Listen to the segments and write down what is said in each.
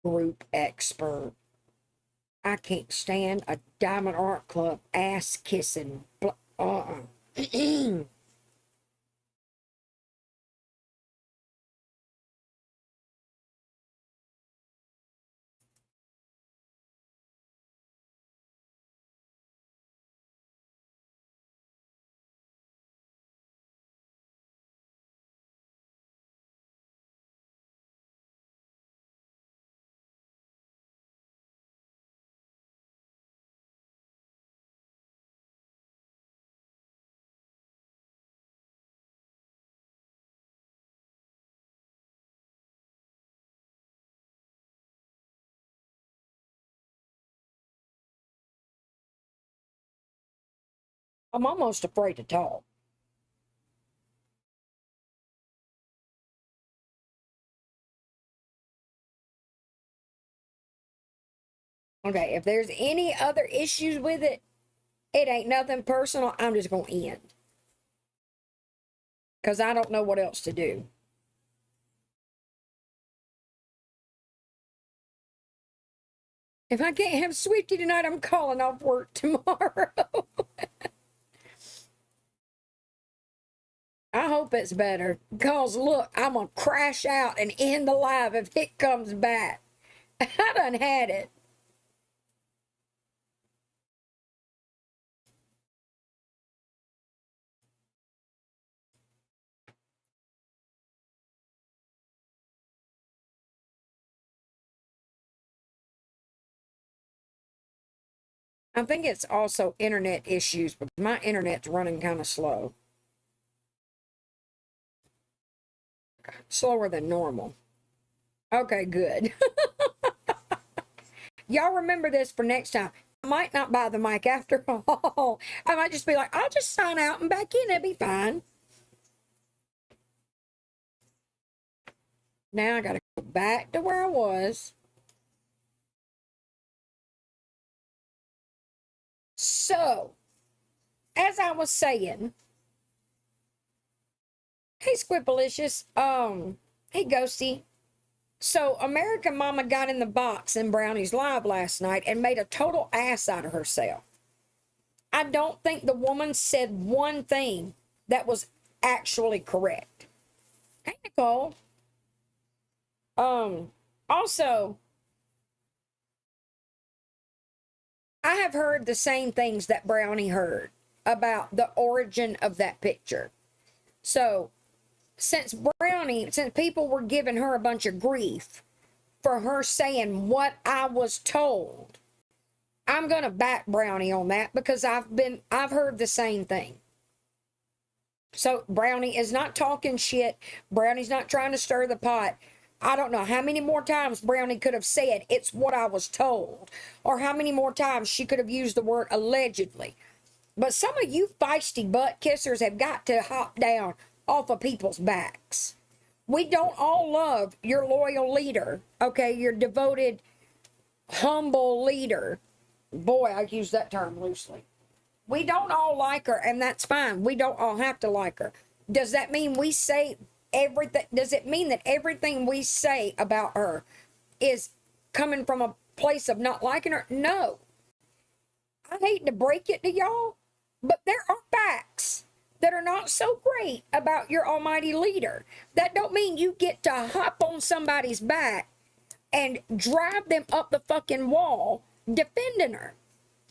group expert. I can't stand a Diamond Art Club ass kissing. I'm almost afraid to talk. Okay, if there's any other issues with it, it ain't nothing personal. I'm just going to end. Because I don't know what else to do. If I can't have Swifty tonight, I'm calling off work tomorrow. I hope it's better. Because look, I'm going to crash out and end the live if it comes back. I done had it. I think it's also internet issues because my internet's running kind of slow. Slower than normal. Okay, good. Y'all remember this for next time. I might not buy the mic after all. I might just be like, I'll just sign out and back in. It'll be fine. Now I got to go back to where I was. So, as I was saying, hey Squipalicious, hey Ghosty. So, American Mama got in the box in Brownie's live last night and made a total ass out of herself. I don't think the woman said one thing that was actually correct. Hey Nicole. Also, I have heard the same things that Brownie heard about the origin of that picture. So, since people were giving her a bunch of grief for her saying what I was told, I'm going to back Brownie on that because I've heard the same thing. So, Brownie is not talking shit. Brownie's not trying to stir the pot. I don't know how many more times Brownie could have said, it's what I was told. Or how many more times she could have used the word allegedly. But some of you feisty butt kissers have got to hop down off of people's backs. We don't all love your loyal leader, okay? Your devoted, humble leader. Boy, I use that term loosely. We don't all like her, and that's fine. We don't all have to like her. Does that mean we say everything? Does it mean that everything we say about her is coming from a place of not liking her? No. I hate to break it to y'all, but there are facts that are not so great about your almighty leader. That don't mean you get to hop on somebody's back and drive them up the fucking wall defending her.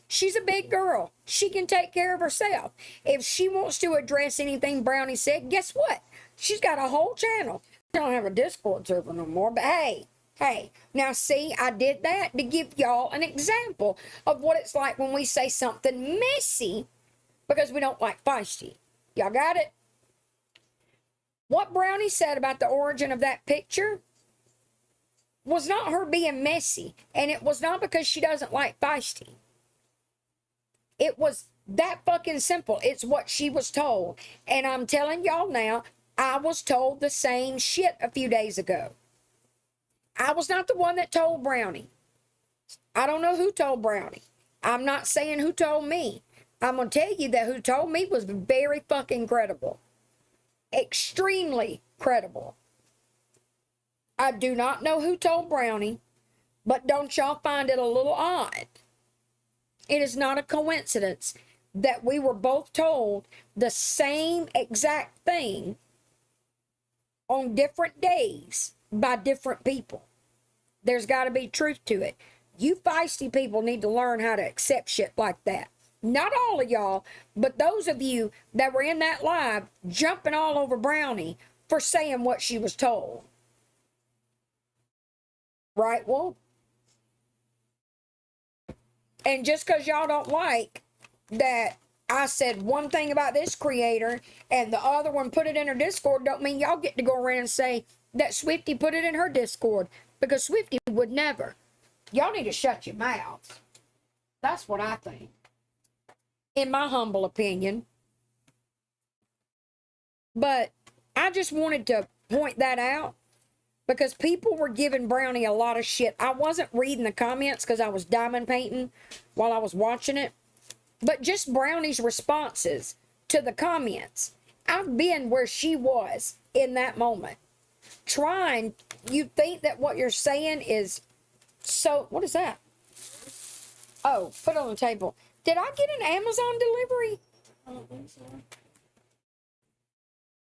She's a big girl. She can take care of herself. If she wants to address anything Brownie said, guess what? She's got a whole channel. I don't have a Discord server no more, but hey. Now see, I did that to give y'all an example of what it's like when we say something messy because we don't like feisty. Y'all got it? What Brownie said about the origin of that picture was not her being messy, and it was not because she doesn't like feisty. It was that fucking simple. It's what she was told. And I'm telling y'all now, I was told the same shit a few days ago. I was not the one that told Brownie. I don't know who told Brownie. I'm not saying who told me. I'm going to tell you that who told me was very fucking credible. Extremely credible. I do not know who told Brownie, But don't y'all find it a little odd? It is not a coincidence that we were both told the same exact thing on different days by different people. There's got to be truth to it. You feisty people need to learn how to accept shit like that. Not all of y'all, but those of you that were in that live jumping all over Brownie for saying what she was told. Right, Wolf? And just because y'all don't like that I said one thing about this creator and the other one put it in her Discord, don't mean y'all get to go around and say that Swifty put it in her Discord, because Swifty would never. Y'all need to shut your mouths. That's what I think, in my humble opinion. But I just wanted to point that out, because people were giving Brownie a lot of shit. I wasn't reading the comments because I was diamond painting while I was watching it. But just Brownie's responses to the comments. I've been where she was in that moment. You think that what you're saying is so, what is that? Oh, put it on the table. Did I get an Amazon delivery? I don't think so.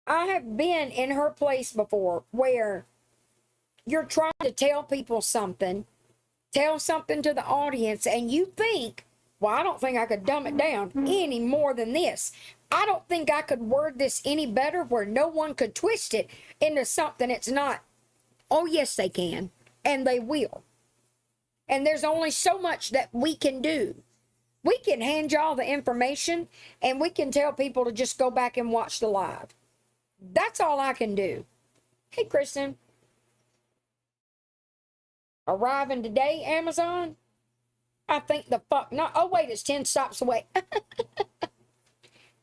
I have been in her place before where you're trying to tell people something, tell something to the audience, and you think, well, I don't think I could dumb it down any more than this. I don't think I could word this any better where no one could twist it into something it's not. Oh, yes, they can, and they will. And there's only so much that we can do. We can hand y'all the information, and we can tell people to just go back and watch the live. That's all I can do. Hey, Kristen. Arriving today, Amazon? I think the fuck not. Oh, wait, it's 10 stops away.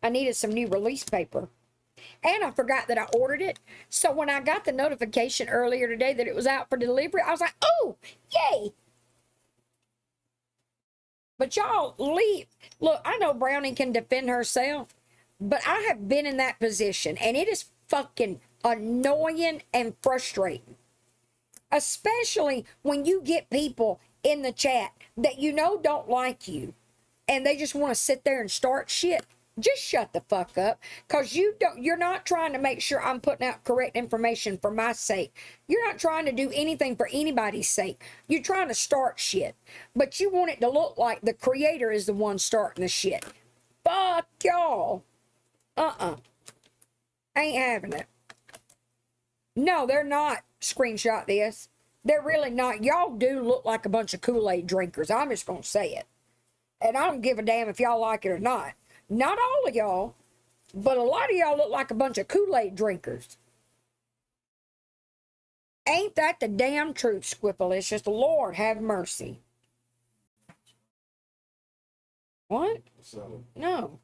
I needed some new release paper. And I forgot that I ordered it. So when I got the notification earlier today that it was out for delivery, I was like, oh, yay. But y'all leave. Look, I know Brownie can defend herself, but I have been in that position, and it is fucking annoying and frustrating. Especially when you get people in the chat that you know don't like you, and they just want to sit there and start shit. Just shut the fuck up, because you're not trying to make sure I'm putting out correct information for my sake. You're not trying to do anything for anybody's sake. You're trying to start shit, but you want it to look like the creator is the one starting the shit. Fuck y'all. Ain't having it. No, they're not. Screenshot this. They're really not. Y'all do look like a bunch of Kool-Aid drinkers. I'm just gonna say it. And I don't give a damn if y'all like it or not. Not all of y'all, but a lot of y'all look like a bunch of Kool-Aid drinkers. Ain't that the damn truth, Squipalicious? The Lord have mercy. What? So, No.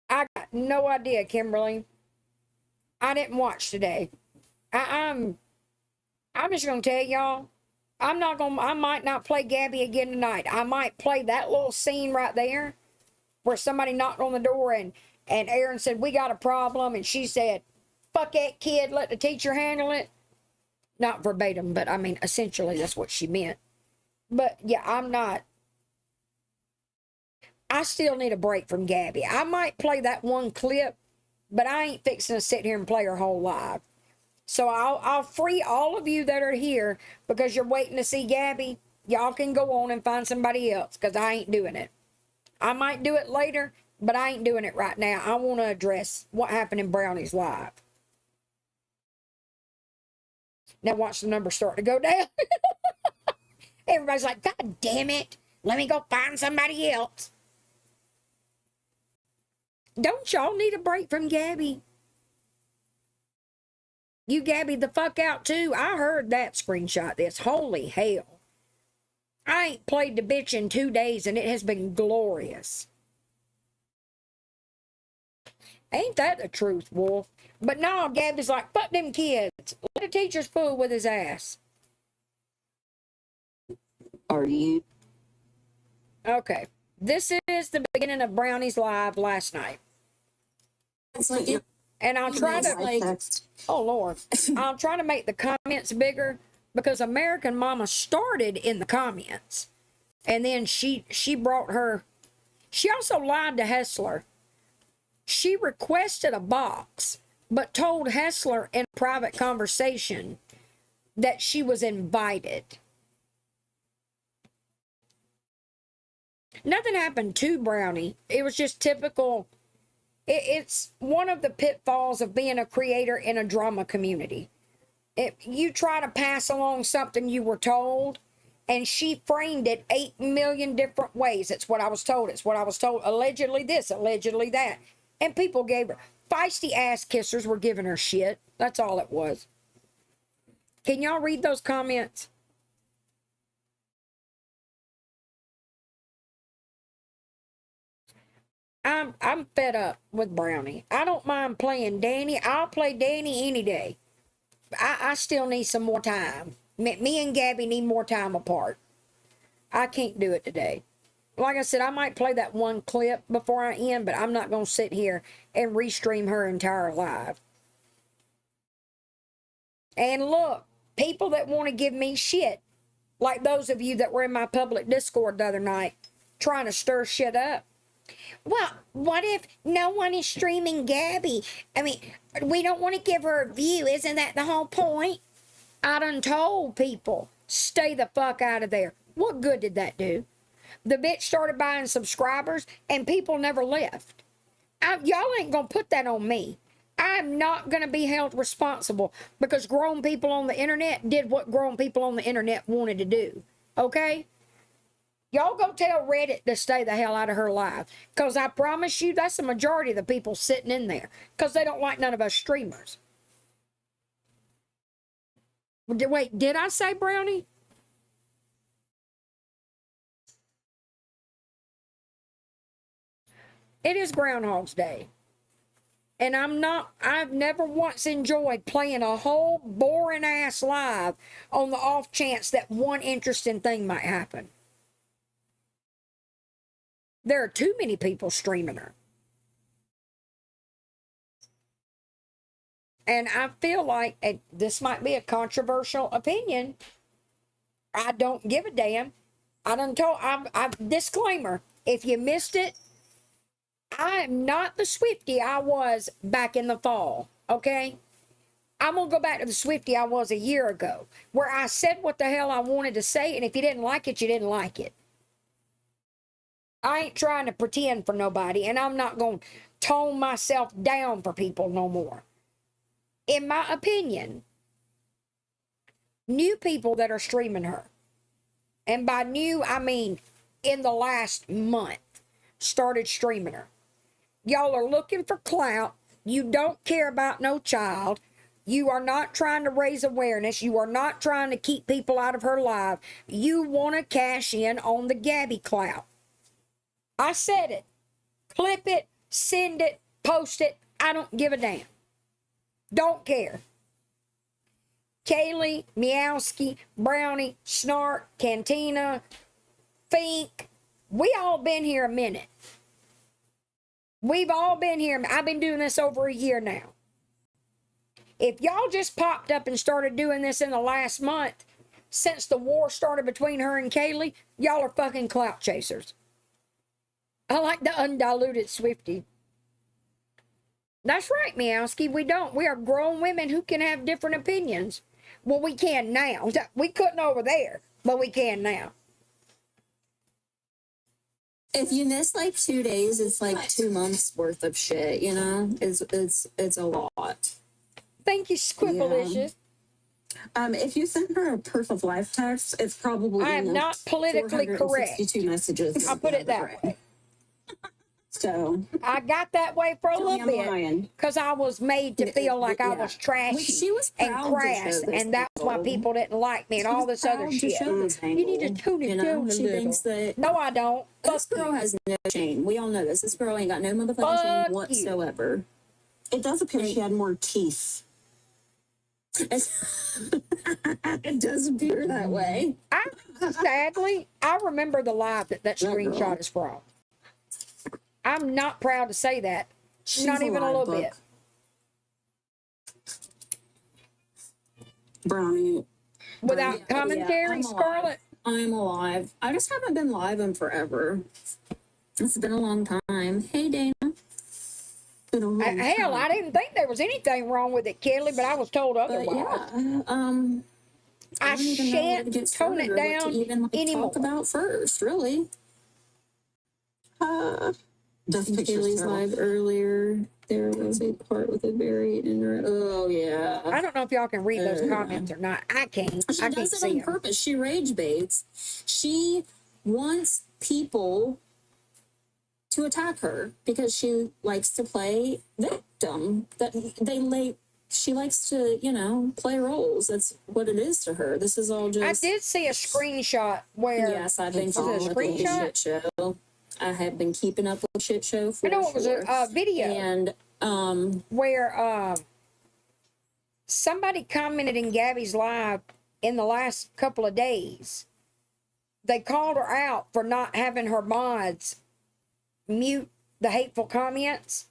I got no idea, Kimberly. I didn't watch today. I'm just gonna tell y'all, I might not play Gabby again tonight. I might play that little scene right there where somebody knocked on the door and Aaron said, we got a problem. And she said, fuck that kid, let the teacher handle it. Not verbatim, but I mean, essentially that's what she meant. But yeah, I still need a break from Gabby. I might play that one clip, but I ain't fixing to sit here and play her whole live. So I'll free all of you that are here because you're waiting to see Gabby. Y'all can go on and find somebody else, because I ain't doing it. I might do it later, but I ain't doing it right now. I want to address what happened in Brownie's live. Now watch the numbers start to go down. Everybody's like, God damn it. Let me go find somebody else. Don't y'all need a break from Gabby? You Gabby the fuck out too. I heard that screenshot this. Holy hell. I ain't played the bitch in 2 days and it has been glorious. Ain't that the truth, Wolf? But no, Gabby's like, fuck them kids. Let the teacher's fool with his ass. Are you? Okay. This is the beginning of Brownie's live last night. And I'll try to, oh Lord, I'll try to make the comments bigger because American Mama started in the comments. And then she brought her, she also lied to Hessler. She requested a box, but told Hessler in a private conversation that she was invited. Nothing happened to Brownie. It was just typical. It's one of the pitfalls of being a creator in a drama community. If you try to pass along something you were told, and she framed it 8 million different ways. It's what I was told. It's what I was told. Allegedly this, allegedly that. And people gave her, feisty ass kissers were giving her shit. That's all it was. Can y'all read those comments? I'm fed up with Brownie. I don't mind playing Danny. I'll play Danny any day. I still need some more time. Me and Gabby need more time apart. I can't do it today. Like I said, I might play that one clip before I end, but I'm not going to sit here and restream her entire live. And look, people that want to give me shit, like those of you that were in my public Discord the other night, trying to stir shit up. Well, what if no one is streaming Gabby? I mean, we don't want to give her a view. Isn't that the whole point? I done told people, stay the fuck out of there. What good did that do? The bitch started buying subscribers and people never left. Y'all ain't gonna put that on me. I'm not gonna be held responsible because grown people on the internet did what grown people on the internet wanted to do. Okay? Y'all go tell Reddit to stay the hell out of her live. Because I promise you, that's the majority of the people sitting in there. Because they don't like none of us streamers. Wait, did I say Brownie? It is Groundhog's Day. And I've never once enjoyed playing a whole boring ass live on the off chance that one interesting thing might happen. There are too many people streaming her. And I feel like, and this might be a controversial opinion, I don't give a damn. I'm disclaimer, if you missed it, I am not the Swiftie I was back in the fall, okay? I'm going to go back to the Swiftie I was a year ago, where I said what the hell I wanted to say, and if you didn't like it, you didn't like it. I ain't trying to pretend for nobody, and I'm not going to tone myself down for people no more. In my opinion, new people that are streaming her, and by new, I mean in the last month, started streaming her. Y'all are looking for clout. You don't care about no child. You are not trying to raise awareness. You are not trying to keep people out of her life. You want to cash in on the Gabby clout. I said it. Clip it, send it, post it. I don't give a damn. Don't care. Kaylee, Meowski, Brownie, Snark, Cantina, Fink. We all been here a minute. We've all been here. I've been doing this over a year now. If y'all just popped up and started doing this in the last month, since the war started between her and Kaylee, y'all are fucking clout chasers. I like the undiluted Swiftie. That's right, Meowski. We don't. We are grown women who can have different opinions. Well, we can now. We couldn't over there, but we can now. If you miss like 2 days, it's like 2 months worth of shit, you know? It's a lot. Thank you, Squibblicious. Yeah. If you send her a proof of life text, it's probably I am not politically correct. 462 messages. I'll put it that way. So I got that way for a little bit because I was made to feel like I was trashy and crass, and that's why people didn't like me and all this other shit. You need to tune it down a little. No, I don't. This girl has no shame. We all know this. This girl ain't got no motherfucking shame whatsoever. It does appear she had more teeth. It does appear that way. Sadly, I remember the live that screenshot is from. I'm not proud to say that. Not even a little bit. Brownie. Without commentary, I'm Scarlett? I'm alive. I just haven't been live in forever. It's been a long time. Hey, Dana. Been a long Hell, time. I didn't think there was anything wrong with it, Kelly, but I was told But otherwise. yeah, I don't even know where to shan't get tone it started or what down to even anymore. talk about first, really. This picture's Kaylee's terrible. live earlier. There was a part with a very oh yeah. I don't know if y'all can read those comments or not. I can't. She I does can't it see on them. purpose. She rage baits. She wants people to attack her because she likes to play victim. She likes to, play roles. That's what it is to her. This is all just. I did see a screenshot where. Yes, I've been Was it a keeping up with the screenshot? shit show. I have been keeping up with shit show for I know it was a video and where somebody commented in Gabby's live in the last couple of days. They called her out for not having her mods mute the hateful comments.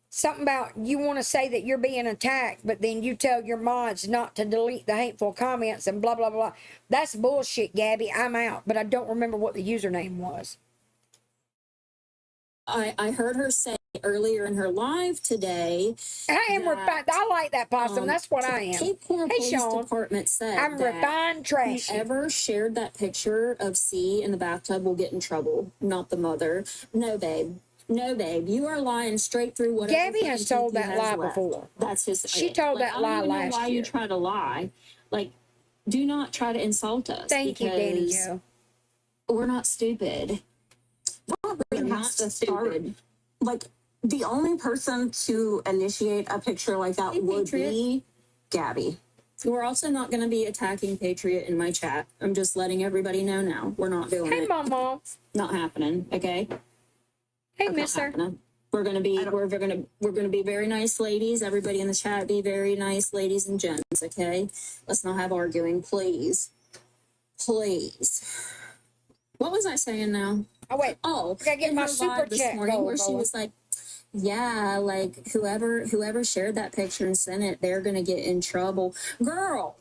Something about you want to say that you're being attacked, but then you tell your mods not to delete the hateful comments and blah, blah, blah. That's bullshit, Gabby. I'm out, but I don't remember what the username was. I heard her say earlier in her live today. I am refined. I like that possum. That's what I am. Cape Coral Hey, Police Sean. Department said I'm that refined trashy. whoever shared that picture of C in the bathtub will get in trouble, not the mother. No, babe. No, babe. You are lying straight through whatever. Gabby has told he that has lie left. before. That's his. She told that lie I don't even last know why year. you try to lie. Like, do not try to insult us. Thank you, Danny because Joe. We're not stupid. We have to start. Like, the only person to initiate a picture like that would be Gabby. We're also not going to be attacking Patriot in my chat. I'm just letting everybody know now. We're not doing Hey, it. Mama. Not happening. Okay. Hey, Not Mister. happening. We're gonna be very nice ladies. Everybody in the chat be very nice ladies and gents. Okay. Let's not have arguing, please. Please. What was I saying now? Oh, wait. Oh, I gotta get in my her super live this chat morning goal where she going. was like, yeah, like whoever shared that picture and sent it, they're gonna get in trouble. Girl,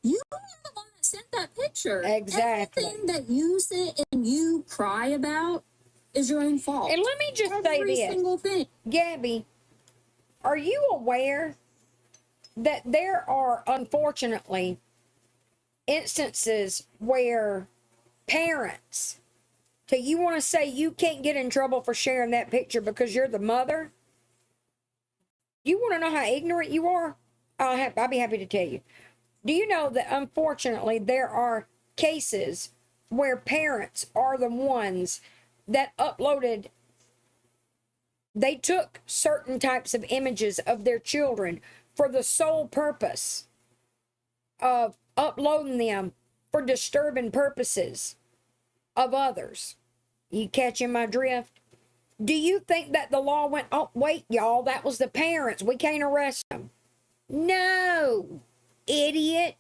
you are the one that sent that picture. Exactly. Everything that you sit and you cry about is your own fault. And let me just say Every this. single thing. Gabby, are you aware that there are, unfortunately, instances where parents, you want to say you can't get in trouble for sharing that picture because you're the mother? You want to know how ignorant you are? I'll be happy to tell you. Do you know that, unfortunately, there are cases where parents are the ones that they took certain types of images of their children for the sole purpose of uploading them for disturbing purposes of others? You catching my drift? Do you think that the law went, oh, wait, y'all, that was the parents, we can't arrest them? No, idiot.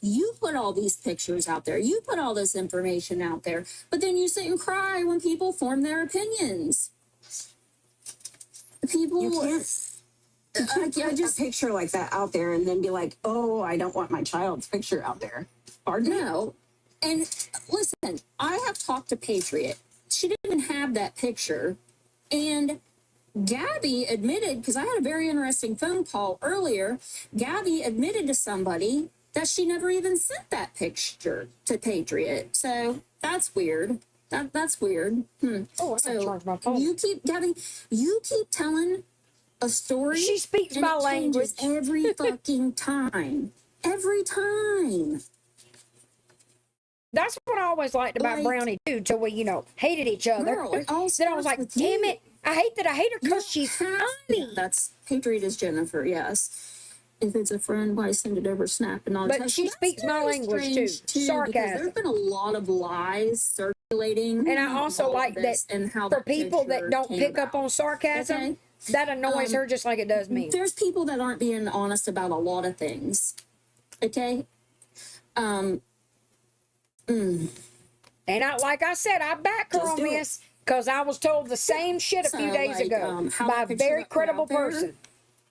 You put all these pictures out there. You put all this information out there. But then you sit and cry when people form their opinions. People. You can't put a picture like that out there and then be like, oh, I don't want my child's picture out there. No. And listen, I have talked to Patriot. She didn't have that picture. And Gabby admitted, because I had a very interesting phone call earlier, Gabby admitted to somebody that she never even sent that picture to Patriot. So that's weird. That's weird. Oh, I gotta charge my phone. You keep telling a story. She speaks and my it changes language. every fucking time. Every time. That's what I always liked about Like- Brownie too, till we, hated each other. Girl, it all Then I was starts like, with damn you. it, I hate her because she's Yeah, funny. that's Patriot is Jennifer, yes. If it's a friend, why send it over Snap and all that? But she That's speaks my very language too. strange, because Sarcasm. there's been a lot of lies circulating. And I also about like that this and how for that people picture that don't came pick up about. on sarcasm, Okay? that annoys her just like it does me. There's people that aren't being honest about a lot of things. Okay? And like I said, I back her Just on do it. this because I was told the same shit a few So, days like, ago how by the a picture very got put credible out there person.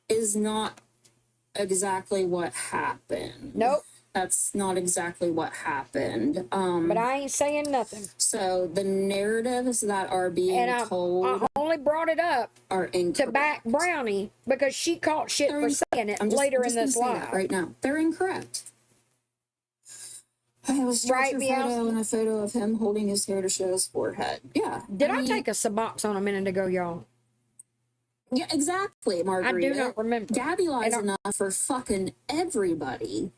is not exactly what happened. Nope. That's not exactly what happened. But I ain't saying nothing. So the narratives that are being told I only brought it up are incorrect. to back Brownie because she caught shit for saying it later in this live. Right now, they're incorrect. It was Right, a photo and a photo of him holding his hair to show his forehead. Yeah. Did I take a Subox on a minute ago, y'all? Yeah, exactly, Margarita. I do not remember. Gabby lies enough for fucking everybody.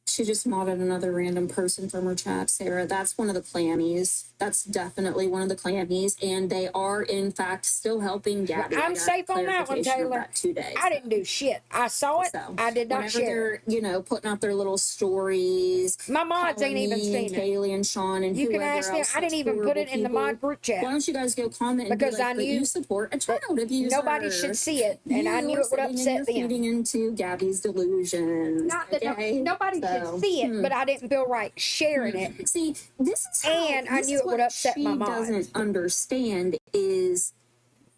She just modded another random person from her chat, Sarah. That's one of the clammies. That's definitely one of the clammies. And they are, in fact, still helping Gabby. I'm safe on that one, Taylor. Today. I didn't do shit. I saw it. So, I did not share. They're, putting out their little stories. My mods ain't even seen it. Kaylee and Sean and you can ask them. I didn't even put it in the mod group chat. Why don't you guys go comment and because be like, I knew you support a child abuser. Nobody should see it, and I knew it would upset them. Feeding into Gabby's delusions. Not that nobody should see it, but I didn't feel right sharing it. See, this is how, and I knew it would upset my mom. Doesn't understand is,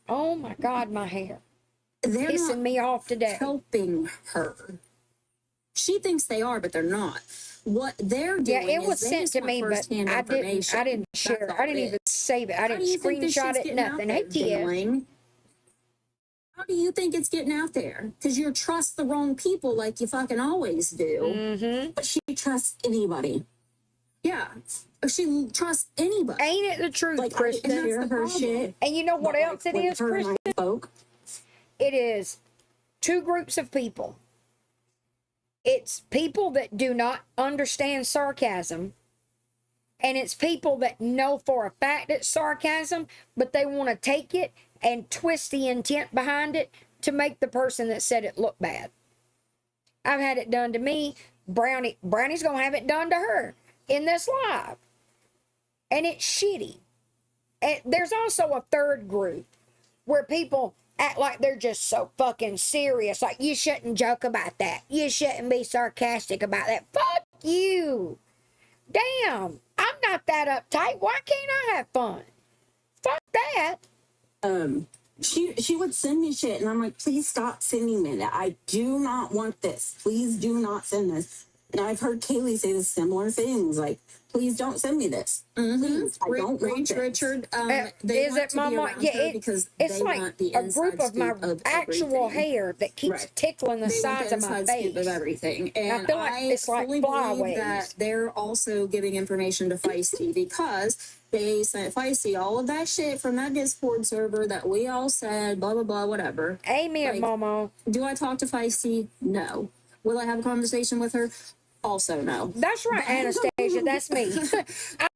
oh my God, my hair. They're pissing me off today. Helping her. She thinks they are, but they're not. What they're doing, it was sent to me, but I didn't share it. I didn't even save it. I didn't screenshot it. Nothing. Hey, Tia. How do you think it's getting out there? Because you trust the wrong people like you fucking always do. Mm-hmm. But she trusts anybody. Yeah. She trusts anybody. Ain't it the truth, like, Kristen? I hear her shit. And you know what else it is, Kristen? It is two groups of people. It's people that do not understand sarcasm. And it's people that know for a fact it's sarcasm, but they want to take it and twist the intent behind it to make the person that said it look bad. I've had it done to me. Brownie's going to have it done to her in this live. And it's shitty. And there's also a third group where people act like they're just so fucking serious. Like, you shouldn't joke about that. You shouldn't be sarcastic about that. Fuck you. Damn. I'm not that uptight. Why can't I have fun? Fuck that. She would send me shit, and I'm like, please stop sending me that. I do not want this. Please do not send this. And I've heard Kaylee say the similar things, like, please don't send me this. Please, I don't want this. Richard, is it Mama? Yeah, it's like a group of my actual hair that keeps tickling the sides of my face. Of everything, and I feel like it's like flyaways. That they're also giving information to Feisty because they sent Feisty all of that shit from that Discord server that we all said, blah blah blah, whatever. Amen, Mama. Do I talk to Feisty? No. Will I have a conversation with her? Also, no. That's right, Anastasia. That's me.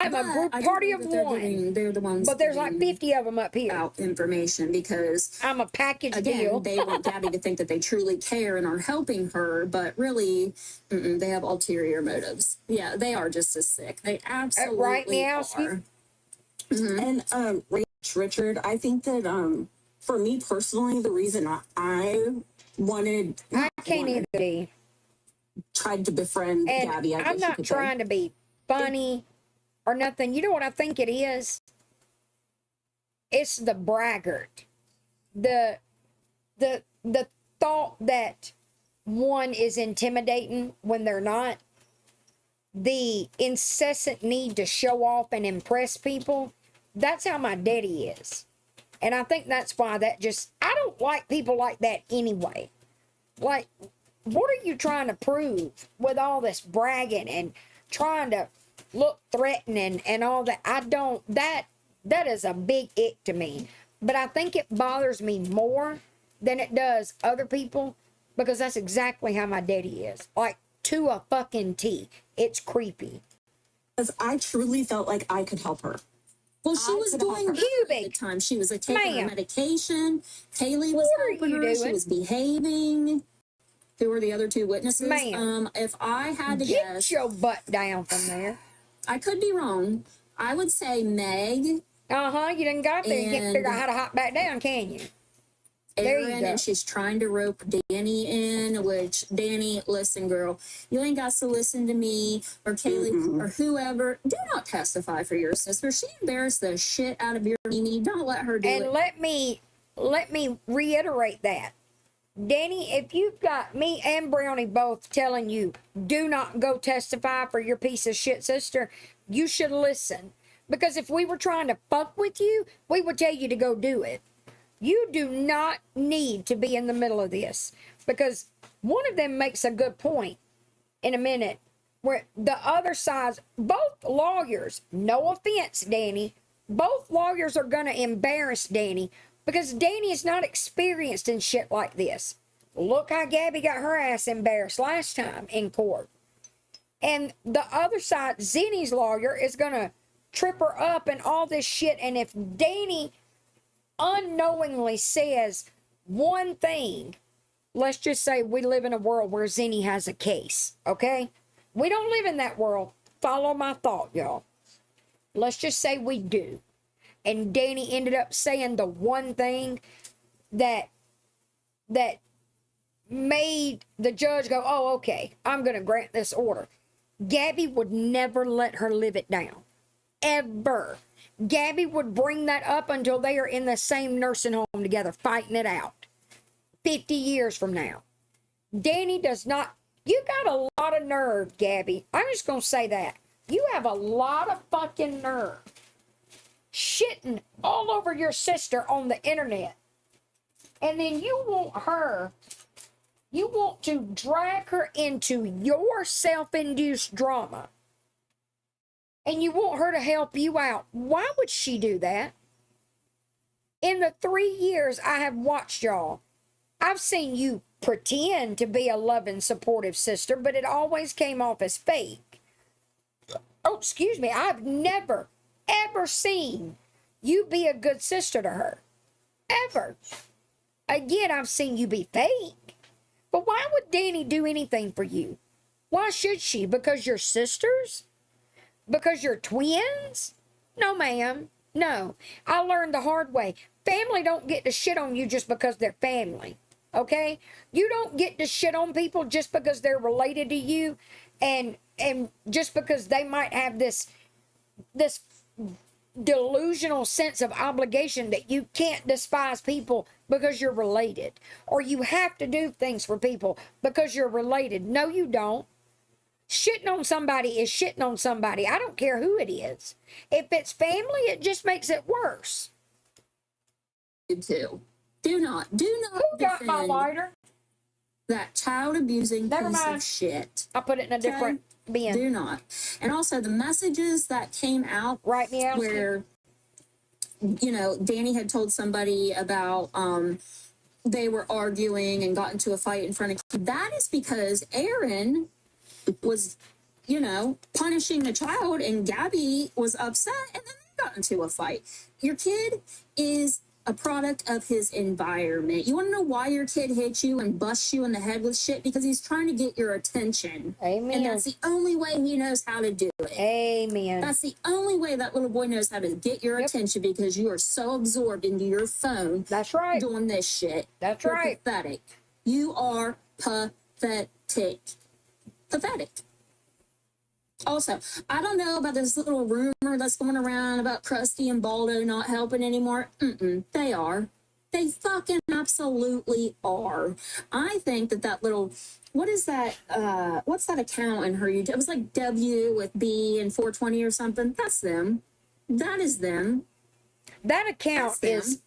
I'm a group party of one. They're the ones. But there's like 50 of them up here. Out information because I'm a package deal. They want Gabby to think that they truly care and are helping her, but really, they have ulterior motives. Yeah, they are just as sick. They absolutely are. And Richard, I think that for me personally, the reason I tried to befriend and Gabby. I'm not trying to be funny or nothing. You know what I think it is? It's the braggart. The thought that one is intimidating when they're not. The incessant need to show off and impress people. That's how my daddy is. And I think that's why I don't like people like that anyway. Like, what are you trying to prove with all this bragging and trying to look threatening and all that? That is a big ick to me. But I think it bothers me more than it does other people because that's exactly how my daddy is. Like, to a fucking T. It's creepy. Because I truly felt like I could help her. Well, she was doing good at the time. She was taking her medication. Kaylee was helping her. She was behaving. Who were the other two witnesses? If I had to guess, get your butt down from there. I could be wrong. I would say Meg. You didn't got there. You can't figure out how to hop back down, can you? Aaron, and she's trying to rope Danny in, which, Danny, listen, girl, you ain't got to listen to me or Kaylee or whoever. Do not testify for your sister. She embarrassed the shit out of your Mimi. Don't let her do it. And let me reiterate that. Danny, if you've got me and Brownie both telling you, do not go testify for your piece of shit sister, you should listen. Because if we were trying to fuck with you, we would tell you to go do it. You do not need to be in the middle of this. Because one of them makes a good point in a minute, where the other side's, both lawyers, no offense, Danny, both lawyers are going to embarrass Danny because Danny is not experienced in shit like this. Look how Gabby got her ass embarrassed last time in court. And the other side, Zenny's lawyer, is going to trip her up and all this shit. And if Danny unknowingly says one thing, let's just say we live in a world where Zenny has a case, okay? We don't live in that world. Follow my thought, y'all. Let's just say we do. And Danny ended up saying the one thing that made the judge go, oh, okay, I'm going to grant this order. Gabby would never let her live it down. Ever. Gabby would bring that up until they are in the same nursing home together, fighting it out. 50 years from now. Danny does not. You got a lot of nerve, Gabby. I'm just going to say that. You have a lot of fucking nerve. Shitting all over your sister on the internet. And then you want to drag her into your self-induced drama. And you want her to help you out. Why would she do that? In the 3 years I have watched y'all, I've seen you pretend to be a loving, supportive sister, but it always came off as fake. Oh, excuse me. I've never, ever seen you be a good sister to her. Ever. Again, I've seen you be fake. But why would Danny do anything for you? Why should she? Because you're sisters? Because you're twins? No, ma'am. No. I learned the hard way. Family don't get to shit on you just because they're family. Okay? You don't get to shit on people just because they're related to you and just because they might have this delusional sense of obligation that you can't despise people because you're related, or you have to do things for people because you're related. No, you don't. Shitting on somebody is shitting on somebody. I don't care who it is. If it's family, it just makes it worse. You too. Do not Who got my defend lighter? that child abusing Never piece mind. of shit. I'll put it in a different bin. Do not. And also the messages that came out Right, me out. where, you know, Danny had told somebody about they were arguing and got into a fight in front of, that is because Aaron was, you know, punishing the child and Gabby was upset and then they got into a fight. Your kid is a product of his environment. You want to know why your kid hits you and busts you in the head with shit? Because he's trying to get your attention. Amen. And that's the only way he knows how to do it. Amen. That's the only way that little boy knows how to get your attention, because you are so absorbed into your phone. That's right. Doing this shit. That's You're right. pathetic. You are pathetic. Pathetic. Also, I don't know about this little rumor that's going around about Krusty and Baldo not helping anymore. They are. They fucking absolutely are. I think that little, what is that, what's that account in her YouTube? It was like W with B and 420 or something. That's them. That is them. That account is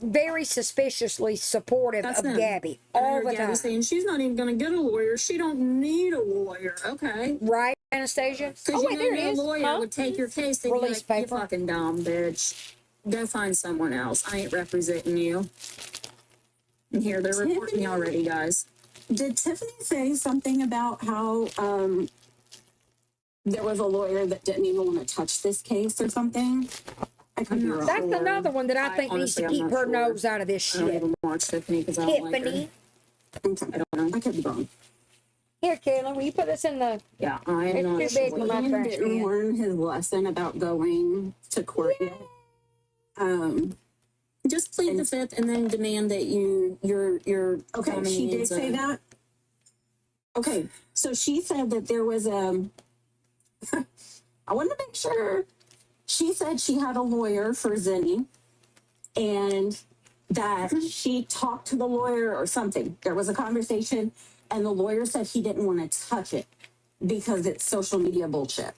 very suspiciously supportive of them. Gabby all the Gabby time. saying she's not even going to get a lawyer. She don't need a lawyer. Okay. Right, Anastasia? Because Oh, wait, there it no is. lawyer Huh? would take your case. They'd Release be like, paper. you fucking dumb bitch. Go find someone else. I ain't representing you. And here, they're reporting me already, guys. Did Tiffany say something about how there was a lawyer that didn't even want to touch this case or something? I could be wrong. That's another one that I think needs to honestly, I'm keep not her sure. nose out of this I don't shit. even watch Tiffany because I don't like her. Tiffany. I don't know. I could be wrong. Here, Kayla, will you put this in the... Yeah, I am It's not too big sure. for my Ian trash didn't can. learn his lesson about going to court yet. Just plead the fifth and then demand that you're Okay, coming she did in say that. Okay, so she said that there was I wanted to make sure. She said she had a lawyer for Zenny, and that she talked to the lawyer or something. There was a conversation, and the lawyer said he didn't want to touch it because it's social media bullshit.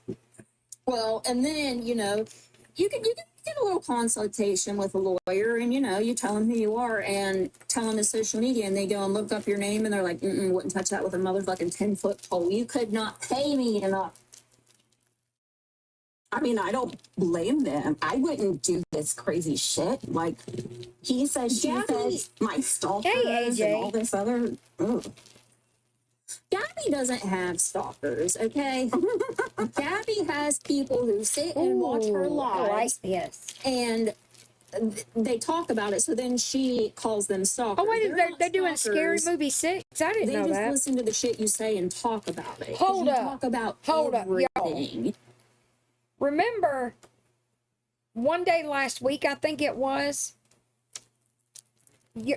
Well, and then, you know, you can get a little consultation with a lawyer, and, you know, you tell them who you are and tell them the social media, and they go and look up your name, and they're like, wouldn't touch that with a motherfucking 10-foot pole. You could not pay me enough. I mean, I don't blame them. I wouldn't do this crazy shit. Like, he says, she says, my stalkers AJ. and all this other. Ugh. Gabby doesn't have stalkers, okay? Gabby has people who sit and watch her Ooh, I like lives, this. and they talk about it. So then she calls them stalkers. Oh, wait, They're not they're doing Scary stalkers. Movie 6? I didn't They know just that. listen to the shit you say and talk about it. 'Cause Hold you up. Talk about Hold up, y'all. everything. Remember, one day last week, I think it was,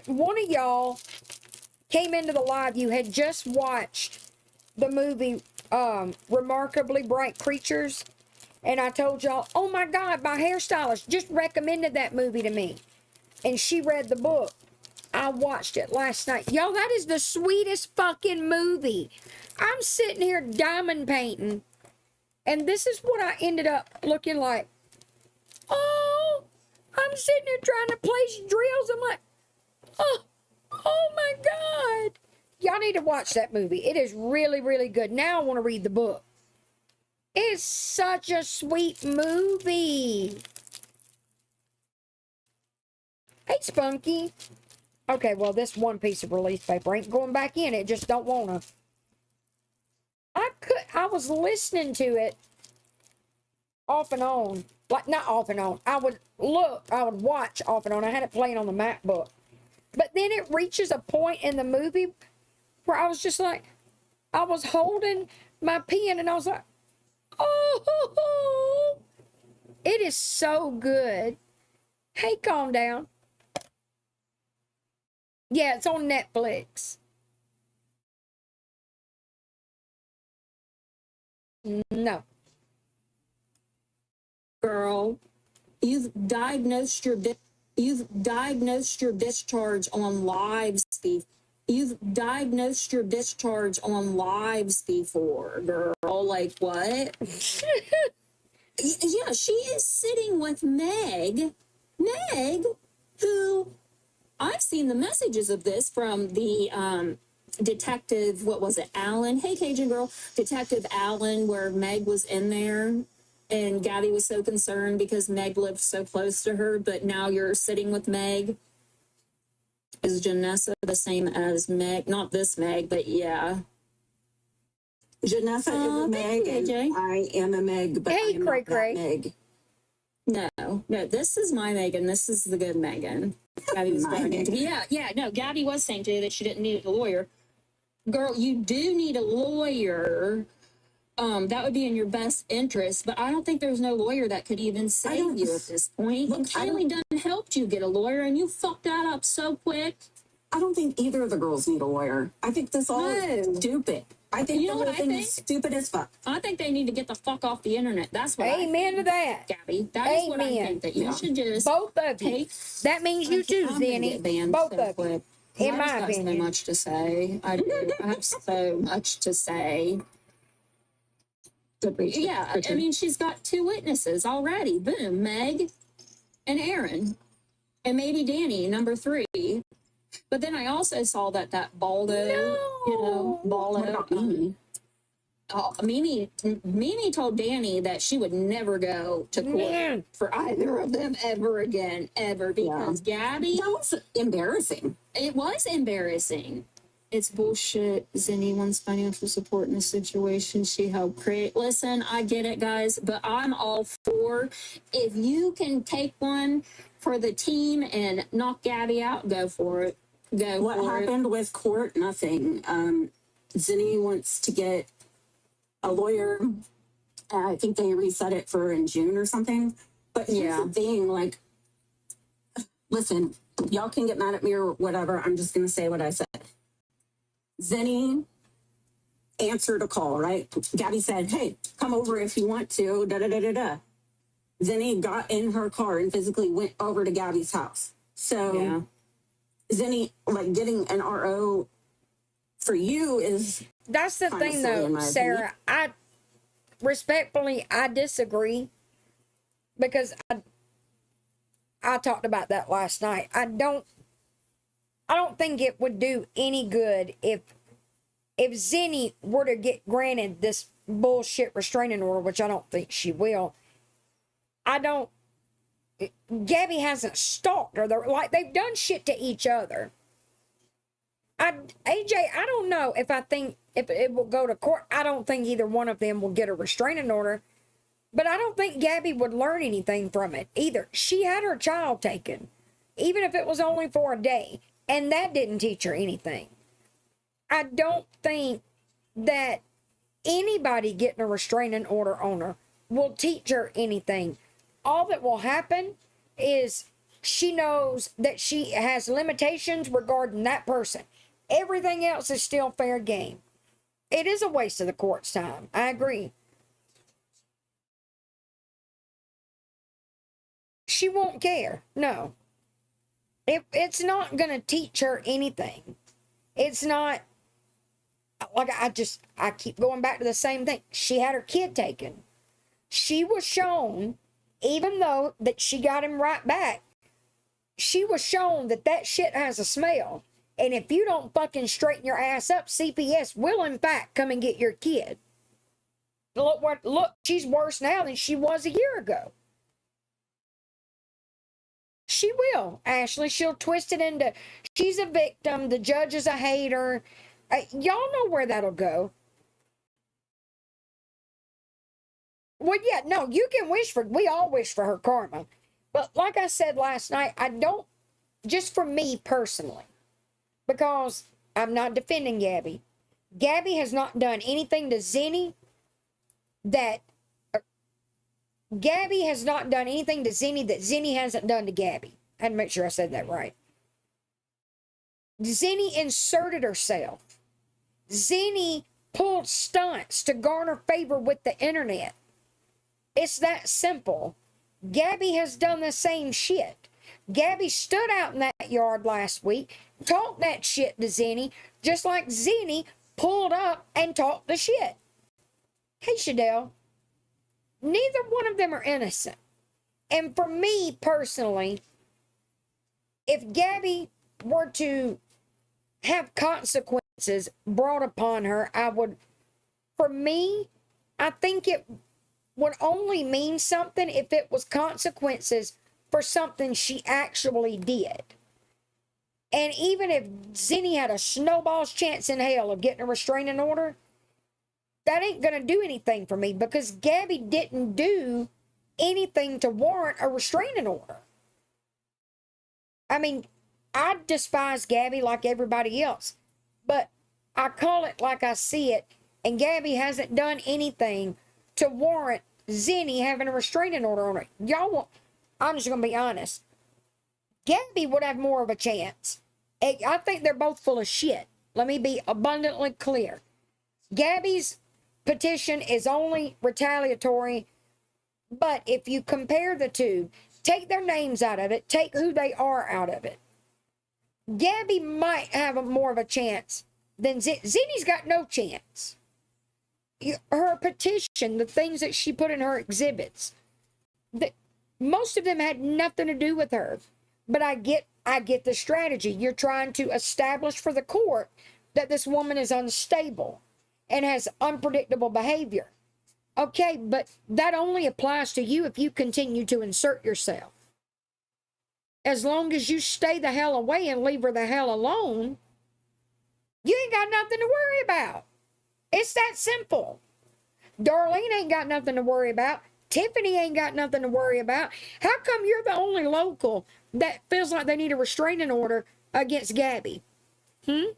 one of y'all came into the live. You had just watched the movie Remarkably Bright Creatures. And I told y'all, oh my God, my hairstylist just recommended that movie to me. And she read the book. I watched it last night. Y'all, that is the sweetest fucking movie. I'm sitting here diamond painting. And this is what I ended up looking like. Oh, I'm sitting here trying to place drills. I'm like, oh my God. Y'all need to watch that movie. It is really, really good. Now I want to read the book. It's such a sweet movie. Hey, Spunky. Okay, well, this one piece of release paper ain't going back in. It just don't want to. I was listening to it off and on. Like, not off and on. I would watch off and on. I had it playing on the MacBook. But then it reaches a point in the movie where I was just like, I was holding my pen and I was like, oh, it is so good. Hey, calm down. Yeah, it's on Netflix. No. Girl, you've diagnosed your discharge on lives before. You've diagnosed your discharge on lives before, girl. Like what? Yeah, she is sitting with Meg, who I've seen the messages of this from the detective. What was it, Allen? Hey, Cajun girl, Detective Allen, where Meg was in there. And Gabby was so concerned because Meg lived so close to her, but now you're sitting with Meg. Is Janessa the same as Meg? Not this Meg, but yeah. Janessa is a Meg, thank you, and AJ. I am a Meg, but Hey, I'm Cray not Cray. that Meg. No, this is my Megan. This is the good Megan. Gabby was My going into Megan. no, Gabby was saying today that she didn't need a lawyer. Girl, you do need a lawyer. That would be in your best interest, but I don't think there's no lawyer that could even save you at this point. Look, And Kaylee done helped you get a lawyer, and you fucked that up so quick. I don't think either of the girls need a lawyer. I think this all is stupid. I think You the know what whole I thing think? is stupid as fuck. I think they need to get the fuck off the internet. That's what Amen to that. Gabby. That is what I Amen. think, that you should just Both of you. take. That means you too, I'm gonna Zenny. get banned Both so of you. quick. In I my just got so opinion. much to say. I do. I have so much to say. Yeah, I mean, she's got 2 witnesses already. Boom, Meg and Aaron, and maybe Danny, number 3. But then I also saw that Baldo, What about Mimi? Mimi told Danny that she would never go to court Man. for either of them ever again, because Gabby, That was embarrassing. it was embarrassing. It's bullshit. Zenny wants financial support in a situation she helped create. Listen, I get it, guys, but I'm all for, if you can take one for the team and knock Gabby out, go for it. What happened with court? Nothing. Zinni wants to get a lawyer. I think they reset it for in June or something. But here's the thing, like, listen, y'all can get mad at me or whatever. I'm just going to say what I said. Zinni answered a call, right? Gabby said, hey, come over if you want to, da-da-da-da-da. Zinni got in her car and physically went over to Gabby's house. So Zinni, like getting an RO for you is That's the thing, though, Sarah. I respectfully, I disagree, because I talked about that last night. I don't think it would do any good if Zinni were to get granted this bullshit restraining order, which I don't think she will. Gabby hasn't stalked her. Like, they've done shit to each other. AJ, I don't know if it will go to court. I don't think either one of them will get a restraining order. But I don't think Gabby would learn anything from it either. She had her child taken, even if it was only for a day, and that didn't teach her anything. I don't think that anybody getting a restraining order on her will teach her anything. All that will happen is she knows that she has limitations regarding that person. Everything else is still fair game. It is a waste of the court's time. I agree. She won't care. No. It's not going to teach her anything. It's not, like, I keep going back to the same thing. She had her kid taken. She was shown, even though that she got him right back, she was shown that shit has a smell. And if you don't fucking straighten your ass up, CPS will in fact come and get your kid. Look, she's worse now than she was a year ago. She will, Ashley. She'll twist it into, she's a victim, the judge is a hater. Y'all know where that'll go. Well, yeah, no, you can we all wish for her karma. But like I said last night, I don't, just for me personally, because I'm not defending Gabby. Gabby has not done anything to Zinni that Zinni hasn't done to Gabby. I had to make sure I said that right. Zinni inserted herself. Zinni pulled stunts to garner favor with the internet. It's that simple. Gabby has done the same shit. Gabby stood out in that yard last week, talked that shit to Zinni, just like Zinni pulled up and talked the shit. Hey, Shadell, neither one of them are innocent. And for me personally, if Gabby were to have consequences brought upon her, I think it would only mean something if it was consequences for something she actually did. And even if Zinni had a snowball's chance in hell of getting a restraining order, that ain't gonna do anything for me, because Gabby didn't do anything to warrant a restraining order. I mean, I despise Gabby like everybody else, but I call it like I see it, and Gabby hasn't done anything to warrant Zinni having a restraining order on her. I'm just gonna be honest. Gabby would have more of a chance. I think they're both full of shit. Let me be abundantly clear. Gabby's petition is only retaliatory, but if you compare the two, take their names out of it, take who they are out of it, Gabby might have more of a chance than Zinni's got no chance. Her petition, the things that she put in her exhibits, most of them had nothing to do with her. But I get the strategy. You're trying to establish for the court that this woman is unstable and has unpredictable behavior. Okay, but that only applies to you if you continue to insert yourself. As long as you stay the hell away and leave her the hell alone, you ain't got nothing to worry about. It's that simple. Darlene ain't got nothing to worry about. Tiffany ain't got nothing to worry about. How come you're the only local that feels like they need a restraining order against Gabby? And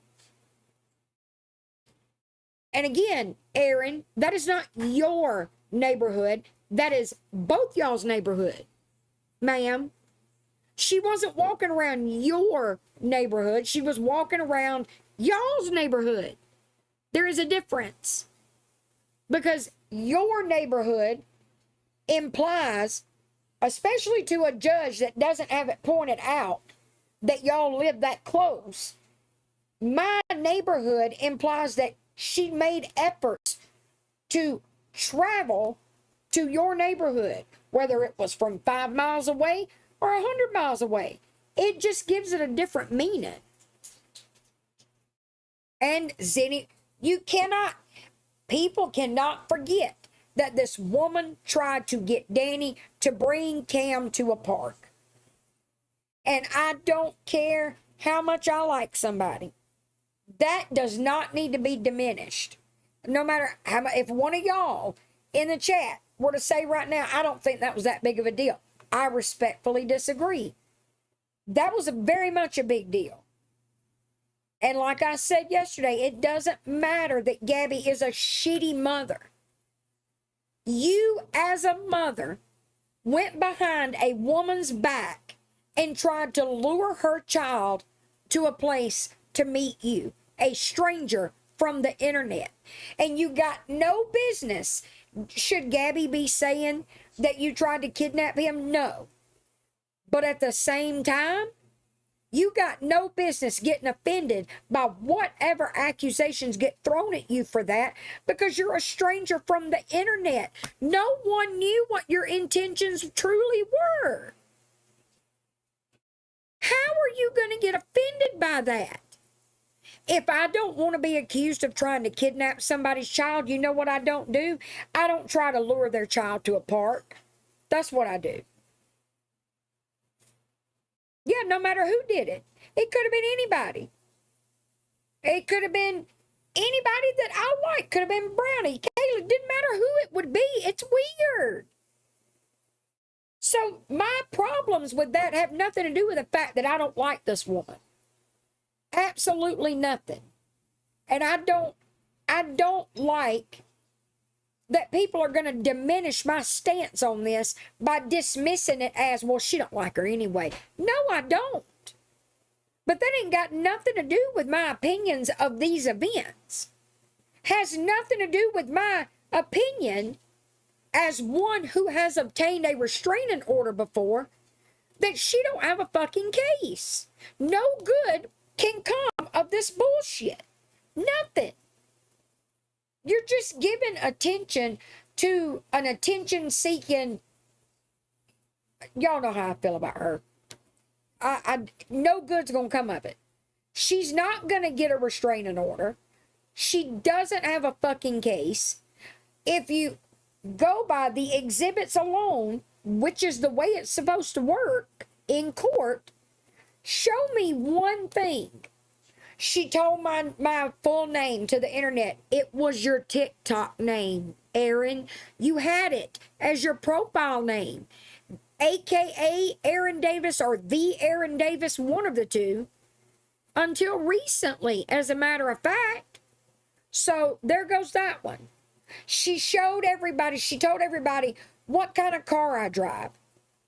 again, Aaron, that is not your neighborhood. That is both y'all's neighborhood, ma'am. She wasn't walking around your neighborhood. She was walking around y'all's neighborhood. There is a difference. Because your neighborhood implies, especially to a judge that doesn't have it pointed out, that y'all live that close. My neighborhood implies that she made efforts to travel to your neighborhood, whether it was from 5 miles away or 100 miles away. It just gives it a different meaning. And Zenny, people cannot forget that this woman tried to get Danny to bring Cam to a park. And I don't care how much I like somebody. That does not need to be diminished. No matter how much, if one of y'all in the chat were to say right now, I don't think that was that big of a deal, I respectfully disagree. That was very much a big deal. And like I said yesterday, it doesn't matter that Gabby is a shitty mother. You, as a mother, went behind a woman's back and tried to lure her child to a place to meet you, a stranger from the internet. And you got no business. Should Gabby be saying that you tried to kidnap him? No. But at the same time, you got no business getting offended by whatever accusations get thrown at you for that, because you're a stranger from the internet. No one knew what your intentions truly were. How are you going to get offended by that? If I don't want to be accused of trying to kidnap somebody's child, you know what I don't do? I don't try to lure their child to a park. That's what I do. Yeah, no matter who did it. It could have been anybody. It could have been anybody that I like. Could have been Brownie, Kayla. Didn't matter who it would be. It's weird. So my problems with that have nothing to do with the fact that I don't like this woman. Absolutely nothing. And I don't like that people are going to diminish my stance on this by dismissing it as, well, she don't like her anyway. No, I don't. But that ain't got nothing to do with my opinions of these events. Has nothing to do with my opinion as one who has obtained a restraining order before, that she don't have a fucking case. No good can come of this bullshit. Nothing. You're just giving attention to an attention-seeking. Y'all know how I feel about her. No good's gonna come of it. She's not gonna get a restraining order. She doesn't have a fucking case. If you go by the exhibits alone, which is the way it's supposed to work in court, show me one thing. She told my full name to the internet. It was your TikTok name, Aaron. You had it as your profile name, AKA Aaron Davis or the Aaron Davis, one of the two, until recently, as a matter of fact. So there goes that one. She told everybody what kind of car I drive.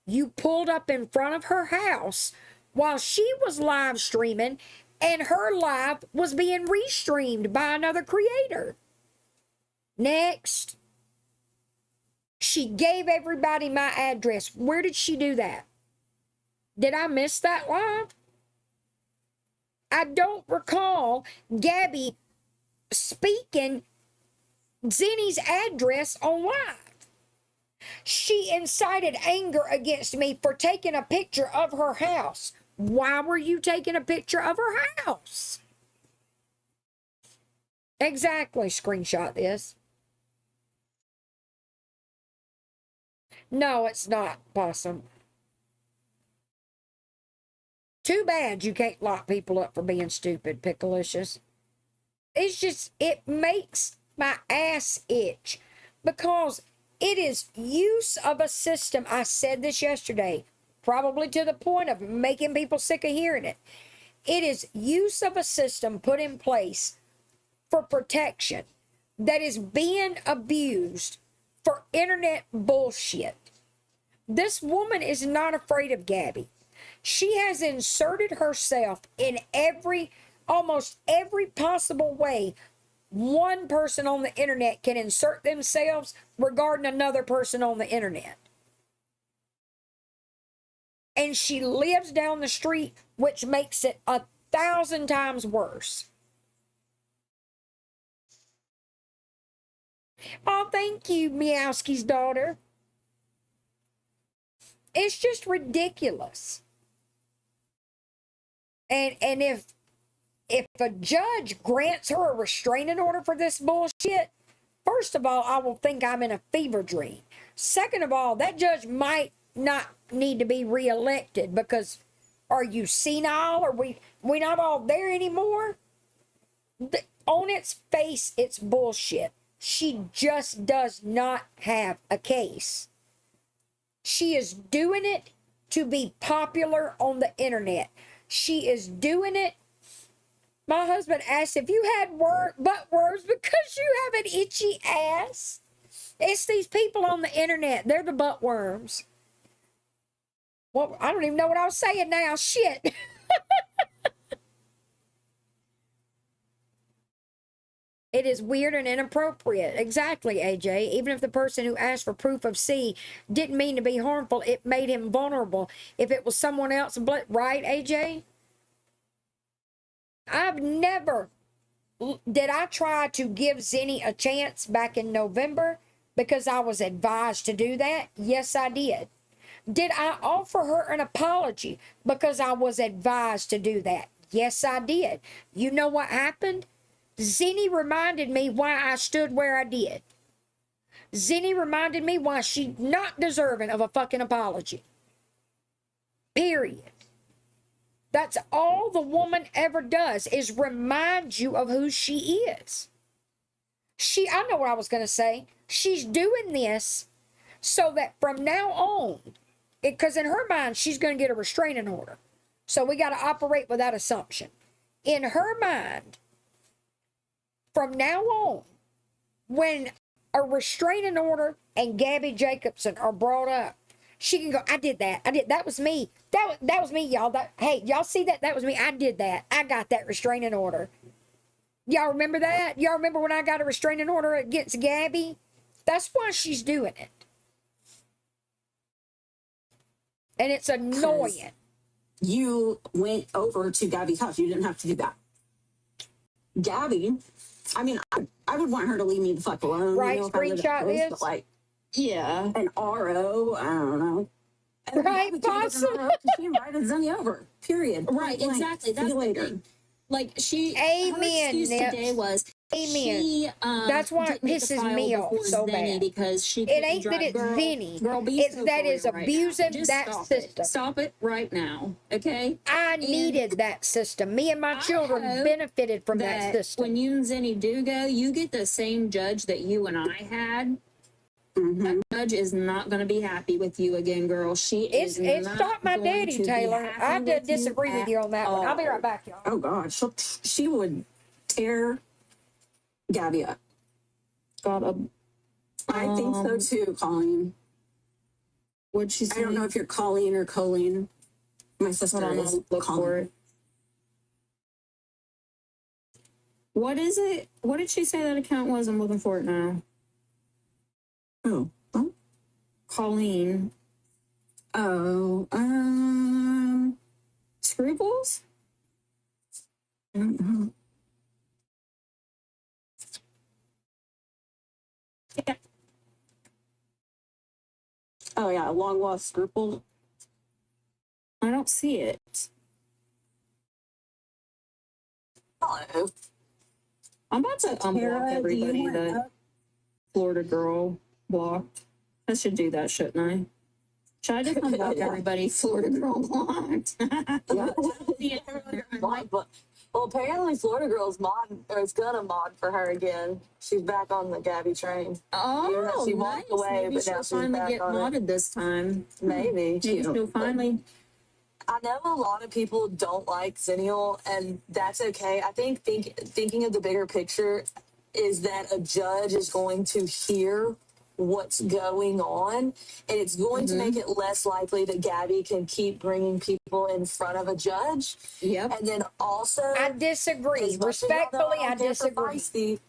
You pulled up in front of her house while she was live streaming, and her live was being restreamed by another creator. Next. She gave everybody my address. Where did she do that? Did I miss that live? I don't recall Gabby speaking Zenny's address on live. She incited anger against me for taking a picture of her house. Why were you taking a picture of her house? Exactly, screenshot this. No, it's not, Possum. Too bad you can't lock people up for being stupid, Pickalicious. It's just, it makes my ass itch because it is use of a system. I said this yesterday, probably to the point of making people sick of hearing it. It is use of a system put in place for protection that is being abused for internet bullshit. This woman is not afraid of Gabby. She has inserted herself in almost every possible way one person on the internet can insert themselves regarding another person on the internet. and she lives down the street, which makes it 1,000 times worse. Oh, thank you, Meowski's daughter. It's just ridiculous. And if a judge grants her a restraining order for this bullshit, first of all, I will think I'm in a fever dream. Second of all, that judge might not need to be reelected, because are you senile? Are we not all there anymore? On its face, it's bullshit. She just does not have a case. She is doing it to be popular on the internet. She is doing it. My husband asked if you had butt worms because you have an itchy ass. It's these people on the internet. They're the butt worms. Well, I don't even know what I was saying now. Shit. It is weird and inappropriate. Exactly, AJ. Even if the person who asked for proof of C didn't mean to be harmful, it made him vulnerable. If it was someone else, right, AJ? I've never, did I try to give Zenny a chance back in November because I was advised to do that? Yes, I did. Did I offer her an apology because I was advised to do that? Yes, I did. You know what happened? Zenny reminded me why I stood where I did. Zenny reminded me why she's not deserving of a fucking apology. Period. That's all the woman ever does, is remind you of who she is. I know what I was going to say. She's doing this so that from now on, because in her mind, she's going to get a restraining order. So we got to operate with that assumption. In her mind, from now on, when a restraining order and Gabby Jacobson are brought up, she can go, I did that. That was me. That was me, y'all. Hey, y'all see that? That was me. I did that. I got that restraining order. Y'all remember that? Y'all remember when I got a restraining order against Gabby? That's why she's doing it. And it's annoying. You went over to Gabby's house. You didn't have to do that. Gabby, I mean, I would want her to leave me the fuck alone. Right, you know, screenshot this. But like, Yeah. an RO, I don't know. And right, possibly. She invited Zenny over. Period. Right, Like, exactly. That's the thing. Like her excuse today was she that's why it pisses me off so bad. Because she it ain't that it's Zenny. It's that is abusing that system. Stop it right now, okay? I needed that system. Me and my children benefited from that system. When you and Zenny do go, you get the same judge that you and I had. Mm-hmm. That judge is not going to be happy with you again, girl. It's not my daddy, Taylor. I did disagree with you on that one. I'll be right back, y'all. Oh God, she would tear Gabby up. I think so too, Colleen. What'd she say? I don't know if you're Colleen or Colleen. My sister is look Colleen. for it. What is it? What did she say that account was? I'm looking for it now. Oh, Colleen. Oh, Scruples? I don't know. Yeah. Oh yeah, long lost scruple. I don't see it. Hello. I'm about to unblock everybody that Florida girl blocked. I should do that, shouldn't I? Should I just unblock everybody Florida girl blocked? Well, apparently Florida Girl's is gonna mod for her again. She's back on the Gabby train. Oh, she nice. walked away, Maybe but now she'll she's finally back get on modded this time. Maybe. Maybe she'll finally. I know a lot of people don't like Zennial, and that's okay. I think thinking of the bigger picture is that a judge is going to hear what's going on, and it's going to make it less likely that Gabby can keep bringing people in front of a judge. Yep. And then also, I disagree. Respectfully, I disagree.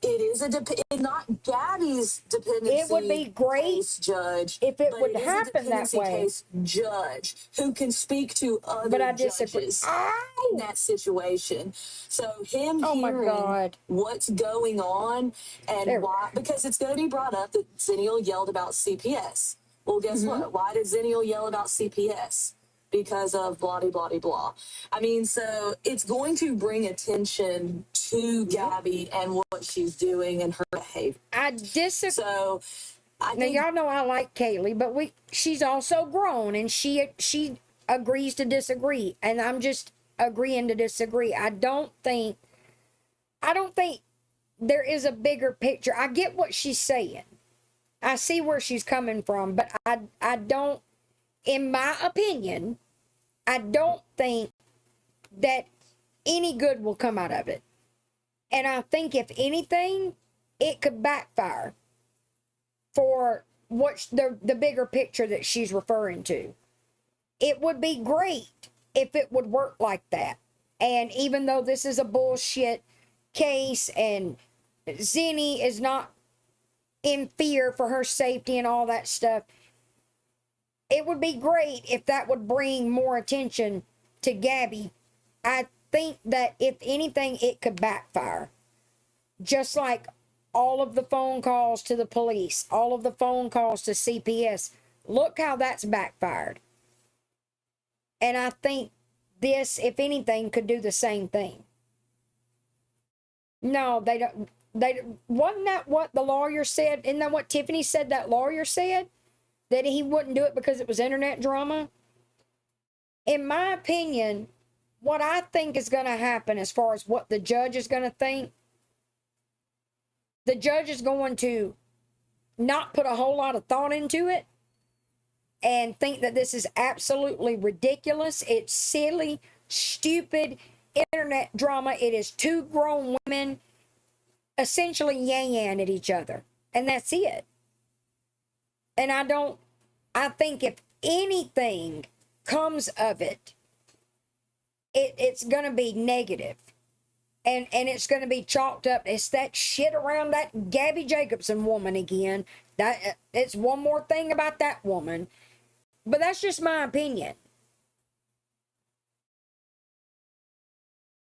It is not Gabby's dependency. It would be great case judge if it but would it is a happen that dependency way. case judge who can speak to But other I disagree. judges in Ow! that situation. So him Oh my hearing God. what's going on and There. why, because it's going to be brought up that Zennial yelled about CPS. Well, guess what? Why did Zennial yell about CPS? Because of blah, blah, blah, blah. I mean, so it's going to bring attention to Gabby and what she's doing and her behavior. I disagree. So I Now think y'all know I like Kaylee, but she's also grown and she agrees to disagree, and I'm just agreeing to disagree. I don't think there is a bigger picture. I get what she's saying. I see where she's coming from, but I don't, in my opinion, I don't think that any good will come out of it. And I think if anything, it could backfire for what the bigger picture that she's referring to. It would be great if it would work like that. And even though this is a bullshit case and Zenny is not in fear for her safety and all that stuff, it would be great if that would bring more attention to Gabby. I think that if anything, it could backfire. Just like all of the phone calls to the police, all of the phone calls to CPS. Look how that's backfired. And I think this, if anything, could do the same thing. No, they don't. Wasn't that what the lawyer said? Isn't that what Tiffany said that lawyer said? That he wouldn't do it because it was internet drama? In my opinion, what I think is going to happen as far as what the judge is going to think, the judge is going to not put a whole lot of thought into it and think that this is absolutely ridiculous. It's silly, stupid internet drama. It is two grown women essentially yang at each other. And that's it. And I think if anything comes of it, it's going to be negative. And it's going to be chalked up. It's that shit around that Gabby Jacobson woman again. That it's one more thing about that woman. But that's just my opinion.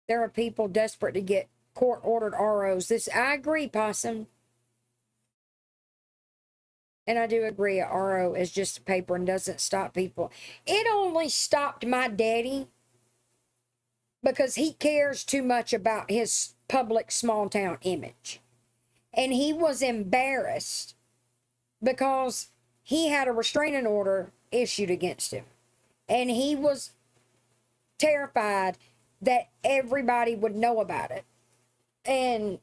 There are people desperate to get court-ordered ROs. I agree, Possum. And I do agree, a RO is just a paper and doesn't stop people. It only stopped my daddy because he cares too much about his public small-town image. And he was embarrassed because he had a restraining order issued against him. And he was terrified that everybody would know about it. And,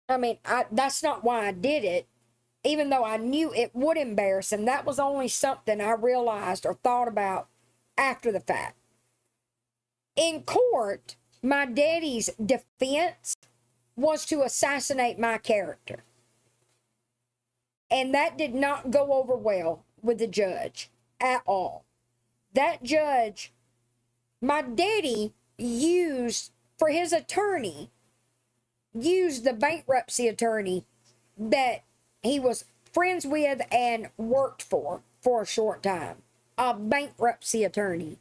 I mean, that's not why I did it. Even though I knew it would embarrass him, that was only something I realized or thought about after the fact. In court, my daddy's defense was to assassinate my character. And that did not go over well with the judge at all. That judge, my daddy used, for his attorney, used the bankruptcy attorney that he was friends with and worked for a short time. A bankruptcy attorney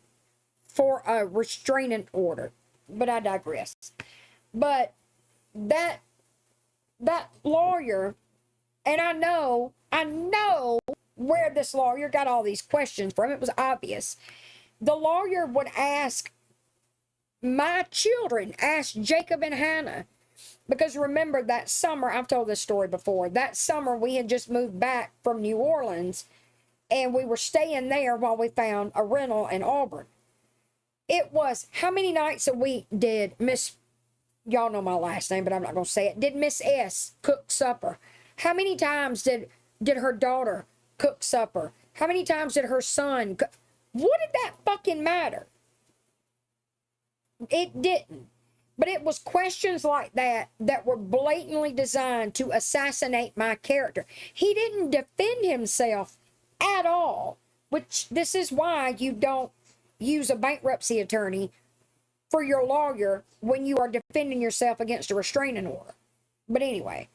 for a restraining order. But I digress. But that lawyer, and I know where this lawyer got all these questions from. It was obvious. The lawyer would ask my children, ask Jacob and Hannah, because remember that summer, I've told this story before, that summer we had just moved back from New Orleans and we were staying there while we found a rental in Auburn. It was, how many nights a week did y'all know my last name, but I'm not going to say it, did Miss S cook supper? How many times did her daughter cook supper? How many times did her son cook? What did that fucking matter? It didn't. But it was questions like that that were blatantly designed to assassinate my character. He didn't defend himself at all, which this is why you don't use a bankruptcy attorney for your lawyer when you are defending yourself against a restraining order. But anyway,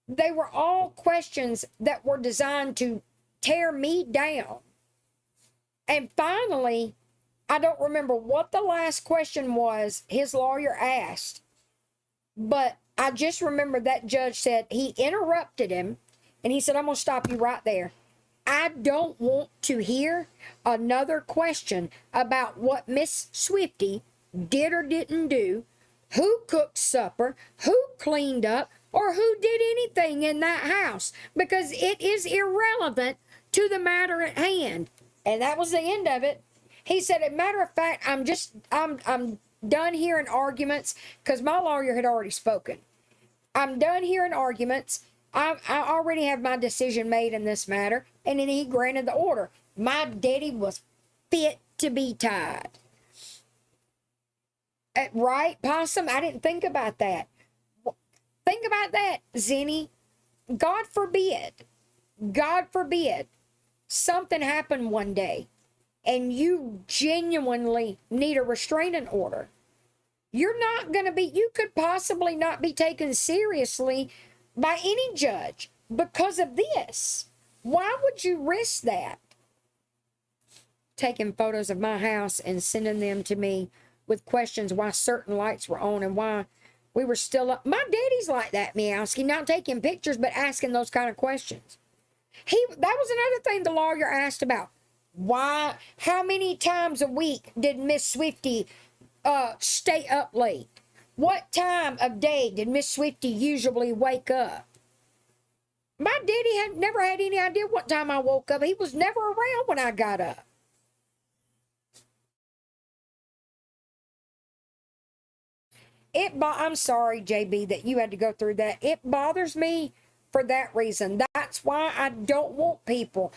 they were all questions that were designed to tear me down. And finally, I don't remember what the last question was his lawyer asked, but I just remember that judge said, he interrupted him and he said, I'm going to stop you right there. I don't want to hear another question about what Miss Swifty did or didn't do, who cooked supper, who cleaned up, or who did anything in that house, because it is irrelevant to the matter at hand. And that was the end of it. He said, as a matter of fact, I'm done hearing arguments, because my lawyer had already spoken. I'm done hearing arguments. I already have my decision made in this matter. And then he granted the order. My daddy was fit to be tied. Right, Possum? I didn't think about that. Think about that, Zenny. God forbid something happened one day and you genuinely need a restraining order. You're not going to be, you could possibly not be taken seriously by any judge because of this. Why would you risk that? Taking photos of my house and sending them to me with questions why certain lights were on and why we were still up. My daddy's like that, Meowski, not taking pictures, but asking those kind of questions. That was another thing the lawyer asked about. Why, how many times a week did Miss Swifty stay up late? What time of day did Miss Swifty usually wake up? My daddy had never had any idea what time I woke up. He was never around when I got up. I'm sorry, JB, that you had to go through that. It bothers me for that reason. That's why I don't want people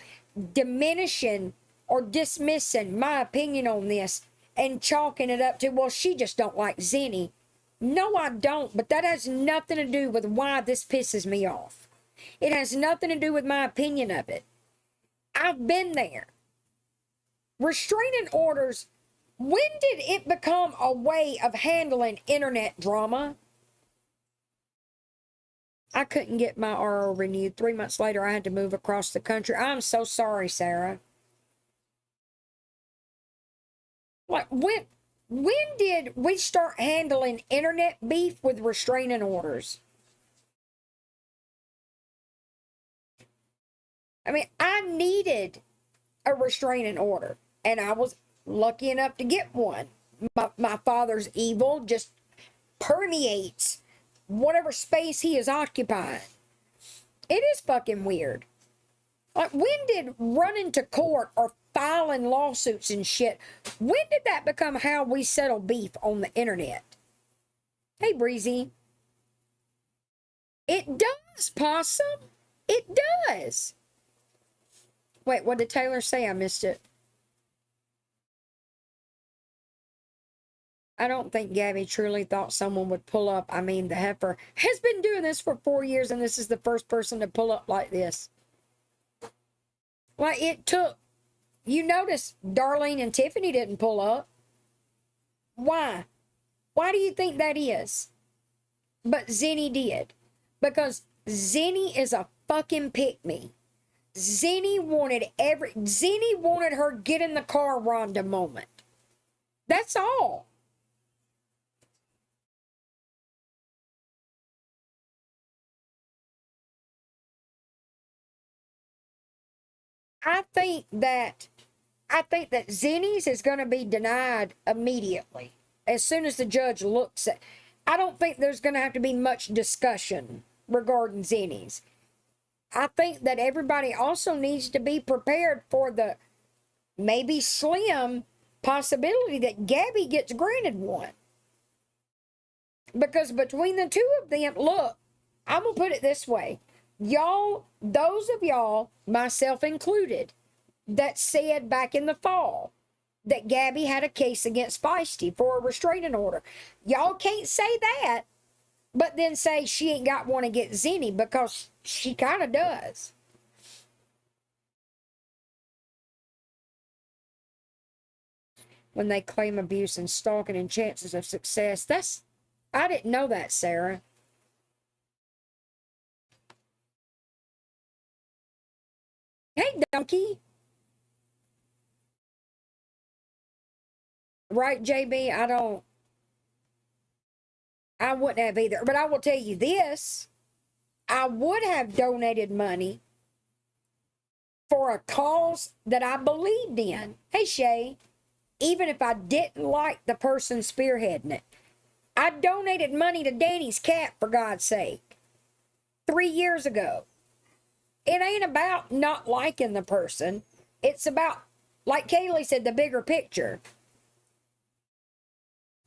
diminishing or dismissing my opinion on this and chalking it up to, well, she just don't like Zenny. No, I don't, but that has nothing to do with why this pisses me off. It has nothing to do with my opinion of it. I've been there. Restraining orders, when did it become a way of handling internet drama? I couldn't get my RO renewed. 3 months later, I had to move across the country. I'm so sorry, Sarah. Like, when did we start handling internet beef with restraining orders? I mean, I needed a restraining order, and I was lucky enough to get one. My father's evil just permeates whatever space he is occupying. It is fucking weird. Like, when did running to court or filing lawsuits and shit, when did that become how we settle beef on the internet? Hey, Breezy. It does, Possum. It does. Wait, what did Taylor say? I missed it. I don't think Gabby truly thought someone would pull up. I mean, the heifer has been doing this for 4 years, and this is the first person to pull up like this. Like, it took, you notice Darlene and Tiffany didn't pull up. Why? Why do you think that is? But Zenny did. Because Zenny is a fucking pick-me. Zenny wanted her get in the car Rhonda moment. That's all. I think that Zenny's is going to be denied immediately as soon as the judge looks at. I don't think there's going to have to be much discussion regarding Zenny's. I think that everybody also needs to be prepared for the maybe slim possibility that Gabby gets granted one. Because between the two of them, look, I'm going to put it this way. Y'all, those of y'all, myself included, that said back in the fall that Gabby had a case against Feisty for a restraining order. Y'all can't say that, but then say she ain't got one against Zenny, because she kind of does. When they claim abuse and stalking and chances of success, I didn't know that, Sarah. Hey, donkey. Right, JB? I wouldn't have either. But I will tell you this, I would have donated money for a cause that I believed in. Hey, Shay, even if I didn't like the person spearheading it. I donated money to Danny's cat, for God's sake, 3 years ago. It ain't about not liking the person. It's about, like Kaylee said, the bigger picture.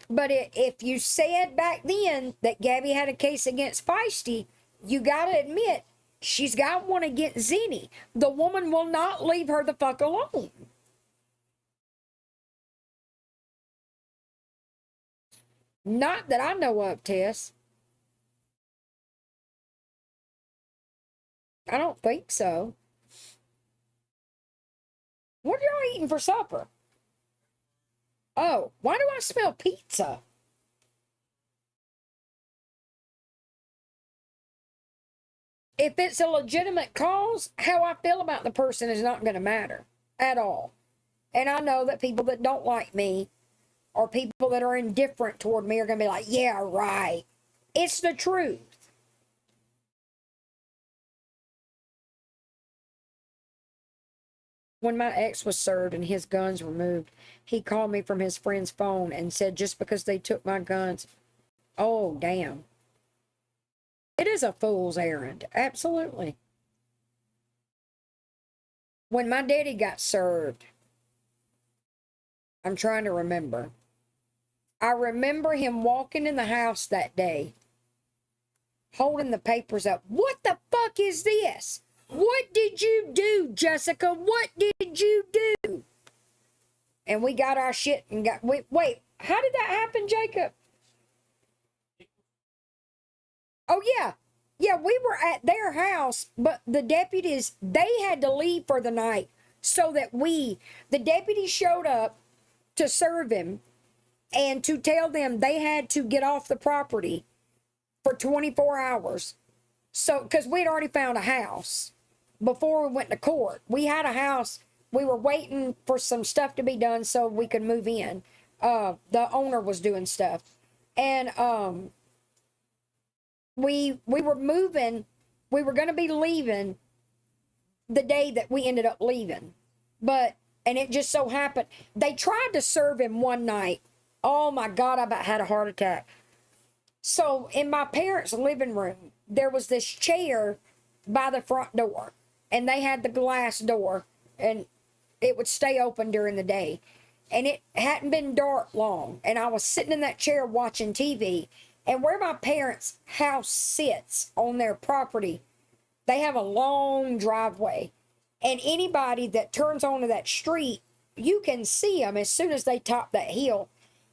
But if you said back then that Gabby had a case against Feisty, you got to admit, she's got one against Zenny. The woman will not leave her the fuck alone. Not that I know of, Tess. I don't think so. What are y'all eating for supper? Oh, why do I smell pizza? If it's a legitimate cause, how I feel about the person is not going to matter at all. And I know that people that don't like me or people that are indifferent toward me are going to be like, yeah, right. It's the truth. When my ex was served and his guns removed, he called me from his friend's phone and said, just because they took my guns, oh, damn. It is a fool's errand. Absolutely. When my daddy got served, I'm trying to remember. I remember him walking in the house that day, holding the papers up. What the fuck is this? What did you do, Jessica? What did you do? And we got our shit and got, wait, how did that happen, Jacob? Oh, yeah. Yeah, we were at their house, but the deputies, they had to leave for the night so that the deputies showed up to serve him and to tell them they had to get off the property for 24 hours. So, because we'd already found a house before we went to court. We had a house. We were waiting for some stuff to be done so we could move in. The owner was doing stuff. And we were moving. We were going to be leaving the day that we ended up leaving. And it just so happened, they tried to serve him one night. Oh my God, I about had a heart attack. So in my parents' living room, there was this chair by the front door, and they had the glass door, and it would stay open during the day. And it hadn't been dark long, and I was sitting in that chair watching TV. And where my parents' house sits on their property, they have a long driveway. And anybody that turns onto that street, you can see them as soon as they top that hill.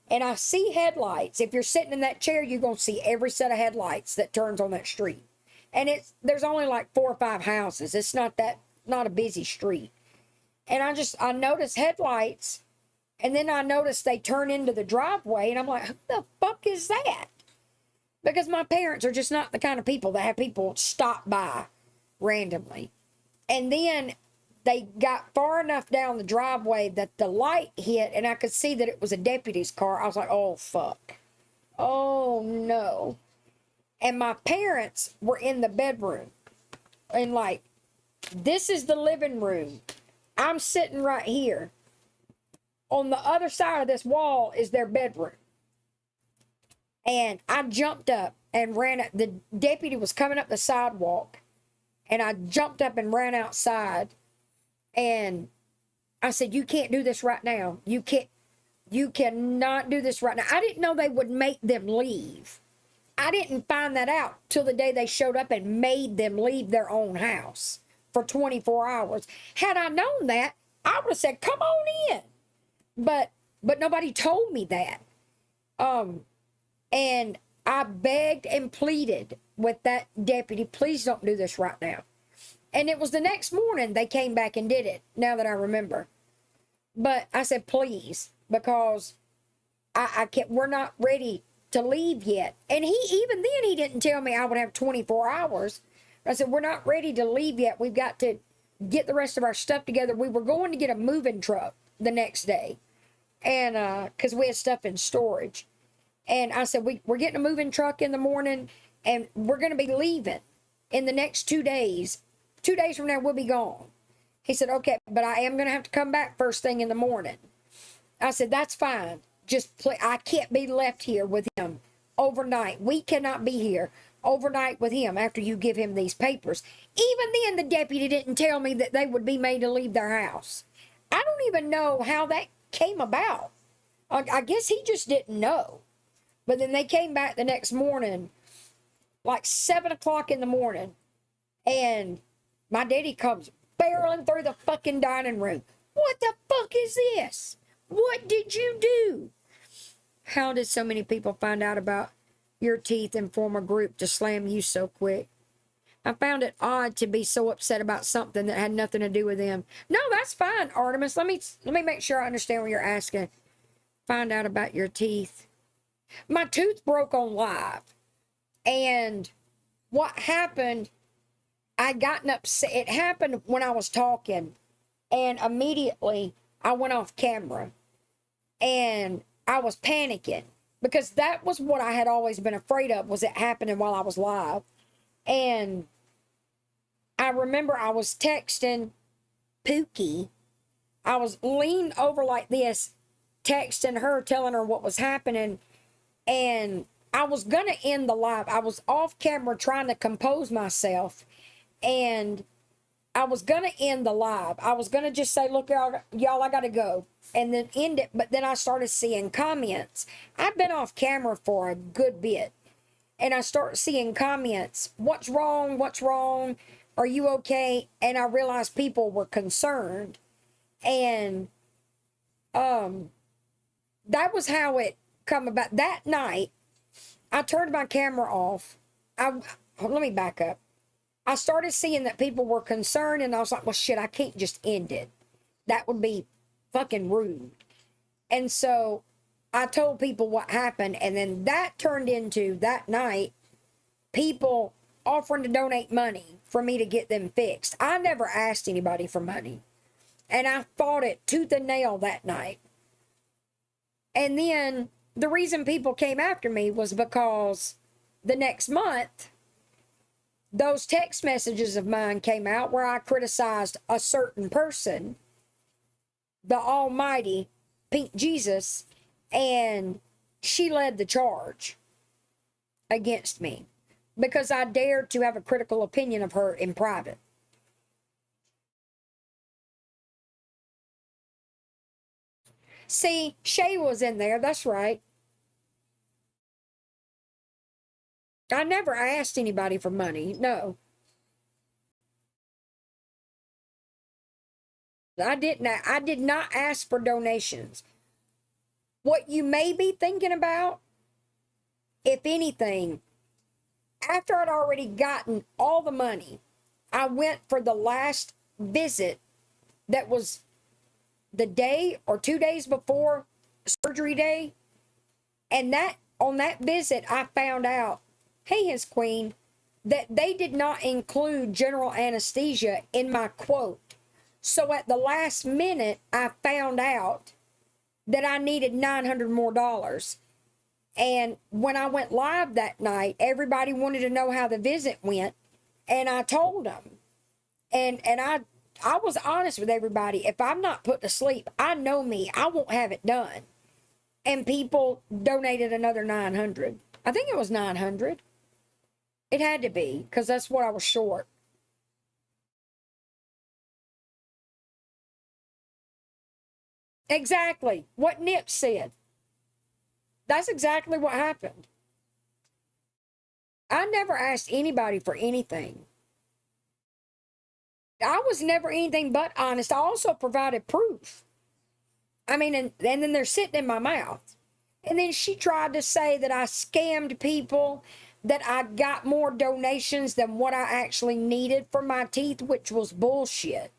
And I see headlights. If you're sitting in that chair, you're going to see every set of headlights that turns on that street. And there's only like 4 or 5 houses. It's not a busy street. And I noticed headlights, and then I noticed they turn into the driveway, and I'm like, who the fuck is that? Because my parents are just not the kind of people that have people stop by randomly. And then they got far enough down the driveway that the light hit, and I could see that it was a deputy's car. I was like, oh, fuck. Oh, no. And my parents were in the bedroom. And like, this is the living room. I'm sitting right here. On the other side of this wall is their bedroom. And I jumped up and ran. The deputy was coming up the sidewalk. And I jumped up and ran outside. And I said, you can't do this right now. You cannot do this right now. I didn't know they would make them leave. I didn't find that out till the day they showed up and made them leave their own house for 24 hours. Had I known that, I would have said, come on in. But nobody told me that. And I begged and pleaded with that deputy, please don't do this right now. And it was the next morning they came back and did it, now that I remember. But I said, please, because I can't, we're not ready to leave yet. And even then he didn't tell me I would have 24 hours. I said, we're not ready to leave yet. We've got to get the rest of our stuff together. We were going to get a moving truck the next day, and because we had stuff in storage. And I said, we're getting a moving truck in the morning, and we're going to be leaving in the next 2 days. 2 days from now, we'll be gone. He said, okay, but I am going to have to come back first thing in the morning. I said, that's fine. I can't be left here with him overnight. We cannot be here overnight with him after you give him these papers. Even then, the deputy didn't tell me that they would be made to leave their house. I don't even know how that came about. I guess he just didn't know. But then they came back the next morning, like 7 o'clock in the morning, and my daddy comes barreling through the fucking dining room. What the fuck is this? What did you do? How did so many people find out about your teeth and form a group to slam you so quick? I found it odd to be so upset about something that had nothing to do with them. No, that's fine, Artemis. Let me make sure I understand what you're asking. Find out about your teeth. My tooth broke on live. And what happened, I gotten upset. It happened when I was talking. And immediately I went off camera. And I was panicking. Because that was what I had always been afraid of, was it happening while I was live. And I remember I was texting Pookie. I was leaned over like this, texting her, telling her what was happening. And I was going to end the live. I was off camera trying to compose myself. And I was going to end the live. I was going to just say, look, y'all, I got to go. And then end it. But then I started seeing comments. I've been off camera for a good bit. And I start seeing comments. What's wrong? What's wrong? Are you okay? And I realized people were concerned. And that was how it come about. That night, I turned my camera off. Let me back up. I started seeing that people were concerned, and I was like, well, shit, I can't just end it. That would be fucking rude. And so I told people what happened, and then that turned into, that night, people offering to donate money for me to get them fixed. I never asked anybody for money. And I fought it tooth and nail that night. And then the reason people came after me was because the next month, those text messages of mine came out where I criticized a certain person, the almighty Pink Jesus, and she led the charge against me because I dared to have a critical opinion of her in private. See, Shay was in there, that's right. I never asked anybody for money, no. I did not ask for donations. What you may be thinking about, if anything, after I'd already gotten all the money, I went for the last visit that was the day or 2 days before surgery day. And on that visit, I found out, hey, His Queen, that they did not include general anesthesia in my quote. So at the last minute, I found out that I needed $900 more. And when I went live that night, everybody wanted to know how the visit went. And I told them. And I was honest with everybody. If I'm not put to sleep, I know me. I won't have it done. And people donated another 900. I think it was 900. It had to be, because that's what I was short. Exactly. What Nip said. That's exactly what happened. I never asked anybody for anything. I was never anything but honest. I also provided proof. I mean, and then they're sitting in my mouth. And then she tried to say that I scammed people, that I got more donations than what I actually needed for my teeth, which was bullshit.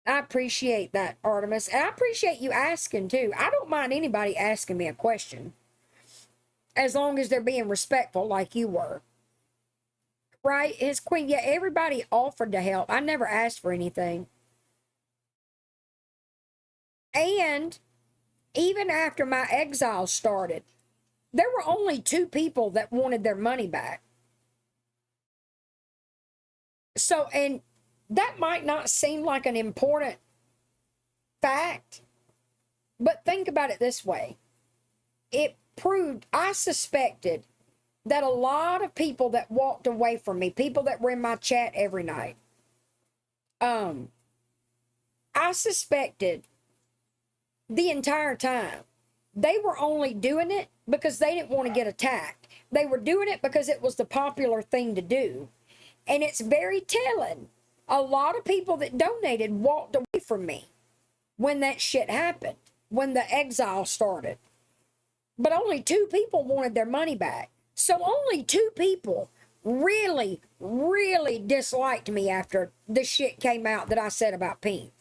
I appreciate that, Artemis. And I appreciate you asking, too. I don't mind anybody asking me a question. as long as they're being respectful like you were. Right? His queen, yeah, everybody offered to help. I never asked for anything. And even after my exile started, there were only 2 people that wanted their money back. So, and that might not seem like an important fact, but think about it this way. It proved, I suspected that a lot of people that walked away from me, people that were in my chat every night, I suspected the entire time they were only doing it because they didn't want to get attacked. They were doing it because it was the popular thing to do. And it's very telling. A lot of people that donated walked away from me when that shit happened, when the exile started. But only 2 people wanted their money back. So only 2 people really, really disliked me after the shit came out that I said about Pink.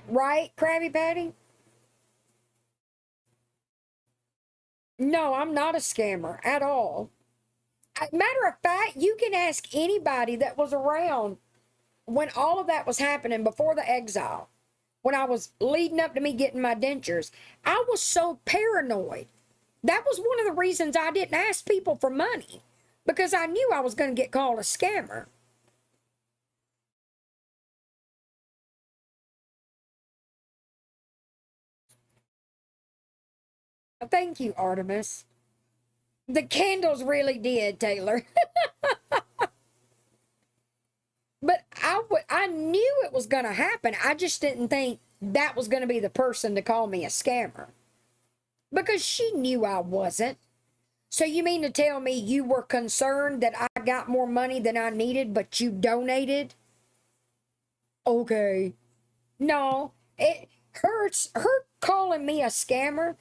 Right, Krabby Patty? No, I'm not a scammer at all. Matter of fact, you can ask anybody that was around when all of that was happening before the exile, when I was leading up to me getting my dentures. I was so paranoid. That was one of the reasons I didn't ask people for money, because I knew I was going to get called a scammer. Thank you, Artemis. The candles really did, Taylor. But I knew it was going to happen. I just didn't think that was going to be the person to call me a scammer, because she knew I wasn't. So you mean to tell me you were concerned that I got more money than I needed, but you donated? Okay. No, it hurts. Her calling me a scammer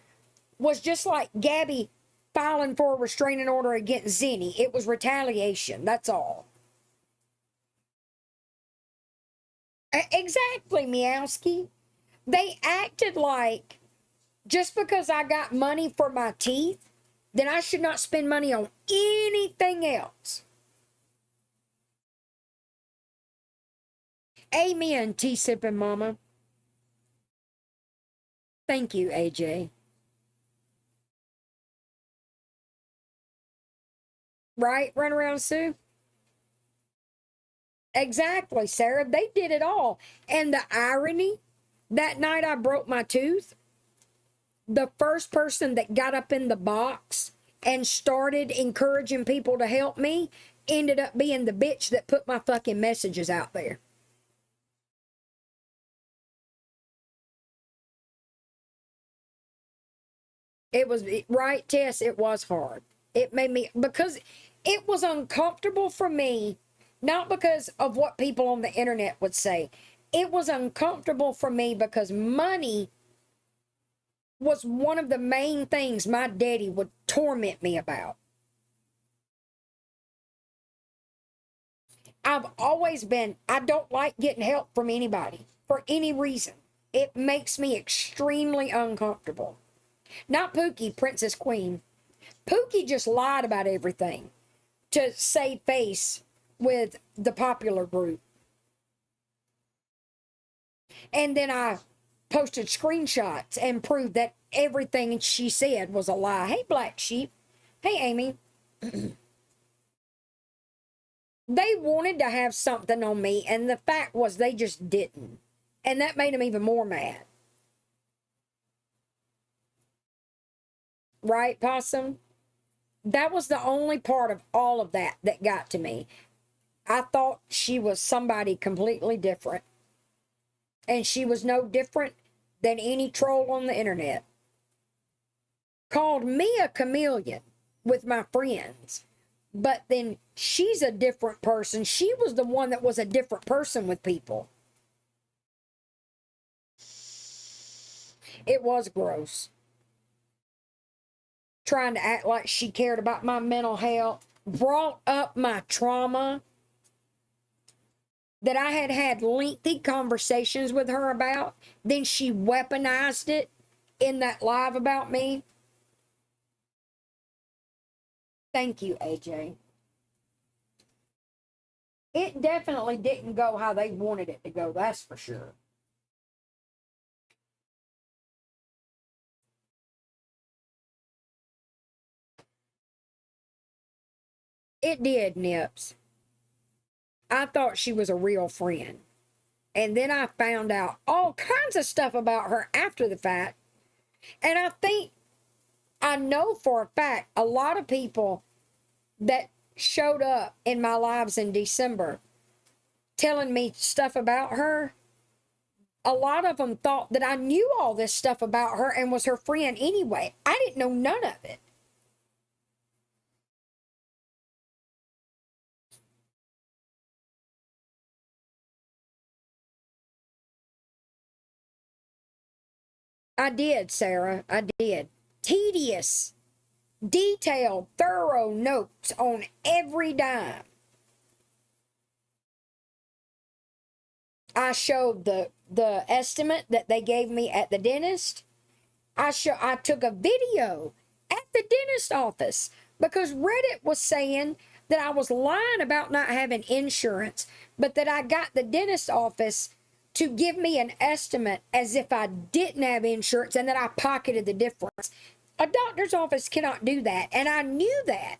was just like Gabby filing for a restraining order against Zenny. It was retaliation. That's all. Exactly, Meowski. They acted like just because I got money for my teeth, then I should not spend money on anything else. Amen, tea sipping mama. Thank you, AJ. Right, run around Sue? Exactly, Sarah. They did it all. And the irony, that night I broke my tooth, the first person that got up in the box and started encouraging people to help me ended up being the bitch that put my fucking messages out there. It was, right, Tess, it was hard. It made me, because it was uncomfortable for me, not because of what people on the internet would say. It was uncomfortable for me because money was one of the main things my daddy would torment me about. I've always been, I don't like getting help from anybody for any reason. It makes me extremely uncomfortable. Not Pookie, Princess Queen. Pookie just lied about everything to save face with the popular group. And then I posted screenshots and proved that everything she said was a lie. Hey, Black Sheep. Hey, Amy. They wanted to have something on me, and the fact was they just didn't. And that made them even more mad. Right, Possum? That was the only part of all of that that got to me. I thought she was somebody completely different. And she was no different than any troll on the internet. Called me a chameleon with my friends. But then she's a different person. She was the one that was a different person with people. It was gross. Trying to act like she cared about my mental health. Brought up my trauma. that I had had lengthy conversations with her about, then she weaponized it in that live about me. Thank you, AJ. It definitely didn't go how they wanted it to go, that's for sure. It did, Nips. I thought she was a real friend. And then I found out all kinds of stuff about her after the fact. And I know for a fact a lot of people that showed up in my lives in December telling me stuff about her, a lot of them thought that I knew all this stuff about her and was her friend anyway. I didn't know none of it. I did, Sarah. I did. Tedious, detailed, thorough notes on every dime. I showed the estimate that they gave me at the dentist. I took a video at the dentist office because Reddit was saying that I was lying about not having insurance, but that I got the dentist office to give me an estimate as if I didn't have insurance and that I pocketed the difference. A doctor's office cannot do that, and I knew that,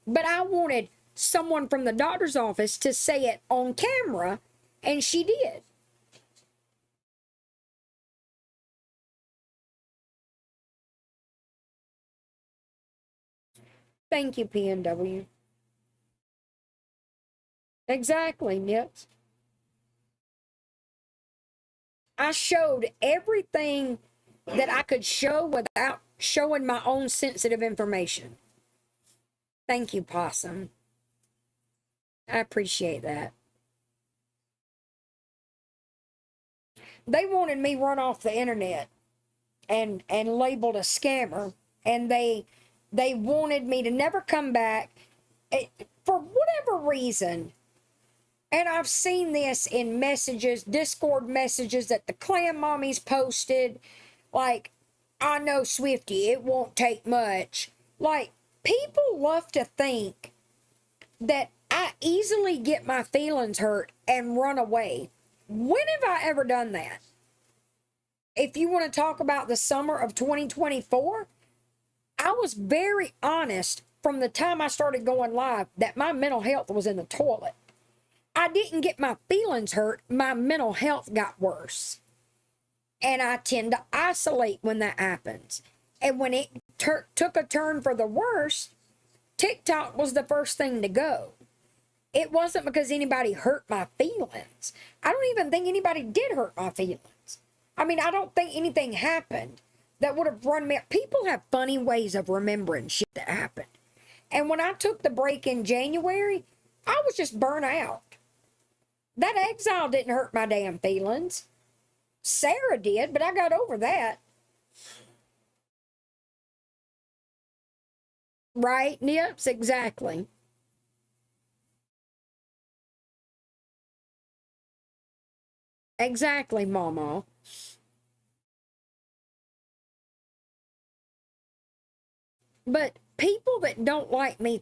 but I wanted someone from the doctor's office to say it on camera, and she did. Thank you, PNW. Exactly, Nips. I showed everything that I could show without showing my own sensitive information. Thank you, Possum. I appreciate that. They wanted me run off the internet and labeled a scammer, and they wanted me to never come back for whatever reason. And I've seen this in messages, Discord messages that the clan mommies posted. Like, I know Swifty, it won't take much. Like, people love to think that I easily get my feelings hurt and run away. When have I ever done that? If you want to talk about the summer of 2024, I was very honest from the time I started going live that my mental health was in the toilet. I didn't get my feelings hurt, my mental health got worse. And I tend to isolate when that happens. And when it took a turn for the worse, TikTok was the first thing to go. It wasn't because anybody hurt my feelings. I don't even think anybody did hurt my feelings. I mean, I don't think anything happened that would have run me. People have funny ways of remembering shit that happened. And when I took the break in January, I was just burnt out. That exile didn't hurt my damn feelings. Sarah did, but I got over that. Right, Nips? Exactly. Exactly, Mama. But people that don't like me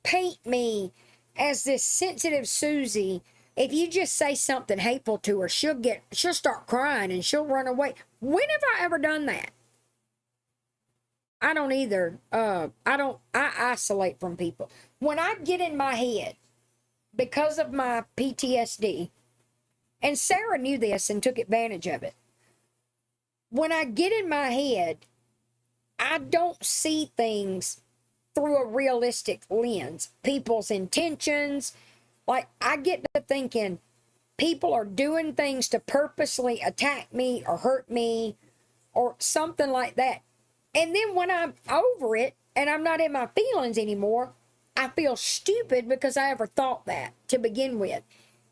paint me as this sensitive Susie. If you just say something hateful to her, she'll start crying and she'll run away. When have I ever done that? I don't either. I isolate from people. When I get in my head, because of my PTSD, and Sarah knew this and took advantage of it. When I get in my head, I don't see things through a realistic lens. People's intentions, like I get to thinking people are doing things to purposely attack me or hurt me or something like that. And then when I'm over it and I'm not in my feelings anymore, I feel stupid because I ever thought that to begin with.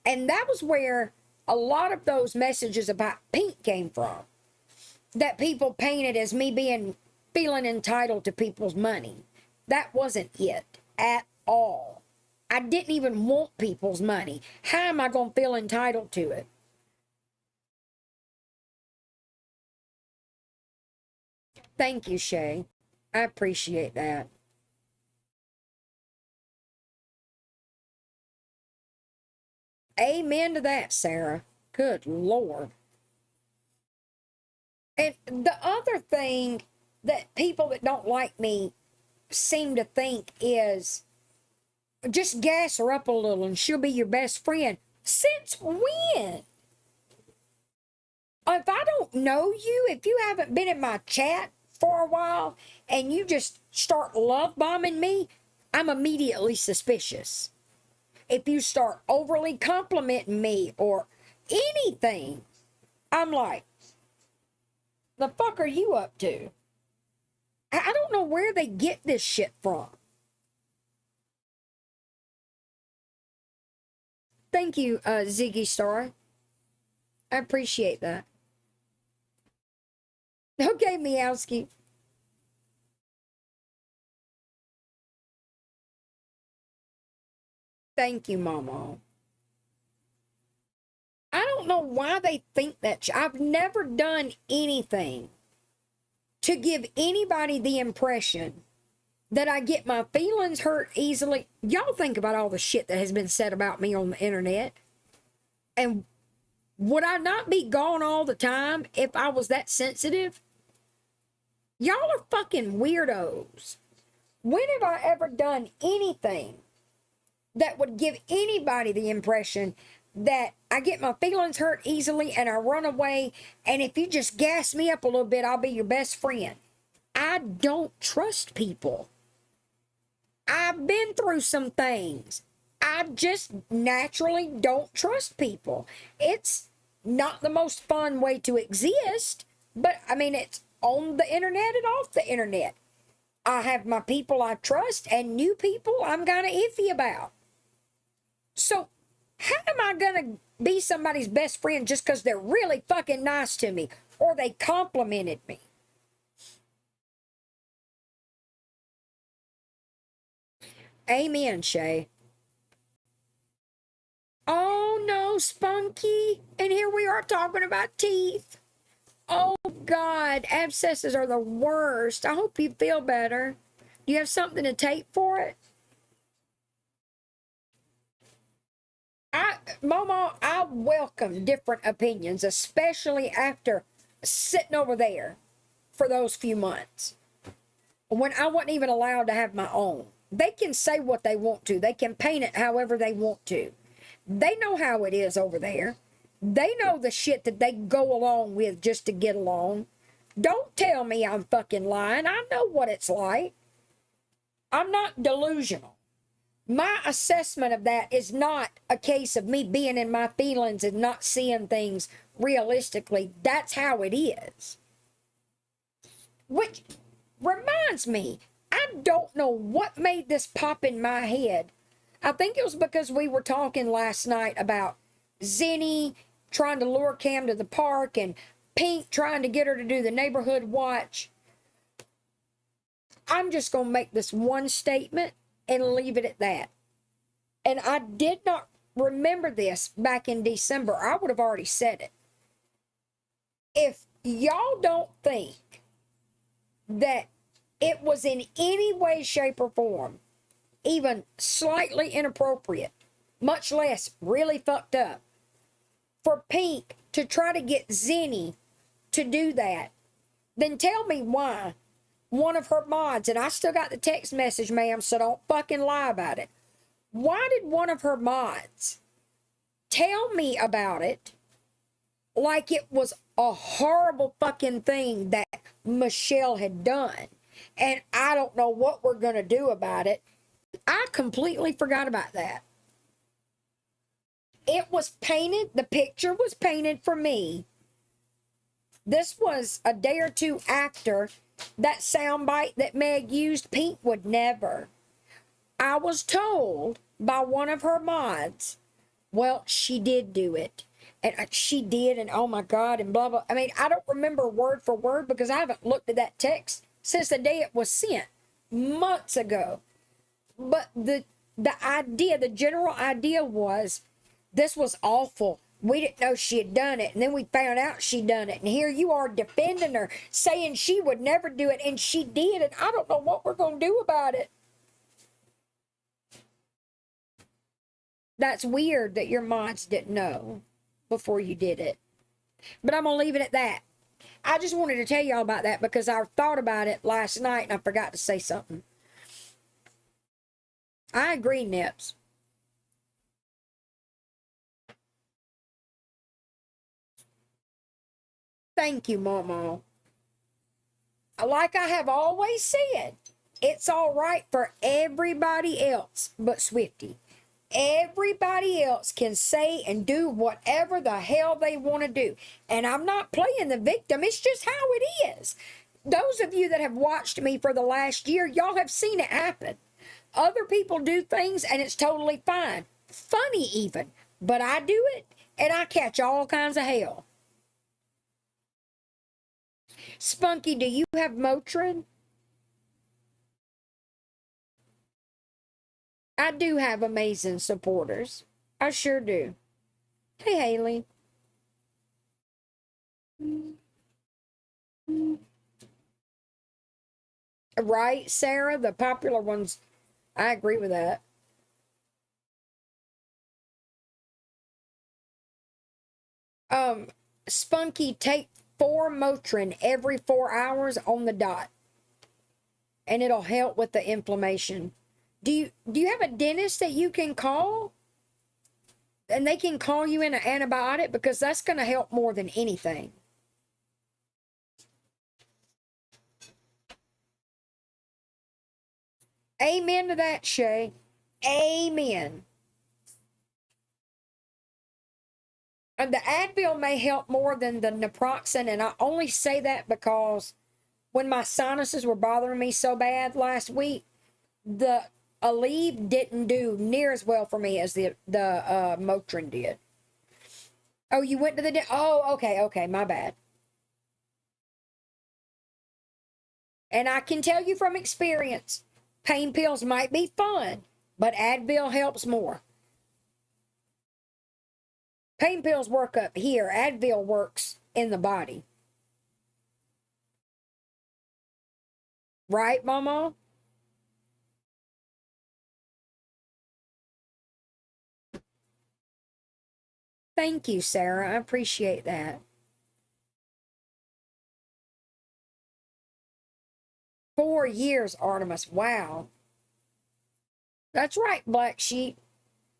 And that was where a lot of those messages about Pink came from. That people painted as me feeling entitled to people's money. That wasn't it at all. I didn't even want people's money. How am I going to feel entitled to it? Thank you, Shay. I appreciate that. Amen to that, Sarah. Good Lord. And the other thing that people that don't like me seem to think is just gas her up a little and she'll be your best friend. Since when? If I don't know you, if you haven't been in my chat for a while and you just start love bombing me, I'm immediately suspicious. If you start overly complimenting me or anything, I'm like, the fuck are you up to? I don't know where they get this shit from. Thank you, Ziggy Star. I appreciate that. Okay, Meowski. Thank you, Mama. I don't know why they think that. I've never done anything to give anybody the impression that I get my feelings hurt easily. Y'all think about all the shit that has been said about me on the internet. And would I not be gone all the time if I was that sensitive? Y'all are fucking weirdos. When have I ever done anything that would give anybody the impression that I get my feelings hurt easily and I run away, and if you just gas me up a little bit, I'll be your best friend? I don't trust people. I've been through some things. I just naturally don't trust people. It's not the most fun way to exist, but I mean, it's on the internet and off the internet. I have my people I trust, and new people I'm kind of iffy about. So how am I going to be somebody's best friend just because they're really fucking nice to me or they complimented me? Amen, Shay. Oh no, Spunky. And here we are talking about teeth. Oh God, abscesses are the worst. I hope you feel better. Do you have something to take for it? Mama, I welcome different opinions, especially after sitting over there for those few months when I wasn't even allowed to have my own. They can say what they want to. They can paint it however they want to. They know how it is over there. They know the shit that they go along with just to get along. Don't tell me I'm fucking lying. I know what it's like. I'm not delusional. My assessment of that is not a case of me being in my feelings and not seeing things realistically. That's how it is. Which reminds me, I don't know what made this pop in my head. I think it was because we were talking last night about Zenny trying to lure Cam to the park and Pink trying to get her to do the neighborhood watch. I'm just going to make this one statement and leave it at that. And I did not remember this back in December. I would have already said it. If y'all don't think that it was in any way, shape, or form even slightly inappropriate, much less really fucked up, for Pink to try to get Zenny to do that, then tell me why one of her mods, and I still got the text message, ma'am, so don't fucking lie about it. Why did one of her mods tell me about it like it was a horrible fucking thing that Michelle had done? And I don't know what we're going to do about it. I completely forgot about that. It was painted, the picture was painted for me. This was a day or two after that soundbite that Meg used. Pink would never. I was told by one of her mods, well, she did do it. And she did, and oh my God, and blah, blah. I mean, I don't remember word for word because I haven't looked at that text since the day it was sent, months ago. But the the general idea was this was awful. We didn't know she had done it. And then we found out she'd done it. And here you are defending her, saying she would never do it. And she did. And I don't know what we're going to do about it. That's weird that your mods didn't know before you did it. But I'm going to leave it at that. I just wanted to tell y'all about that because I thought about it last night and I forgot to say something. I agree, Nips. Thank you, Mama. Like I have always said, it's all right for everybody else but Swifty. Everybody else can say and do whatever the hell they want to do. And I'm not playing the victim. It's just how it is. Those of you that have watched me for the last year, y'all have seen it happen. Other people do things and it's totally fine. Funny even. But I do it and I catch all kinds of hell. Spunky, do you have Motrin? I do have amazing supporters. I sure do. Hey, Haley. Right, Sarah? The popular ones, I agree with that. Spunky, take 4 Motrin every 4 hours on the dot. And it'll help with the inflammation. Do you have a dentist that you can call? And they can call you in an antibiotic because that's going to help more than anything. Amen to that, Shay. Amen. And the Advil may help more than the naproxen, and I only say that because when my sinuses were bothering me so bad last week, the Aleve didn't do near as well for me as the Motrin did. Oh, you went to the oh, okay, my bad. And I can tell you from experience, pain pills might be fun, but Advil helps more. Pain pills work up here. Advil works in the body. Right, Mama? Thank you, Sarah. I appreciate that. 4 years, Artemis. Wow. That's right, Black Sheep.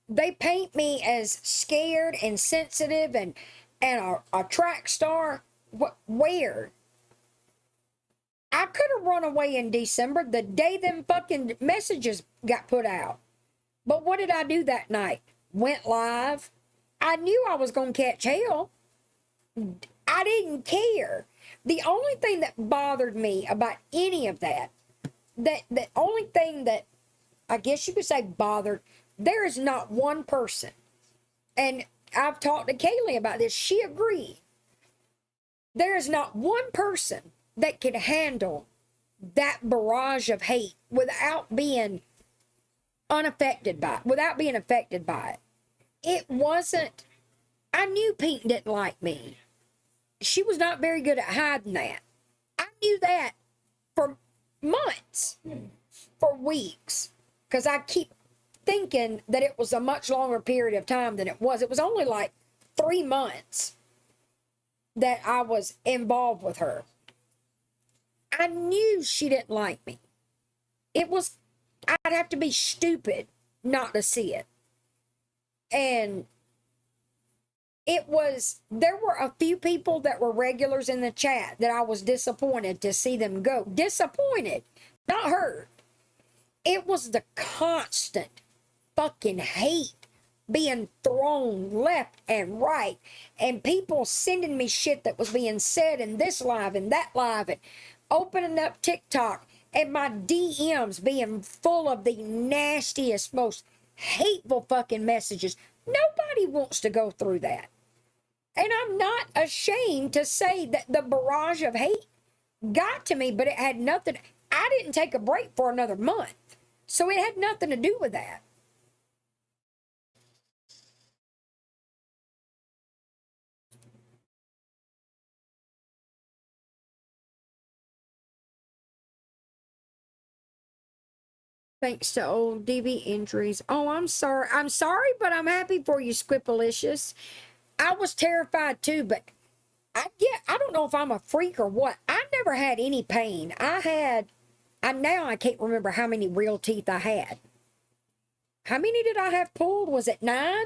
They paint me as scared and sensitive and a track star. Where? I could have run away in December the day them fucking messages got put out. But what did I do that night? Went live. I knew I was going to catch hell. I didn't care. The only thing that bothered me about any of that, the only thing that I guess you could say bothered, there is not one person, and I've talked to Kaylee about this, she agreed. There is not one person that can handle that barrage of hate without being unaffected by it, without being affected by it. It wasn't, I knew Pink didn't like me. She was not very good at hiding that. I knew that for months, for weeks, because I keep thinking that it was a much longer period of time than it was. It was only like 3 months that I was involved with her. I knew she didn't like me. It was, I'd have to be stupid not to see it. And it was, there were a few people that were regulars in the chat that I was disappointed to see them go. Disappointed, not hurt. It was the constant fucking hate being thrown left and right, and people sending me shit that was being said in this live and that live, and opening up TikTok, and my DMs being full of the nastiest, most hateful fucking messages. Nobody wants to go through that. And I'm not ashamed to say that the barrage of hate got to me, but it had nothing. I didn't take a break for another month. So it had nothing to do with that. Thanks to old DV injuries. Oh, I'm sorry. I'm sorry, but I'm happy for you, Squipalicious. I was terrified too, but I don't know if I'm a freak or what. I never had any pain. Now I can't remember how many real teeth I had. How many did I have pulled? Was it 9?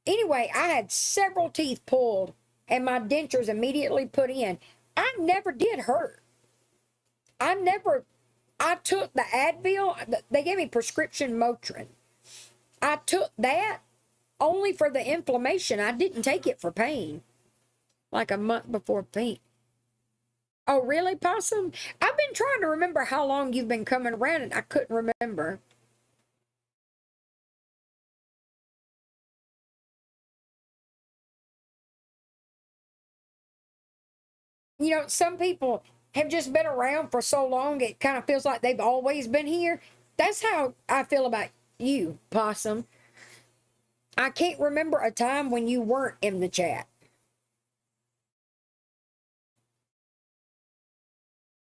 Anyway, I had several teeth pulled and my dentures immediately put in. I never did hurt. I took the Advil. They gave me prescription Motrin. I took that only for the inflammation. I didn't take it for pain. Like a month before pain. Oh, really, Possum? I've been trying to remember how long you've been coming around and I couldn't remember. You know, some people have just been around for so long, it kind of feels like they've always been here. That's how I feel about you, Possum. I can't remember a time when you weren't in the chat.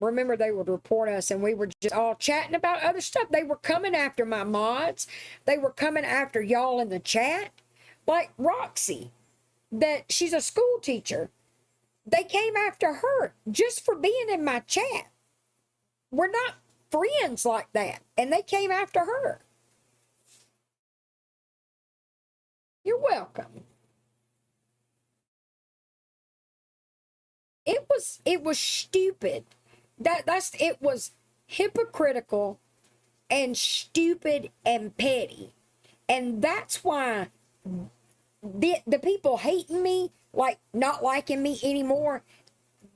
Remember, they would report us and we were just all chatting about other stuff. They were coming after my mods. They were coming after y'all in the chat. Like Roxy, that she's a school teacher. They came after her just for being in my chat. We're not friends like that. And they came after her. You're welcome. It was stupid. It was hypocritical and stupid and petty. And that's why the people hating me, like not liking me anymore,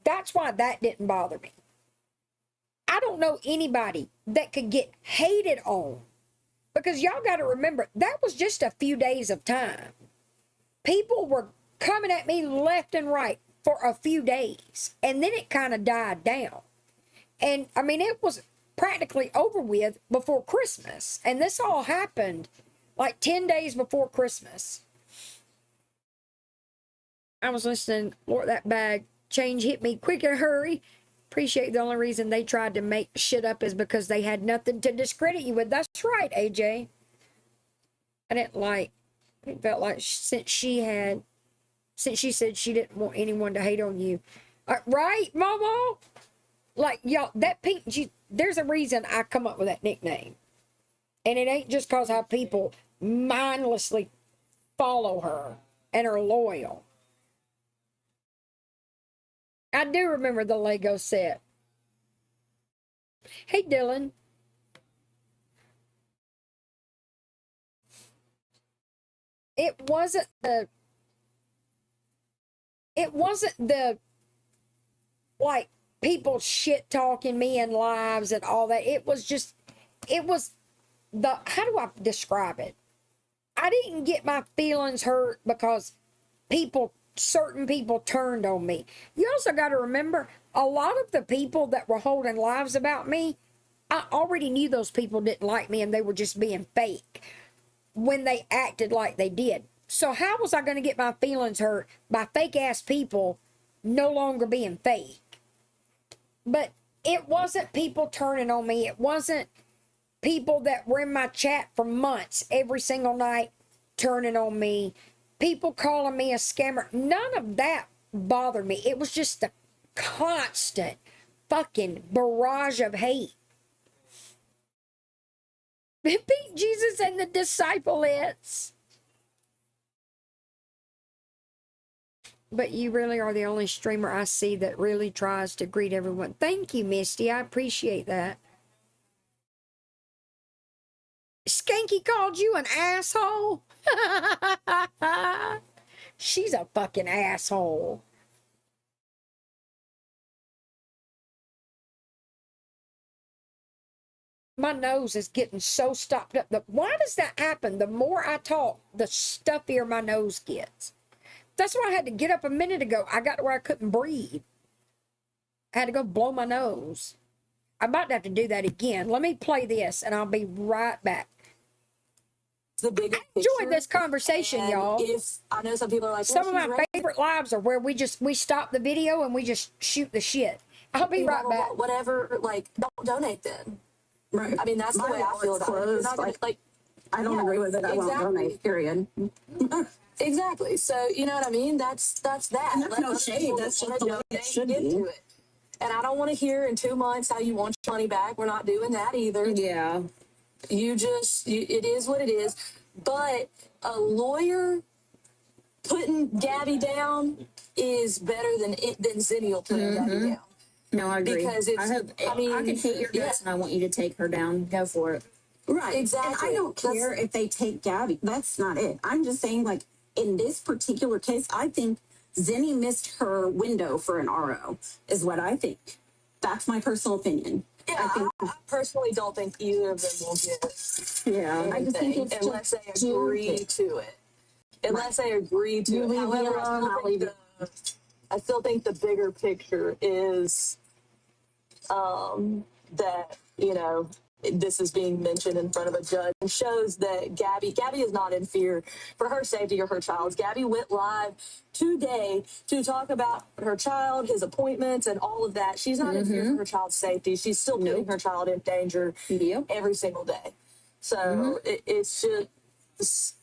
that's why that didn't bother me. I don't know anybody that could get hated on, because y'all got to remember, that was just a few days of time. People were coming at me left and right for a few days, and then it kind of died down. And I mean, it was practically over with before Christmas. And this all happened like 10 days before Christmas. I was listening, Lord, that bag change hit me quick in a hurry. Appreciate the only reason they tried to make shit up is because they had nothing to discredit you with. That's right, AJ. It felt like since she said she didn't want anyone to hate on you. Right, Mama? Like, y'all, that pink, there's a reason I come up with that nickname. And it ain't just because how people mindlessly follow her and are loyal. I do remember the Lego set. Hey, Dylan. It wasn't the, like, people shit talking me in lives and all that. It was how do I describe it? I didn't get my feelings hurt because certain people turned on me. You also got to remember, a lot of the people that were holding lives about me, I already knew those people didn't like me and they were just being fake when they acted like they did. So how was I going to get my feelings hurt by fake ass people no longer being fake? But it wasn't people turning on me. It wasn't people that were in my chat for months every single night turning on me. People calling me a scammer. None of that bothered me. It was just a constant fucking barrage of hate. Beat Jesus and the disciplettes. But you really are the only streamer I see that really tries to greet everyone. Thank you, Misty. I appreciate that. Skanky called you an asshole? She's a fucking asshole. My nose is getting so stopped up. Why does that happen? The more I talk, the stuffier my nose gets. That's why I had to get up a minute ago. I got to where I couldn't breathe. I had to go blow my nose. I'm about to have to do that again. Let me play this and I'll be right back. The bigger I enjoyed this conversation, and y'all. If I know some people are like, some of my favorite lives are where we stop the video and we just shoot the shit. I'll be right back. Whatever, like, don't donate then. Right. I mean, that's the My way I feel wallet's about it. You're closed, not gonna, like, I don't agree with it. I won't donate. Period. Exactly. So you know what I mean? That's that. And that's Let no other shade. people That's that just wanna the way it donate should get be. to it. And I don't want to hear in 2 months how you want your money back. We're not doing that either. Yeah. It is what it is. But a lawyer putting Gabby down is better than Zennial putting Gabby down. No, I agree. Because it's, I mean, I can hate your yeah. guts and I want you to take her down. Go for it. Right. Exactly. And I don't care if they take Gabby. That's not it. I'm just saying, like, in this particular case, I think Zenny missed her window for an RO, is what I think. That's my personal opinion. Yeah, I personally don't think either of them will get Yeah. I just think anything it's unless they just agree stupid. to it. Unless they agree to You it. leave me However, alone, I'll leave you. I still think the bigger picture is that, you know, this is being mentioned in front of a judge and shows that Gabby is not in fear for her safety or her child's. Gabby went live today to talk about her child, his appointments, and all of that. She's not in fear for her child's safety. She's still putting her child in danger every single day. So it's just,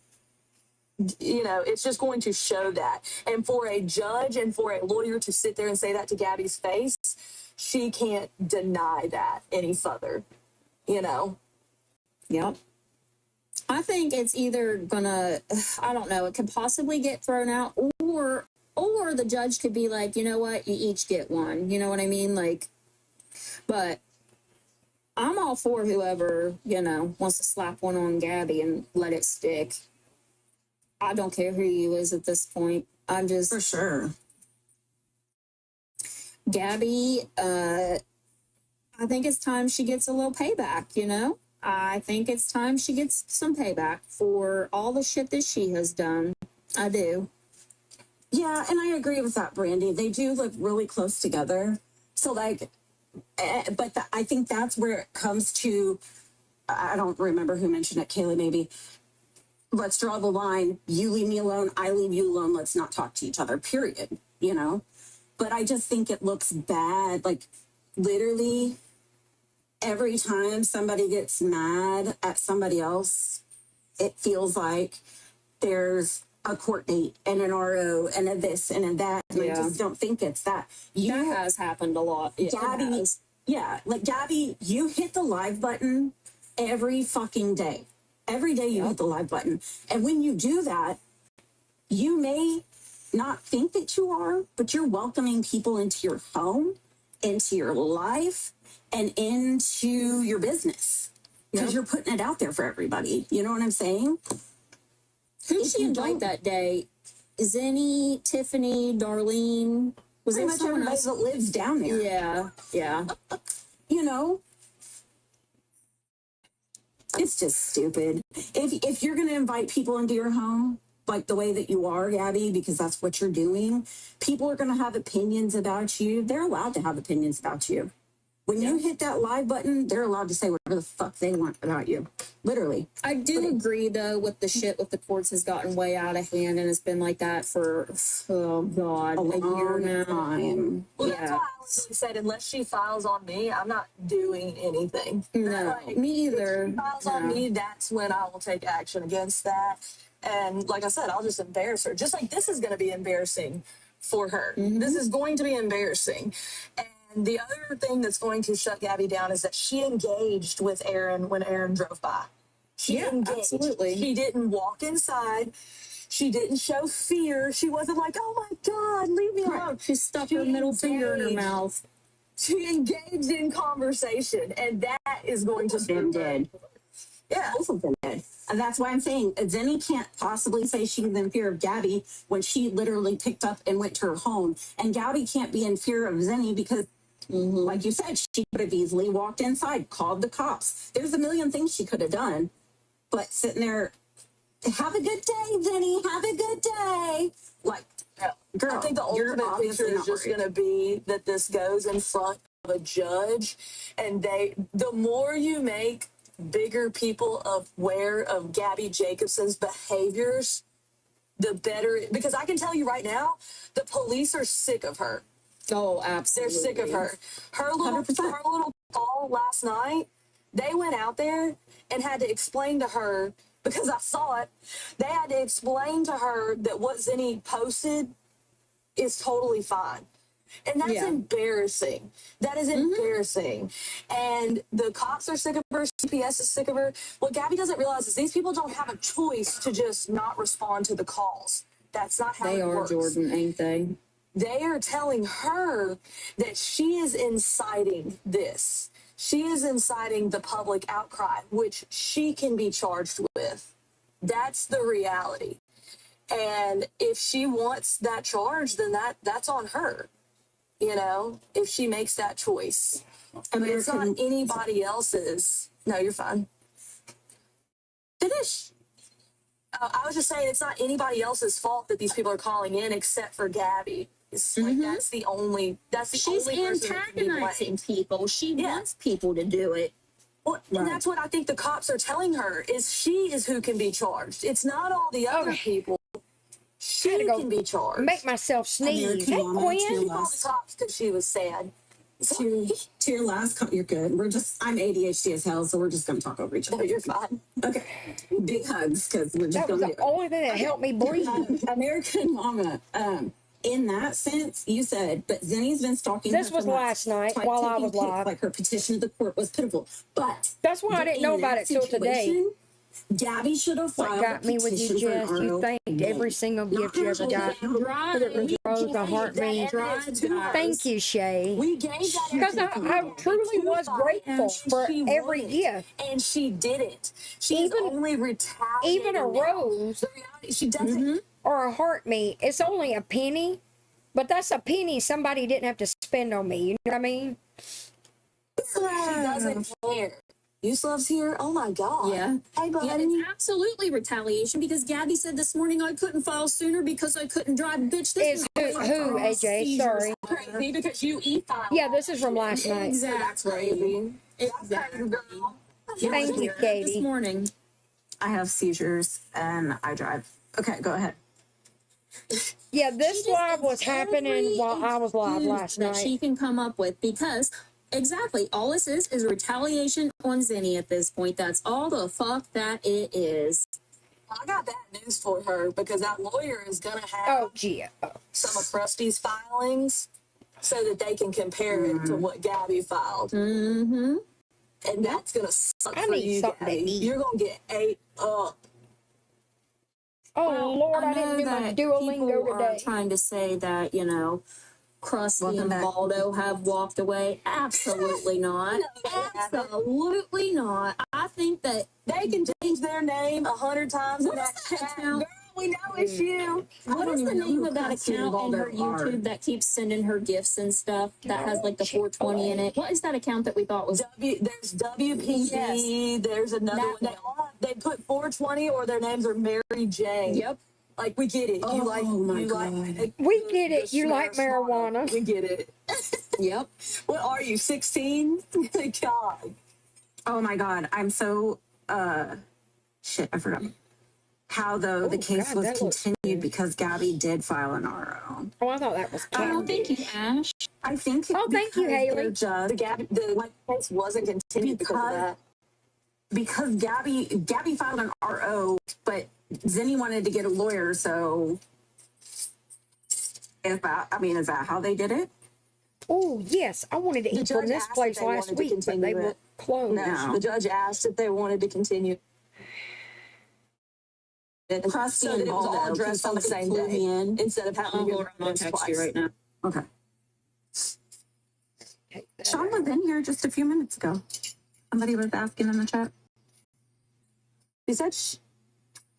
you know, it's just going to show that. And for a judge and for a lawyer to sit there and say that to Gabby's face, she can't deny that any further, you know? Yep. I think it's either gonna, I don't know, it could possibly get thrown out, or the judge could be like, you know what, you each get one. You know what I mean? Like, but I'm all for whoever, you know, wants to slap one on Gabby and let it stick. I don't care who you is at this point. I'm just For sure. Gabby, I think it's time she gets a little payback, you know? I think it's time she gets some payback for all the shit that she has done. I do. Yeah, and I agree with that, Brandy. They do live really close together. So, like, I think that's where it comes to, I don't remember who mentioned it, Kaylee maybe. Let's draw the line. You leave me alone. I leave you alone. Let's not talk to each other, period. You know? But I just think it looks bad. Like, literally, every time somebody gets mad at somebody else, it feels like there's a court date and an RO and a this and a that. And I just don't think it's that. That has happened a lot. Gabby, like Gabby, you hit the live button every fucking day. Every day you hit the live button. And when you do that, you may not think that you are, but you're welcoming people into your home, into your life, and into your business. Because you're putting it out there for everybody. You know what I'm saying? Who'd she invite that day? Zenny, Tiffany, Darlene? Was Pretty there much someone everybody else? that lives down there. Yeah. You know? It's just stupid. If you're going to invite people into your home, like the way that you are, Gabby, because that's what you're doing, people are going to have opinions about you. They're allowed to have opinions about you. When you hit that live button, they're allowed to say whatever the fuck they want about you. Literally. I do agree, though, with the shit with the courts has gotten way out of hand, and it's been like that for, oh, God, a year now. Time. Well, that's why I said, unless she files on me, I'm not doing anything. No, me either. If she files on me, that's when I will take action against that. And like I said, I'll just embarrass her. Just like this is going to be embarrassing for her. This is going to be embarrassing. And the other thing that's going to shut Gabby down is that she engaged with Aaron when Aaron drove by. She engaged. Absolutely. She didn't walk inside. She didn't show fear. She wasn't like, oh my God, leave me alone. She stuck her middle finger in her mouth. She engaged in conversation, and that is going to Been dead. Yeah. Both of them did. And that's why I'm saying Zenny can't possibly say she's in fear of Gabby when she literally picked up and went to her home. And Gabby can't be in fear of Zenny because, like you said, she could have easily walked inside, called the cops. There's a million things she could have done. But sitting there, have a good day, Zenny. Have a good day. Like, girl, I think the ultimate picture is just going to be that this goes in front of a judge, and the more you make bigger people aware of Gabby Jacobson's behaviors, the better. Because I can tell you right now, the police are sick of her. Oh, absolutely. They're sick of her. Her little call last night, They went out there and had to explain to her, because I saw it, they had to explain to her that what Zenny posted is totally fine. And that's embarrassing. That is embarrassing. And the cops are sick of her. CPS is sick of her. What Gabby doesn't realize is these people don't have a choice to just not respond to the calls. That's not how They it are, works. Jordan, ain't they? They are telling her that she is inciting this. She is inciting the public outcry, which she can be charged with. That's the reality. And if she wants that charge, then that's on her. You know, if she makes that choice. It's not anybody else's. No, you're fine. Finish. I was just saying it's not anybody else's fault that these people are calling in except for Gabby. It's like that's the only She's only person that can be blamed. antagonizing people. She wants people to do it. Well, and that's what I think the cops are telling her is she is who can be charged. It's not all the other people. She can be charged. Make myself sneeze. Hey, American Mama, Quinn. She called the cops because she was sad. To your last you're good. I'm ADHD as hell, so we're just gonna talk over each No, other. you're fine. Okay. Big hugs, because we're just That was gonna the only thing that helped me breathe. American Mama, in that sense, you said, but Zenny's been stalking This her was for last months, night like while I taking was pics, live. like her petition to the court was pitiful. But That's why I didn't know in about that it till today. situation, Gabby should have What filed got a me with you, petition for an Jess? You RO. thanked every single gift you ever got. Whether it was Rose or Heart Me. Thank you, Shay. We gave that Because I truly was grateful for every gift. and she didn't. She's Even- only retaliating. Even a now. rose The reality, she doesn't. or a Heart Me, it's only a penny, but that's a penny somebody didn't have to spend on me. You know what I mean? She doesn't care. Love's here. Oh my god. Yeah. Hey, buddy. Yeah, it's absolutely retaliation because Gabby said this morning I couldn't file sooner because I couldn't drive. Bitch, this Is is who, AJ? Sorry. Crazy because you e-file. Yeah, this is from last night. Exactly. Exactly. Girl. Thank you, This Katie. morning. I have seizures and I drive. Okay, go ahead. Yeah, this live was happening while I was live last that night. she can come up with because exactly all this is retaliation on Zenny at this point. That's all the fuck that it is. I got bad news for her because that lawyer is gonna have Oh, gee. some of Krusty's filings so that they can compare it to what Gabby filed. Mm-hmm. And that's gonna suck I for need you, something to Gabby. eat. You're gonna get ate up. Oh, Lord, I didn't do my Duolingo people are today. trying to say that, Krusty Welcome and back. Baldo have walked away. Absolutely not. Absolutely not. I think that They can change their name 100 times in What that is that chat. account? Girl, we know it's you. what is the even know name who of that Krusty and account in her Baldo are. YouTube that keeps sending her gifts and stuff that has like the 420 in it? What is that account that we thought was There's WPG. There's another That one. They put 420 or their names are Mary Jane. Yep. Like, we get it. Oh, my God. We get it. You the like marijuana. We get it. Yep. What are you, 16? God. Oh my God, I'm so shit, I forgot. How though the case God, was that looks continued because Gabby did file an RO. Oh, I thought that was Oh, candy. thank you, Ash. I think Oh, thank you, because Haley. they're just The case wasn't continued because of that. because Gabby filed an RO, but Zenny wanted to get a lawyer, so is that how they did it? Oh, yes. I wanted to eat from judge this asked if place they last wanted to week, but continue they were it. closed. No. The judge asked if they wanted to continue. Krusty So and that it was Baldo, all can addressed on the somebody same clue day me in? instead of having to Hold go on, I'll text you right now. Okay. Take that Sean out. was in here just a few minutes ago. Somebody was asking in the chat. She said,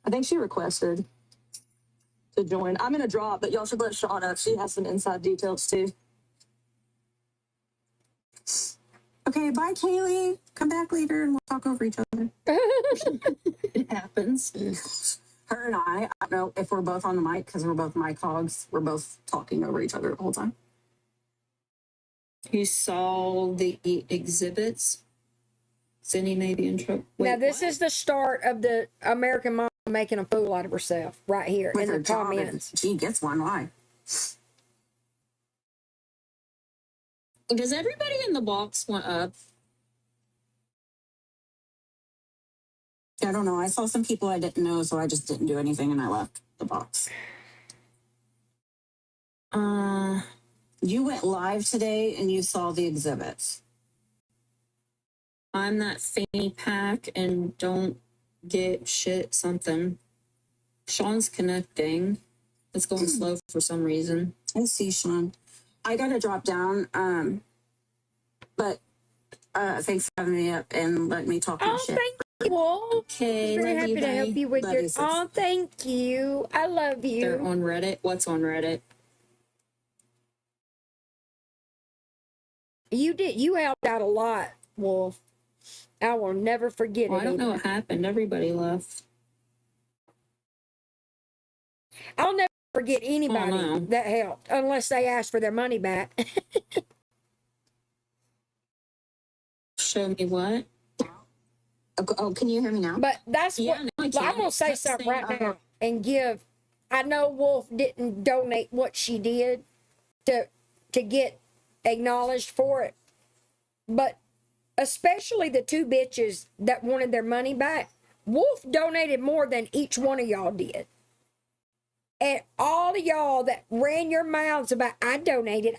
I think she requested to join. I'm going to drop, but y'all should let Sean up. She has some inside details too. Okay, bye, Kaylee. Come back later and we'll talk over each other. It happens. Her and I don't know if we're both on the mic because we're both mic hogs. We're both talking over each other the whole time. You saw the exhibits. Zenny may be in trouble. Now, this is the start of the American mom making a fool out of herself right here With in her the job, if comments. she gets one. Why? Does everybody in the box want up? I don't know. I saw some people I didn't know, so I just didn't do anything and I left the box. You went live today and you saw the exhibits. I'm that fanny pack and don't get shit something. Sean's connecting. It's going slow for some reason. I see, Sean. I gotta drop down. But thanks for having me up and letting me talk my Oh, shit. thank you, Wolf. Okay, Very love happy you, to help buddy. you with Love your. you, sis. Oh, thank you. I love They're you. on Reddit. What's on Reddit? You did. You helped out a lot, Wolf. I will never forget Well, it. I don't know either. what happened. Everybody left. I'll never forget anybody no. that helped, unless they asked for their money back. Show me what? Oh, can you hear me now? But that's Yeah, what no, I I'm can't. gonna say Kept something saying, right now and give. I know Wolf didn't donate what she did to get acknowledged for it, but especially the two bitches that wanted their money back, Wolf donated more than each one of y'all did. And all of y'all that ran your mouths about I donated,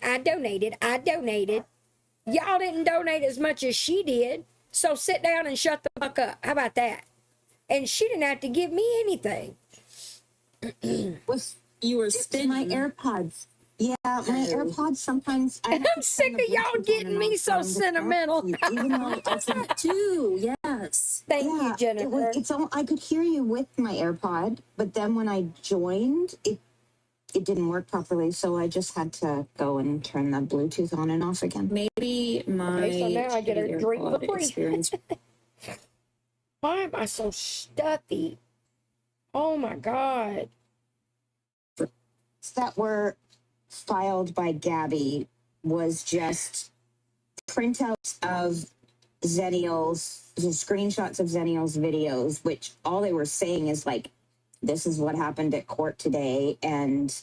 y'all didn't donate as much as she did. So sit down and shut the fuck up. How about that? And she didn't have to give me anything. You were It's spinning. my AirPods. Yeah, my AirPods sometimes. I have I'm to sick turn of the y'all Bluetooth on getting and me off so for them to sentimental. connect, even though I can. Too, yes. Thank you, Jennifer. It's all, I could hear you with my AirPod, but then when I joined, it didn't work properly, so I just had to go and turn the Bluetooth on and off again. Maybe my Okay, so now I get a drink for AirPod free. experience. Why am I so stuffy? Oh my God. That were filed by Gabby was just printouts of Zennial's, screenshots of Zennial's videos, which all they were saying is like, this is what happened at court today, and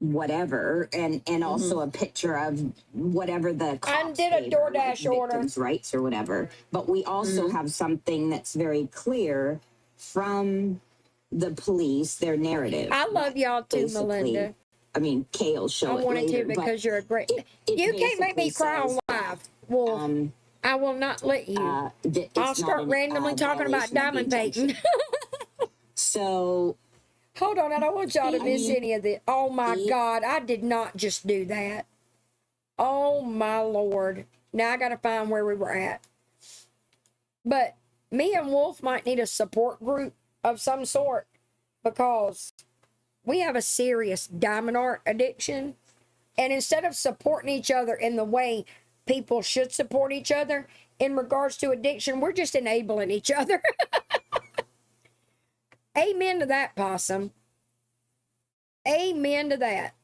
whatever, and also a picture of whatever the cops did a gave her, like DoorDash order. victims' rights or whatever. But we also have something that's very clear from the police, their narrative. I love y'all too, Basically, Melinda. I mean, Kay will show I it wanted later, to but because you're a great. it You can't make me basically cry on says live. Well, I will not let you. that it's I'll not start an, randomly talking about violation of the diamond painting. injunction. So Hold on, I don't want y'all to I miss mean, any of this. Oh my he- God, I did not just do that. Oh my Lord. Now I gotta find where we were at. But me and Wolf might need a support group of some sort because we have a serious diamond art addiction. And instead of supporting each other in the way people should support each other in regards to addiction, we're just enabling each other. Amen to that, Possum. Amen to that.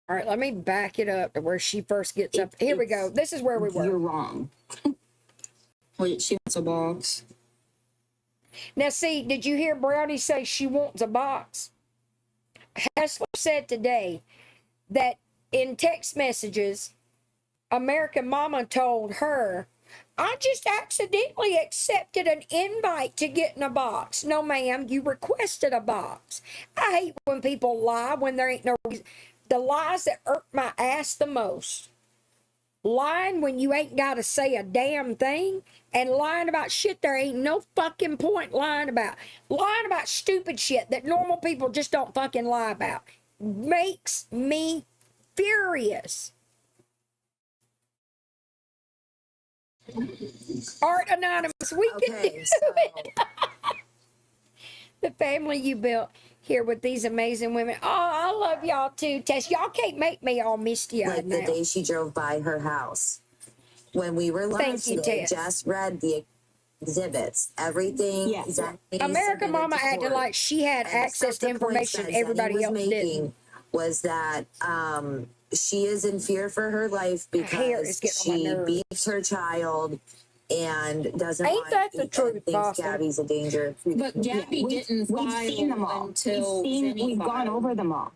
All right, let me back it up to where she first gets up. Here we go. This is where we you're were. wrong. Wait, she wants a box. Now, see, did you hear Brownie say she wants a box? Hessler said today that in text messages, American Mama told her, I just accidentally accepted an invite to get in a box. No, ma'am, you requested a box. I hate when people lie when there ain't no reason. The lies that irk my ass the most. Lying when you ain't got to say a damn thing, and lying about shit there ain't no fucking point lying about. Lying about stupid shit that normal people just don't fucking lie about makes me furious. Art Anonymous, we can do it. The family you built here with these amazing women. Oh, I love y'all too, Tess. Y'all can't make me all misty-eyed like the now. day she drove by her house. When we were live Thank you, today, Tess. Jess read the exhibits, everything. Yes. Zenny American submitted Mama to acted court. like she had And the access to stuff the points information that Zenny everybody was else making didn't. was that she is in fear for her life Hair is because getting on my she nerves. beats her child and doesn't Ain't want that the and truth, thinks Boston? Gabby's a danger. But Gabby didn't We've file seen them all. until Zenny We've gone filed. over them all.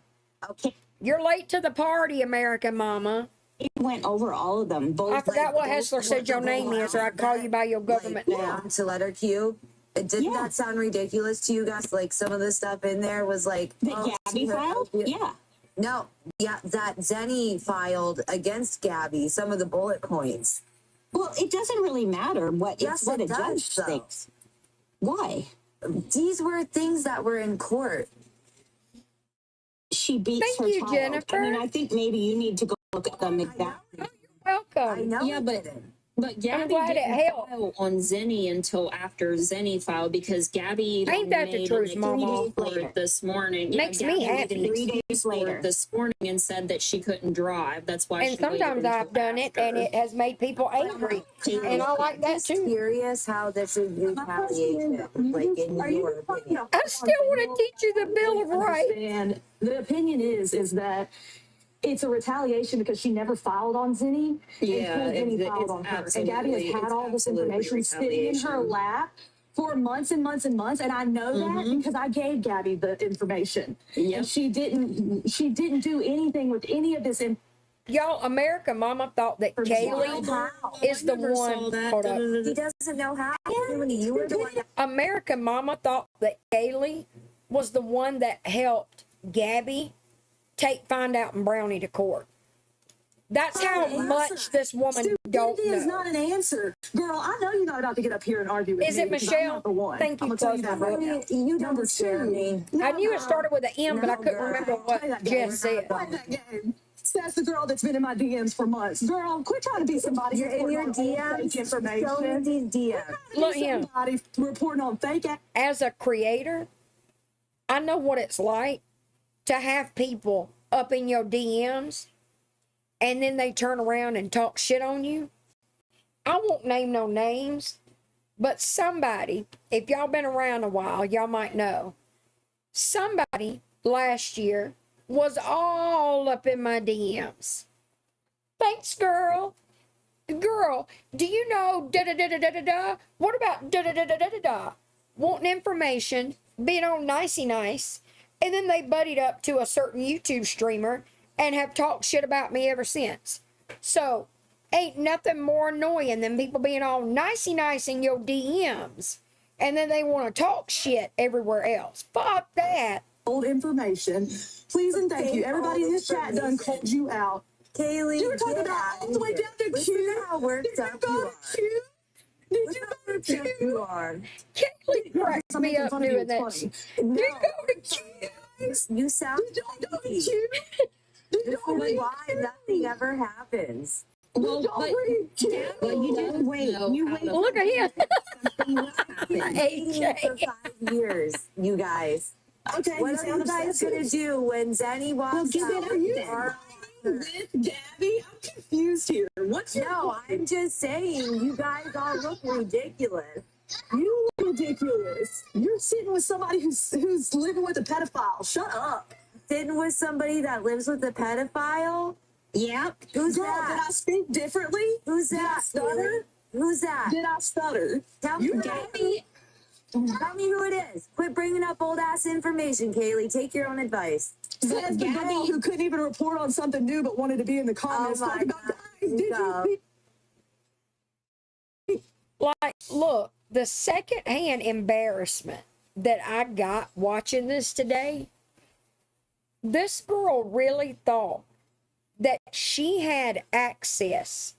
Okay. You're late to the party, American Mama. went over all of them. Both, I forgot what both Hessler said your name is, or I'd call you by your government name. Down to letter Q. Didn't Yeah. that sound ridiculous to you guys? Like some of the stuff in there was like that Gabby filed? Yeah. No, yeah, that Zenny filed against Gabby, some of the bullet points. Well, it doesn't really matter what Yes, it's what it a does, judge though. thinks. Why? These were things that were in court. She beats Thank her you, child. Jennifer. I mean, I think maybe you need to go look at them exactly. I Welcome. know Yeah, it but- didn't. But Gabby glad it didn't helped. file on Zenny until after Zenny filed because Gabby Ain't that the made truth, an Mama? report this morning. Makes me Gabby made happy. an 3 days excuse later. report this morning and said that she couldn't drive. That's why And she waited sometimes until I've done it, and after. it has made people angry. And I like that Just too. curious how this is retaliation, like in your opinion. I still want to teach you the Bill of Rights. And the opinion is that it's a retaliation because she never filed on Zenny. Yeah, until Zenny it's filed on her. And Gabby has had all this absolutely information sitting in her retaliation. lap for months and months and months. And I know that because I gave Gabby the information. Yep. And she didn't do anything with any of this information. Y'all, America Mama thought that Kaylee is the Never saw one. that. Hold up. He doesn't know how. You were the one that America Mama thought that Kaylee was the one that helped Gabby take Find Out and Brownie to court. That's how much this woman don't Stupidity is know. not an answer. Girl, I know you're not about to get up here and argue with Is me it because Michelle? I'm not the one. Thank you, I'm gonna tell you close that my right book. now. you Number don't scare two. me. I knew it started with an M, but I couldn't girl. remember what Play that Jess game. said. Play that game. That's the girl that's been in my DMs for months. Girl, quit trying to be somebody You're in your reporting on DMs. fake Show me information. these DMs. Look here. Somebody reporting on fake. As a creator, I know what it's like to have people up in your DMs and then they turn around and talk shit on you. I won't name no names, but somebody, if y'all been around a while, y'all might know. Somebody last year was all up in my DMs. Thanks, girl. Girl, do you know da da da da da da da? What about da da da da da da da? Wanting information, being all nicey nice, and then they buddied up to a certain YouTube streamer and have talked shit about me ever since. So, ain't nothing more annoying than people being all nicey nice in your DMs, and then they want to talk shit everywhere else. Fuck that. Old information. Please and thank you. Everybody in this chat done called you out. Kaylee, You were talking get about out all of the way here. down to Listen Q. to how worked Did you up go you to are. Q? Did Look you how go to worked up Q? you are. Kaylee cracks I'm me making up fun of you. doing It's that funny. shit. No. You go to Q. You sound Did y'all go to crazy. Q? Did This y'all is read why nothing ever happens. Well, Y'all but read Q? Well, you didn't Wait, know you how wait. to- Look at him. Been dating AJ. for 5 years, you guys. Okay, What you are sound you guys obsessive. gonna do when Zenny walks give it out? up You then. are- With Gabby? I'm confused here. What's your No, I'm just saying, you guys all look ridiculous. You look ridiculous. You're sitting with somebody who's living with a pedophile. Shut up. Sitting with somebody that lives with a pedophile? Yep. Who's Girl, did that? I speak differently? Who's Did I that? stutter? Who's that? Did I stutter? Tell me, You Gabby, tell me who it is. Quit bringing up old ass information, Kaylee. Take your own advice. says the girl Gabby- who couldn't even report on something new but wanted to be in the comments Oh my talking about, God. guys, did No. you Like, look, the secondhand embarrassment that I got watching this today, this girl really thought that she had access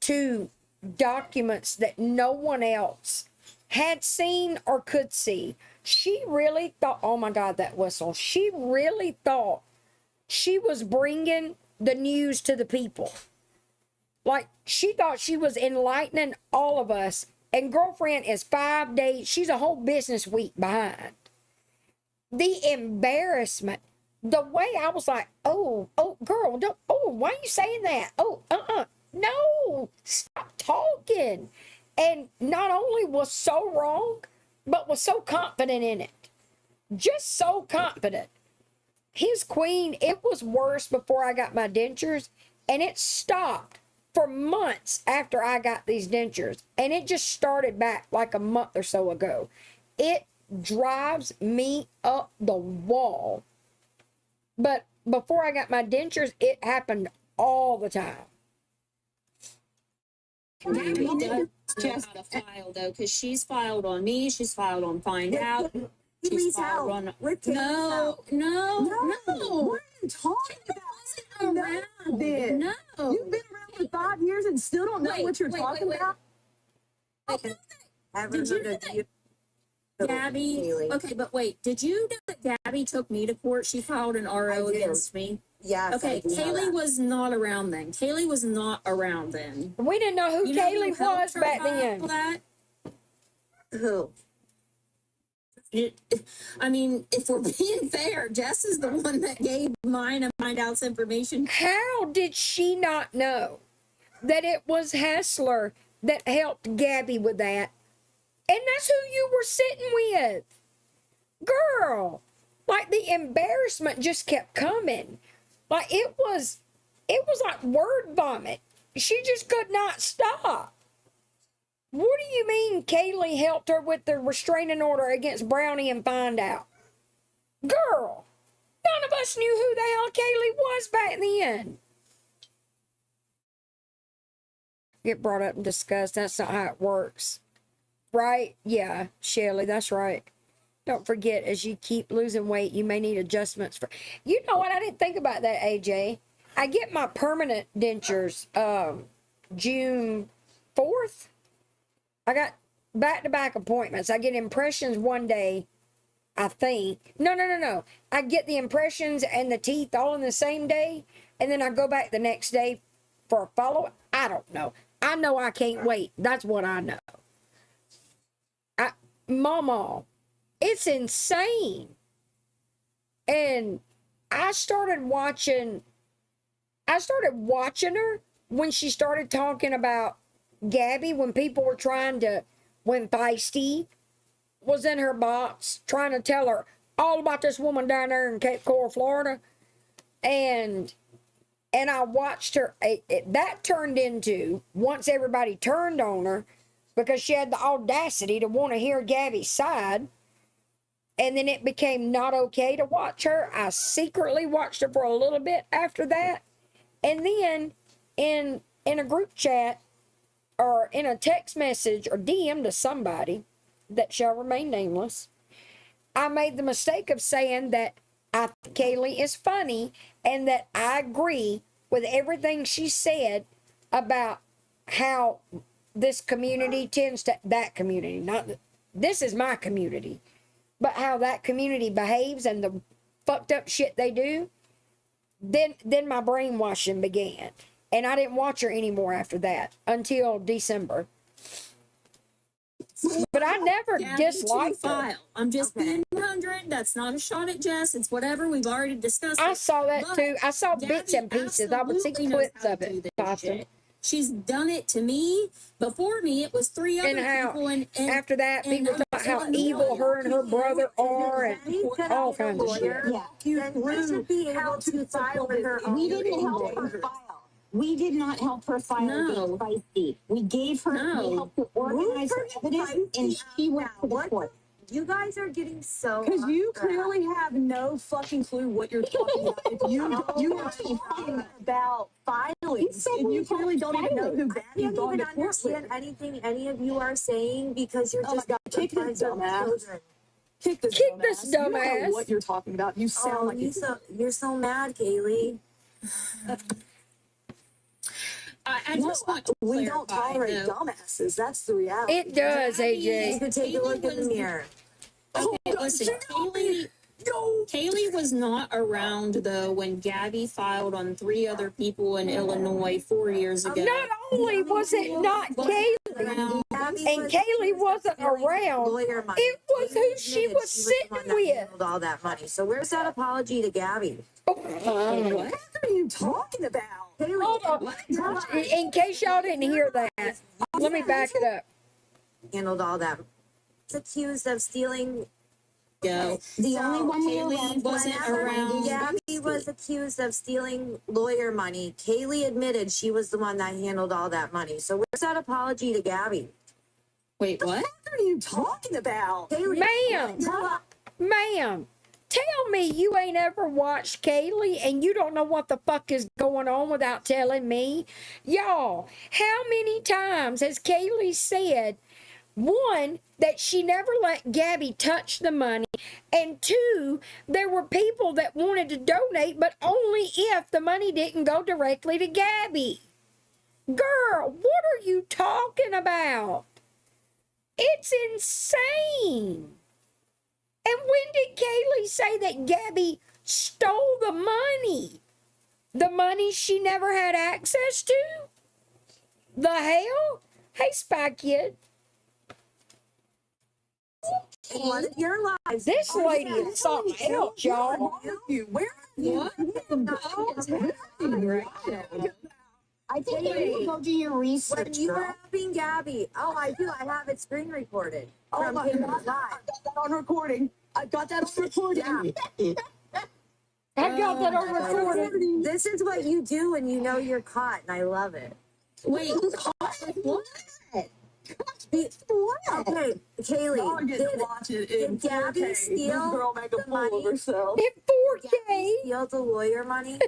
to documents that no one else had seen or could see. She really thought, oh my God, that whistle. She really thought she was bringing the news to the people. Like, she thought she was enlightening all of us. And girlfriend is 5 days, she's a whole business week behind. The embarrassment, the way I was like, oh, girl, don't, why are you saying that? No, stop talking. And not only was so wrong, but was so confident in it. Just so confident. His queen, it was worse before I got my dentures, and it stopped for months after I got these dentures, and it just started back like a month or so ago. It drives me up the wall. But before I got my dentures, it happened all the time. Gabby does know how to file though, because she's filed on me. She's filed on Find Out. She's Please filed help. on. With Kaylee's No, help. no. What are you talking about? Around. Then. No. You've been around for 5 years and still don't know Wait, what you're wait, talking wait. about? Ever Did you heard know of that you? Gabby, Kaylee. okay, but wait, did you know that Gabby took me to court? She filed an RO I do. against me. Yes. Okay, I do know Kaylee that. was not around then. Kaylee was not around then. We didn't know who You know who Kaylee helped was her back file then. that? Who? I mean, if we're being fair, Jess is the one that gave mine and Find Out's information. How did she not know that it was Hessler that helped Gabby with that? And that's who you were sitting with. Girl, like the embarrassment just kept coming. Like it was like word vomit. She just could not stop. What do you mean Kaylee helped her with the restraining order against Brownie and Find Out? Girl, none of us knew who the hell Kaylee was back then. Get brought up and discussed. That's not how it works. Right? Yeah, Shelley, that's right. Don't forget, as you keep losing weight, you may need adjustments for. You know what? I didn't think about that, AJ. I get my permanent dentures June 4th. I got back-to-back appointments. I get impressions one day, I think. No. I get the impressions and the teeth all in the same day, and then I go back the next day for a follow-up. I don't know. I know I can't wait. That's what I know. Mama, it's insane. And I started watching her when she started talking about Gabby, when people were when Feisty was in her box trying to tell her all about this woman down there in Cape Coral, Florida. And I watched her. That turned into, once everybody turned on her, because she had the audacity to want to hear Gabby's side. And then it became not okay to watch her. I secretly watched her for a little bit after that. And then in a group chat or in a text message or DM to somebody that shall remain nameless, I made the mistake of saying that I think Kaylee is funny and that I agree with everything she said about how this community tends to, that community, not this is my community, but how that community behaves and the fucked up shit they do. Then my brainwashing began, and I didn't watch her anymore after that until December. But I never Gabby, disliked to her. file. I'm just being 100. That's not a shot at Jess. It's whatever. We've already discussed I it. saw that But too. I saw bits Gabby and pieces. I would see absolutely knows clips how of to do it this often. shit. She's done it to me. Before me, it was 3 other And how people. And after that, people talk about how evil her and her brother are, and all kinds of shit. Yeah. Then she should be able to file with her own. We didn't help her file. We did not help her file No. being feisty. We gave her, No. we helped her organize her evidence, and she went to the court. You guys are getting so. Because you clearly have no fucking clue what you're talking about. If you are talking about filings, and you clearly don't even know who I Gabby can't gone even to court understand with. anything any of you are saying because you're Oh my just God, kick this friends of dumbass. children. Kick this Kick dumbass. this You don't know dumbass. what you're talking about. You sound Oh, like you're so mad, Kaylee. I just want to we clarify, don't tolerate though. dumbasses. That's the reality. It does, Gabby- You AJ. could take a look in the was- mirror. Okay, God, listen, shut up. Kaylee was not around though when Gabby filed on 3 other people in Illinois 4 years ago. Not only was it not Kaylee, Around. Gabby and was Kaylee accused of wasn't stealing around, lawyer money. it was who Kaylee she admitted was the sitting one that with. handled all that money. So where's that apology to Gabby? What? What are you talking about? Kaylee, Hold on. In case y'all didn't hear that, let me back it up. handled all that. It's accused of stealing. Go. The only one we Kaylee allowed wasn't Whenever around. Gabby was accused of stealing lawyer money, Kaylee admitted she was the one that handled all that money. So where's that apology to Gabby? Wait, what? What are you talking about? Kaylee, Ma'am, Tell me you ain't ever watched Kaylee and you don't know what the fuck is going on without telling me. Y'all, how many times has Kaylee said, one, that she never let Gabby touch the money, and two, there were people that wanted to donate, but only if the money didn't go directly to Gabby. Girl, what are you talking about? It's insane. And when did Kaylee say that Gabby stole the money? The money she never had access to? The hell? Hey, Spy Kid. What is your lives? This lady is something else, y'all. Where are you? I think you need to go do your When research, you were girl. having Gabby, oh, I do. I have it screen recorded from my Kaylee's God. live. I got that on recording. I got that on recording. I got that on recording. This is what you do when you know you're caught, and I love it. Wait, what? Okay, Kaylee, Y'all are getting to watch it in did Gabby 4K. steal This girl make a the fool of money? herself. In 4K. steal the lawyer money?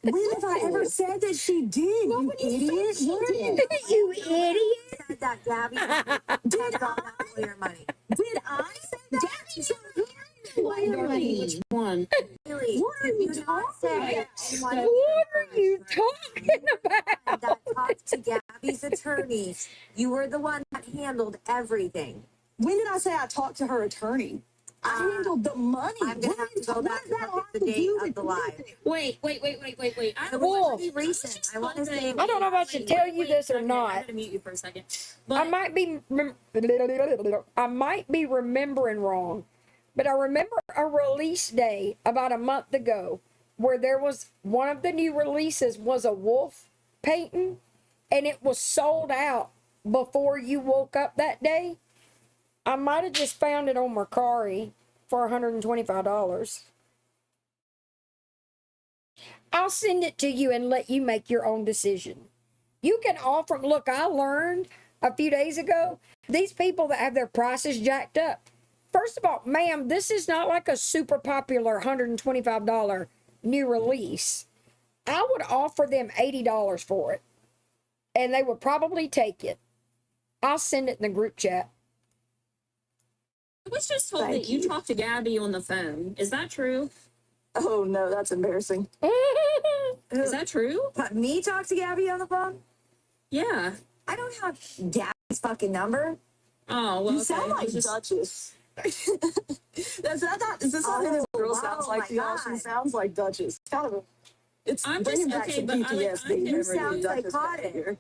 When have I ever said that she did, you idiot? You idiot. Said that Gabby did all that lawyer money. Did I say that? Which one? Kaylee, What are did you you not say What are you talking about? that talked to Gabby's attorneys? You were the one that handled everything. When did I say I talked to her attorney? I handled the money. I'm gonna have to go back and look at the date of the live. Wait. I It don't was Wolf. pretty recent. I want to say. I don't know if I should tell you this or I'm not. gonna mute you for a second. I But might be remembering wrong, but I remember a release day about a month ago where there was one of the new releases was a wolf painting, and it was sold out before you woke up that day. I might have just found it on Mercari for $125. I'll send it to you and let you make your own decision. You can offer, look, I learned a few days ago, these people that have their prices jacked up. First of all, ma'am, this is not like a super popular $125 new release. I would offer them $80 for it, and they would probably take it. I'll send it in the group chat. I was just told Thank that you you. talked to Gabby on the phone. Is that true? Oh no, that's embarrassing. Is that true? But me talk to Gabby on the phone? Yeah. I don't have Gabby's fucking number. Oh, well, You okay. sound I like was just- Duchess. Is this how this Oh, girl wow, sounds like my to y'all? She God. sounds like Duchess. Kind of. It's I'm bringing just- back okay, some but I like- PTSD. I'm You just- sound Duchess psychotic. behavior.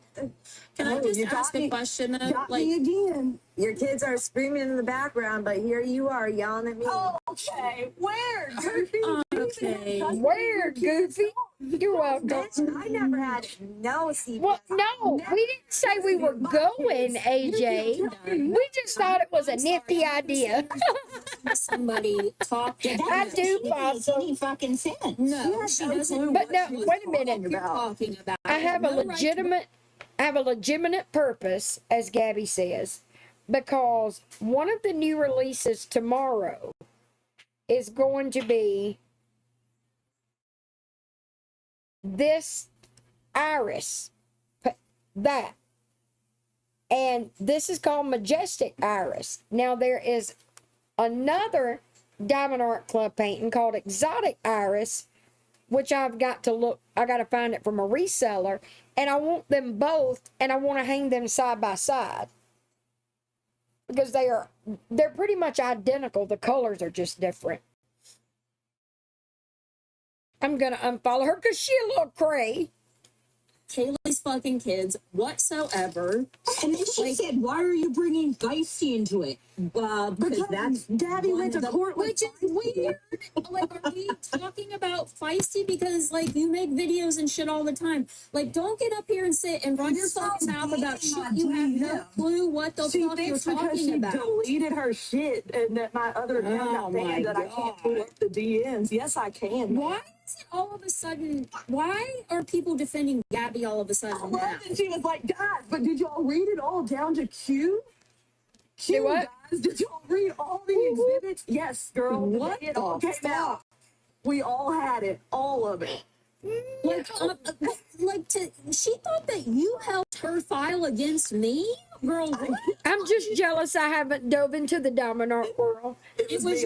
Can I Oh, just you got ask a me. question though? Got Like, me again. Your kids are screaming in the background, but here you are yelling at me. Oh, okay. Where? Goofy? okay. Where, Goofy? You're welcome. Bitch, I never had no CPS. Well, no, we didn't say we were going, AJ. We just thought it was a nifty idea. Somebody talk to I do, Possum. Any fucking sense. No, she doesn't. But no, She was wait a minute. talking You're about. talking about. I have a No right to- legitimate purpose, as Gabby says, because one of the new releases tomorrow is going to be this iris, that, and this is called Majestic Iris. Now there is another Diamond Art Club painting called Exotic Iris, which I got to find it from a reseller, and I want them both, and I want to hang them side by side because they're pretty much identical. The colors are just different. I'm gonna unfollow her because she a little cray. Kaylee's fucking kids whatsoever. And then she said, "Why are you bringing Feisty into it?" Because that's Daddy one went of to the- court with Which is weird. Like, are we talking about Feisty? Because, like, you make videos and shit all the time. Like, don't get up here and sit and run your fucking mouth about shit you have no clue what the She fuck you're thinks because talking she about. deleted her shit and that my other account Oh got my banned that I can't pull up the DMs. Yes, I can. Why is it all of a sudden? Why are people defending Gabby all of a I sudden love now? that she was like, guys, but did y'all read it all down to Q? Q, what? guys, did y'all read all the exhibits? Yes, girl. What It all the came out. We all had it, all of it. She thought that you helped her file against me, girl. What? I'm just jealous I haven't dove into the diamond art world. It was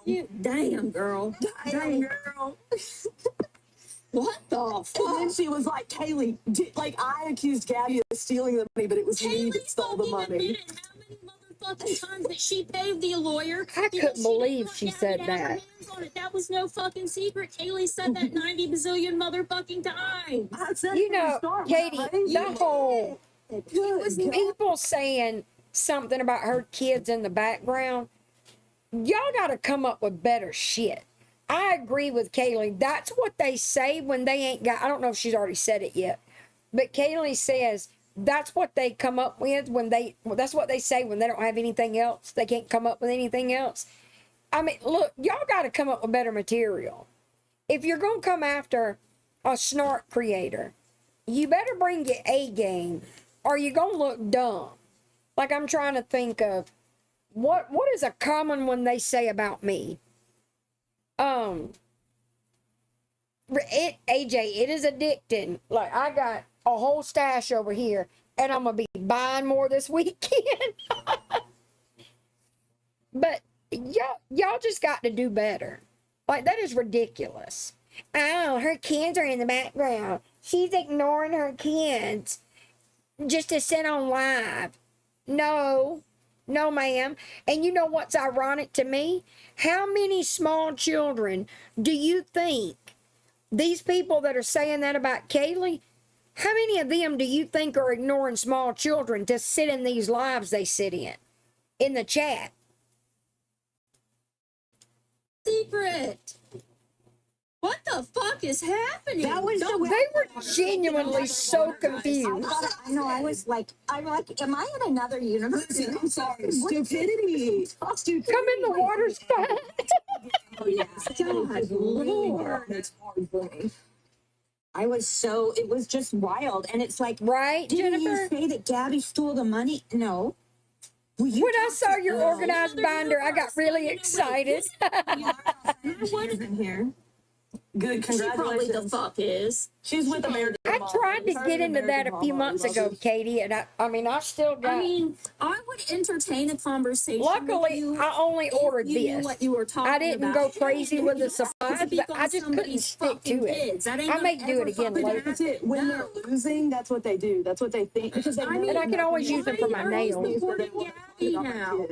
you. Damn, girl. Damn, girl. What the And then fuck? she was like, Kaylee, I accused Gabby of stealing the money, but it was me that stole the money. How many motherfucking times that she paid the lawyer? I because couldn't believe didn't want she Gabby said to have her that. hands on it. That was no fucking secret. Kaylee said that 90 bazillion motherfucking times. I said You from the know, start, when I Katie, raised the it. whole Good God. people saying something about her kids in the background, y'all got to come up with better shit. I agree with Kaylee. That's what they say when they ain't got, I don't know if she's already said it yet, but Kaylee says that's what they come up with that's what they say when they don't have anything else. They can't come up with anything else. I mean, look, y'all got to come up with better material. If you're going to come after a snark creator, you better bring your A game or you're going to look dumb. Like, I'm trying to think of what is a common one they say about me. It is addicting. Like, I got a whole stash over here and I'm gonna be buying more this weekend. But y'all just got to do better. Like, that is ridiculous. Oh, her kids are in the background. She's ignoring her kids just to sit on live. No, ma'am. And you know what's ironic to me? How many small children do you think these people that are saying that about Kaylee, how many of them do you think are ignoring small children to sit in these lives they sit in the chat? Secret. What the fuck is happening? That was the way They were genuinely so confused. I know. I'm like, am I in another universe? Listen, I'm sorry. Stupidity. Stupidity. Come in, the water's fine. Oh yeah. God, Lord. It's hard for me. It was just wild. And it's like, Right, didn't you Jennifer? say that Gabby stole the money? No. When I saw your organized binder, I got really excited. She's in here. Good, She probably congratulations. the fuck is. She's with American I Mom. tried to Her get and into that American a few Mama, months we love ago, you. Katie, and I still got. I mean, I would entertain a conversation. Luckily, with you I only if ordered you knew this. what you were talking I didn't about. go crazy with the You supplies, speak but on I just couldn't somebody's stick fucking to it. kids. That ain't I gonna may do ever it again fucking later. That's it. When No. they're losing, that's what they do. That's what they think. Because they I know mean, And I can always use them for my why are you nails. supporting Gabby now?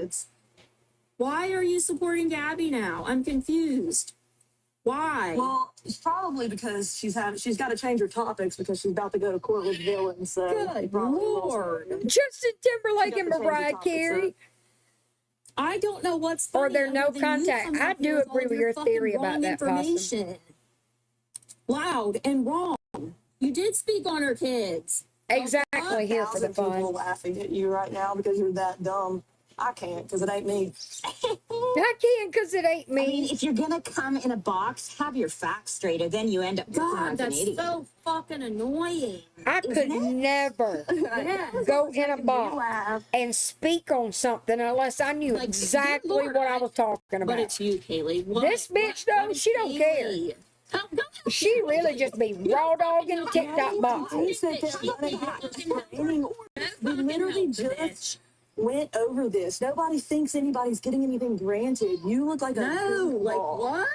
Why are you supporting Gabby now? I'm confused. Why? Well, it's probably because she's got to change her topics because she's about to go to court with villains. So Good she probably lost Lord. her. Justin Timberlake She and got to change the Mariah topic, so- Carey. I don't know what's Or funny. there no other than you contact. coming I up here do with all agree with your fucking theory about wrong that, Possum. information. Loud and wrong. You did speak on her kids. Exactly, here for the 1,000 people fun. laughing at you right now because you're that dumb. I can't because it ain't me. I can because it ain't I mean, me. if you're gonna come in a box, have your facts straight, or then you end up looking God, like an that's idiot. so fucking annoying. I could never Yeah. go in a box and speak on something unless I knew Like, exactly good Lord, what I was talking But about. it's you, Kaylee. What, This bitch, though, is she don't care. Kaylee? Don't She really just be raw dogging the TikTok He boxes. said that we literally just went over this. Nobody thinks anybody's getting anything granted. You look like a No, like goofball. what?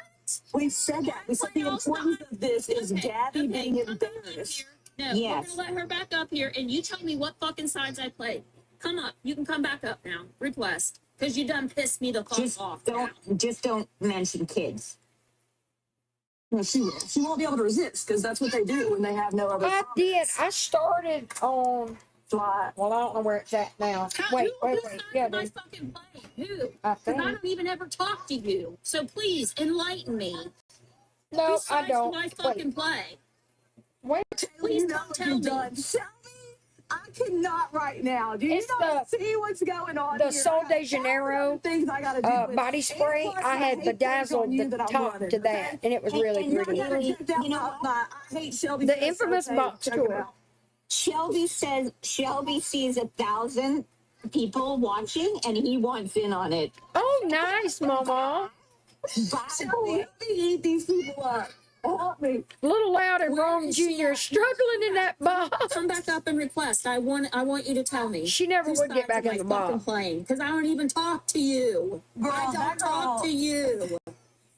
We've said that. We said the importance of this is Gabby being embarrassed. No, Yes. we're gonna let her back up here, and you tell me what fucking sides I played. Come up. You can come back up now. Request, because you done pissed me the fuck off. Just don't mention kids. No, she will. She won't be able to resist because that's what they do when they have no other I did. I started on, fly. well, I don't know where it's at now. Wait. Who Yeah, started my dude. fucking play? Who? I Because I think. don't even ever talk to you. So please enlighten me. No, Whose I sides do don't. I Wait. fucking play? Wait. Please You know don't what tell you've me. done. Shelby, I cannot right now. Do you It's not see what's going on The here? Sol I got de Janeiro things I gotta do with- body spray. and plus I had hate fake bedazzled on you the that I'm top running, to okay? that, and it was really And pretty. really, Check out you know my I hate Shelby. The Says infamous so box Check it tour. out. Shelby says Shelby sees 1,000 people watching, and he wants in on it. Oh, nice, Mama. Bye. Help me eat these people up. Help me. Little Loud and Where Rome is she Jr. at? struggling in that box. Come back up and request. I want you to tell me. She never whose would get sides back am in I the fucking box. playing, because I don't even talk to you. Girl, I that don't talk girl- to you.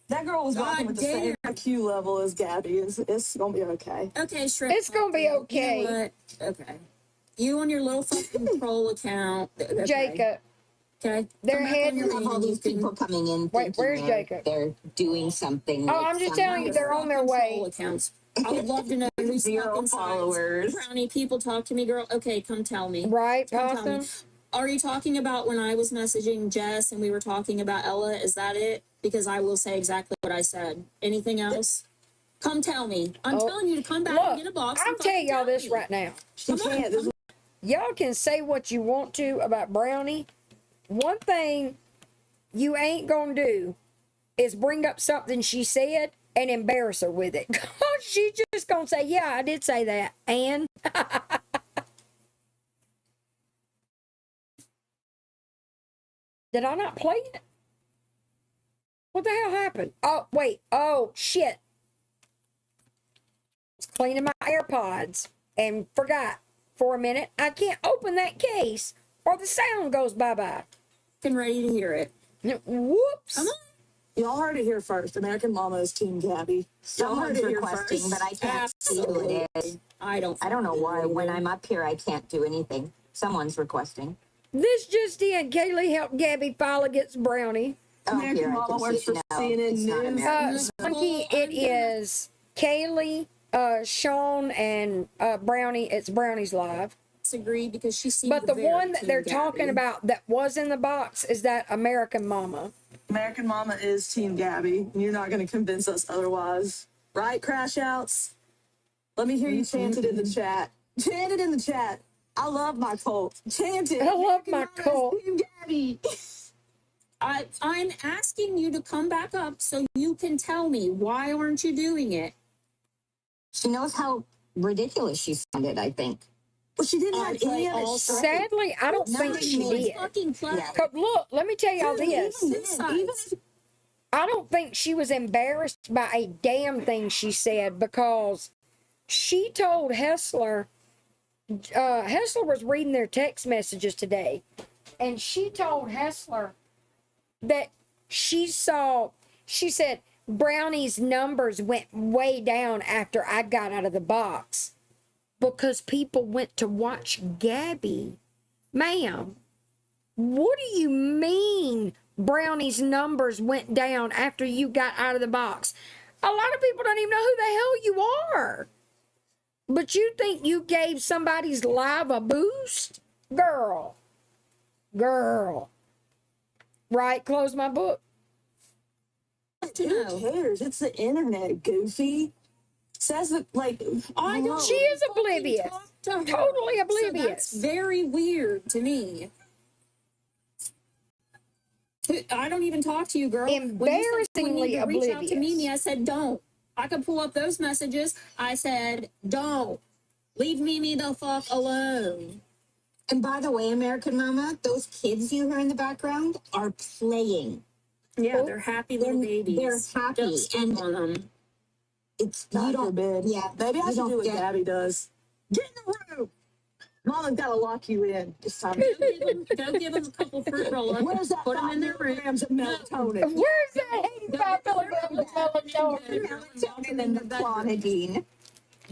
That girl was God walking with the same IQ level as Gabby. It's gonna be okay. Okay, Shrimp. It's gonna be You know okay. what? Okay. You on your little fucking troll account. Okay. Jacob, Okay. their Come back head- on your You have all lane, these you can- people coming in. Wait, thinking where's Jacob? They're doing something. Oh, like I'm just somehow telling you, they're on their fucking way. troll accounts. I would love to know who's Zero fucking followers. Brownie, people talk to me, girl. Okay, come tell me. Right, Come tell me. Possum? Are you talking about when I was messaging Jess and we were talking about Ella? Is that it? Because I will say exactly what I said. Anything else? Come tell me. I'm Oh, telling you to come back and Look, get a box. I'm and telling fucking y'all tell this me. right now. She can't. This is Y'all can say what you want to about Brownie. One thing you ain't gonna do is bring up something she said and embarrass her with it. She's just gonna say, yeah, I did say that. And did I not play it? What the hell happened? Oh, wait. Oh, shit. I was cleaning my AirPods and forgot for a minute. I can't open that case or the sound goes bye-bye. Fucking ready to hear it. Whoops. Come on. y'all heard it here first. American Mama is Team Gabby. Y'all heard Someone's it here requesting, first. but I can't see who it is. I don't know why. When I'm up here, I can't do anything. Someone's requesting. This just in. Kaylee helped Gabby file against Brownie. Oh, American here, I Mama can works see for it now. CNN It's not News. American. Spunky, it is Kaylee, Sean, and Brownie. It's Brownie's live. disagree because she seemed But the very one that Team they're Gabby. talking about that was in the box is that American Mama. American Mama is Team Gabby, and you're not going to convince us otherwise. Right, Crash Outs? Let me hear you chant it in the chat. Chant it in the chat. I love my cult. Chant it. I love my American Mama is cult. Team Gabby. I'm asking you to come back up so you can tell me why aren't you doing it? She knows how ridiculous she sounded, I think. Well, she didn't I have play any of all it straight. Sadly, I don't think she Nothing did. Fucking play. Yeah. 'Cause look, let me tell y'all Dude, this. even then, even if I don't think she was embarrassed by a damn thing she said because she told Hessler, Hessler was reading their text messages today, and she told Hessler that she said, Brownie's numbers went way down after I got out of the box because people went to watch Gabby. Ma'am, what do you mean Brownie's numbers went down after you got out of the box? A lot of people don't even know who the hell you are. But you think you gave somebody's live a boost? Girl. Right, close my book. who cares? It's the internet, goofy. Says that, like, I don't. She is fucking oblivious. talk to her. Totally So oblivious. that's very weird to me. I don't even talk to you, girl. When you said you Embarrassingly need to reach out to oblivious. Mimi, I said don't. I could pull up those messages. I said don't. Leave Mimi the fuck alone. And by the way, American Mama, those kids you hear in the background are playing. Yeah, they're happy little babies. They're happy. Don't step And on them. it's, God you don't, forbid. yeah, Maybe I you should don't do what get- Gabby does. Get in the room. Mama's got to lock you in this time. Go give them a couple fruit roll-ups. Where's that Put them 5 in their room. milligrams of melatonin? Where's that 85 milligrams of melatonin? melatonin and the clonidine.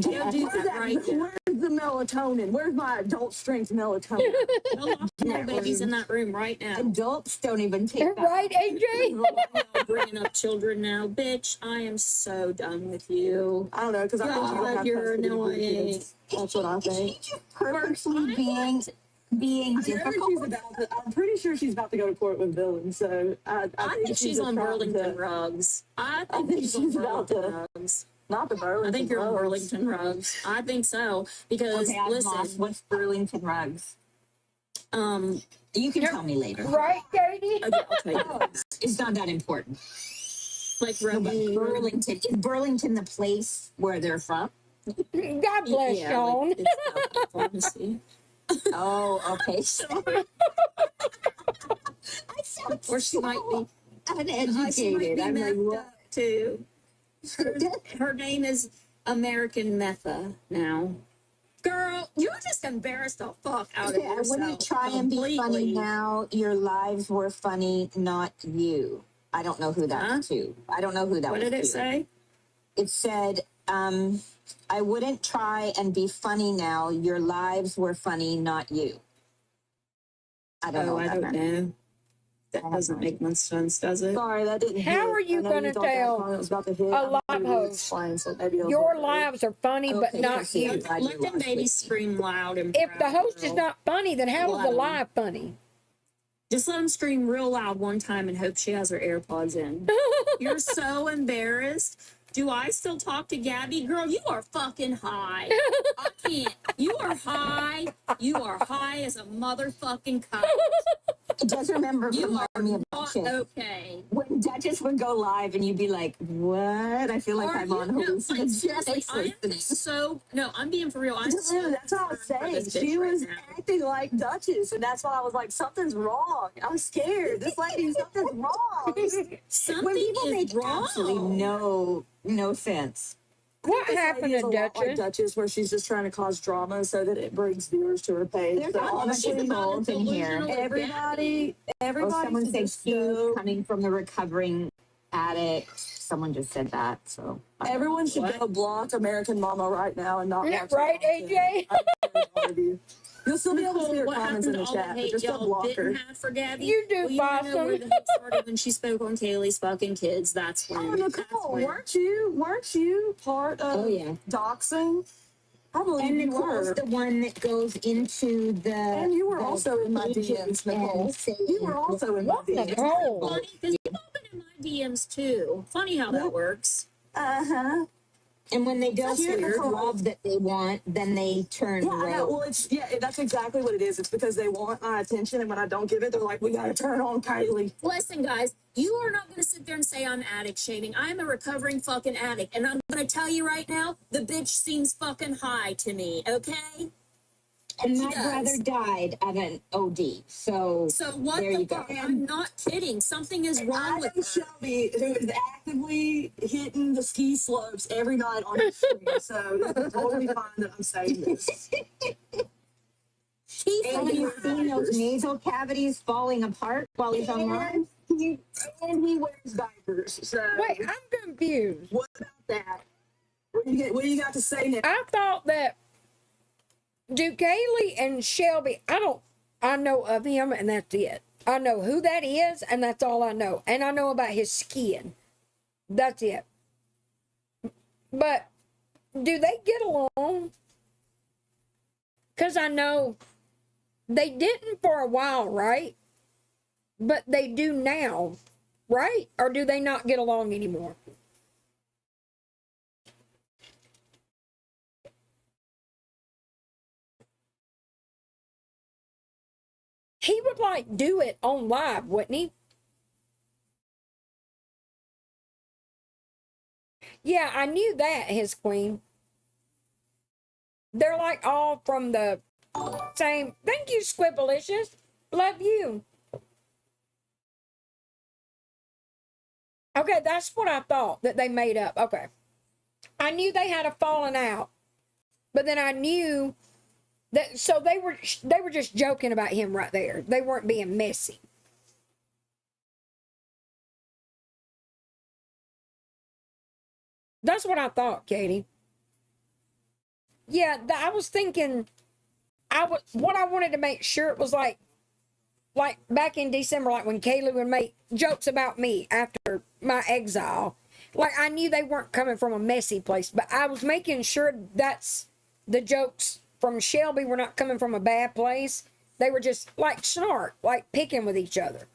Go do Where's, that right now. where's the melatonin? Where's my adult strength melatonin? Go lock the little babies in that room right now. Adults don't even take that. Right, AJ? I'm bringing up children now. Bitch, I am so done with you. I don't know, because I think she's God, gonna have you're custody of the annoying. kids. That's what I think. Purposely being difficult. I'm pretty sure she's about to go to court with villains. So I think she's on trying Burlington to- rugs. I I think think she's on she's about to- Burlington rugs. Not the Burlington. I think you're on Roads. Burlington rugs. I think so because Okay, I've lost. listen, What's Burlington rugs? um, You can tell me later. Right, Katie? okay, I'll tell you. It's not that important. Like No, but rubbing. Burlington, is Burlington the place where they're from? God bless Yeah, Sean. like, it's not pharmacy. Oh, okay. Sorry. I sound Or she might be uneducated. I'm like, what? too. Her name is American Metha now. Girl, you just embarrassed the fuck out of I yourself. wouldn't try and be funny completely. now. Your lives were funny, not you. I don't know who that's Huh? to. I don't know who that What was did it to. say? It said, I wouldn't try and be funny now. Your lives were funny, not you. I don't know what I that don't meant. know. That doesn't make much sense, does it? Sorry, that didn't hit. How are you I know gonna thought that tell comment was about to hit. a I'm live trying to host explain, so maybe it'll your hit better. lives are funny, but Okay, not okay, you? I'm glad Let you them watched babies it. scream loud and If the proud, host is girl. not funny, then how is Let the 'em. live funny? Just let them scream real loud one time and hope she has her AirPods in. You're so embarrassed. Do I still talk to Gabby? Girl, you are fucking high. I can't. You are high. You are high as a motherfucking kite. It does remember You remind are me of not shit. okay. When Duchess would go live and you'd be like, what? I feel like Are I'm you? on No, like, hallucinations. seriously, I am so. No, I'm being for real. I'm so That's what I was concerned for saying. this bitch She right was now. acting like Duchess, and that's why I was like, something's wrong. I'm scared. This lady, something's wrong. When Something people is make wrong. absolutely no sense. What This happened lady is to a lot like Duchess? Duchess, where she's just trying to cause drama so that it brings viewers to her page. There's But a whole bunch honestly, of trolls in here. everybody Oh, someone should said just Stu go. coming from the recovering addict. Someone just said that. So Everyone should What? go block American Mama right now and not watch her Right, content. AJ? I encourage all of you. You'll still be able to see Nicole, her what comments happened in to the all the chat, but hate just go y'all block her. didn't have for Gabby? You do, Well, you wanna know where Possum. the hate started when she spoke on Kaylee fucking kids. That's when. Oh, That's Nicole, when. weren't you part of doxing? I believe and you Nicole's were. the one that goes into the And you were the also in my pages DMs, Nicole. and saying, You were also in my What, DMs. Nicole? Funny, because you've all been in my DMs too. Funny how that works. Uh-huh. and when they don't That's get the weird. love that they want, then they turn Yeah, I know. rogue. Well, that's exactly what it is. It's because they want my attention, and when I don't give it, they're like, "We gotta turn on Kylie." Listen, guys, you are not going to sit there and say I'm addict shaming. I'm a recovering fucking addict. And I'm going to tell you right now, the bitch seems fucking high to me, okay? And She my brother does. died of an OD. So So what there the you go. fuck? I'm not kidding. Something is wrong with I'm her. Shelby, who is actively hitting the ski slopes every night on his stream, so it's totally fine that I'm saying this. She Have fucking you seen those diapers. nasal cavities falling apart while he's online? And he wears diapers. So Wait, I'm confused. what about that? What do you got to say now? I thought that do Kaylee and Shelby, I know of him and that's it. I know who that is and that's all I know. And I know about his skin. That's it. But do they get along? Because I know they didn't for a while, right? But they do now, right? Or do they not get along anymore? He would like do it on live, wouldn't he? Yeah, I knew that, his queen. They're like all from the same. Thank you, Squibblicious. Love you. Okay, that's what I thought that they made up. Okay. I knew they had a falling out. But then I knew that so they were just joking about him right there. They weren't being messy. That's what I thought, Katie. Yeah, I was thinking what I wanted to make sure it was like back in December, like when Kaylee would make jokes about me after my exile. Like I knew they weren't coming from a messy place, but I was making sure that's the jokes from Shelby were not coming from a bad place. They were just like snark, like picking with each other.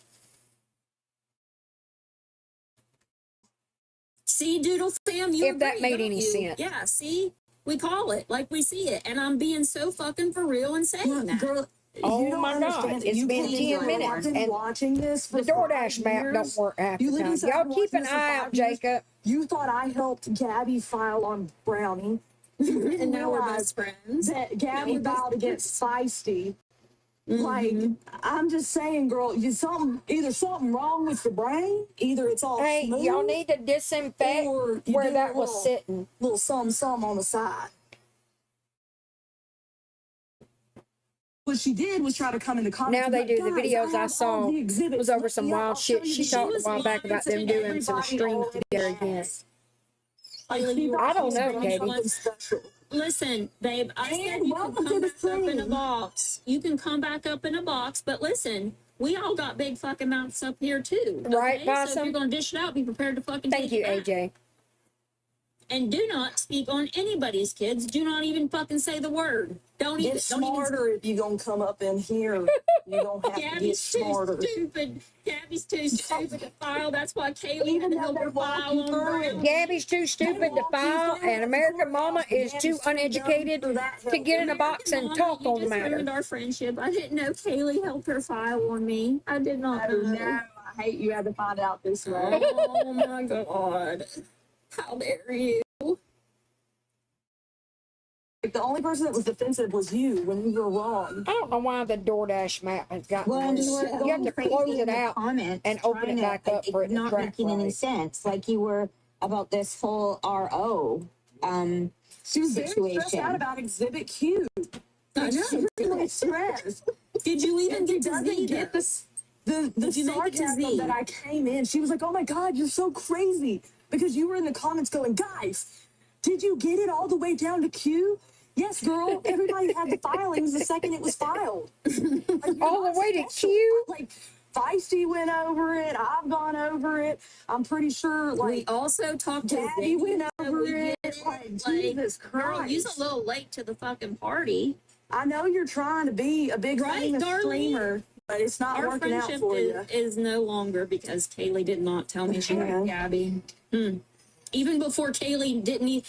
See, Doodle Sam, you If that agree, made don't any you? sense. Yeah, see? We call it like we see it. And I'm being so fucking for real and saying that. Girl, Oh you don't my God, understand that it's you been can't 10 do it. minutes, I've been and watching this for The DoorDash 5 map don't years. work half You the literally time. said, I've Y'all been keep watching an this for eye 5 out, years. Jacob. You thought I helped Gabby file on Brownie. And now we're realize best friends. that Gabby we're best vowed against feisty. Like, I'm just saying, girl, either something wrong with your brain, either it's all Hey, smooth, y'all need to disinfect or you where do that a was little, sitting. little some on the side. What she did was try to come in the comments. Now and they be do the like, "Guys, videos I have saw all the exhibits. was over Look some me up. wild I'll show shit. you She the talked a exhibits." while back about them lying doing some Everybody streams already together has. again. Like, Kaylee, she you thought I she don't was know, doing Katie. something special. Listen, babe, I said And you can welcome to come the back up in a stream. box. You can come back up in a box, but listen, we all got big fucking mouths up here too. Right, Okay? So if Possum? you're gonna dish it out, be prepared to fucking Thank take you, it back. AJ. And do not speak on anybody's kids. Do not even fucking say the word. Don't Get even smarter if you gonna come up in here. You don't have to get Gabby's too smarter. stupid. Gabby's too stupid to file. That's why Kaylee Even had to though help they her walk file you on through it. Brown. Gabby's too stupid to file, and American Mama is too uneducated to get in a box and Mama, talk you on the just matter. ruined our friendship. I didn't know Kaylee helped her file on me. I did not Oh, know. no, I hate you had to find out this way. Oh my god. How dare you? Like, the only person that was defensive was you when you were wrong. I don't know why the DoorDash map has gotten Well, and worse. you were You have to going close crazy it in the out comments and open trying it back to, up for it to not track making any right. sense. Like you were about this whole RO She was very stressed out situation. about Exhibit Q. I know. Extremely stressed. Did you even And she get to doesn't see get this? the Did you make it to sarcasm Z? that I came in. She was like, "Oh my God, you're so crazy," because you were in the comments going, "Guys, did you get it all the way down to Q?" Yes, girl. Everybody had the filings the second it was filed. Like, All the way to Q? Like, Feisty went over it. I've gone over it. I'm pretty sure, We like, also talked to Gabby Ziggy, went so over we it. get it. Like, Like, Jesus girl, Christ. you's a little late to the fucking party. I know you're trying to be a big Right, famous darling? streamer, but it's not Our working out friendship for you. is no longer because Kaylee did not tell me she Yeah. had Gabby. Even before Kaylee didn't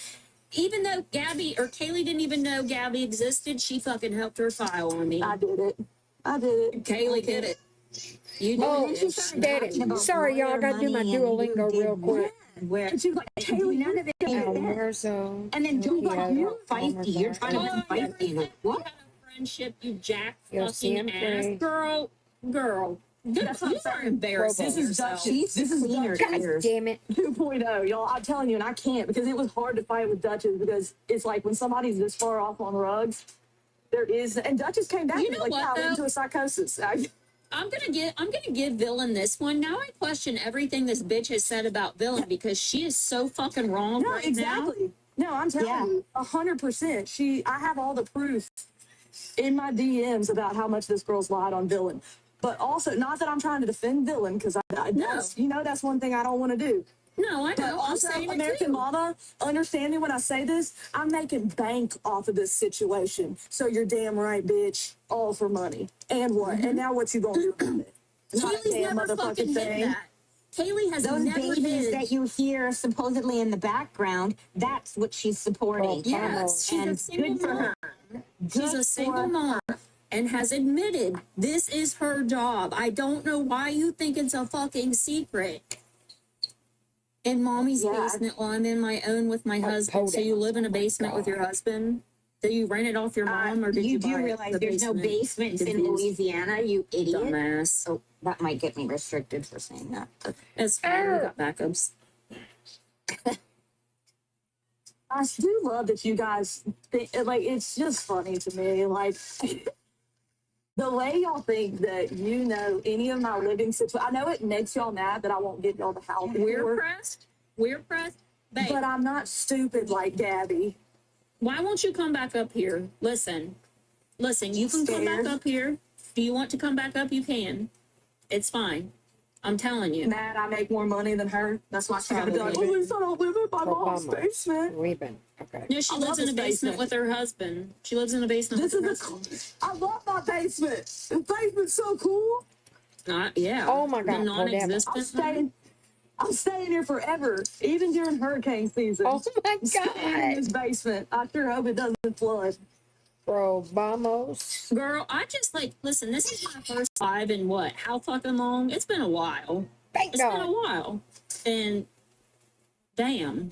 even though Gabby or Kaylee didn't even know Gabby existed, she fucking helped her file on me. I did it. I did it. Kaylee did it. You did Oh, it. steady. Sorry, y'all. I gotta do my Duolingo real quick. Where And she was like, "Kaylee, none of it made sense. Almuerzo. And then don't like Quiero you're feisty. You're trying to Oh, be I never feisty. said Like we what? had a friendship, you jack Yo fucking ass siempre. girl. That's what You I'm saying. are embarrassing This is yourself. Duchess. This is cleaner Duchess God ears. damn it. 2.0, y'all. I'm telling you, and I can't because it was hard to fight with Duchess because it's like when somebody's this far off on rugs, there is, and Duchess came back You and know like, what, "Yeah, I went though? into a psychosis." I'm gonna give Villain this one. Now I question everything this bitch has said about Villain because she is so fucking wrong No, right exactly. No, I'm telling Yeah. you, 100%. I have all the proof in my DMs about how much this girl's lied on Villain. But also, not that I'm trying to defend Villain, because that's one thing I don't want to do. now. No, I But know. I'm also, saying it American too. Mama, understand me when I say this, I'm making bank off of this situation. So you're damn right, bitch. All for money. And what? And now what you gonna do about it? Not a Kaylee's damn never fucking hid that. Kaylee has Those never babies hid. that you hear supposedly in the background, that's what she's supporting. Yes, she's a And single good for mom. her. She's a Good single for mom and has admitted this is her job. I don't know why you think it's a fucking secret. In mommy's Yeah. basement while I'm in my own with my husband. So you live in a basement with your husband? Do you rent it off your mom or did you, You buy do it? realize The there's no basement? basements in Confused. Louisiana, you idiot. Dumbass. Oh, that might get me restricted for saying that. It's fine. We got backups. I do love that you guys think, like, it's just funny to me. Like, the way y'all think that you know any of my living situation. I know it makes y'all mad that I won't get y'all the house. We're tour, pressed. We're pressed. Babe, but I'm not stupid like Gabby. why won't you come back up here? Listen, you can come back Scared. up here. Do you want to come back up? You can. It's fine. I'm telling you. Mad I make more money than her. That's why she got Probably. done. At least I don't live in my mom's Obama. basement. Weeping. Okay. No, she I lives love in a this basement basement. with her husband. She lives in a basement This with her is husband. I love my basement. The basement's so cool. Yeah. Oh my God, The poor Devil. non-existent. I'm staying here forever, even during hurricane season. Oh my I'm staying in God. this basement. I sure hope it doesn't flood. Bro, vamos. Girl, I just listen, this is my first live in what? How fucking long? It's been a while. Thank It's been a God. while. And damn.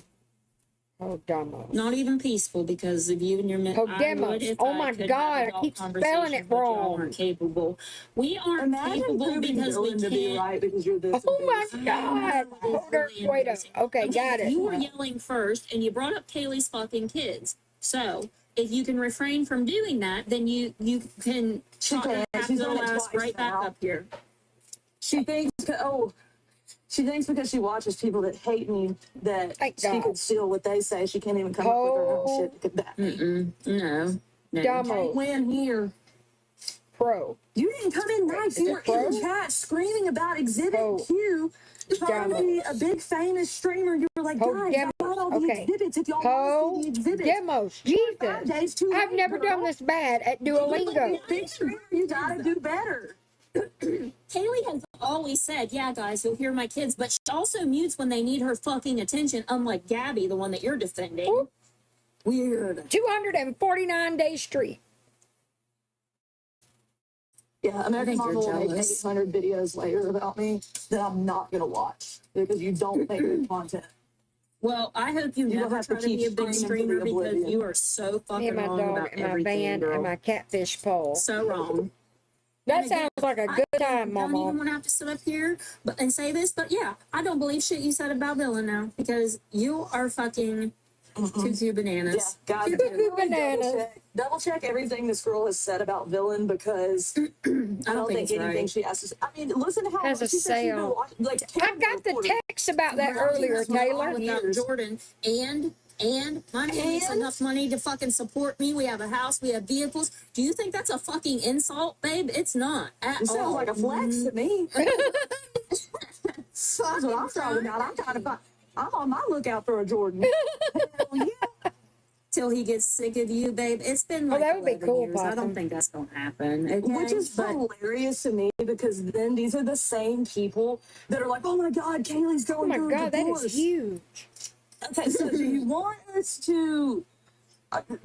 Oh, demos. Not even peaceful, because of you and your Oh, I demos. would if Oh I my could God, have I adult keep spelling it conversations, but y'all wrong. aren't capable. We aren't Imagine capable proving because we Dylan to be can't. right because you're this Oh my embarrassing. God. Hold her, wait up. Okay, got it. You were yelling first, and you brought up Kaylee's fucking kids. So if you can refrain from doing that, then you can She talk can. your She's little done it ass twice right back now. up here. She thinks, she thinks because she watches people that hate me that Thank she God. can steal what they say. She can't even come up with her own shit to combat me. No. Can't Demo. win here. Pro. You didn't come in nice. Is You it were pro? in the chat screaming about Exhibit Pro. Q. Trying to be a big famous streamer. You were like, Po guys, I demos. got all the Okay. exhibits. If y'all Po want to see the exhibits, demos. you are 5 Jesus. days too I've late, never done girl. this bad at You're Duolingo. a big streamer. You gotta do better. Kaylee has always said, yeah, guys, you'll hear my kids, but she also mutes when they need her fucking attention, unlike Gabby, the one that you're defending. Whoop. Weird. 249 day streak. Yeah, American think Mom you're will make jealous. 800 videos later about me that I'm not gonna watch because you don't make good content. Well, I hope you You'll never have to try to keep be a big screaming to streamer the because oblivion. you are so Me fucking and my wrong dog about and my everything, van girl. and my catfish pole. So wrong. That And again, sounds like a good time, don't even Mama. want to have to sit up here and say this, but yeah, I don't believe shit you said about Dylan now because you are fucking cuckoo bananas. Yeah, guys, Cuckoo really bananas. double check everything this girl has said about Villain because I don't think it's anything right. she has to say. I mean, listen to how Has a she said she's been sale. watching. Like, I got the text about that earlier, Taylor. Without Jordan and money makes enough money to fucking support me. We have a house, we have vehicles. Do you think that's a fucking insult, babe? It's not at It all. sounds like a flex to me. That's what I'm talking about. I'm on my lookout for a Jordan. Hell yeah. Till he gets sick of you, babe. It's been like that would be 11 cool, years. I Possum. don't think that's gonna happen. Okay? Which is But hilarious to me because then these are the same people that are like, oh my God, Kaylee's Oh going my through a God, that divorce. is huge. Okay, so do you want us to?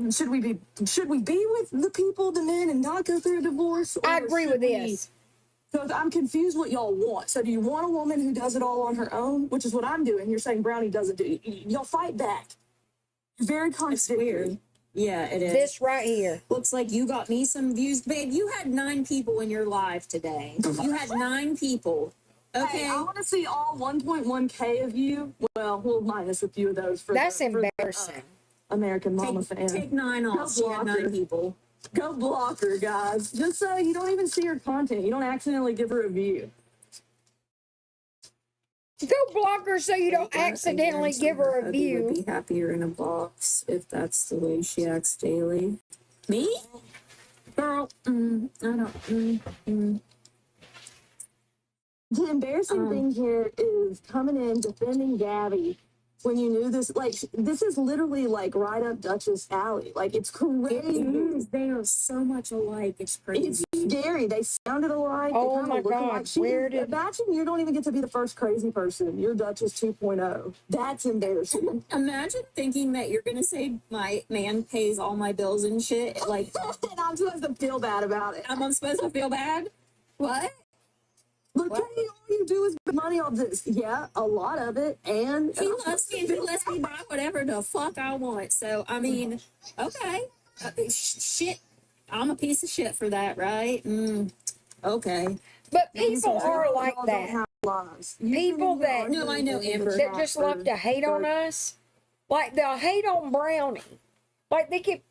Should we be with the people, the men, and not go through a divorce? I or agree should with we- this. So I'm confused what y'all want. So do you want a woman who does it all on her own, which is what I'm doing? You're saying Brownie doesn't do. Y'all fight back. Very it's contradictory. weird. Yeah, it is. This right here. Looks like you got me some views, babe. You had 9 people in your live today. You had 9 people. Okay. Hey, I want to see all 1.1K of you. Well, we'll minus a few of those for That's the, for the, embarrassing. American Mama fan. Take 9 Go off. She had block her. 9 people. Go block her, guys. Just so you don't even see her content. You don't accidentally give her a view. Go block her so you don't accidentally give her a Would view. be happier in a box if that's the way she acts daily. Me? Girl, I don't. The embarrassing thing here is coming in defending Gabby when you knew this. Like, this is literally like right up Duchess Alley. Like, it's crazy. They are so much alike. It's crazy. It's scary. They sounded alike. Oh they kinda my look God, alike. where did- Imagine you don't even get to be the first crazy person. You're Duchess 2.0. That's embarrassing. Imagine thinking that you're gonna say my man pays all my bills and shit. Like, And I'm supposed to feel bad about it. I'm supposed to feel bad? What? Look, Katie, all you do is make money off this. Yeah, a lot of it. And He lets me. He lets me buy whatever the fuck I want. So I mean, okay, shit. I'm a piece of shit for that, right? Okay. But people are like Y'all don't that. have lives. People that- No, I know, Amber. That just love to hate on us. Like they'll hate on Brownie. Like they can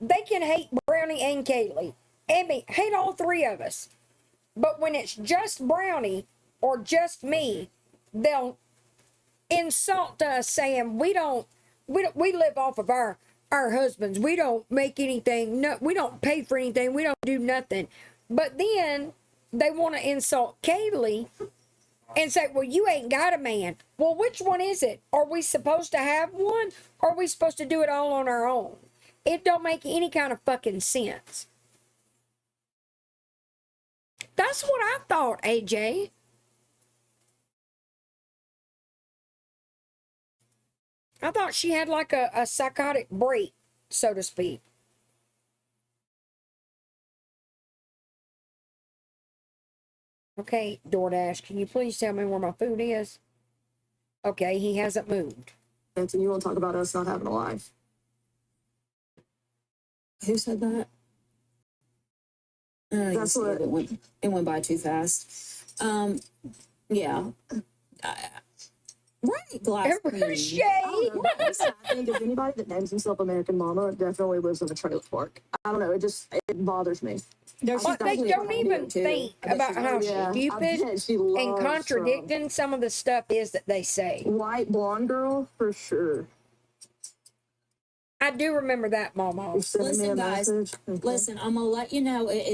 hate Brownie and Kaylee. And me, hate all 3 of us. But when it's just Brownie or just me, they'll insult us saying we live off of our husbands. We don't make anything. No, we don't pay for anything. We don't do nothing. But then they want to insult Kaylee and say, well, you ain't got a man. Well, which one is it? Are we supposed to have one? Or are we supposed to do it all on our own? It don't make any kind of fucking sense. That's what I thought, AJ. I thought she had like a psychotic break, so to speak. Okay, DoorDash, can you please tell me where my food is? Okay, he hasn't moved. and you want to talk about us not having a life. Who said that? That's what it went by too fast. Yeah. Right, glass queen. Shade. I don't know. I think if anybody that names himself American Mama definitely lives in a trailer park. I don't know. It bothers me. There's But they definitely a don't problem even too. think I bet about she how loves it. Yeah, I stupid bet she and loves contradicting some of the stuff is that they say. White blonde girl for sure. I do remember that, Mama. You're sending me a Listen, guys. message. Okay. Listen, I'm gonna let you know it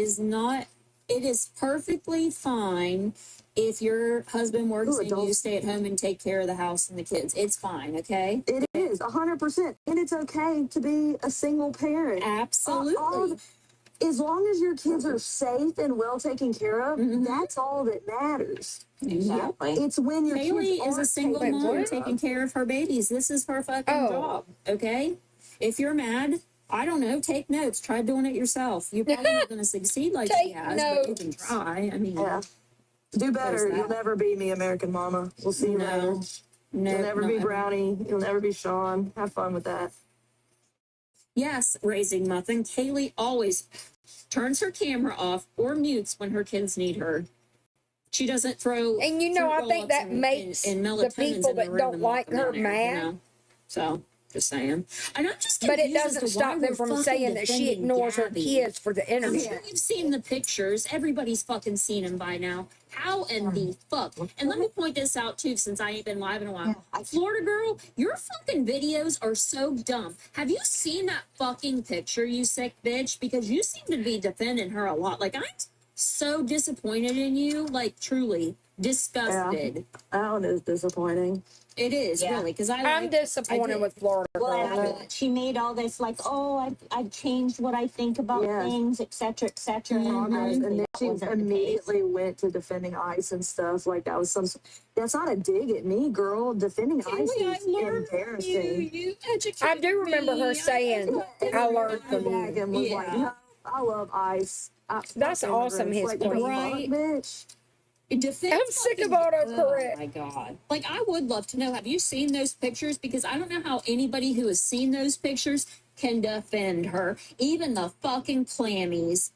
is perfectly fine if your husband works Ooh, and you adults. stay at home and take care of the house and the kids. It's fine, okay? It is 100%, and it's okay to be a single parent. Absolutely. As long as your kids are safe and well taken care of, that's all that matters. Exactly. It's when your Kaylee kids is a aren't single taken mom care taking of. care of her babies. This is her fucking Oh. job, okay? If you're mad, I don't know, take notes. Try doing it yourself. You're probably not going to succeed like she Take has, but you can notes. try. I mean, Yeah. Do better. There's that. You'll never be me, American Mama. We'll see you later. no, You'll never not be ever. Brownie. You'll never be Sean. Have fun with that. Yes, raising nothing. Kaylee always turns her camera off or mutes when her kids need her. She doesn't throw. And you know, fruit I think roll-ups that makes and the melatonins people in the that room don't and lock like them her in there, mad. So, just saying. And I'm just But it confused as doesn't to stop why them we're from fucking saying that she defending ignores her Gabby. kids for the I'm internet. sure you've seen the pictures. Everybody's fucking seen them by now. How in the fuck? And let me point this out too, since I ain't been live in a while. Florida girl, your fucking videos are so dumb. Have you seen that fucking picture, you sick bitch? Because you seem to be defending her a lot. Like, I'm so disappointed in you. Like, truly disgusted. That one is disappointing. It is Yeah. really because I'm disappointed with Florida Well, Girl. and I thought she made all this like, oh, I've changed what I think about Yes. things, et cetera, et cetera. Progress. And then That she wasn't the case. immediately went to defending ICE and stuff. Like that was that's not a dig at me, girl. Defending ICE is embarrassing. You educated I do remember her saying, I learned from Back you. and was like, Yeah. no, I love ICE. That's awesome, his like, queen. Right. Bitch. I'm sick of autocorrect. Oh my god. Like, I would love to know, have you seen those pictures? Because I don't know how anybody who has seen those pictures can defend her. Even the fucking clammies.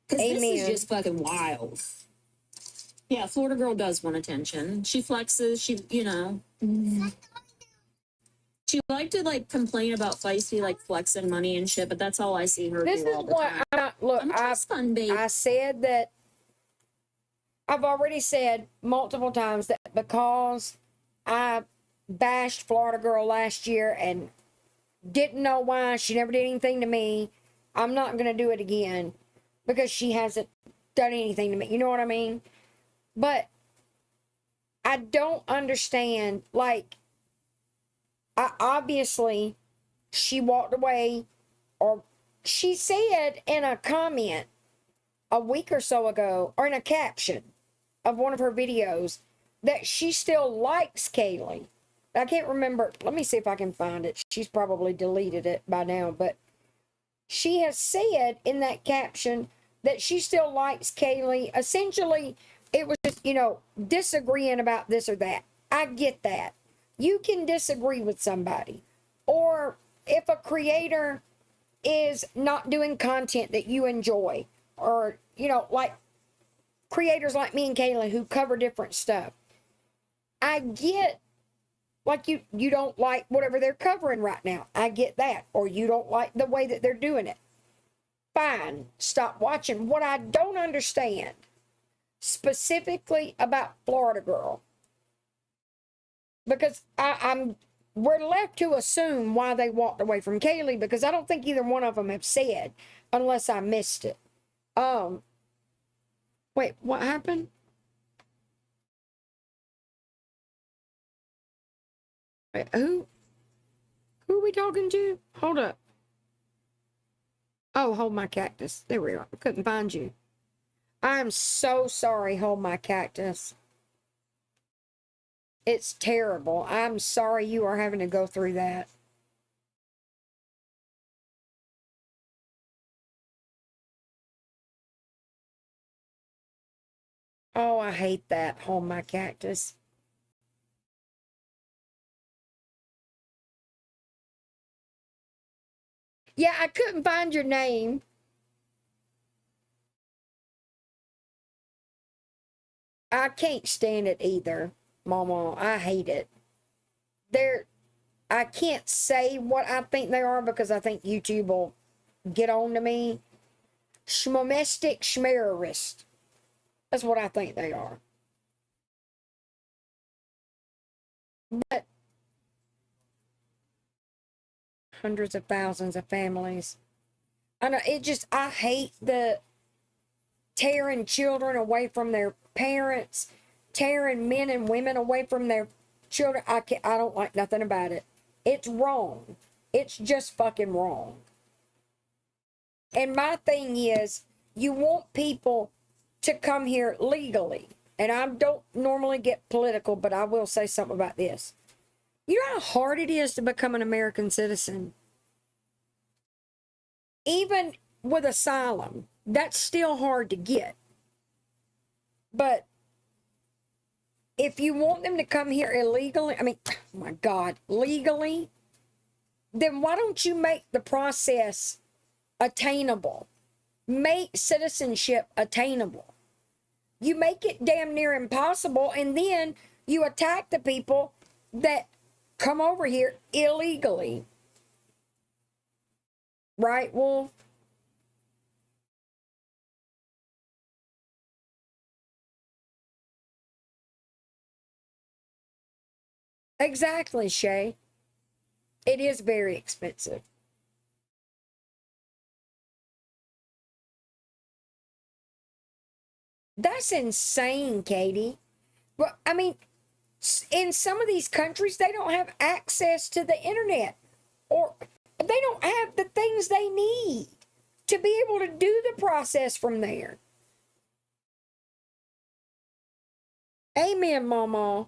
Because this is Amen. just fucking wild. Yeah, Florida girl does want attention. She flexes, she like to like complain about feisty like flexing money and shit, but that's all I see her This do is all the what time. I'm a I trust fund babe. I said that I've already said multiple times that because I bashed Florida Girl last year and didn't know why, she never did anything to me, I'm not going to do it again because she hasn't done anything to me. You know what I mean? But I don't understand. Like, obviously, she walked away, or she said in a comment a week or so ago, or in a caption of one of her videos, that she still likes Kaylee. I can't remember. Let me see if I can find it. She's probably deleted it by now, but she has said in that caption that she still likes Kaylee. Essentially, it was just, disagreeing about this or that. I get that. You can disagree with somebody. Or if a creator is not doing content that you enjoy, or, like creators like me and Kayla who cover different stuff. I get, like, you don't like whatever they're covering right now. I get that. Or you don't like the way that they're doing it. Fine. Stop watching. What I don't understand, specifically about Florida Girl, because we're left to assume why they walked away from Kaylee, because I don't think either one of them have said, unless I missed it. Wait, what happened? Wait, who are we talking to? Hold up. Oh, Hold My Cactus. There we are. I couldn't find you. I'm so sorry, Hold My Cactus. It's terrible. I'm sorry you are having to go through that. Oh, I hate that, Hold My Cactus. Yeah, I couldn't find your name. I can't stand it either, Mama. I hate it. I can't say what I think they are because I think YouTube will get on to me. Schmomestic schmerist. That's what I think they are. But hundreds of thousands of families. I know I hate the tearing children away from their parents, tearing men and women away from their children. I don't like nothing about it. It's wrong. It's just fucking wrong. And my thing is, you want people to come here legally. And I don't normally get political, but I will say something about this. You know how hard it is to become an American citizen? Even with asylum, that's still hard to get. But if you want them to come here illegally, I mean, oh my God, legally, then why don't you make the process attainable? Make citizenship attainable. You make it damn near impossible, and then you attack the people that come over here illegally. Right, Wolf? Exactly, Shay. It is very expensive. That's insane, Katie. Well, I mean, in some of these countries, they don't have access to the internet, or they don't have the things they need to be able to do the process from there. Amen, Mama.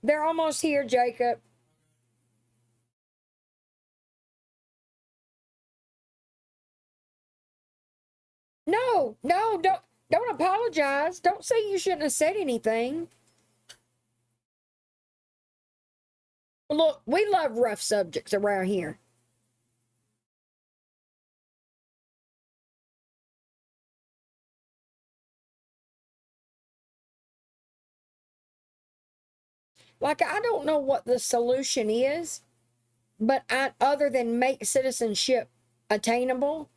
They're almost here, Jacob. No, don't apologize. Don't say you shouldn't have said anything. Look, we love rough subjects around here. Like, I don't know what the solution is, but other than make citizenship attainable,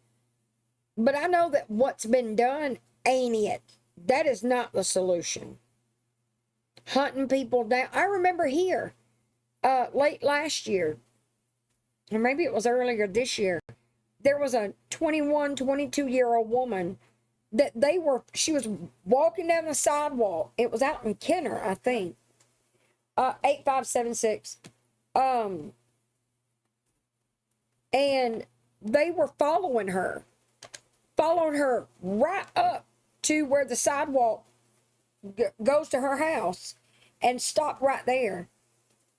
but I know that what's been done ain't it. That is not the solution. Hunting people down. I remember here, late last year, or maybe it was earlier this year, there was a 21, 22-year-old woman that she was walking down the sidewalk. It was out in Kenner, I think. 8576. And they were followed her right up to where the sidewalk goes to her house and stopped right there.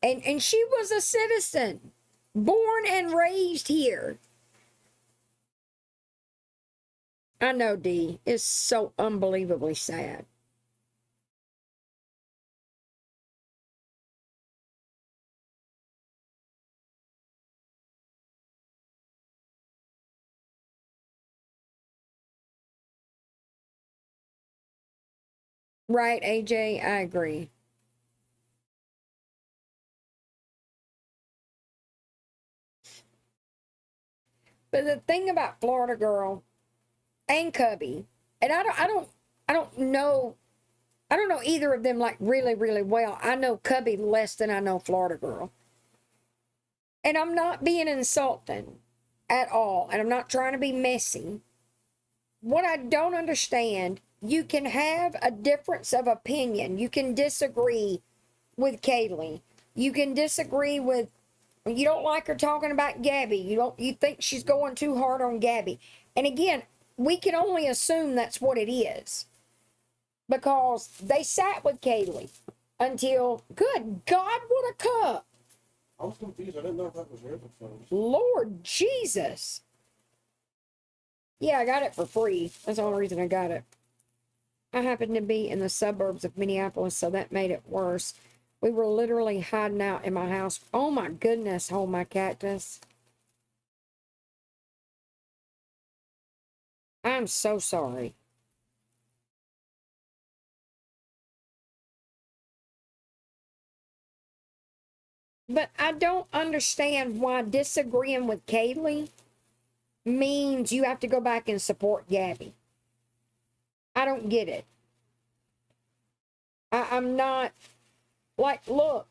And she was a citizen, born and raised here. I know, Dee. It's so unbelievably sad. Right, AJ? I agree. But the thing about Florida Girl and Cubby, and I don't know either of them like really, really well. I know Cubby less than I know Florida Girl. And I'm not being insulting at all, and I'm not trying to be messy. What I don't understand, you can have a difference of opinion. You can disagree with Kaylee. You can disagree with, you don't like her talking about Gabby. You think she's going too hard on Gabby. And again, we can only assume that's what it is. Because they sat with Kaylee until, good God, what a cup. I was confused. I didn't know if that was your headphones. Lord Jesus. Yeah, I got it for free. That's the only reason I got it. I happened to be in the suburbs of Minneapolis, so that made it worse. We were literally hiding out in my house. Oh my goodness, hold my cactus. I'm so sorry. But I don't understand why disagreeing with Kaylee means you have to go back and support Gabby. I don't get it. I'm not, like, look,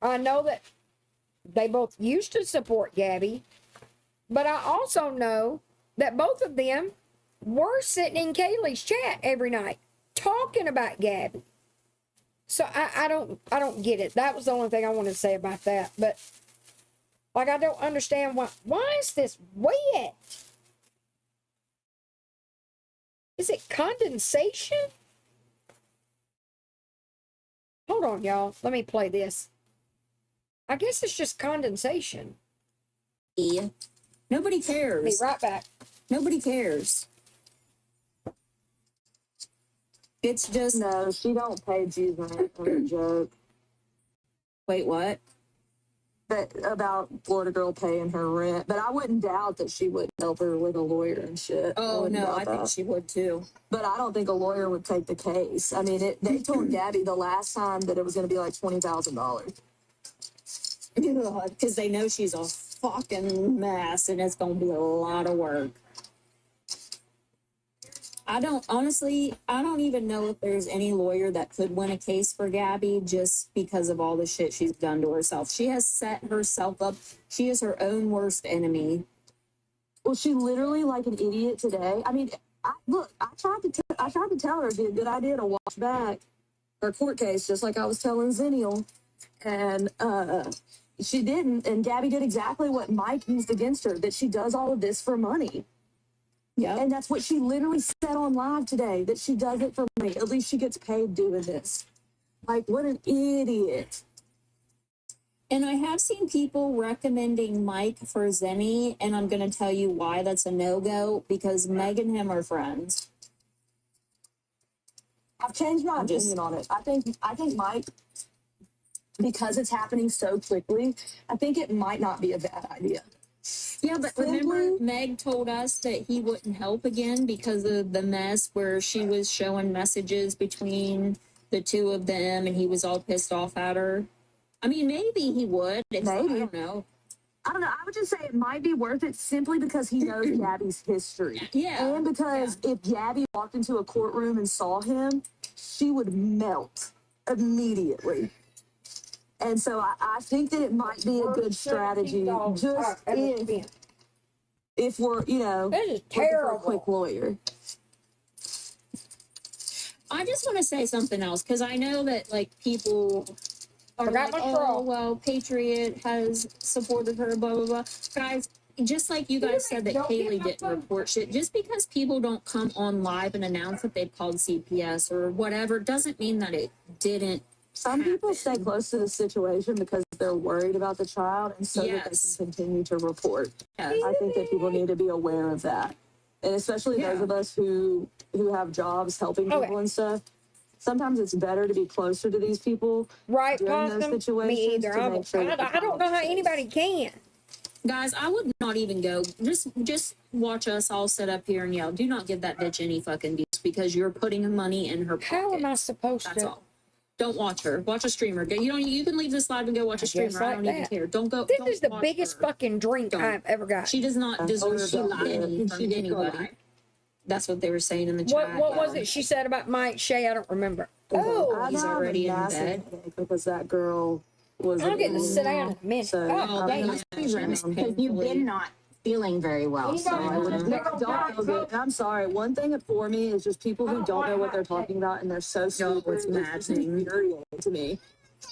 I know that they both used to support Gabby, but I also know that both of them were sitting in Kaylee's chat every night talking about Gabby. So I don't get it. That was the only thing I wanted to say about that. But like, I don't understand why is this wet? Is it condensation? Hold on, y'all. Let me play this. I guess it's just condensation. Yeah. Nobody cares. Be right back. Nobody cares. It's just No, she don't pay G's rent for a joke. wait, what? But about Florida girl paying her rent. But I wouldn't doubt that she would help her with a lawyer and shit. Oh no, I think that. she would too. But I don't think a lawyer would take the case. I mean, they told Gabby the last time that it was going to be like $20,000. Because they know she's a fucking mess and it's gonna be a lot of work. I don't even know if there's any lawyer that could win a case for Gabby just because of all the shit she's done to herself. She has set herself up. She is her own worst enemy. Well, she literally like an idiot today. I mean, I tried to tell her it'd be a good idea to watch back her court case, just like I was telling Zenial, and she didn't. And Gabby did exactly what Mike used against her, that she does all of this for money. Yeah. And that's what she literally said on live today, that she does it for money. At least she gets paid doing this. Like, what an idiot. And I have seen people recommending Mike for Zenny, and I'm going to tell you why that's a no-go, because Meg and him are friends. I've changed my opinion on it. I think Mike, because it's happening so quickly, I think it might not be a bad idea. Yeah, but remember Meg told us that he wouldn't help again because of the mess where she was showing messages between the two of them and he was all pissed off at her. I mean, maybe he would. Maybe. I don't know. I would just say it might be worth it simply because he knows Gabby's history. Yeah. And because if Gabby walked into a courtroom and saw him, she would melt immediately. And so I think that it might be a good strategy just if we're, This is looking for a terrible. quick lawyer. I just want to say something else because I know that like people are Forgot like, my oh, straw. well, Patriot has supported her, blah, blah, blah. Guys, just like you guys said that Kaylee didn't report shit, just because people don't come on live and announce that they've called CPS or whatever doesn't mean that it didn't. Some people stay close to the situation because they're worried about the child and so that they Yes. can continue to report. Yes. I think that people need to be aware of that. And especially those of us who have jobs helping people Okay. and stuff. Sometimes it's better to be closer to these people Right, during those Possum? Me situations either. to make sure that the I don't know how child's safe. anybody can. Guys, I would not even go. Just watch us all sit up here and yell. Do not give that bitch any fucking views because you're putting money in her pocket. How am I supposed That's to? all. Don't watch her. Watch a streamer. You can leave this live and go watch a guess streamer. I like don't even that. care. Don't go. This don't is the watch biggest her. fucking drink Don't. I've ever got. She does not deserve she lied. any from She did go anybody. lie. That's what they were saying in the What chat. what was it she said about Mike Shea? I don't remember. Oh, He's I have already a in massive bed. headache because that girl was. I'll get to sit down in a minute. So, Oh, I'm damn. gonna She was Because you've painfully- been not feeling very well. So I would Don't feel good. I'm sorry. One thing for me is just people who don't know what they're talking about and they're so stupid. it's It's maddening. infuriating to me.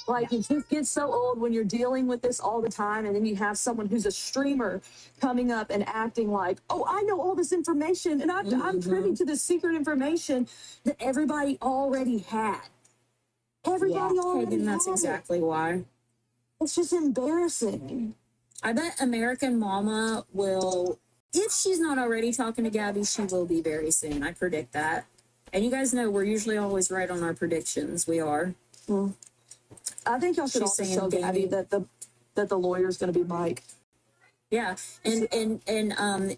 Like, it just gets so old when you're dealing with this all the time, and then you have someone who's a streamer coming up and acting like, oh, I know all this information, and I'm privy to this secret information that everybody already had. Everybody already And that's had exactly why. it. It's just embarrassing. I bet American Mama will, if she's not already talking to Gabby, she will be very soon. I predict that. And you guys know we're usually always right on our predictions. We are. I think y'all should She's also saying tell Gabby Danny. that the lawyer's going to be Mike. Yeah. And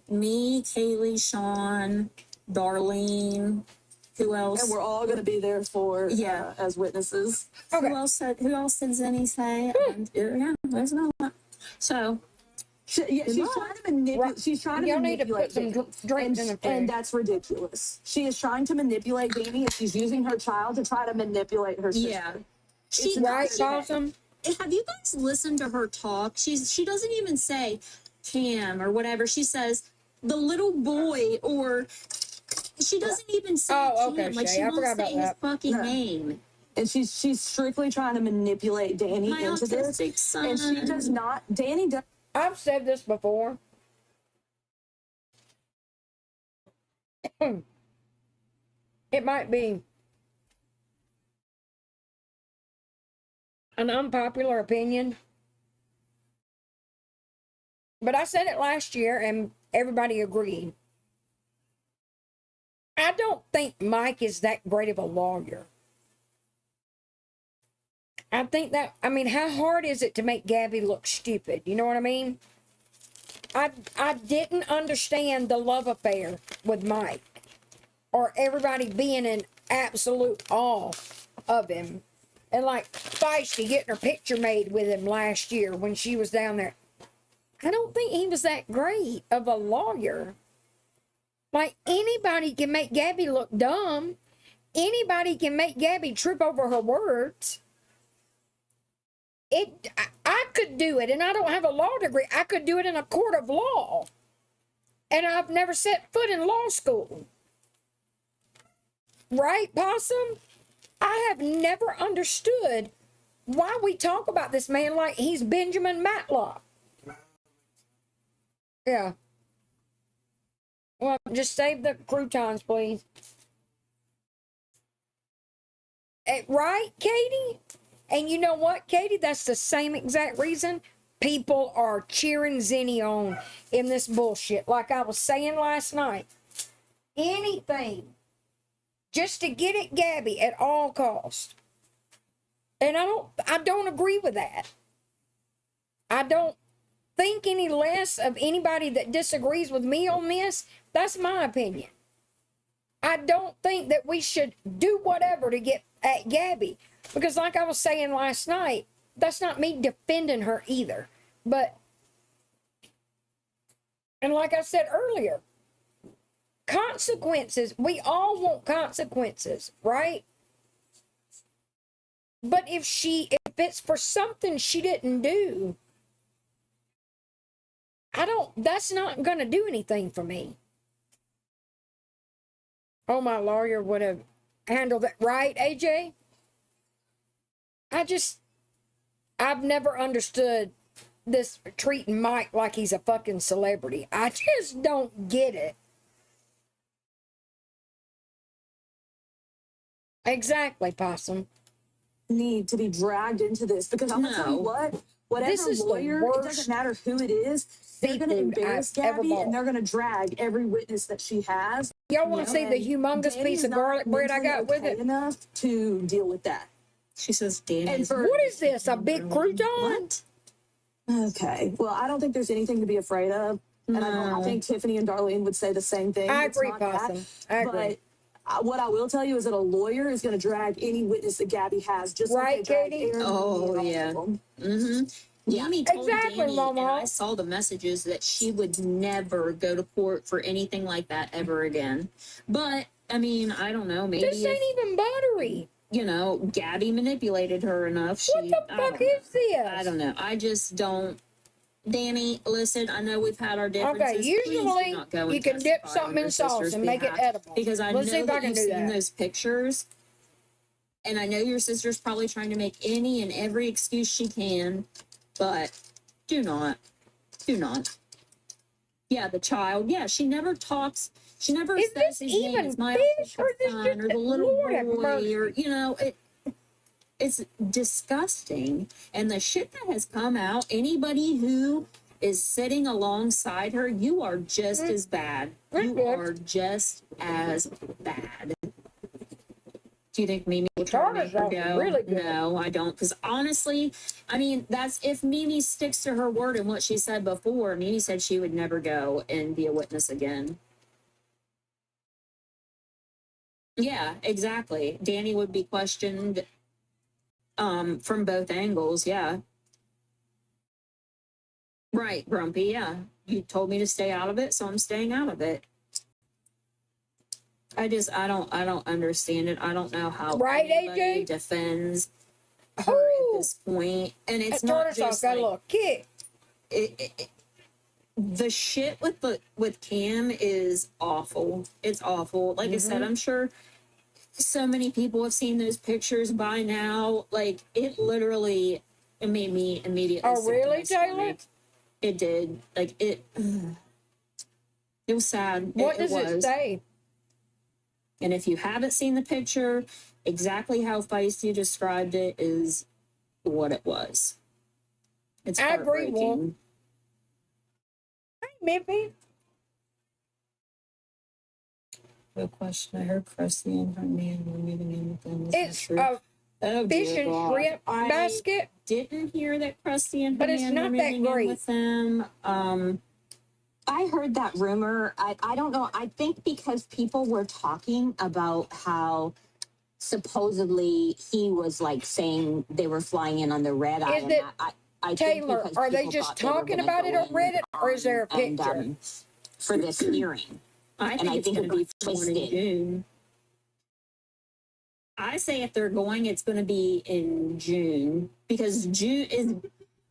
me, Kaylee, Sean, Darlene, who else? And we're all going to be there for as witnesses. Okay. Who else did Zenny say? Yeah, there's no one. So She's trying to manipulate. She's trying to Y'all need to manipulate put some Danny. drinks in the fridge. And that's ridiculous. She is trying to manipulate Danny, and she's using her child to try to manipulate her sister. yeah. It's Right, not Possum? Have you guys listened to her talk? She doesn't even say Cam or whatever. She says the little boy, or she doesn't even say Oh, Cam. okay, Like Shay, she I won't forgot say about his that. fucking name. And she's strictly trying to manipulate Danny My into this. autistic son. And she does not. Danny does. I've said this before. It might be an unpopular opinion, but I said it last year and everybody agreed. I don't think Mike is that great of a lawyer. I think that, I mean, how hard is it to make Gabby look stupid? You know what I mean? I didn't understand the love affair with Mike, or everybody being in absolute awe of him, and like Feisty getting her picture made with him last year when she was down there. I don't think he was that great of a lawyer. Like, anybody can make Gabby look dumb. Anybody can make Gabby trip over her words. I could do it, and I don't have a law degree. I could do it in a court of law. And I've never set foot in law school. Right, Possum? I have never understood why we talk about this man like he's Benjamin Matlock. Yeah. Well, just save the croutons, please. Right, Katie? And you know what, Katie? That's the same exact reason people are cheering Zenny on in this bullshit. Like I was saying last night. Anything just to get at Gabby at all costs. And I don't agree with that. I don't think any less of anybody that disagrees with me on this. That's my opinion. I don't think that we should do whatever to get at Gabby. Because like I was saying last night, that's not me defending her either. But, and like I said earlier, consequences, we all want consequences, right? But if it's for something she didn't do, that's not going to do anything for me. Oh, my lawyer would have handled it right, AJ? I've never understood this treating Mike like he's a fucking celebrity. I just don't get it. Exactly, Possum. Need to be dragged into this, because I'm gonna tell you whatever This is the lawyer, it worst doesn't matter who it is, they're gonna seafood embarrass I've ever Gabby, bought. and they're gonna drag every witness that she has. Y'all want to see the humongous Danny piece is of not garlic bread I got with mentally it? enough to deal with that. She says Danny. And for What is this? A big crouton? What? okay, well, I don't think there's anything to be afraid of, and I think Tiffany and Darlene would say the same thing. I It's agree, not that. Possum. I agree. But what I will tell you is that a lawyer is going to drag any witness that Gabby has, just Right, like they drag Katie? Aaron Oh, and all yeah. of them. Mm-hmm. Mimi told Exactly, Danny, Mama. and I saw the messages, that she would never go to court for anything like that ever again. But, I mean, I don't know. Maybe This ain't if, even buttery. Gabby manipulated her enough. What the fuck is this? I don't know. I just don't. Danny, listen, I know we've had our differences. Okay, Please do usually not go and you can dip testify something on your in sauce sister's and make it behalf, edible. because I Let's see know if I that can you've do seen that. those pictures, and I know your sister's probably trying to make any and every excuse she can, but do not. Yeah, the child. Yeah, she never talks. She never Is says this his name. even It's my fish, or autistic is this son, just or the little Lord have boy, mercy? or it's disgusting. And the shit that has come out, anybody who is sitting alongside her, you are just as bad. You good. are just as bad. Do you think Mimi will try to make her Charter's go? really good. No, I don't. Because honestly, I mean, that's if Mimi sticks to her word and what she said before. Mimi said she would never go and be a witness again. Yeah, exactly. Danny would be questioned from both angles. Yeah. Right, Grumpy. Yeah. You told me to stay out of it, so I'm staying out of it. I don't understand it. I don't know how Right, anybody AJ? defends her Ooh. at this point. And it's That not tartar sauce just got like, a little kick. the shit with Cam is awful. It's awful. Like I said, I'm sure so many people have seen those pictures by now. Like it literally, it made me immediately. Oh, sick to really, my Taylor? stomach. It did. Like it. It was sad. What does it say? And if you haven't seen the picture, exactly how Feisty described it is what it was. It's I agree, Wolf. heartbreaking. Hey, Miffy. No question. I heard Krusty and her man were moving in with them. Is that It's true? a Oh, fish dear and God. shrimp I basket. didn't hear that Krusty and her But it's man not were that moving in great. with them. I heard that rumor. I don't know. I think because people were talking about how supposedly he was like saying they were flying in on the red eye. Is And it, I Taylor, think because are they people just thought they were talking gonna about go it on in Reddit, or is there a and, picture? for this hearing. I think it's going to be twisted. In June. I say if they're going, it's going to be in June because June is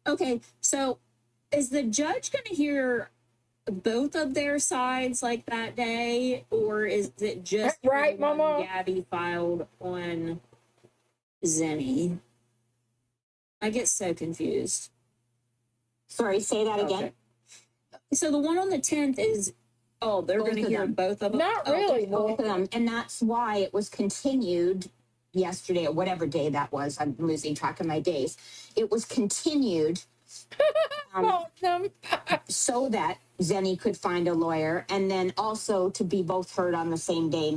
okay. So, is the judge going to hear both of their sides like that day, or is it just Right, the one Mama? Gabby filed on Zenny? I get so confused. Sorry, say that again. Okay. So the one on the 10th is they're Both going to of hear them. both of them. Not really, Both Wolf. of them. And that's why it was continued yesterday or whatever day that was. I'm losing track of my days. It was continued Awesome. so that Zenny could find a lawyer, and then also to be both heard on the same day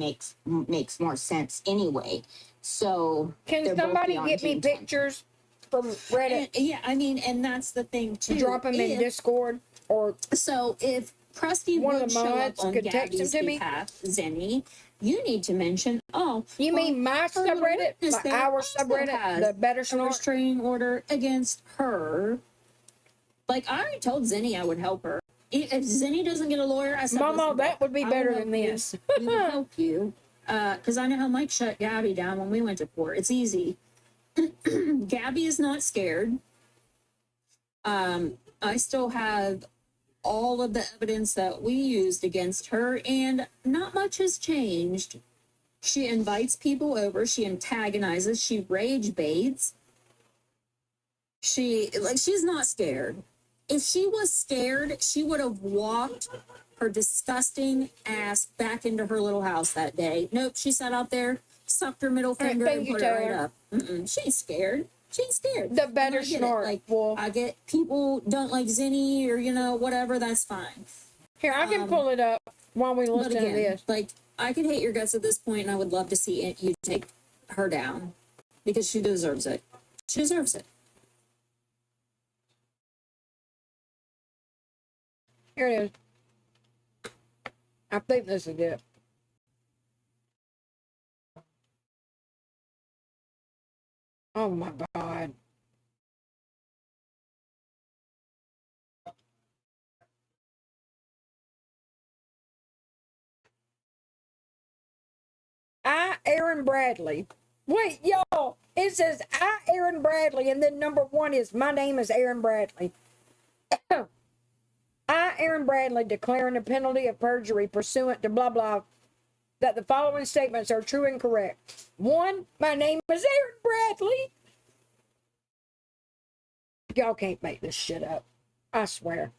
makes more sense anyway. So Can they're both somebody be on get me June 10th. pictures from Reddit? And, yeah, I mean, and that's the thing too. Drop them in Discord, or So if Krusty one of would the show up mods on could text them Gabby's to me. behalf, Zenny, you need to mention, You mean my her little subreddit, witness like there our also subreddit, has the Better a Snort? restraining order against her. Like I already told Zenny I would help her. If Zenny doesn't get a lawyer, I said, Mama, "Listen, that would be I will better help than you. this. We will help you. Because I know how Mike shut Gabby down when we went to court. It's easy. Gabby is not scared. I still have all of the evidence that we used against her, and not much has changed. She invites people over, she antagonizes, she rage baits. She's not scared. If she was scared, she would have walked her disgusting ass back into her little house that day. Nope, she sat out there, sucked her middle right, finger, thank and you, put it right Taylor. up. She ain't scared. She ain't scared. The Better And I get it. Snort, Like, Wolf. I get people don't like Zenny or whatever. That's fine. Here, I can pull it up while we But listen to again, this. like I could hate your guts at this point, and I would love to see you take her down because she deserves it. She deserves it. Here it is. I think this is it. Oh my God. Aaron Bradley. Wait, y'all. It says Aaron Bradley, and then number 1 is my name is Aaron Bradley. Aaron Bradley, declaring the penalty of perjury pursuant to blah blah, that the following statements are true and correct. 1, my name is Aaron Bradley. Y'all can't make this shit up. I swear.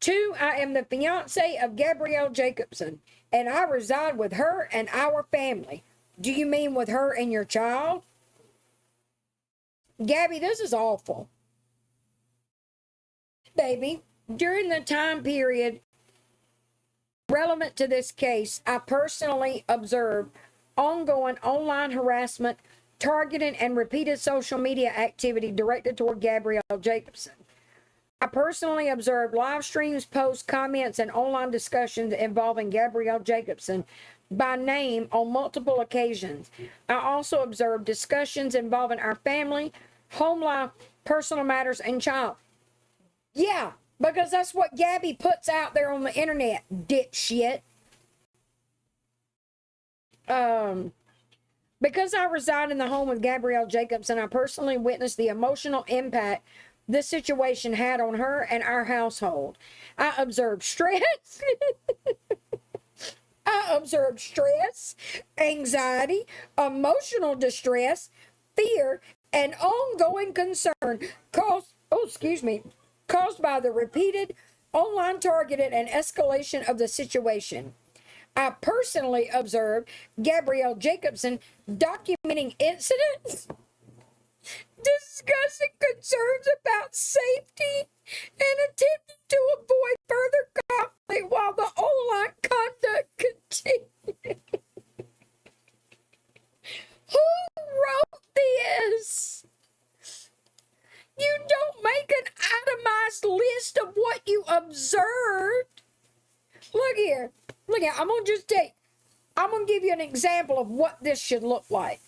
2, I am the fiance of Gabrielle Jacobson, and I reside with her and our family. Do you mean with her and your child? Gabby, this is awful. Baby, during the time period relevant to this case, I personally observed ongoing online harassment, targeting, and repeated social media activity directed toward Gabrielle Jacobson. I personally observed live streams, posts, comments, and online discussions involving Gabrielle Jacobson by name on multiple occasions. I also observed discussions involving our family, home life, personal matters, and child. Yeah, because that's what Gabby puts out there on the internet, dipshit. Because I reside in the home with Gabrielle Jacobson, I personally witnessed the emotional impact this situation had on her and our household. I observed stress. I observed stress, anxiety, emotional distress, fear, and ongoing concern caused by the repeated online targeted and escalation of the situation. I personally observed Gabrielle Jacobson documenting incidents, discussing concerns about safety, and attempting to avoid further conflict while the online conduct continued. Who wrote this? You don't make an itemized list of what you observed. Look here. I'm going to give you an example of what this should look like.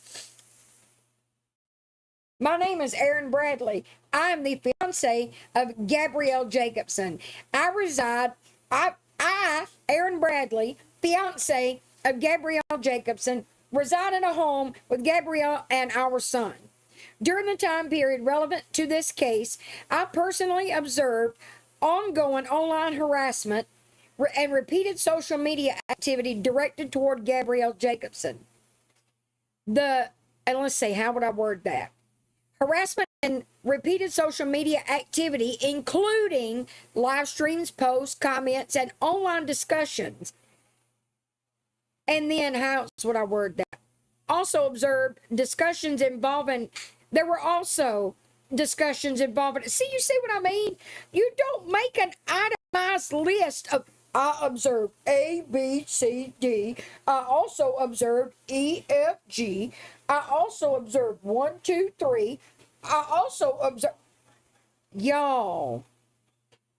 My name is Aaron Bradley. I am the fiance of Gabrielle Jacobson. Aaron Bradley, fiance of Gabrielle Jacobson, reside in a home with Gabrielle and our son. During the time period relevant to this case, I personally observed ongoing online harassment and repeated social media activity directed toward Gabrielle Jacobson. And let's see, how would I word that? Harassment and repeated social media activity, including live streams, posts, comments, and online discussions. And then how else would I word that? Also observed discussions involving, there were also discussions involving, you see what I mean? You don't make an itemized list of, I observed A, B, C, D. I also observed E, F, G. I also observed 1, 2, 3. I also observed. Y'all,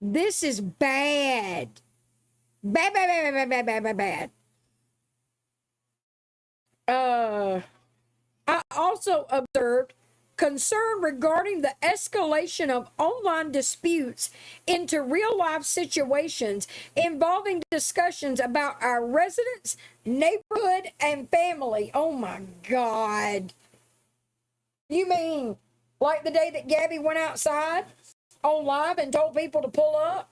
this is bad. Bad. I also observed concern regarding the escalation of online disputes into real life situations involving discussions about our residents, neighborhood, and family. Oh my God. You mean like the day that Gabby went outside on live and told people to pull up?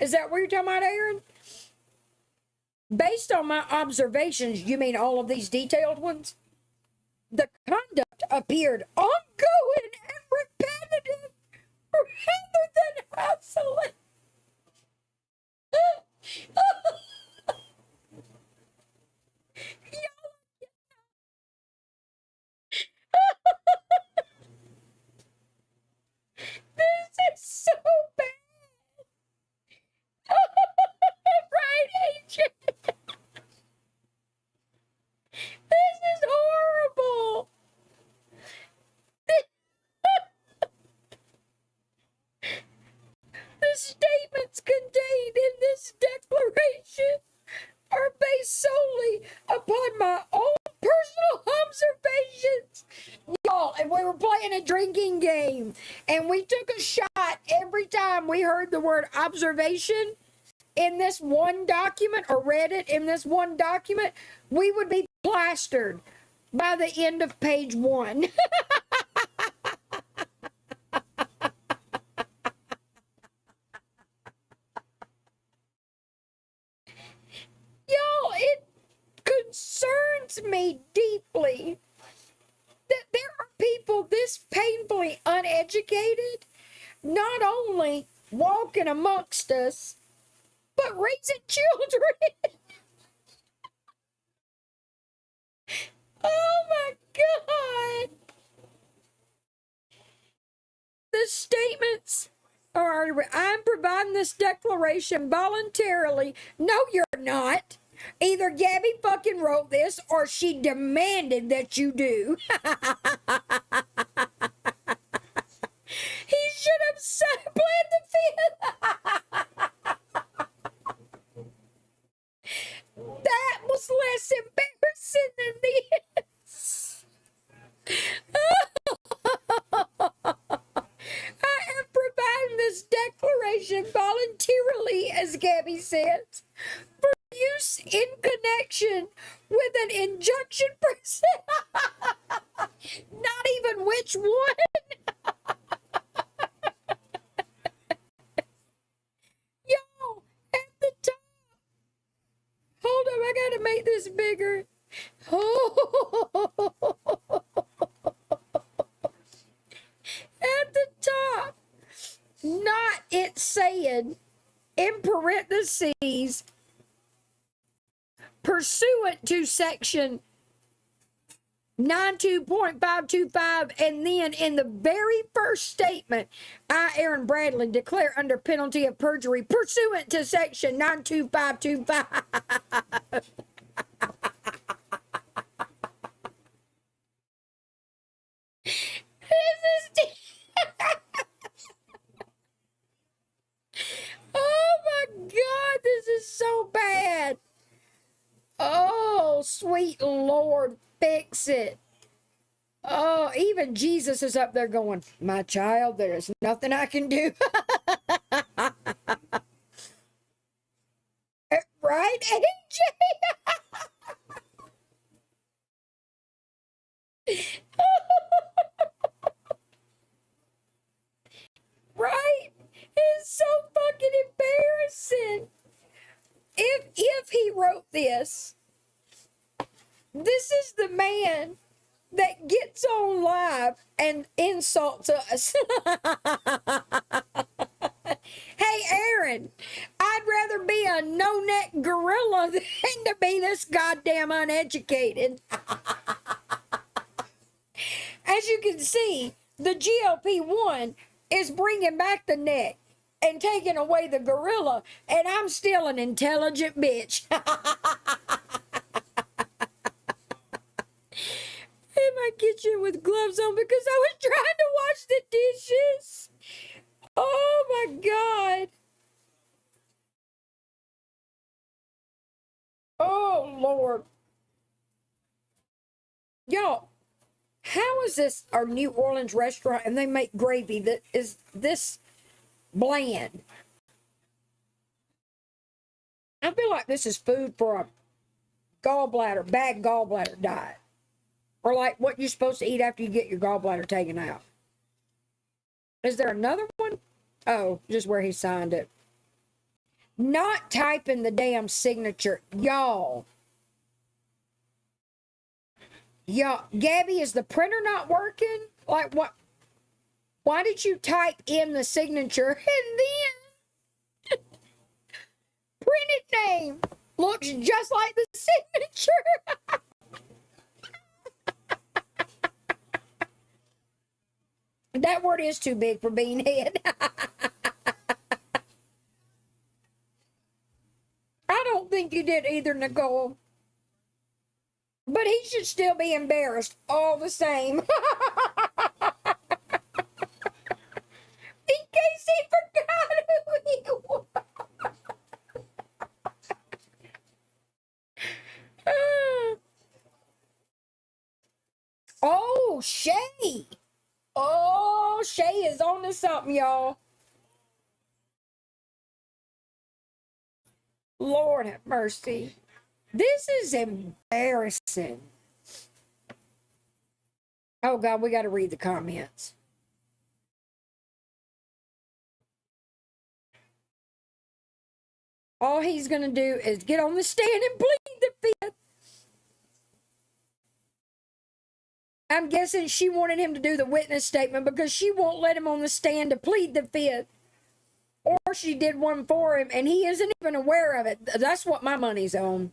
Is that what you're talking about, Aaron? Based on my observations, you mean all of these detailed ones? The conduct appeared ongoing and repetitive rather than hustling. This is so bad. Right, agent? This is horrible. The statements contained in this declaration are based solely upon my own personal observations. Y'all, and we were playing a drinking game, and we took a shot every time we heard the word observation in this one document or read it in this one document, we would be plastered by the end of page 1. Y'all, it concerns me deeply that there are people this painfully uneducated, not only walking amongst us, but raising children. Oh my God. The statements are, I'm providing this declaration voluntarily. No, you're not. Either Gabby fucking wrote this or she demanded that you do. He should have pled the fifth. That was less embarrassing than this. I have provided this declaration voluntarily, as Gabby says, for use in connection with an injunction present. Not even which one. Yo, at the top. Hold up, I gotta make this bigger. At the top, not it saying in parentheses, pursuant to section 92.525, and then in the very first statement, I, Aaron Bradley, declare under penalty of perjury pursuant to section 92525. Oh my God, this is so bad. Oh, sweet Lord, fix it. Oh, even Jesus is up there going, my child, there is nothing I can do. Right, AJ? Right? It's so fucking embarrassing. If he wrote this is the man that gets on live and insults us. Hey, Aaron, I'd rather be a no-neck gorilla than to be this goddamn uneducated. As you can see, the GLP-1 is bringing back the neck and taking away the gorilla, and I'm still an intelligent bitch. In my kitchen with gloves on because I was trying to wash the dishes. Oh my God. Oh Lord. Y'all, how is this our New Orleans restaurant and they make gravy that is this bland? I feel like this is food for a bad gallbladder diet. Or like what you're supposed to eat after you get your gallbladder taken out. Is there another one? Oh, just where he signed it. Not typing the damn signature. Y'all, Gabby, is the printer not working? Like what? Why did you type in the signature and then printed name looks just like the signature? That word is too big for Beanhead. I don't think you did either, Nicole. But he should still be embarrassed all the same. In case he forgot who he was. Oh, Shay. Oh, Shay is on to something, y'all. Lord have mercy. This is embarrassing. Oh, God, we got to read the comments. All he's going to do is get on the stand and plead the fifth. I'm guessing she wanted him to do the witness statement because she won't let him on the stand to plead the fifth. Or she did one for him and he isn't even aware of it. That's what my money's on.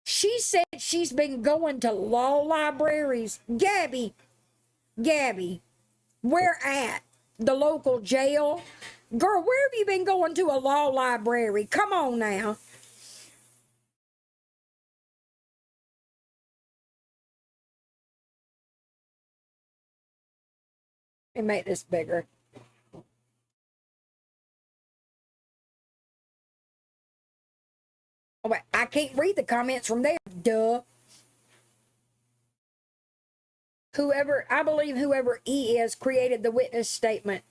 She said she's been going to law libraries. Gabby, where at? The local jail? Girl, where have you been going to a law library? Come on now. Let me make this bigger. Oh, wait, I can't read the comments from there. Duh. I believe whoever E is created the witness statement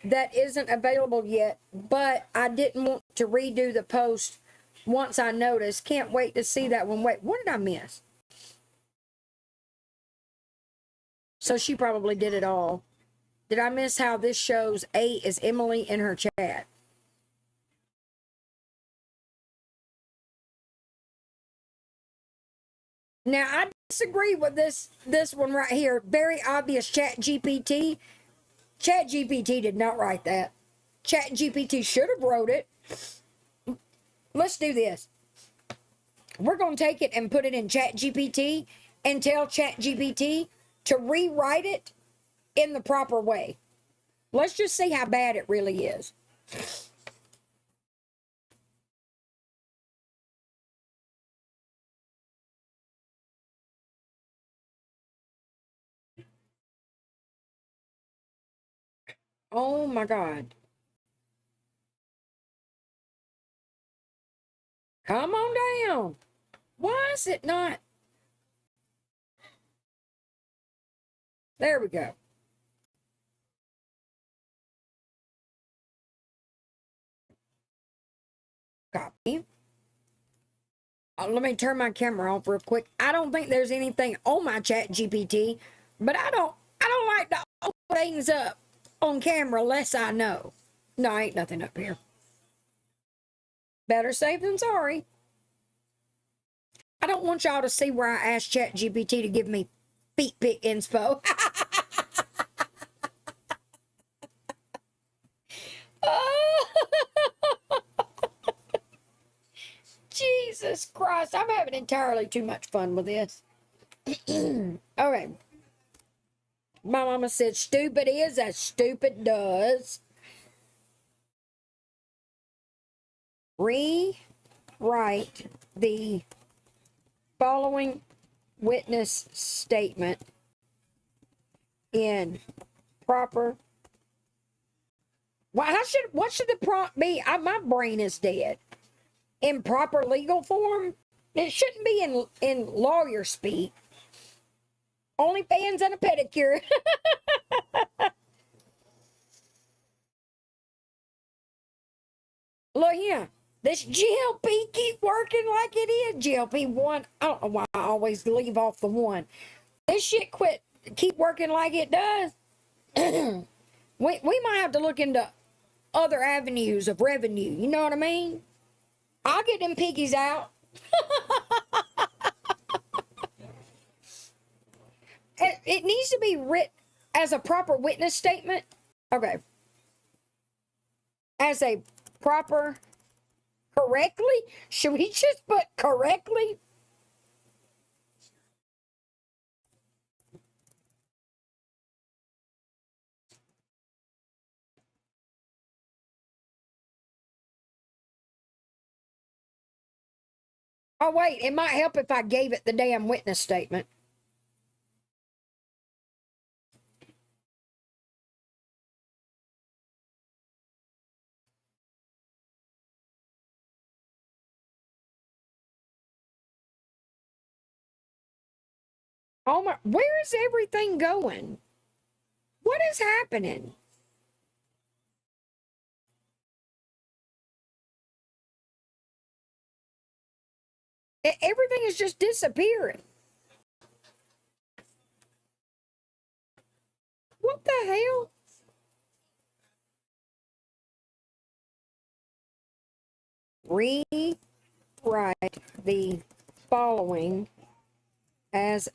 that isn't available yet, but I didn't want to redo the post once I noticed. Can't wait to see that one. Wait, what did I miss? So she probably did it all. Did I miss how this shows A is Emily in her chat? Now, I disagree with this one right here. Very obvious Chat GPT. Chat GPT did not write that. Chat GPT should have wrote it. Let's do this. We're going to take it and put it in Chat GPT and tell Chat GPT to rewrite it in the proper way. Let's just see how bad it really is. Oh my God. Come on down. Why is it not? There we go. Copy. Let me turn my camera off real quick. I don't think there's anything on my Chat GPT, but I don't like to open things up on camera unless I know. No, ain't nothing up here. Better safe than sorry. I don't want y'all to see where I asked Chat GPT to give me feet pic inspo. Jesus Christ, I'm having entirely too much fun with this. Okay. My mama said, stupid is as stupid does. Rewrite the following witness statement in proper. Well, what should the prompt be? My brain is dead. In proper legal form? It shouldn't be in lawyer speak. Only fans and a pedicure. Look here. This GLP keep working like it is. GLP-1. I don't know why I always leave off the one. This shit keep working like it does. we might have to look into other avenues of revenue. You know what I mean? I'll get them piggies out. It needs to be written as a proper witness statement. Okay. As a proper, correctly? Should we just put correctly? Oh, wait, it might help if I gave it the damn witness statement. Oh my, where is everything going? What is happening? Everything is just disappearing. What the hell? Rewrite the following as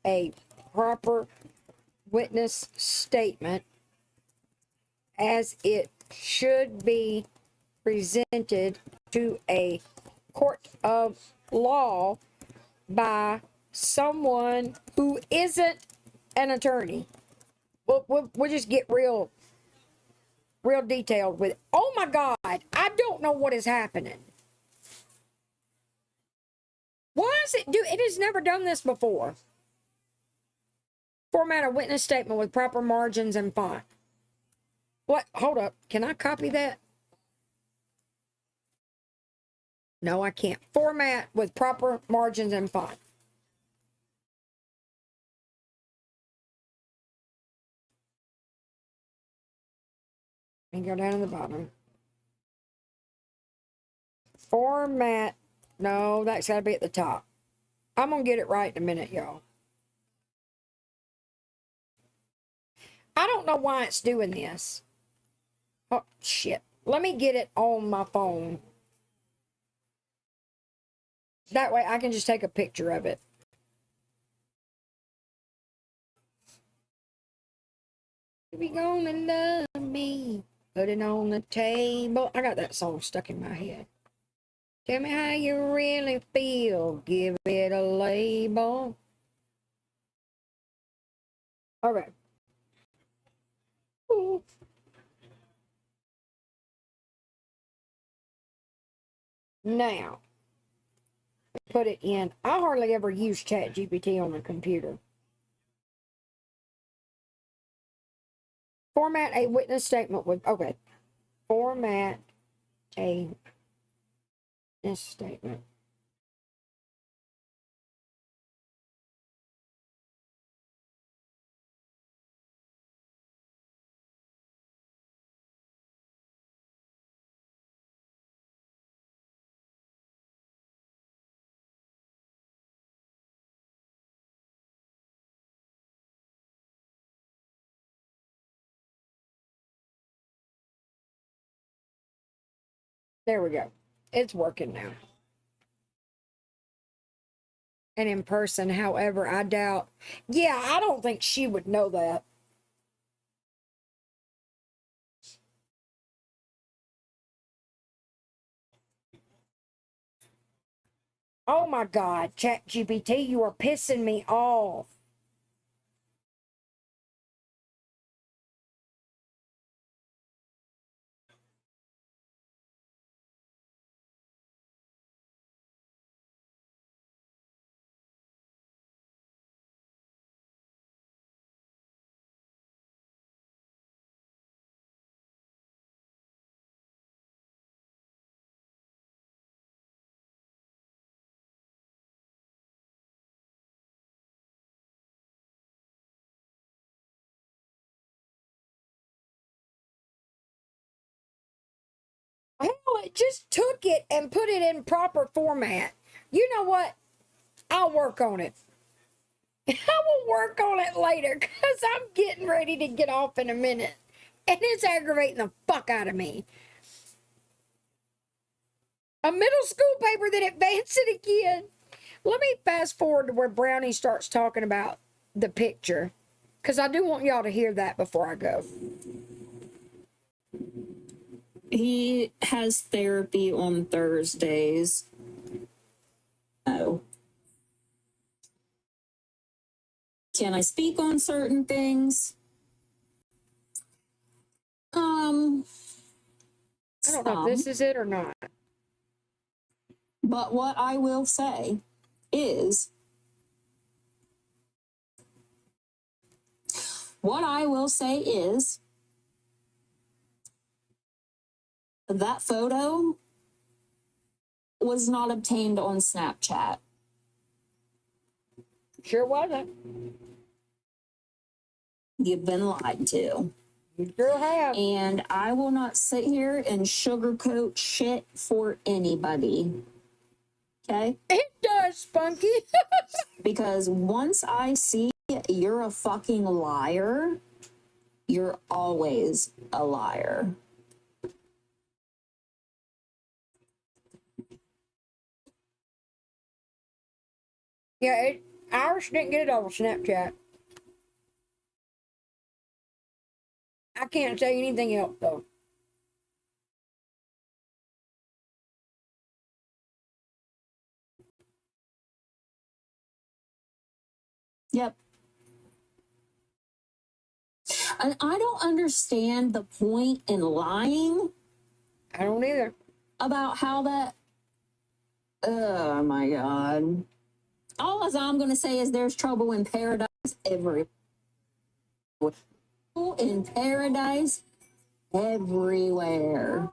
a proper witness statement as it should be presented to a court of law by someone who isn't an attorney. We'll just get real real detailed with, oh my God, I don't know what is happening. Why does it do, it has never done this before. Format a witness statement with proper margins and font. What? Hold up. Can I copy that? No, I can't. Format with proper margins and font. And go down to the bottom. Format. No, that's got to be at the top. I'm going to get it right in a minute, y'all. I don't know why it's doing this. Oh, shit. Let me get it on my phone. That way I can just take a picture of it. If you gonna love me, put it on the table. I got that song stuck in my head. Tell me how you really feel. Give it a label. Okay. Ooh. Now, put it in. I hardly ever use ChatGPT on the computer. Format a witness statement with, okay. Format a witness statement. There we go. It's working now. And in person, however, I doubt. Yeah, I don't think she would know that. Oh my God, ChatGPT, you are pissing me off. Hell, it just took it and put it in proper format. You know what? I'll work on it. I will work on it later because I'm getting ready to get off in a minute. And it's aggravating the fuck out of me. A middle school paper that advanced it again. Let me fast forward to where Brownie starts talking about the picture. Because I do want y'all to hear that before I go. He has therapy on Thursdays. Oh. Can I speak on certain things? I don't know if Some. this is it or not. But what I will say is, that photo was not obtained on Snapchat. Sure wasn't. You've been lied to. You sure have. And I will not sit here and sugarcoat shit for anybody. Okay? It does, Spunky. Because once I see you're a fucking liar, you're always a liar. Yeah, Irish didn't get it on Snapchat. I can't say anything else, though. Yep. And I don't understand the point in lying I don't either. about how that. Oh my God. All I'm going to say is there's trouble in paradise everywhere. In paradise everywhere.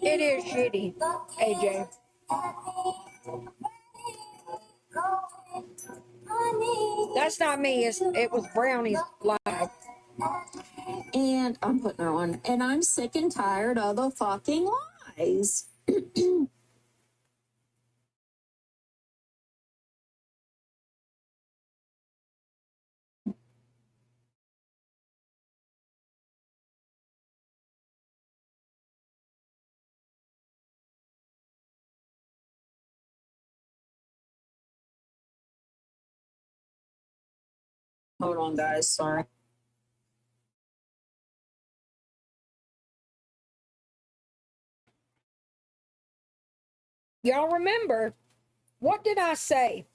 It is shitty, AJ. That's not me. It was Brownie's live. And I'm putting her on. And I'm sick and tired of the fucking lies. Hold on, guys. Sorry. Y'all remember, what did I say?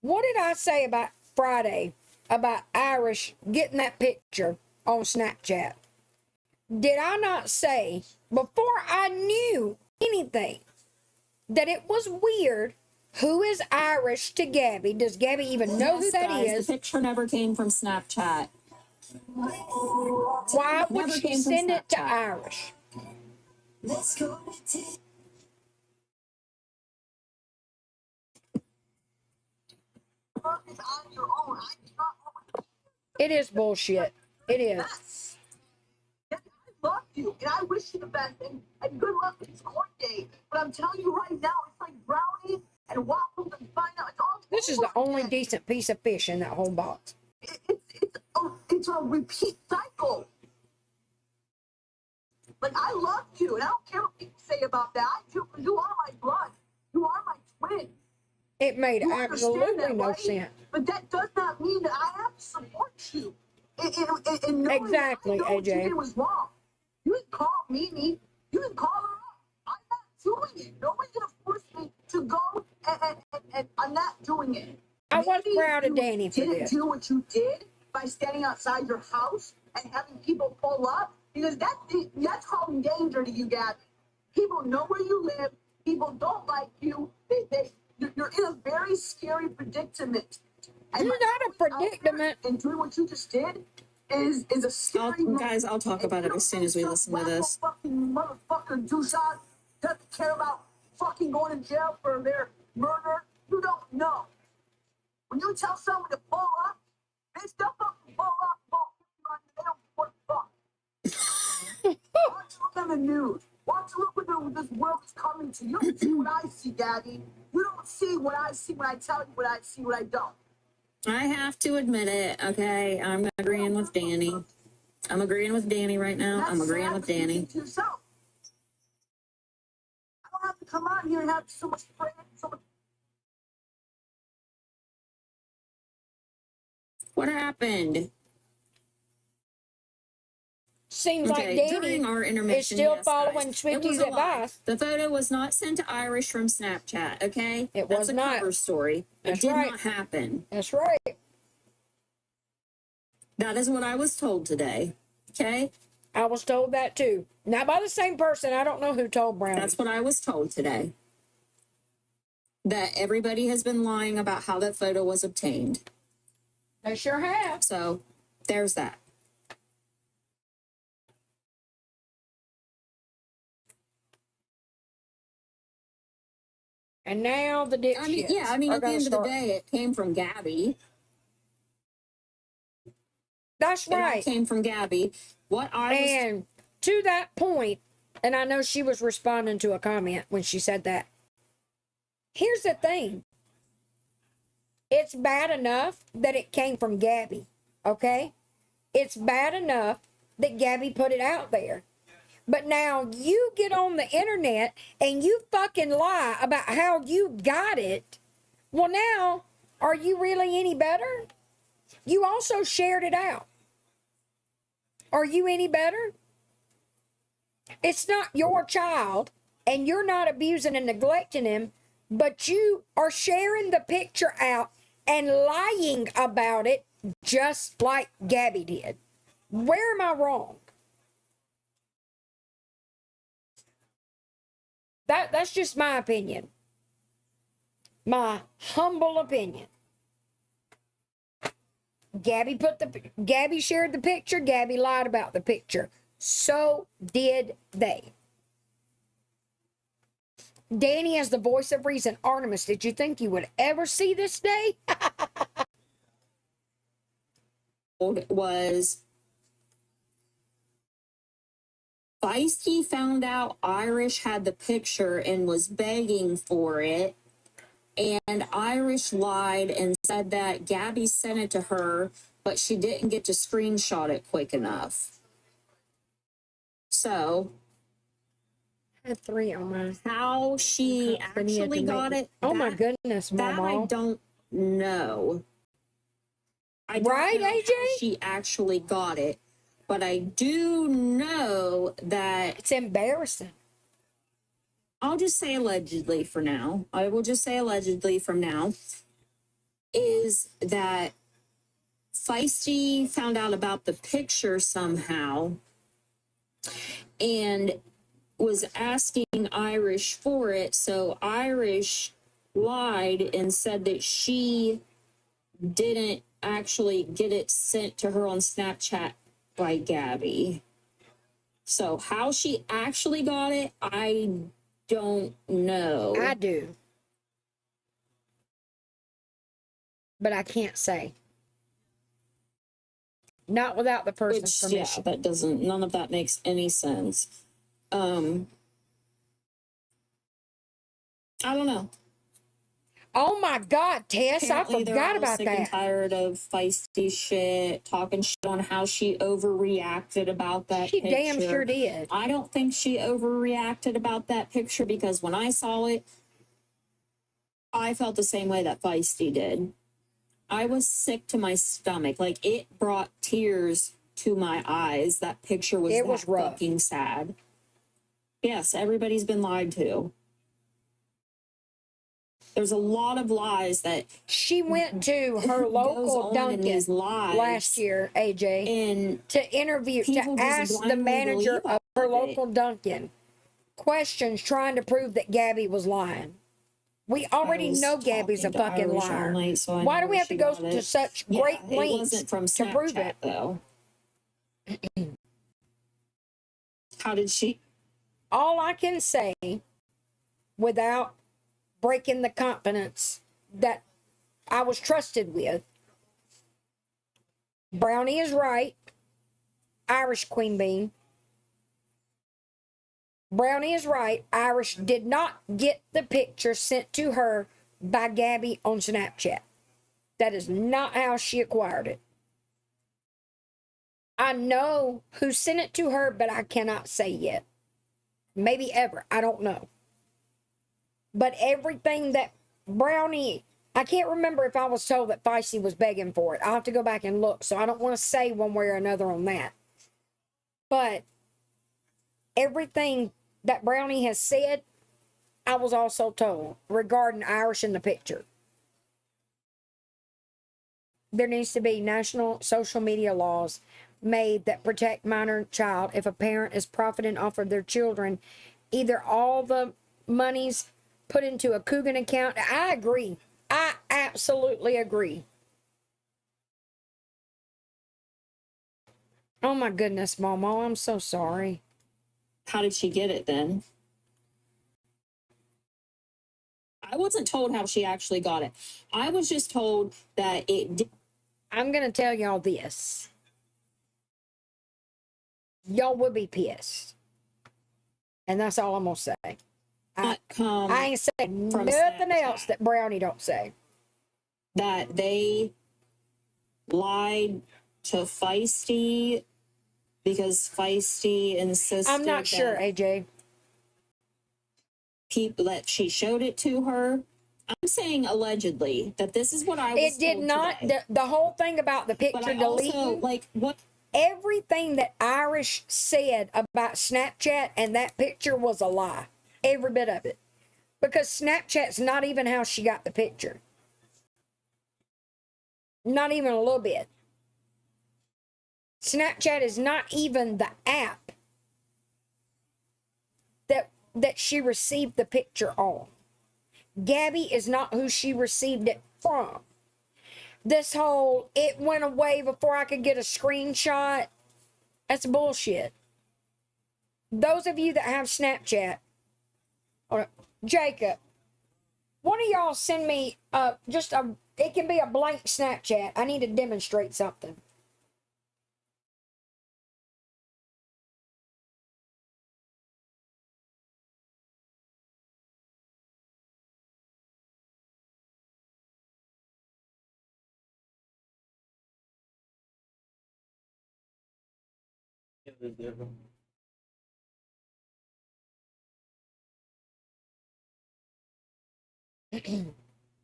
What did I say about Friday about Irish getting that picture on Snapchat? Did I not say, before I knew anything, that it was weird? Who is Irish to Gabby? Does Gabby even know who that Guys, is? the picture never came from Snapchat. Why would Never she came from send it to Snapchat. Irish? It is bullshit. It is. I love you, and I wish you the best, and good luck with this court date. But I'm telling you right now, it's like brownie and waffles and find out. It's all This is over the only again. decent piece of fish in that whole box. It's a repeat cycle. Like, I love you, and I don't care what people say about that. I do, because you are my blood. You are my twin. It made You understand absolutely that, no right? sense. But that does not mean that I have to support you. And knowing Exactly, that I know what you AJ. did was wrong. You can call Mimi. You can call her up. I'm not doing it. Nobody's gonna force me to go, and I'm not doing it. I was Maybe proud of you Danny for didn't this. do what you did by standing outside your house and having people pull up, because that's calling danger to you, Gabby. People know where you live. People don't like you. You're in a very scary predicament. And You're not a by going out there predicament. and doing what you just did is a scary moment. Guys, I'll talk about it as soon as we listen to this. Fucking motherfucker douchebag doesn't care about fucking going to jail for their murder. You don't know. When you tell someone to pull up, they still fucking pull up. They don't give a fuck. Why don't you look on the news? Why don't you look what this world is coming to? You don't see what I see, Gabby. You don't see what I see when I tell you what I see, what I don't. I have to admit it, okay? I'm agreeing with Danny. I'm agreeing with Danny right now. I'm agreeing with Danny. To yourself. I don't have to come out here and have so much prayer, so much. What happened? Seems like Okay, Danny during our intermission, is still yes, following guys, it was Swifty's a lie. advice. The photo was not sent to Irish from Snapchat, okay? It That's was a not. cover story. It That's did right. not happen. That's right. That is what I was told today, okay? I was told that too. Not by the same person. I don't know who told Brownie. That's what I was told today. That everybody has been lying about how that photo was obtained. They sure have. So there's that. And now the dipshits. I mean, yeah, I mean, are at the gonna end of the start. day, it came from Gabby. That's It all right. came from Gabby. What I was And to that point, and I know she was responding to a comment when she said that. Here's the thing. It's bad enough that it came from Gabby, okay? It's bad enough that Gabby put it out there. But now you get on the internet and you fucking lie about how you got it. Well, now, are you really any better? You also shared it out. Are you any better? It's not your child, and you're not abusing and neglecting him, but you are sharing the picture out and lying about it just like Gabby did. Where am I wrong? That's just my opinion. My humble opinion. Gabby shared the picture, Gabby lied about the picture. So did they. Danny as the voice of reason. Artemis, did you think you would ever see this day? Was Feisty found out Irish had the picture and was begging for it. And Irish lied and said that Gabby sent it to her, but she didn't get to screenshot it quick enough. So, I had 3 on my. how she actually got it, Oh my goodness, that I Mama. don't know. I don't Right, know AJ? how she actually got it, but I do know that It's embarrassing. I'll just say allegedly for now. I will just say allegedly from now. Is that Feisty found out about the picture somehow and was asking Irish for it. So Irish lied and said that she didn't actually get it sent to her on Snapchat by Gabby. So how she actually got it, I don't know. I do. But I can't say. Not without the person's Which, yeah, permission. that doesn't, none of that makes any sense. I don't know. Oh my God, Tess, Apparently I they're forgot all about sick and that. tired of Feisty shit, talking shit on how she overreacted about that She picture. damn sure did. I don't think she overreacted about that picture because when I saw it, I felt the same way that Feisty did. I was sick to my stomach. Like, it brought tears to my eyes. That picture was It was rough. fucking sad. Yes, everybody's been lied to. There's a lot of lies that She went to her goes local on in Dunkin' these lives, last year, AJ, and to interview, to people just ask the blindly manager believe of her all of it. local Dunkin' questions trying to prove that Gabby was lying. We already was know Gabby's a talking to fucking Irish all liar. night, so I Why know do we where have to she go got it. to such Yeah, great it lengths wasn't from to prove Snapchat, it? though. How did she? All I can say, without breaking the confidence that I was trusted with, Brownie is right. Irish Queen Bean. Brownie is right. Irish did not get the picture sent to her by Gabby on Snapchat. That is not how she acquired it. I know who sent it to her, but I cannot say yet. Maybe ever. I don't know. But everything that Brownie, I can't remember if I was told that Feisty was begging for it. I'll have to go back and look, so I don't want to say one way or another on that. But everything that Brownie has said, I was also told regarding Irish in the picture. There needs to be national social media laws made that protect minor child if a parent is profiting off of their children. Either all the monies put into a Coogan account. I agree. I absolutely agree. Oh my goodness, Momo, I'm so sorry. How did she get it then? I wasn't told how she actually got it. I was just told that it. I'm gonna tell y'all this. Y'all would be pissed. And that's all I'm gonna say. I ain't saying from nothing Snapchat. else that Brownie don't say. That they lied to Feisty because Feisty insisted. I'm not sure, AJ. People that she showed it to her. I'm saying allegedly that this is what I was. It did told not. today. The whole thing about the picture But I deleting. also, like, what Everything that Irish said about Snapchat and that picture was a lie. Every bit of it. Because Snapchat's not even how she got the picture. Not even a little bit. Snapchat is not even the app that she received the picture on. Gabby is not who she received it from. This whole, it went away before I could get a screenshot, that's bullshit. Those of you that have Snapchat, or Jacob, one of y'all send me it can be a blank Snapchat. I need to demonstrate something. Yeah, there's different.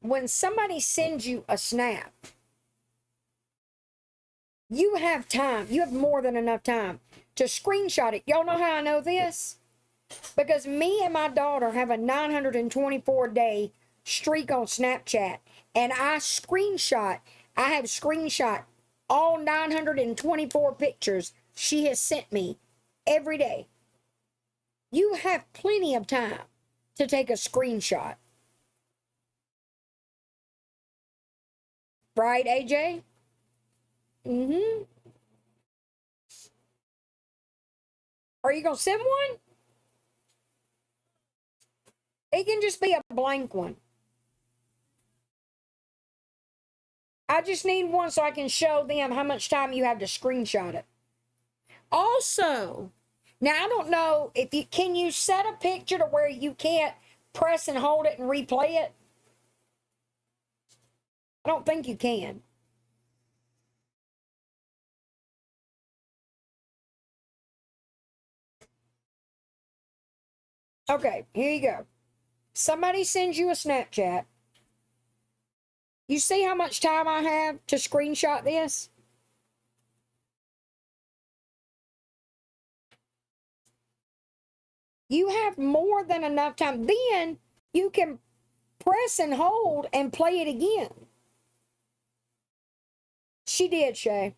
When somebody sends you a snap, you have time. You have more than enough time to screenshot it. Y'all know how I know this? Because me and my daughter have a 924-day streak on Snapchat, and I have screenshot all 924 pictures she has sent me every day. You have plenty of time to take a screenshot. Right, AJ? Mm-hmm. Are you going to send one? It can just be a blank one. I just need one so I can show them how much time you have to screenshot it. Also, now I don't know if can you set a picture to where you can't press and hold it and replay it? I don't think you can. Okay, here you go. Somebody sends you a Snapchat. You see how much time I have to screenshot this? You have more than enough time. Then you can press and hold and play it again. She did, Shay.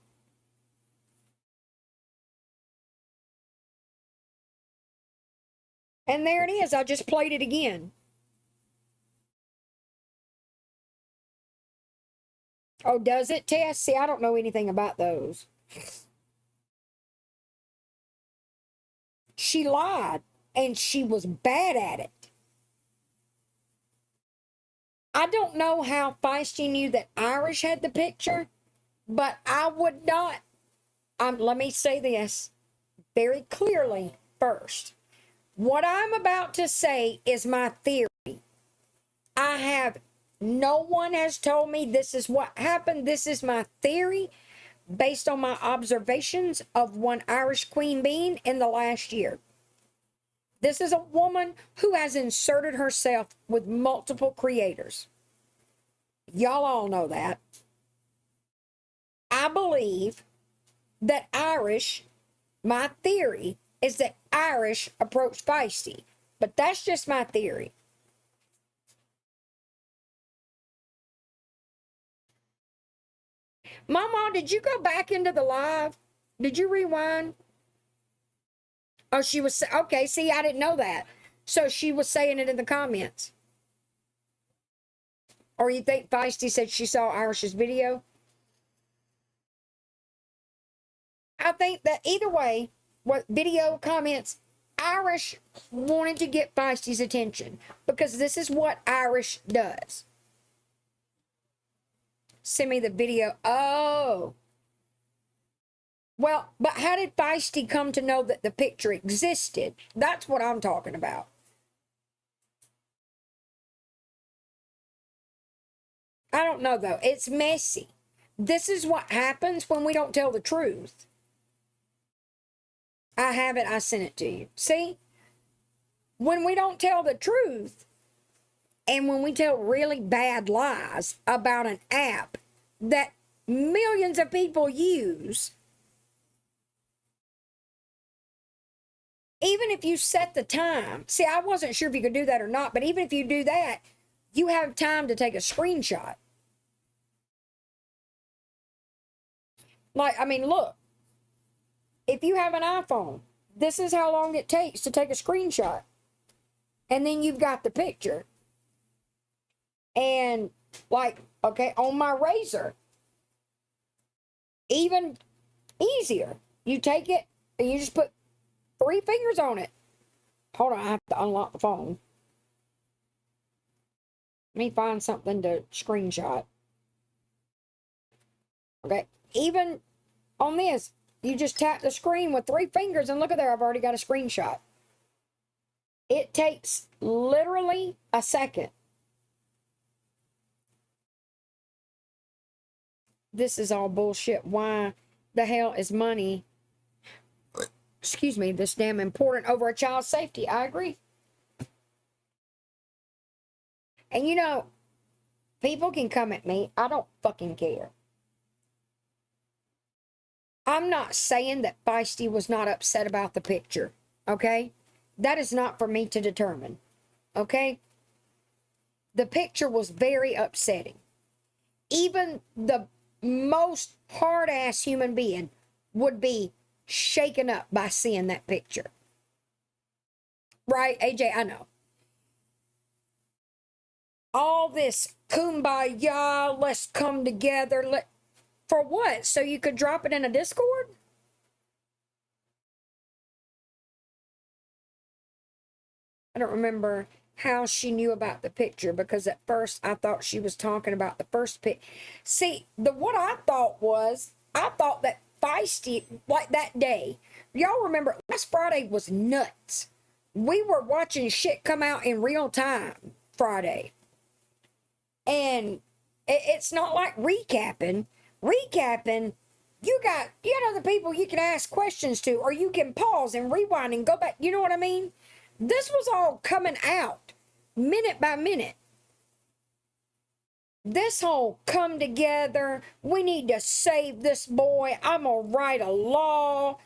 And there it is. I just played it again. Oh, does it, Tess? See, I don't know anything about those. She lied, and she was bad at it. I don't know how Feisty knew that Irish had the picture, but I would not. Let me say this very clearly first. What I'm about to say is my theory. No one has told me this is what happened. This is my theory based on my observations of one Irish queen being in the last year. This is a woman who has inserted herself with multiple creators. Y'all all know that. I believe that my theory is that Irish approached Feisty, but that's just my theory. Mama, did you go back into the live? Did you rewind? Oh, she was, okay, see, I didn't know that. So she was saying it in the comments. Or you think Feisty said she saw Irish's video? I think that either way, what video comments, Irish wanted to get Feisty's attention because this is what Irish does. Send me the video. Oh. Well, but how did Feisty come to know that the picture existed? That's what I'm talking about. I don't know, though. It's messy. This is what happens when we don't tell the truth. I have it. I sent it to you. See? When we don't tell the truth, and when we tell really bad lies about an app that millions of people use, even if you set the time, see, I wasn't sure if you could do that or not, but even if you do that, you have time to take a screenshot. Like, I mean, look, if you have an iPhone, this is how long it takes to take a screenshot. And then you've got the picture. And like, okay, on my razor, even easier. You take it and you just put 3 fingers on it. Hold on, I have to unlock the phone. Let me find something to screenshot. Okay, even on this, you just tap the screen with 3 fingers and look at there, I've already got a screenshot. It takes literally a second. This is all bullshit. Why the hell is money, excuse me, this damn important over a child's safety? I agree. And you know, people can come at me. I don't fucking care. I'm not saying that Feisty was not upset about the picture, okay? That is not for me to determine, okay? The picture was very upsetting. Even the most hard-ass human being would be shaken up by seeing that picture. Right, AJ? I know. All this kumbaya, let's come together, for what? So you could drop it in a Discord? I don't remember how she knew about the picture, because at first I thought she was talking about the first pic. See, what I thought that Feisty, like that day, y'all remember last Friday was nuts. We were watching shit come out in real time Friday. And it's not like recapping. You got other people you can ask questions to, or you can pause and rewind and go back. You know what I mean? This was all coming out minute by minute. This whole come together, we need to save this boy, I'm gonna write a law,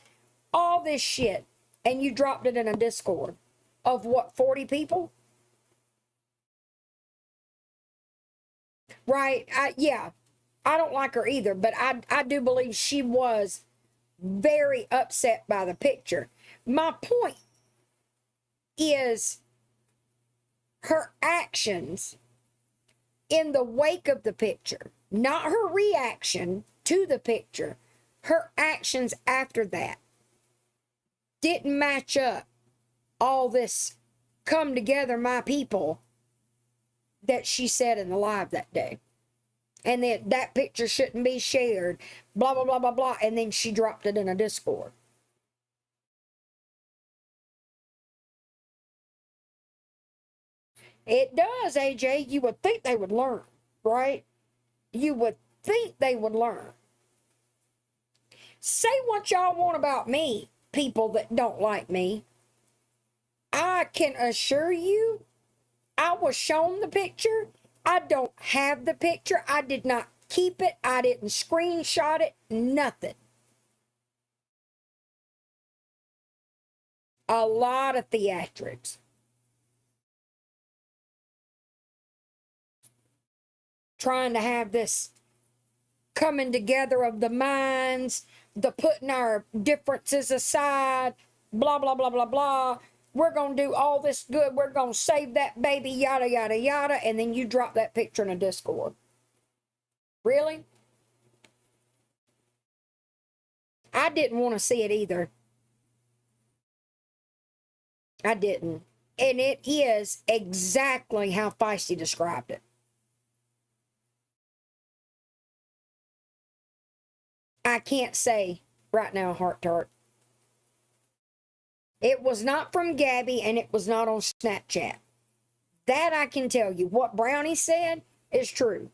all this shit. And you dropped it in a Discord of what, 40 people? Right? Yeah, I don't like her either, but I do believe she was very upset by the picture. My point is her actions in the wake of the picture, not her reaction to the picture, her actions after that didn't match up all this come together, my people, that she said in the live that day. And that picture shouldn't be shared, blah, blah, blah, blah, blah. And then she dropped it in a Discord. It does, AJ. You would think they would learn, right? You would think they would learn. Say what y'all want about me, people that don't like me. I can assure you, I was shown the picture. I don't have the picture. I did not keep it. I didn't screenshot it. Nothing. A lot of theatrics. Trying to have this coming together of the minds, the putting our differences aside, blah, blah, blah, blah, blah. We're going to do all this good. We're going to save that baby, yada, yada, yada. And then you drop that picture in a Discord. Really? I didn't want to see it either. I didn't. And it is exactly how Feisty described it. I can't say right now, heart to heart. It was not from Gabby, and it was not on Snapchat. That I can tell you. What Brownie said is true.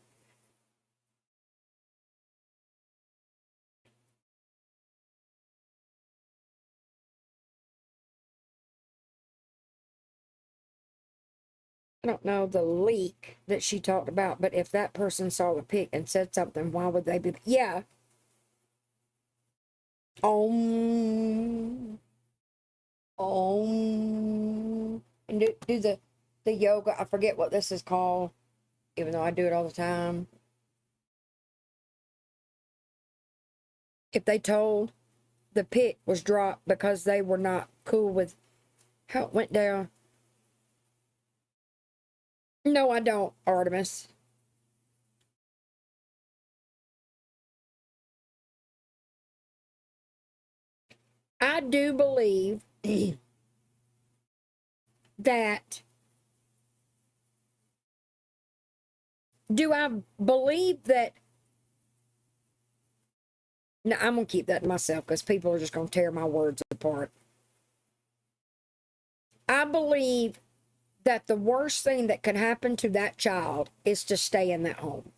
I don't know the leak that she talked about, but if that person saw the pic and said something, why would they be? Yeah. Om. And do the yoga. I forget what this is called, even though I do it all the time. If they told the pit was dropped because they were not cool with how it went down. No, I don't, Artemis. I do believe that. Do I believe that? No, I'm going to keep that to myself because people are just going to tear my words apart. I believe that the worst thing that could happen to that child is to stay in that home.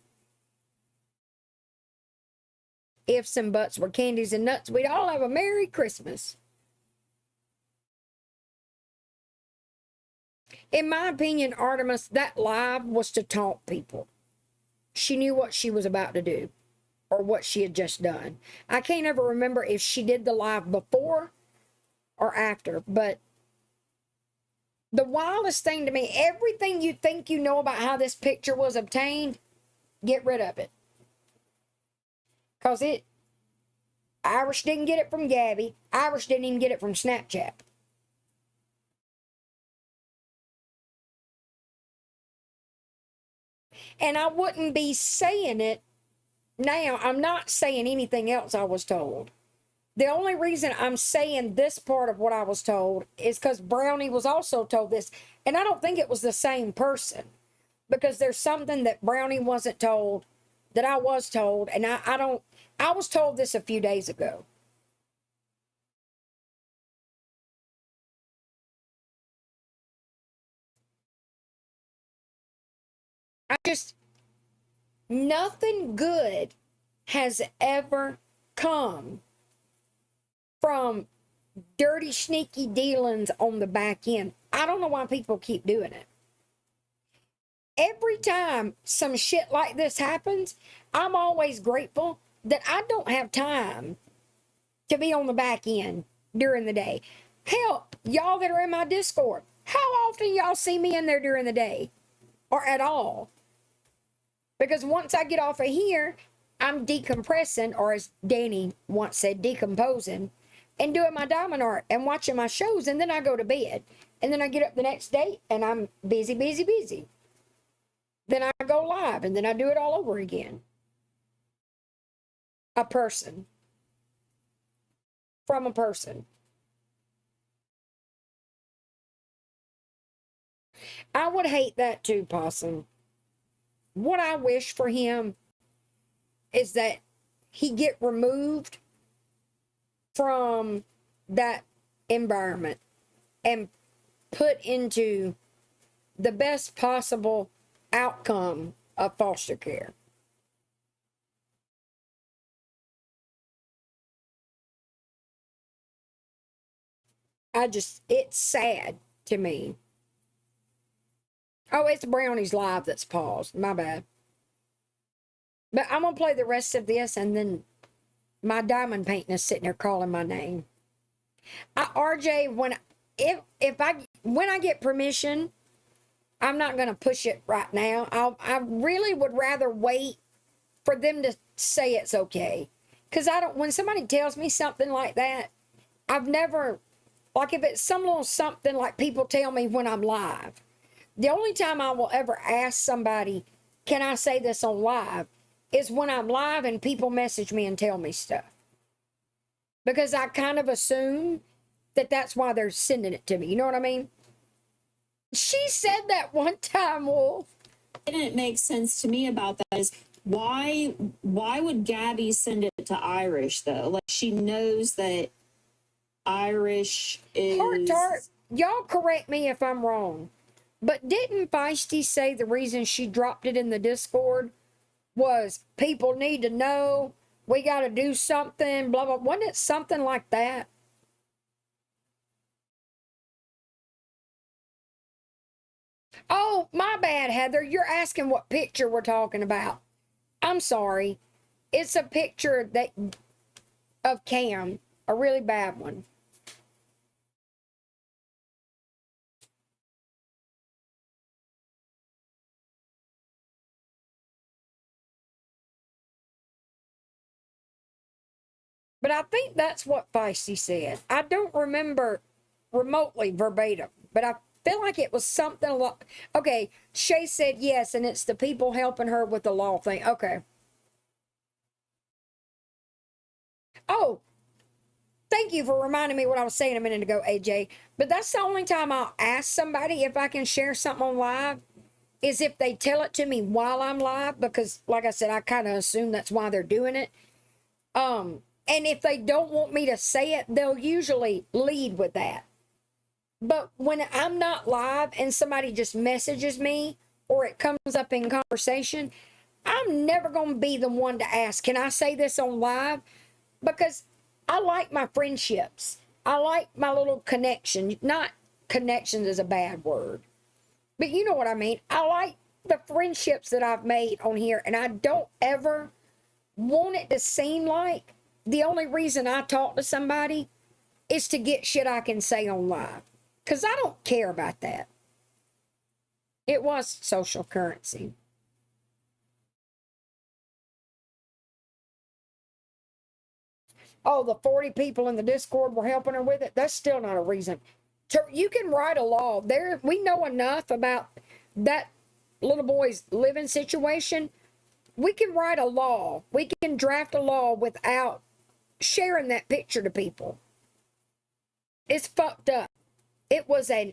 Ifs and buts were candies and nuts, we'd all have a Merry Christmas. In my opinion, Artemis, that live was to taunt people. She knew what she was about to do or what she had just done. I can't ever remember if she did the live before or after, but the wildest thing to me, everything you think you know about how this picture was obtained, get rid of it. Because Irish didn't get it from Gabby. Irish didn't even get it from Snapchat. And I wouldn't be saying it now. I'm not saying anything else I was told. The only reason I'm saying this part of what I was told is because Brownie was also told this. And I don't think it was the same person. Because there's something that Brownie wasn't told that I was told. And I was told this a few days ago. Nothing good has ever come from dirty, sneaky dealings on the back end. I don't know why people keep doing it. Every time some shit like this happens, I'm always grateful that I don't have time to be on the back end during the day. Hell, y'all that are in my Discord, how often y'all see me in there during the day or at all? Because once I get off of here, I'm decompressing, or as Danny once said, decomposing, and doing my diamond art and watching my shows, and then I go to bed. And then I get up the next day and I'm busy, busy, busy. Then I go live and then I do it all over again. A person. From a person. I would hate that too, Possum. What I wish for him is that he get removed from that environment and put into the best possible outcome of foster care. It's sad to me. Oh, it's Brownie's live that's paused. My bad. But I'm going to play the rest of this, and then my diamond painting is sitting there calling my name. RJ, when I get permission, I'm not going to push it right now. I really would rather wait for them to say it's okay. Because when somebody tells me something like that, I've never, like if it's some little something like people tell me when I'm live, the only time I will ever ask somebody, can I say this on live, is when I'm live and people message me and tell me stuff. Because I kind of assume that that's why they're sending it to me. You know what I mean? She said that one time, Wolf. Didn't make sense to me about that is why would Gabby send it to Irish though? Like she knows that Irish is Tart, y'all correct me if I'm wrong. But didn't Feisty say the reason she dropped it in the Discord was people need to know, we got to do something, blah, blah. Wasn't it something like that? Oh, my bad, Heather. You're asking what picture we're talking about. I'm sorry. It's a picture of Cam, a really bad one. But I think that's what Feisty said. I don't remember remotely verbatim, but I feel like it was something like, okay, Shay said yes, and it's the people helping her with the law thing. Okay. Oh, thank you for reminding me what I was saying a minute ago, AJ. But that's the only time I'll ask somebody if I can share something on live, is if they tell it to me while I'm live, because like I said, I kind of assume that's why they're doing it. And if they don't want me to say it, they'll usually lead with that. But when I'm not live and somebody just messages me or it comes up in conversation, I'm never going to be the one to ask, can I say this on live? Because I like my friendships. I like my little connection. Not connections is a bad word, but you know what I mean. I like the friendships that I've made on here, and I don't ever want it to seem like the only reason I talk to somebody is to get shit I can say on live. Because I don't care about that. It was social currency. Oh, the 40 people in the Discord were helping her with it. That's still not a reason. You can write a law. We know enough about that little boy's living situation. We can write a law. We can draft a law without sharing that picture to people. It's fucked up. It was an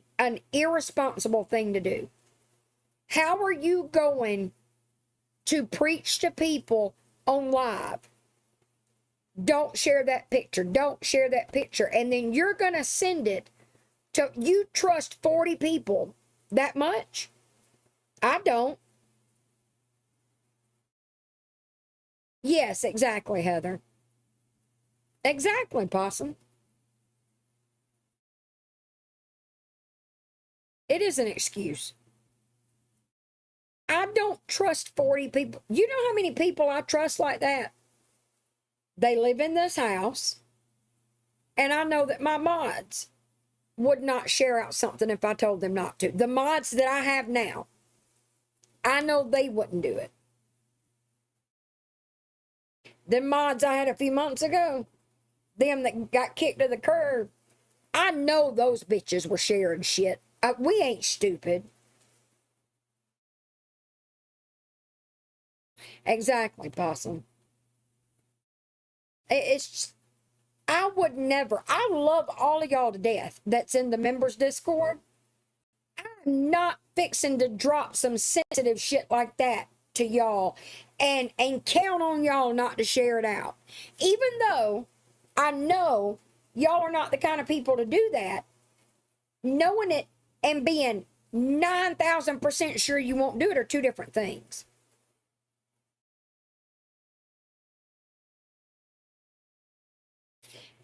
irresponsible thing to do. How are you going to preach to people on live? Don't share that picture. Don't share that picture. And then you're going to send it to, you trust 40 people that much? I don't. Yes, exactly, Heather. Exactly, Possum. It is an excuse. I don't trust 40 people. You know how many people I trust like that? They live in this house, and I know that my mods would not share out something if I told them not to. The mods that I have now, I know they wouldn't do it. The mods I had a few months ago, them that got kicked to the curb, I know those bitches were sharing shit. We ain't stupid. Exactly, Possum. It's just, I would never. I love all of y'all to death that's in the members Discord. I'm not fixing to drop some sensitive shit like that to y'all and count on y'all not to share it out. Even though I know y'all are not the kind of people to do that, knowing it and being 9,000% sure you won't do it are two different things.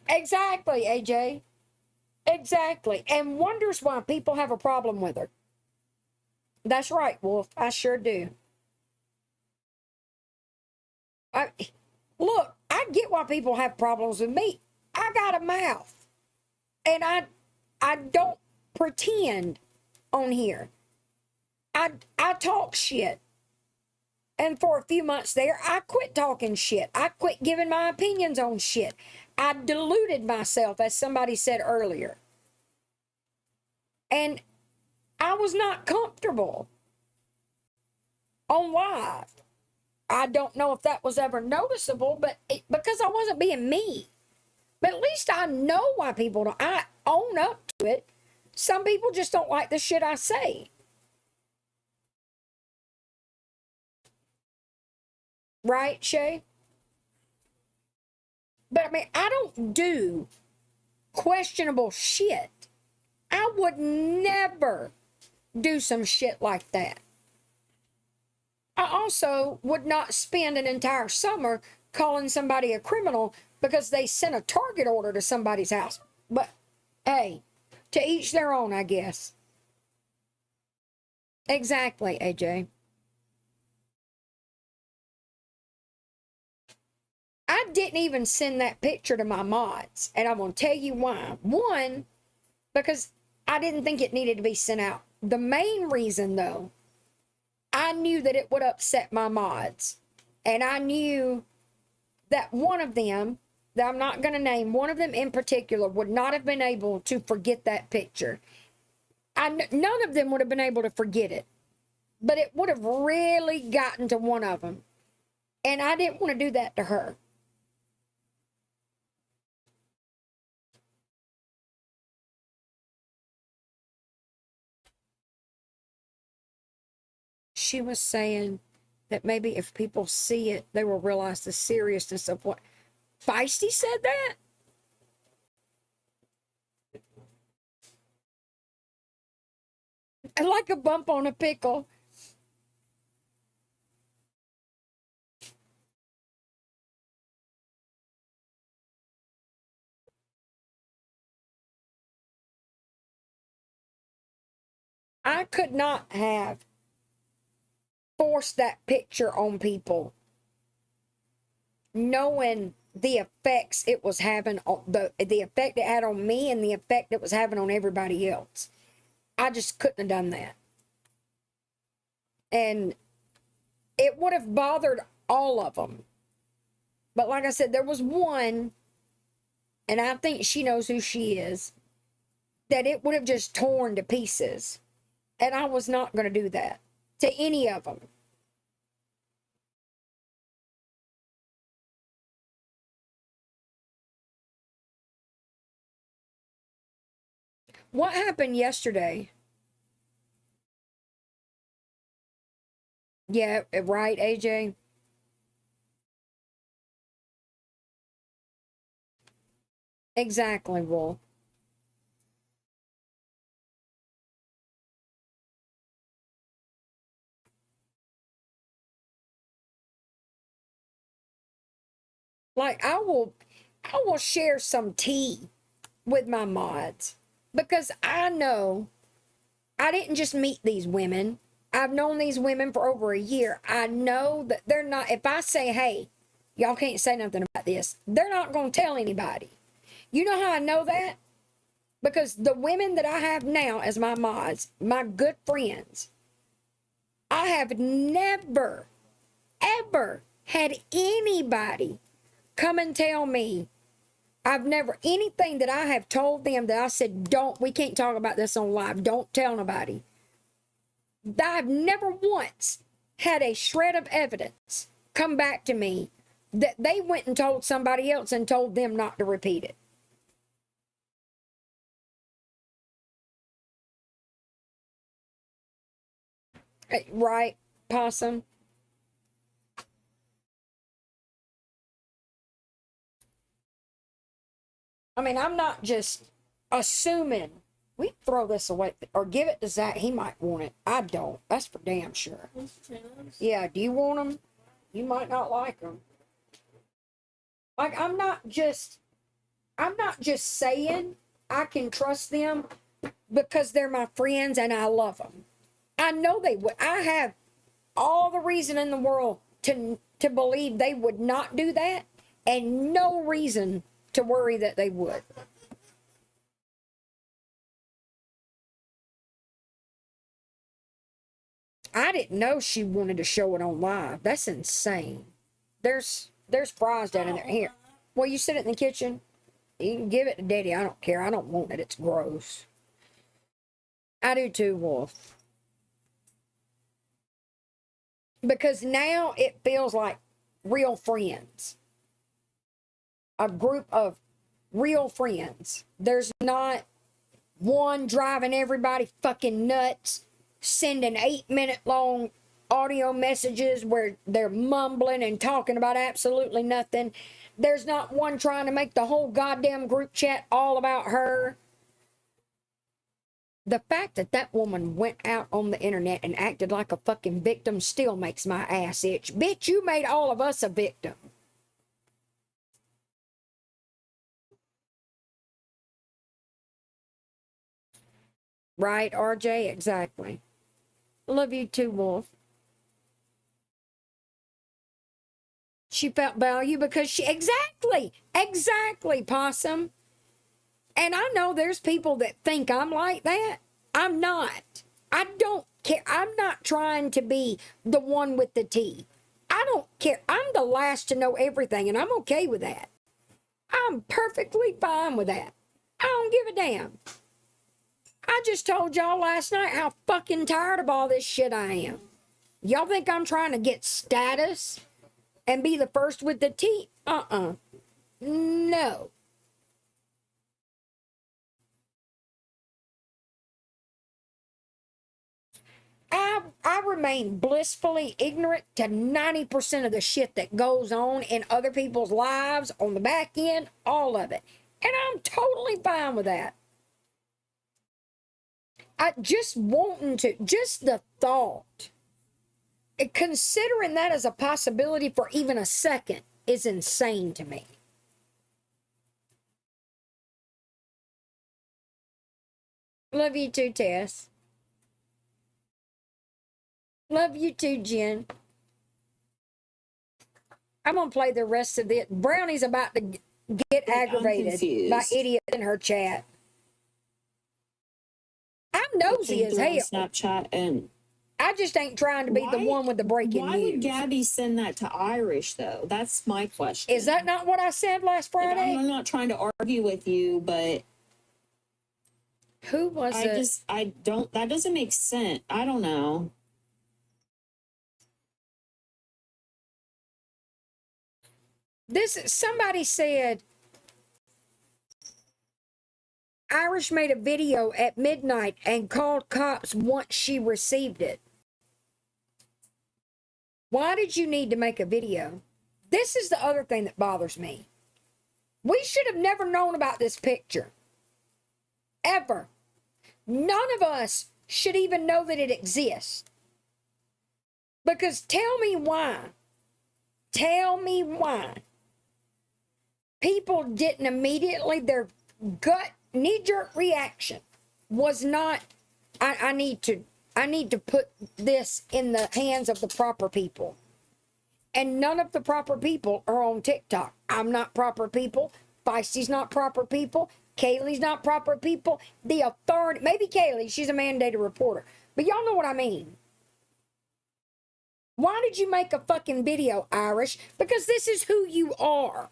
Exactly, AJ. Exactly. And wonders why people have a problem with her. That's right, Wolf. I sure do. Look, I get why people have problems with me. I got a mouth. And I don't pretend on here. I talk shit. And for a few months there, I quit talking shit. I quit giving my opinions on shit. I deluded myself, as somebody said earlier. And I was not comfortable on live. I don't know if that was ever noticeable, but because I wasn't being me. But at least I know why people don't. I own up to it. Some people just don't like the shit I say. Right, Shay? But I mean, I don't do questionable shit. I would never do some shit like that. I also would not spend an entire summer calling somebody a criminal because they sent a target order to somebody's house. But hey, to each their own, I guess. Exactly, AJ. I didn't even send that picture to my mods, and I'm going to tell you why. One, because I didn't think it needed to be sent out. The main reason, though, I knew that it would upset my mods, and I knew that one of them that I'm not going to name, one of them in particular would not have been able to forget that picture. None of them would have been able to forget it, but it would have really gotten to one of them. And I didn't want to do that to her. She was saying that maybe if people see it, they will realize the seriousness of what. Feisty said that? Like a bump on a pickle. I could not have forced that picture on people, knowing the effects it was having on the effect it had on me and the effect it was having on everybody else. I just couldn't have done that. And it would have bothered all of them. But like I said, there was one, and I think she knows who she is, that it would have just torn to pieces. And I was not going to do that to any of them. What happened yesterday? Yeah, right, AJ? Exactly, Wolf. Like I will share some tea with my mods because I know I didn't just meet these women. I've known these women for over a year. I know that they're not, if I say, hey, y'all can't say nothing about this, they're not going to tell anybody. You know how I know that? Because the women that I have now as my mods, my good friends, I have never, ever had anybody come and tell me. I've never, anything that I have told them that I said, we can't talk about this on live, don't tell nobody. I've never once had a shred of evidence come back to me that they went and told somebody else and told them not to repeat it. Right, Possum? I mean, I'm not just assuming. We throw this away or give it to Zach. He might want it. I don't. That's for damn sure. Yeah, do you want them? You might not like them. Like, I'm not just saying I can trust them because they're my friends and I love them. I know they would. I have all the reason in the world to believe they would not do that, and no reason to worry that they would. I didn't know she wanted to show it on live. That's insane. There's fries down in there. Here. Well, you sit it in the kitchen. You can give it to Daddy. I don't care. I don't want it. It's gross. I do too, Wolf. Because now it feels like real friends. A group of real friends. There's not one driving everybody fucking nuts, sending 8-minute long audio messages where they're mumbling and talking about absolutely nothing. There's not one trying to make the whole goddamn group chat all about her. The fact that that woman went out on the internet and acted like a fucking victim still makes my ass itch. Bitch, you made all of us a victim. Right, RJ? Exactly. Love you too, Wolf. She felt value because exactly, Possum. And I know there's people that think I'm like that. I'm not. I don't care. I'm not trying to be the one with the tea. I don't care. I'm the last to know everything, and I'm okay with that. I'm perfectly fine with that. I don't give a damn. I just told y'all last night how fucking tired of all this shit I am. Y'all think I'm trying to get status and be the first with the tea? No. I remain blissfully ignorant to 90% of the shit that goes on in other people's lives on the back end, all of it. And I'm totally fine with that. I just wanting to, just the thought, considering that as a possibility for even a second is insane to me. Love you too, Tess. Love you too, Jen. I'm going to play the rest of it. Brownie's about to get aggravated by idiots in her chat. I'm nosy as hell. Snapchat and I just ain't trying to be the one with the breaking news. Why would Gabby send that to Irish, though? That's my question. Is that not what I said last Friday? I'm not trying to argue with you, but who was it? That doesn't make sense. I don't know. Somebody said Irish made a video at midnight and called cops once she received it. Why did you need to make a video? This is the other thing that bothers me. We should have never known about this picture. Ever. None of us should even know that it exists. Because tell me why. Tell me why. People didn't immediately, their gut knee-jerk reaction was not, I need to put this in the hands of the proper people. And none of the proper people are on TikTok. I'm not proper people. Feisty's not proper people. Kaylee's not proper people. The authority, maybe Kaylee, she's a mandated reporter. But y'all know what I mean. Why did you make a fucking video, Irish? Because this is who you are.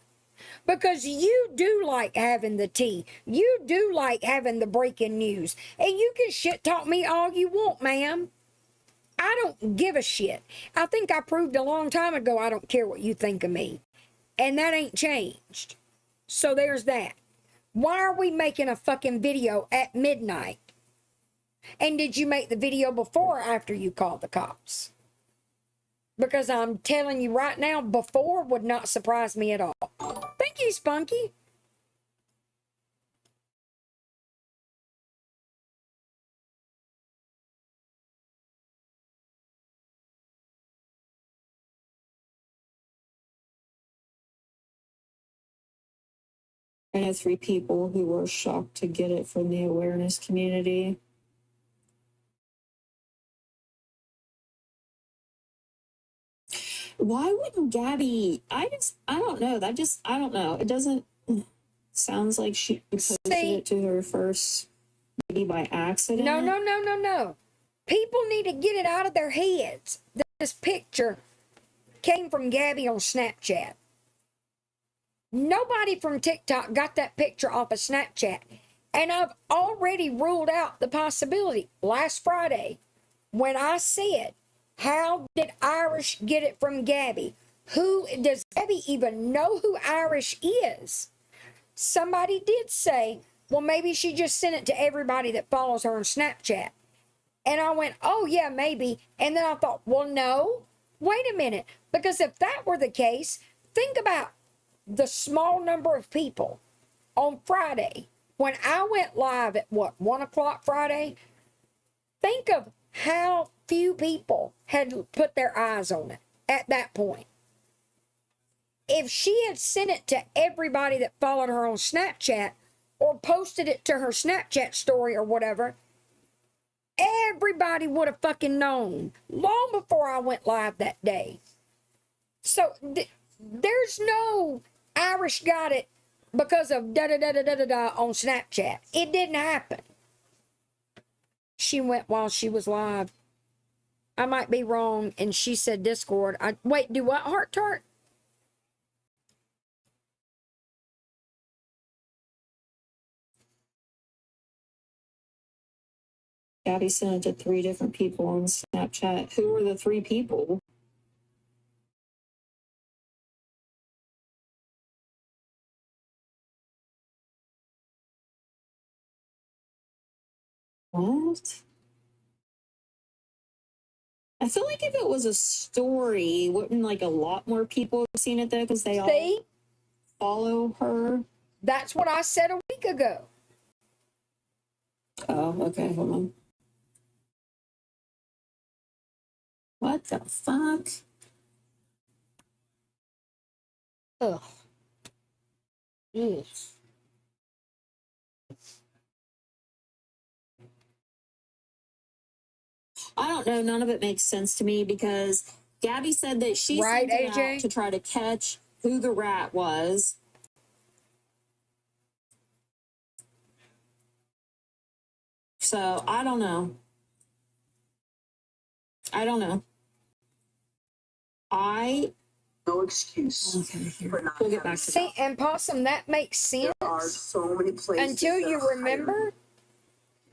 Because you do like having the tea. You do like having the breaking news. And you can shit talk me all you want, ma'am. I don't give a shit. I think I proved a long time ago I don't care what you think of me. And that ain't changed. So there's that. Why are we making a fucking video at midnight? And did you make the video before or after you called the cops? Because I'm telling you right now, before would not surprise me at all. Thank you, Spunky. I know 3 people who were shocked to get it from the awareness community. Why wouldn't Gabby? I don't know. I don't know. It doesn't. Sounds like she posted it to her first, maybe by accident. No. People need to get it out of their heads. This picture came from Gabby on Snapchat. Nobody from TikTok got that picture off of Snapchat. And I've already ruled out the possibility last Friday when I said, how did Irish get it from Gabby? Does Gabby even know who Irish is? Somebody did say, well, maybe she just sent it to everybody that follows her on Snapchat. And I went, oh, yeah, maybe. And then I thought, well, no, wait a minute. Because if that were the case, think about the small number of people on Friday when I went live at 1 o'clock Friday. Think of how few people had put their eyes on it at that point. If she had sent it to everybody that followed her on Snapchat or posted it to her Snapchat story or whatever, everybody would have fucking known long before I went live that day. So there's no Irish got it because of da-da-da-da-da-da on Snapchat. It didn't happen. She went while she was live. I might be wrong, and she said Discord. Wait, do what, Heart Tart? Gabby sent it to 3 different people on Snapchat. Who were the 3 people? What? I feel like if it was a story, wouldn't like a lot more people have seen it though, because they all See, follow her? that's what I said a week ago. Oh, okay, hold on. What the fuck? Ugh. Yes. I don't know. None of it makes sense to me because Gabby said that she Right, sent it AJ? out to try to catch who the rat was. So I don't know. I don't know. No excuse. Okay, here. For not We'll get back having to See, and Possum, that makes sense There are so many places until that you are hiring remember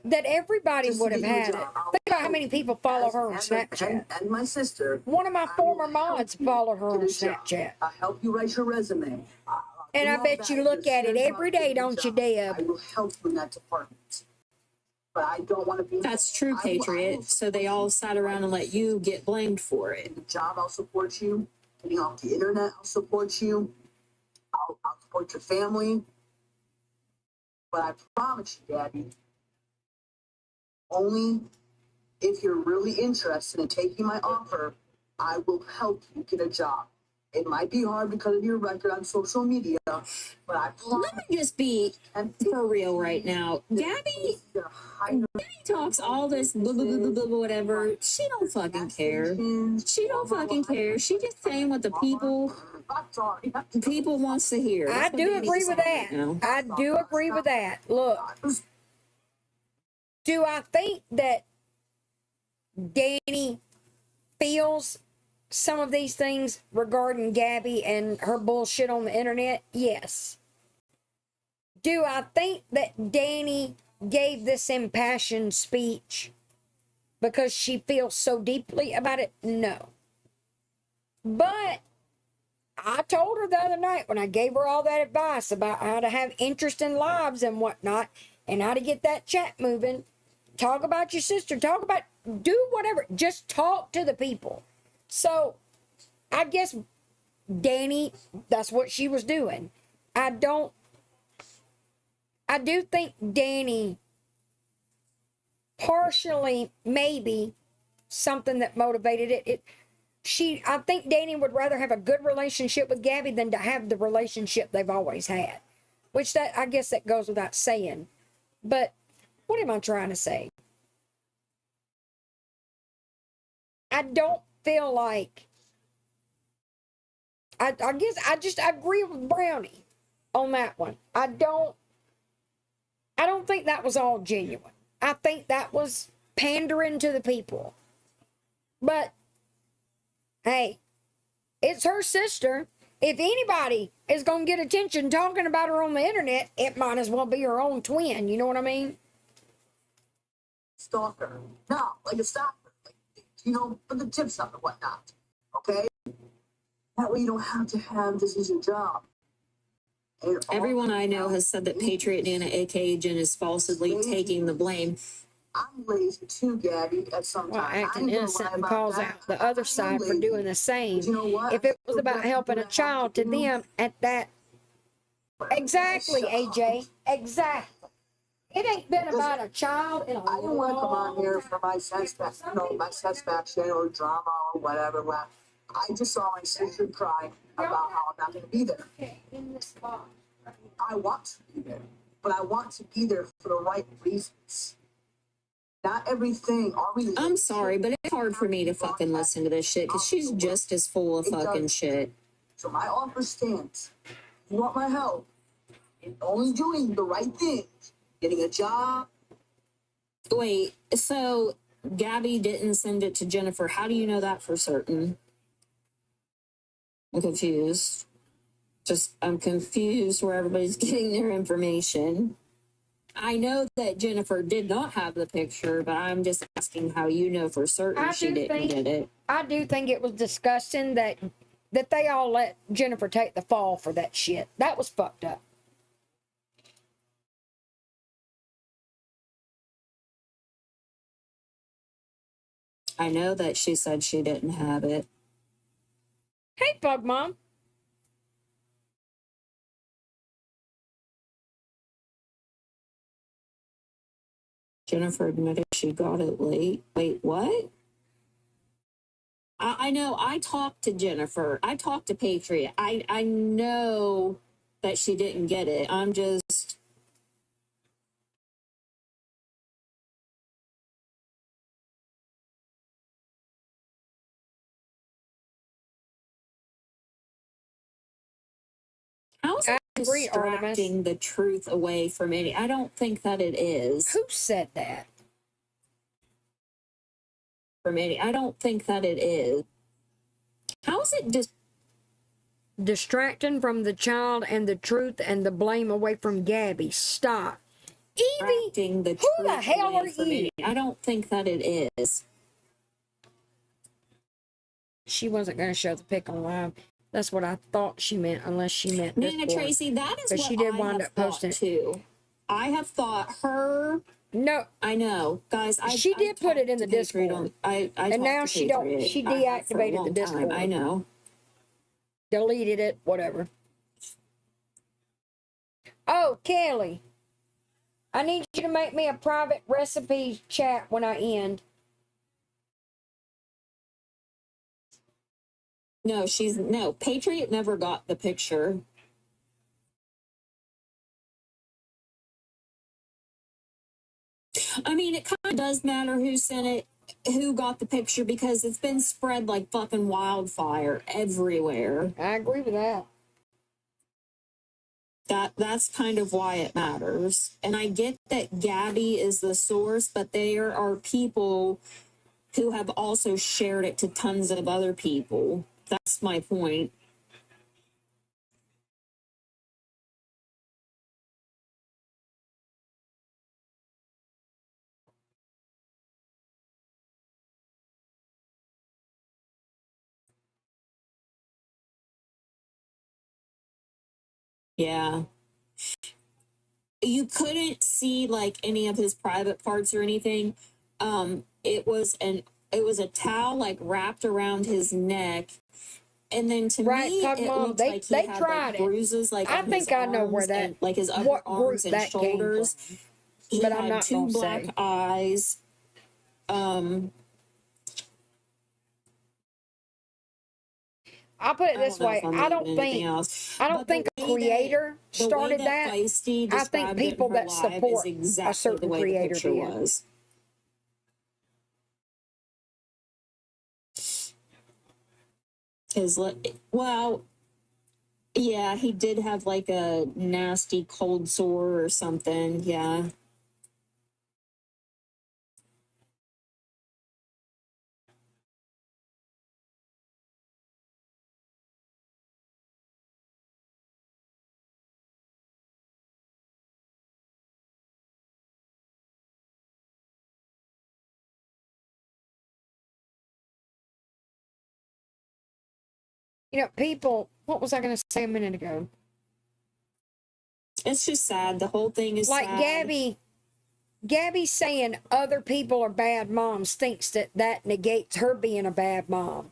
that everybody just to would have get you a had it. job. I'll Think about how help many you. people follow her on And- Snapchat. and my sister. One of my I will former help mods you follow her get on a job. Snapchat. I'll help you write your resume. And do I all bet that you if look you're at it serious every about day, getting a don't you, job. Deb? I will help you in that department. But I don't want to be. That's true, I will Patriot. So they all sat around and let you get blamed for it. the job, I'll support you. Getting off the internet, I'll support you. I'll support your family. But I promise you, Gabby, only if you're really interested in taking my offer, I will help you get a job. It might be hard because of your record on social media, but I Let me just be for real right now. Gabby talks all this blah, blah, blah, blah, blah, whatever. She don't fucking care. She don't fucking care. She just saying what the people wants to hear. I That's what do Gabby's agree with saying that. right now. I do agree with that. Look, do I think that Danny feels some of these things regarding Gabby and her bullshit on the internet? Yes. Do I think that Danny gave this impassioned speech because she feels so deeply about it? No. But I told her the other night when I gave her all that advice about how to have interest in lives and whatnot and how to get that chat moving, talk about your sister, do whatever, just talk to the people. So I guess Danny, that's what she was doing. I do think Danny partially, maybe something that motivated it. I think Danny would rather have a good relationship with Gabby than to have the relationship they've always had. Which I guess that goes without saying. But what am I trying to say? I don't feel like I guess I agree with Brownie on that one. I don't think that was all genuine. I think that was pandering to the people. But hey, it's her sister. If anybody is going to get attention talking about her on the internet, it might as well be her own twin. You know what I mean? Stalker. No, like a stalker. Like, put the tips up and whatnot. Okay? That way you don't have to have this as your job. Everyone I know has said that Patriot Nana, aka Jen, is falsely taking the blame. I'm lazy too, Gabby, at some Well, time. acting innocent and calls out the other side for doing the same. But you know what? If it was about helping a child to them at that. Exactly, AJ. Exactly. It ain't been about a child in a I didn't want to come on long here time. for my satisfaction or drama or whatever. I just saw my sister cry about how I'm not going to be there. In this box. I want to be there, but I want to be there for the right reasons. Not everything. I'm sorry, but it's hard for me to fucking listen to this shit because she's just as full of fucking shit. So my offer stands. You want my help in only doing the right thing, getting a job. Wait, so Gabby didn't send it to Jennifer. How do you know that for certain? I'm confused. I'm confused where everybody's getting their information. I know that Jennifer did not have the picture, but I'm just asking how you know for certain I she do didn't think- get it. I do think it was disgusting that they all let Jennifer take the fall for that shit. That was fucked up. I know that she said she didn't have it. Hey, Bug Mom. Jennifer admitted she got it late. Wait, what? I know. I talked to Jennifer. I talked to Patriot. I know that she didn't get it. I'm just. How's it I agree, Artemis. distracting the truth away from any? I don't think that it is. Who said that? From any, I don't think that it is. How is it just Distracting from the child and the truth and the blame away from Gabby. Stop. Evie, distracting the who truth the hell away are from you? any? I don't think that it is. She wasn't going to show the pic on live. That's what I thought she meant, unless she meant Nana Discord. Tracy, that is But what she did I wind have up thought posting it. too. I have thought her. No, I know, guys. she did put it in the Patriot Discord. I And now talked to she don't- Patriot. she I have for a deactivated the long time. Discord. I know. Deleted it, whatever. Oh, Kelly. I need you to make me a private recipe chat when I end. No, Patriot never got the picture. I mean, it kind of does matter who sent it, who got the picture, because it's been spread like fucking wildfire everywhere. I agree with that. That's kind of why it matters. And I get that Gabby is the source, but there are people who have also shared it to tons of other people. That's my point. Yeah. You couldn't see like any of his private parts or anything. It was a towel like wrapped around his neck. And then to Right, me, Pug it Mom, looked they- like he they had tried like it. bruises like I on think his I know where arms that- and, like his upper what group arms and that came shoulders. from. He But had I'm not two gonna black say. eyes. I'll put it this know way. if I'm I don't leaving anything think else. I But don't think the a way creator the way started that. Feisty I think described it in people her that live support is exactly a certain the way the creator picture did. was. Well, yeah, he did have like a nasty cold sore or something. Yeah. You know, people. What was I going to say a minute ago? It's just sad. The whole thing is Like sad. Gabby saying other people are bad moms thinks that negates her being a bad mom,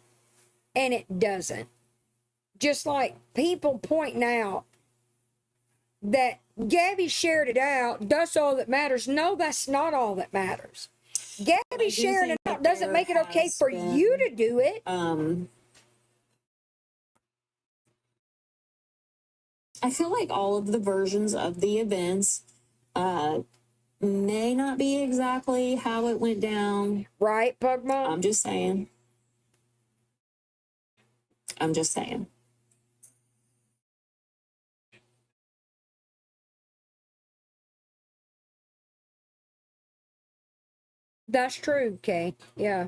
and it doesn't. Just like people pointing out that Gabby shared it out, that's all that matters. No, that's not all that matters. Gabby sharing it out doesn't make it okay for you to do it. I feel like all of the versions of the events may not be exactly how it went down. Right, Pug Mom? I'm just saying. That's true, Kay. Yeah.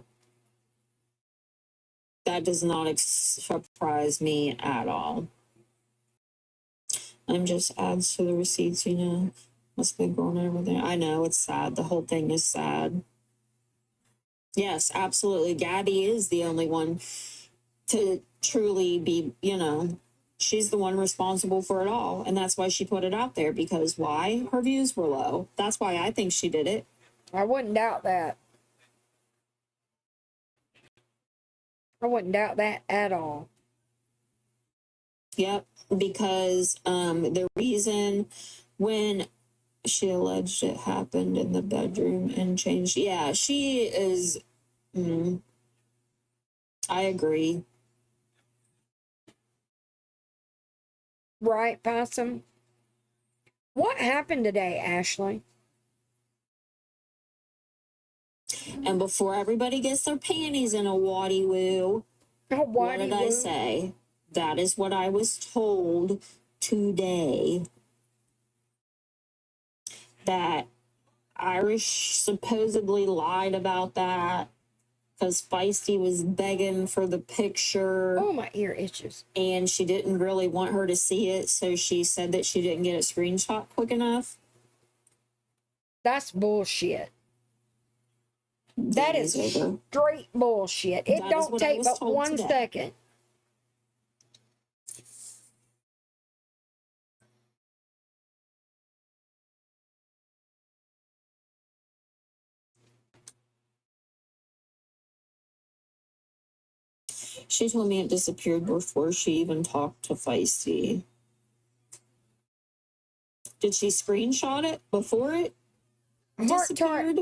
That does not surprise me at all. I'm just adds to the receipts, you know. What's been going on over there? I know, it's sad. The whole thing is sad. Yes, absolutely. Gabby is the only one to truly be, she's the one responsible for it all. And that's why she put it out there, because why? Her views were low. That's why I think she did it. I wouldn't doubt that. I wouldn't doubt that at all. Yep, because the reason when she alleged it happened in the bedroom and changed, yeah, she is, I agree. Right, Possum? What happened today, Ashley? And before everybody gets their panties in a waddy woo, Oh, what did I say? That is what I was told today. That Irish supposedly lied about that because Feisty was begging for the picture. Oh, my ear itches. And she didn't really want her to see it, so she said that she didn't get a screenshot quick enough. That's bullshit. That is straight bullshit. It don't take but 1 second. She told me it disappeared before she even talked to Feisty. Did she screenshot it before it disappeared?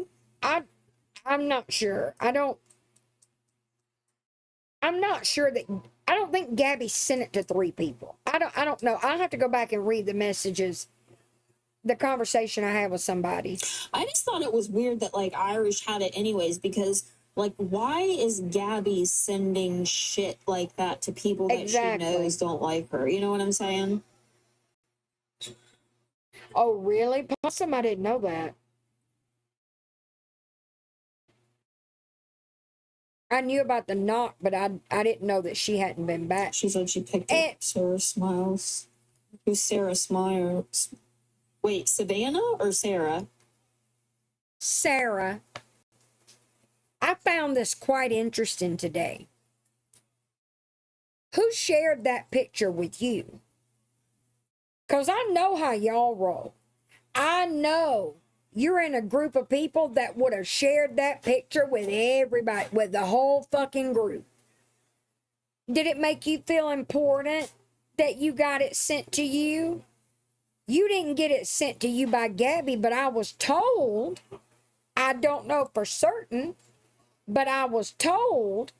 I'm not sure. I'm not sure that. I don't think Gabby sent it to 3 people. I don't know. I'll have to go back and read the messages, the conversation I had with somebody. I just thought it was weird that like Irish had it anyways, because like, why is Gabby sending shit like that to people that she knows don't like her? You know what I'm saying? Oh, really? Possum, I didn't know that. I knew about the knock, but I didn't know that she hadn't been back. She said she picked up Sarah Smiles. Who's Sarah Smiles? Wait, Savannah or Sarah? Sarah. I found this quite interesting today. Who shared that picture with you? Because I know how y'all roll. I know you're in a group of people that would have shared that picture with everybody, with the whole fucking group. Did it make you feel important that you got it sent to you? You didn't get it sent to you by Gabby, but I was told, I don't know for certain, but I was told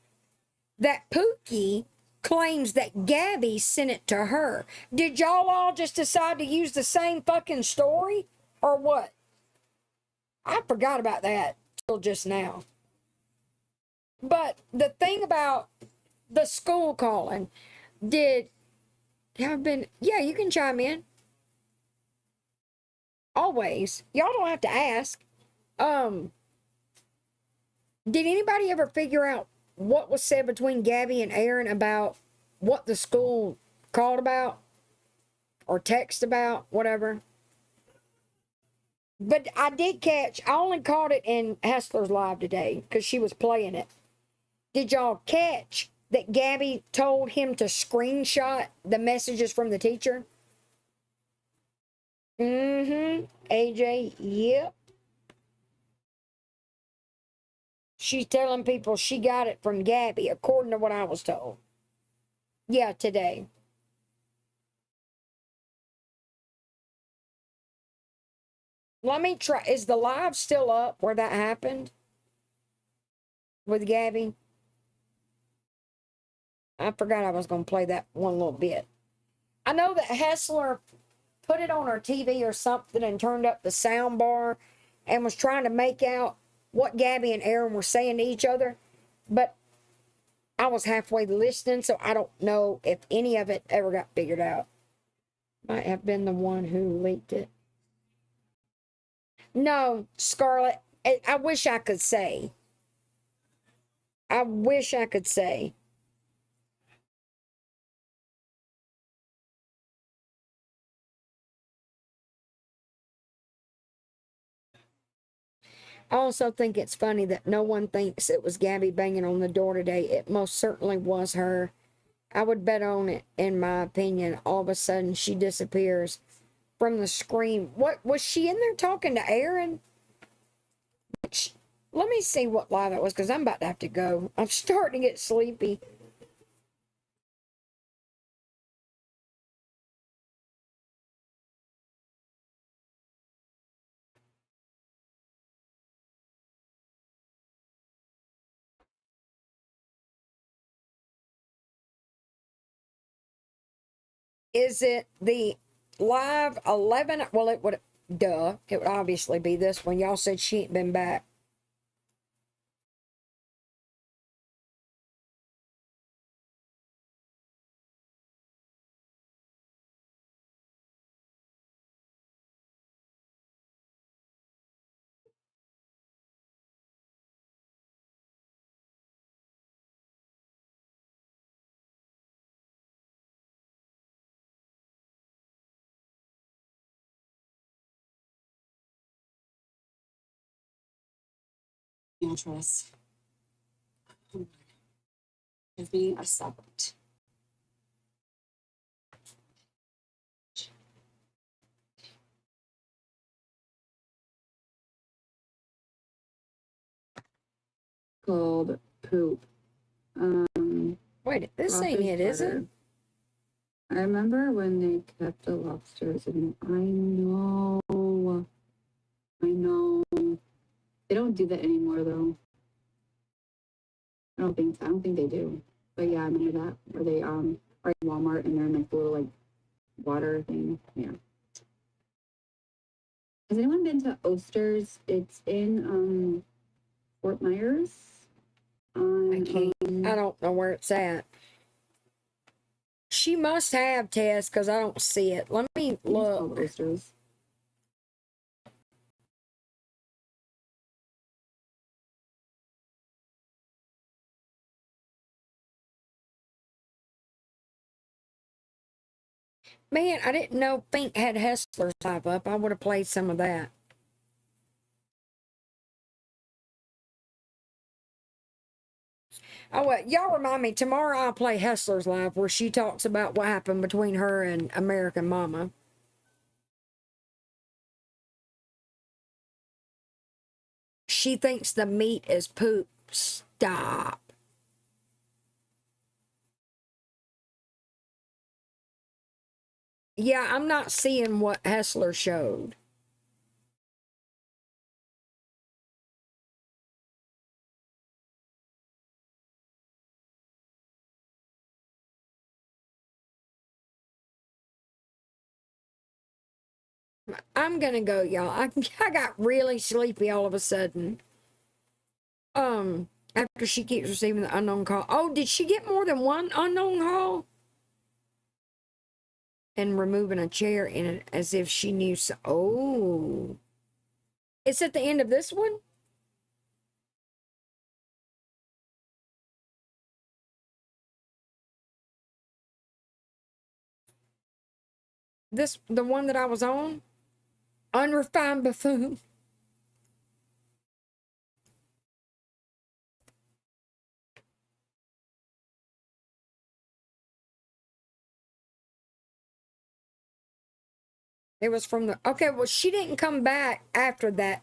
that Pookie claims that Gabby sent it to her. Did y'all all just decide to use the same fucking story? Or what? I forgot about that till just now. But the thing about the school calling, yeah, you can chime in. Always. Y'all don't have to ask. Did anybody ever figure out what was said between Gabby and Aaron about what the school called about? Or text about? Whatever. But I only caught it in Hessler's Live today because she was playing it. Did y'all catch that Gabby told him to screenshot the messages from the teacher? AJ, yep. She's telling people she got it from Gabby, according to what I was told. Yeah, today. Let me try. Is the live still up where that happened? With Gabby? I forgot I was going to play that one little bit. I know that Hessler put it on her TV or something and turned up the sound bar and was trying to make out what Gabby and Aaron were saying to each other. But I was halfway listening, so I don't know if any of it ever got figured out. Might have been the one who leaked it. No, Scarlett, I wish I could say. I wish I could say. I also think it's funny that no one thinks it was Gabby banging on the door today. It most certainly was her. I would bet on it, in my opinion. All of a sudden, she disappears from the screen. What was she in there talking to Aaron? Let me see what lie that was, because I'm about to have to go. I'm starting to get sleepy. Is it the live 11? Well, it would, duh. It would obviously be this one. Y'all said she ain't been back. Mattress. Give me a second. Called poop. Wait, this ain't it, is it? I remember when they kept the lobsters, and I know. They don't do that anymore, though. I don't think they do. But yeah, I remember that. Where they are in Walmart and they're in like the little like water thing. Yeah. Has anyone been to Oster's? It's in Fort Myers. I can't. I don't know where it's at. She must have, Tess, because I don't see it. Let me look. Oster's. Man, I didn't know Fink had Hustler's Live up. I would have played some of that. Oh, well, y'all remind me, tomorrow I'll play Hustler's Live, where she talks about what happened between her and American Mama. She thinks the meat is poop. Stop. Yeah, I'm not seeing what Hessler showed. I'm gonna go, y'all. I got really sleepy all of a sudden. After she keeps receiving the unknown call. Oh, did she get more than one unknown call? And removing a chair in it as if she knew so. Oh. It's at the end of this one? The one that I was on? Unrefined buffoon. It was from the, okay, well, she didn't come back after that,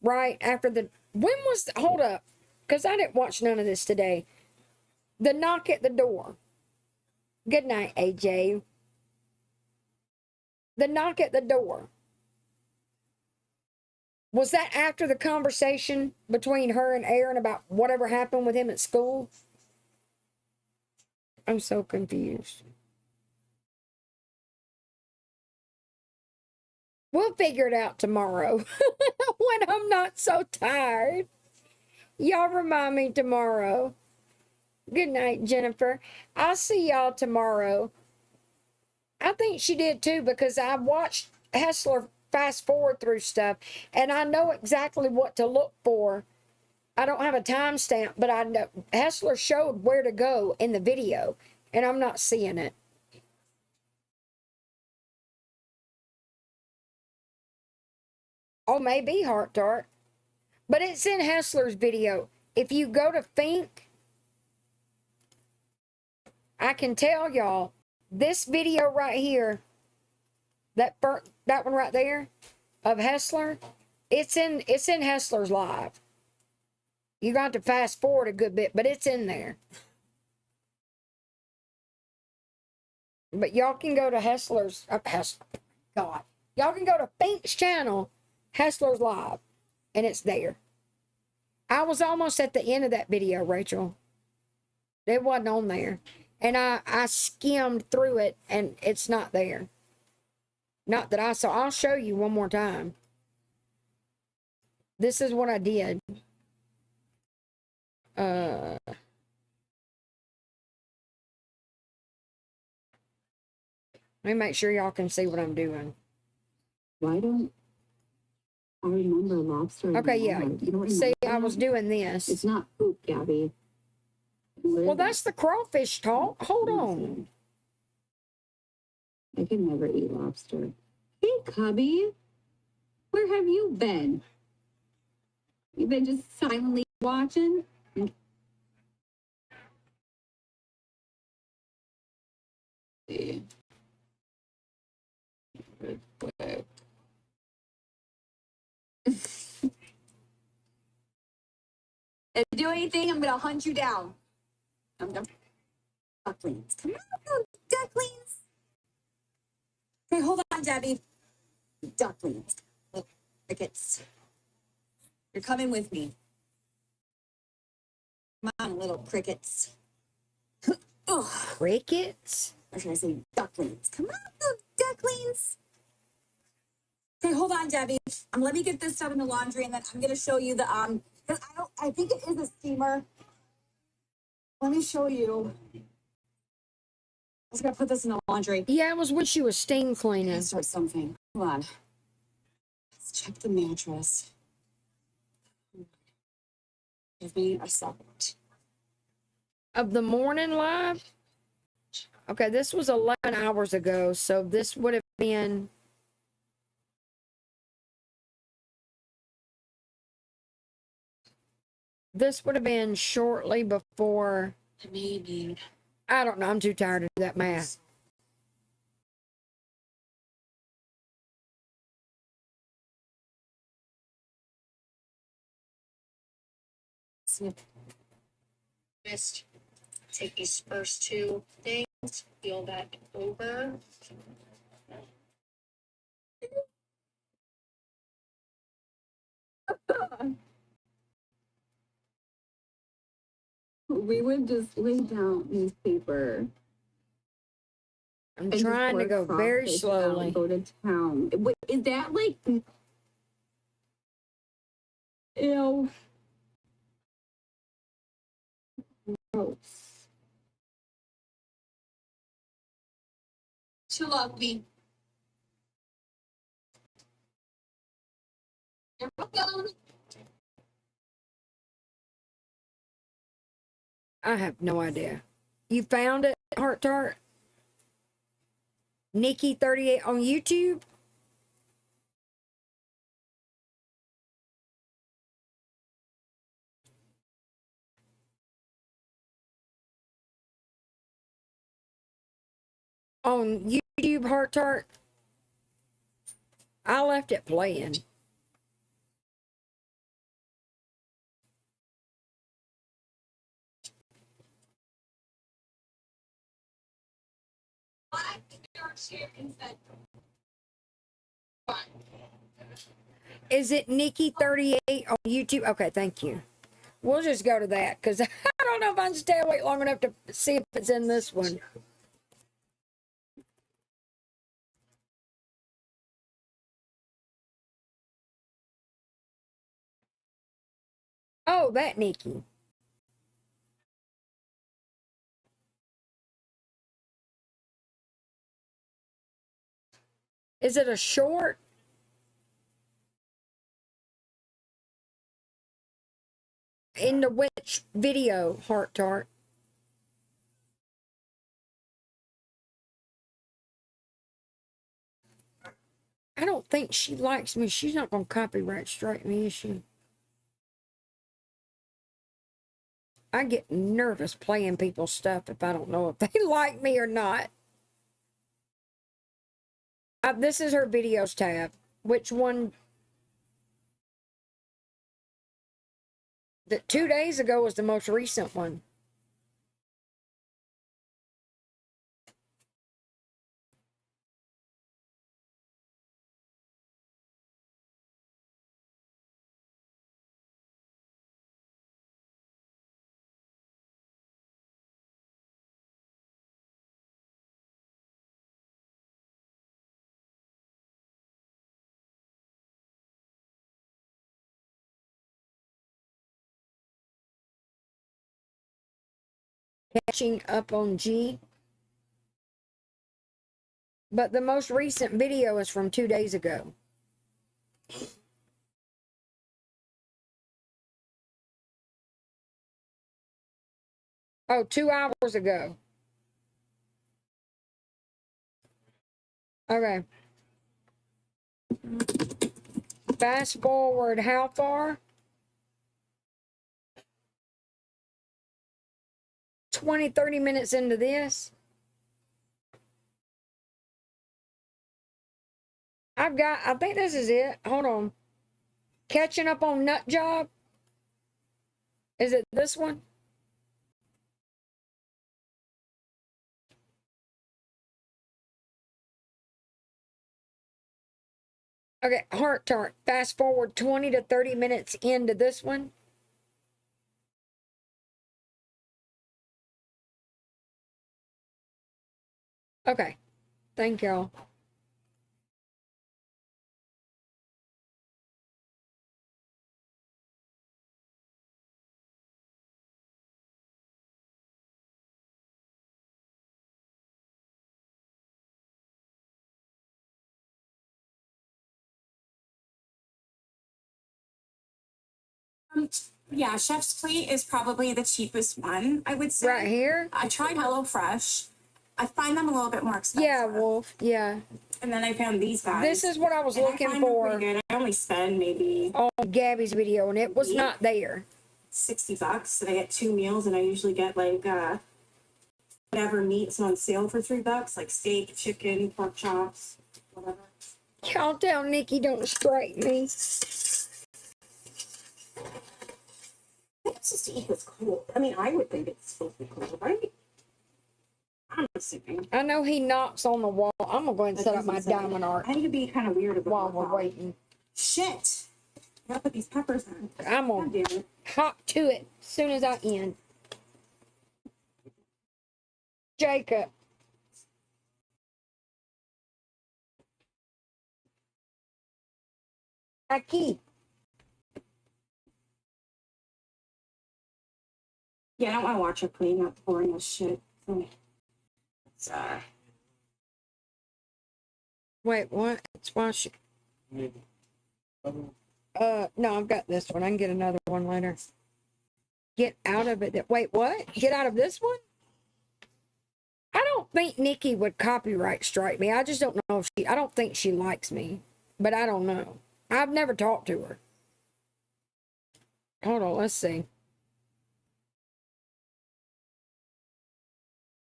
right? After the, when was, hold up, because I didn't watch none of this today. The knock at the door. Good night, AJ. The knock at the door. Was that after the conversation between her and Aaron about whatever happened with him at school? I'm so confused. We'll figure it out tomorrow when I'm not so tired. Y'all remind me tomorrow. Good night, Jennifer. I'll see y'all tomorrow. I think she did too, because I watched Hessler fast forward through stuff and I know exactly what to look for. I don't have a timestamp, but I know Hessler showed where to go in the video and I'm not seeing it. Oh, maybe Heart Tart. But it's in Hessler's video. If you go to Fink, I can tell y'all, this video right here, that one right there of Hessler, it's in Hessler's live. You got to fast forward a good bit, but it's in there. But y'all can go to Hessler's, God. Y'all can go to Fink's channel, Hessler's Live, and it's there. I was almost at the end of that video, Rachel. It wasn't on there. And I skimmed through it, and it's not there. Not that I saw. I'll show you one more time. This is what I did. Let me make sure y'all can see what I'm doing. Why don't I remember lobster? Okay, yeah. You don't See, I remember was that? doing this. It's not poop, Gabby. What Well, is that's the crawfish talk. Hold it? on. I can never eat lobster. Hey, Cubby. Where have you been? You've been just silently watching? See. Real quick. If you do anything, I'm gonna hunt you down. Ducklings. Come on, ducklings. Okay, hold on, Debbie. Ducklings. Look, crickets. You're coming with me. Come on, little crickets. Ugh. Crickets? Or should I say ducklings? Come on, little ducklings. Okay, hold on, Debbie. Let me get this stuff in the laundry, and then I'm gonna show you the because I think it is a steamer. Let me show you. I was gonna put this in the laundry. Yeah, I was when she was steam cleaning. Let's start something. Hold on. Let's check the mattress. Give me a second. Of the morning live? Okay, this was 11 hours ago, so this would have been... This would have been shortly before... Maybe. I don't know, I'm too tired to do that math. Just take these first two things, peel that over. We would just lay down newspaper. I'm and just trying to pour go very crawfish slowly. out, go to town. Wait, is that like... Ew. Gross. To love me. You're welcome. I have no idea. You found it, Heart Tart? Nikki 38 on YouTube? On YouTube, Heart Tart? I left it playing. Is it Nikki 38 on YouTube? Okay, thank you. We'll just go to that because I don't know if I can stay awake long enough to see if it's in this one. Oh, that Nikki. Is it a short? In the which video, Heart Tart? I don't think she likes me. She's not going to copyright strike me, is she? I get nervous playing people's stuff if I don't know if they like me or not. This is her videos tab. Which one? The 2 days ago was the most recent one. Catching up on G. But the most recent video is from 2 days ago. Oh, 2 hours ago. Okay. Fast forward how far? 20, 30 minutes into this. I think this is it. Hold on. Catching up on Nut Job. Is it this one? Okay, heart tart. Fast forward 20 to 30 minutes into this one. Okay, thank y'all. Yeah, Chef's Plate is probably the cheapest one, I would say. Right here? I tried HelloFresh. I find them a little bit more expensive. Yeah, Wolf. Yeah. And then I found these guys. This is what I was and looking I find them for pretty good. I only spend maybe on Gabby's video, and it was not there. $60, and I get 2 meals, and I usually get like whatever meat's on sale for $3, like steak, chicken, pork chops, whatever. Y'all tell Nikki don't strike me. It's just to eat what's cool. I mean, I would think it's supposed to be cool, right? I'm assuming. I know he knocks on the wall. I'm gonna go ahead and set up my diamond art I think it'd be kind of weird while we're waiting. Shit! I gotta put these peppers in. I'm God gonna damn it. hop to it as soon as I end. Jacob. Aquí. Yeah, I don't want to watch her clean up boring as shit. It's, Wait, what? It's washing. No, I've got this one. I can get another one later. Get out of it. Wait, what? Get out of this one? I don't think Nikki would copyright strike me. I just don't know if I don't think she likes me, but I don't know. I've never talked to her. Hold on, let's see.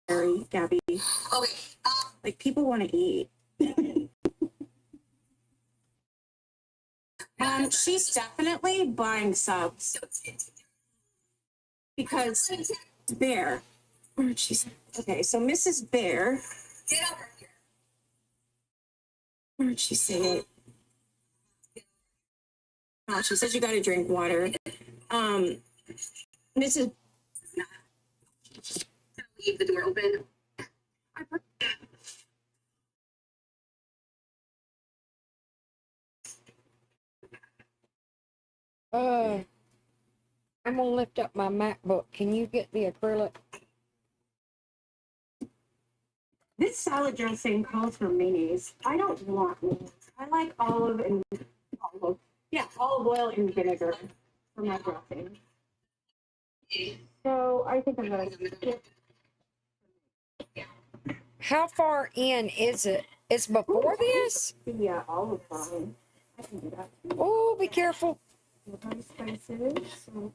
Sorry, Gabby. Okay. Like, people want to eat. She's definitely buying subs. Because Bear. Where'd she say? Okay, so Mrs. Bear. Get over here. Where'd she say it? Oh, she says you gotta drink water. Mrs. Leave the door open. I'm gonna lift up my MacBook. Can you get the acrylic? This salad dressing calls for mayonnaise. I don't want mayonnaise. I like olive oil and vinegar for my dressing. So I think I'm gonna skip. How far in is it? It's before this? Yeah, olive oil. I can do that. Oh, be careful. Spices. So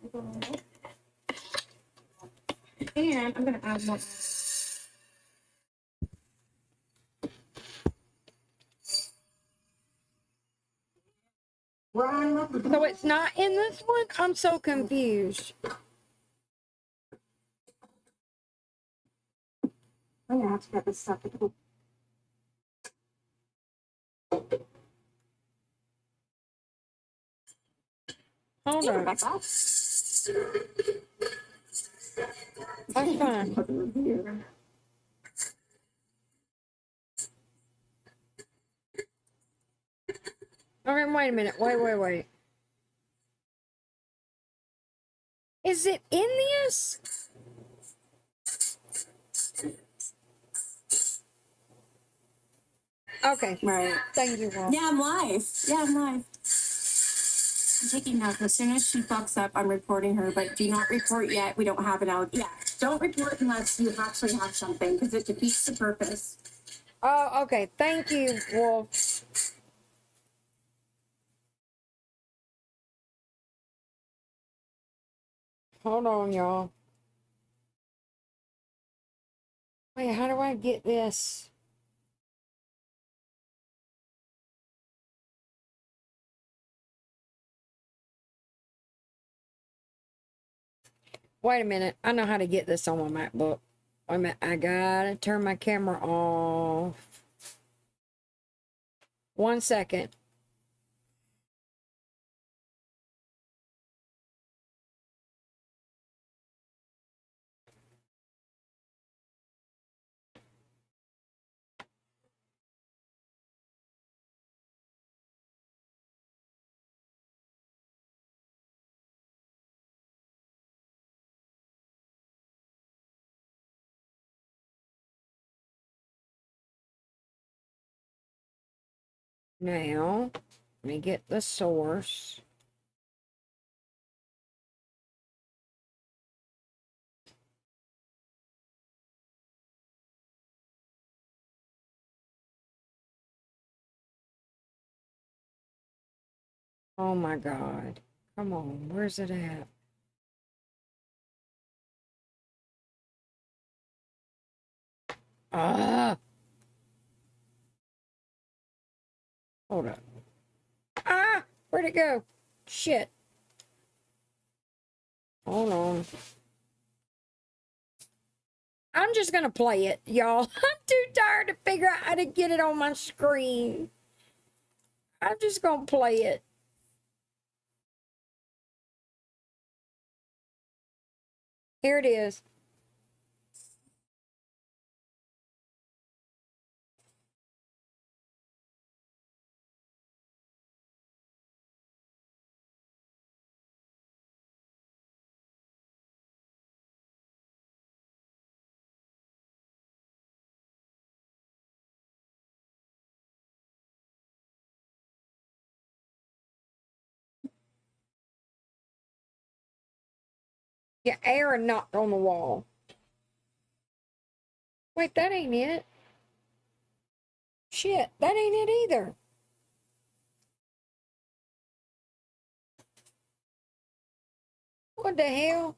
And I'm gonna add more. So it's not in this one? I'm so confused. I'm gonna have to get this stuff. Hold on. That's all. That's fine. Okay, wait a minute. Wait. Is it in this? Okay. Right. Thank you, Will. Yeah, I'm live. I'm taking notes. As soon as she fucks up, I'm reporting her. But do not report yet. We don't have it out. Yeah. Don't report unless you actually have something, because it defeats the purpose. Oh, okay. Thank you, Wolf. Hold on, y'all. Wait, how do I get this? Wait a minute. I know how to get this on my MacBook. Wait a minute. I gotta turn my camera off. 1 second. Now, let me get the source. Oh my God. Come on. Where's it at? Ah. Hold up. Ah! Where'd it go? Shit. Hold on. I'm just gonna play it, y'all. I'm too tired to figure out how to get it on my screen. I'm just gonna play it. Here it is. Yeah, Aaron knocked on the wall. Wait, that ain't it. Shit, that ain't it either. What the hell?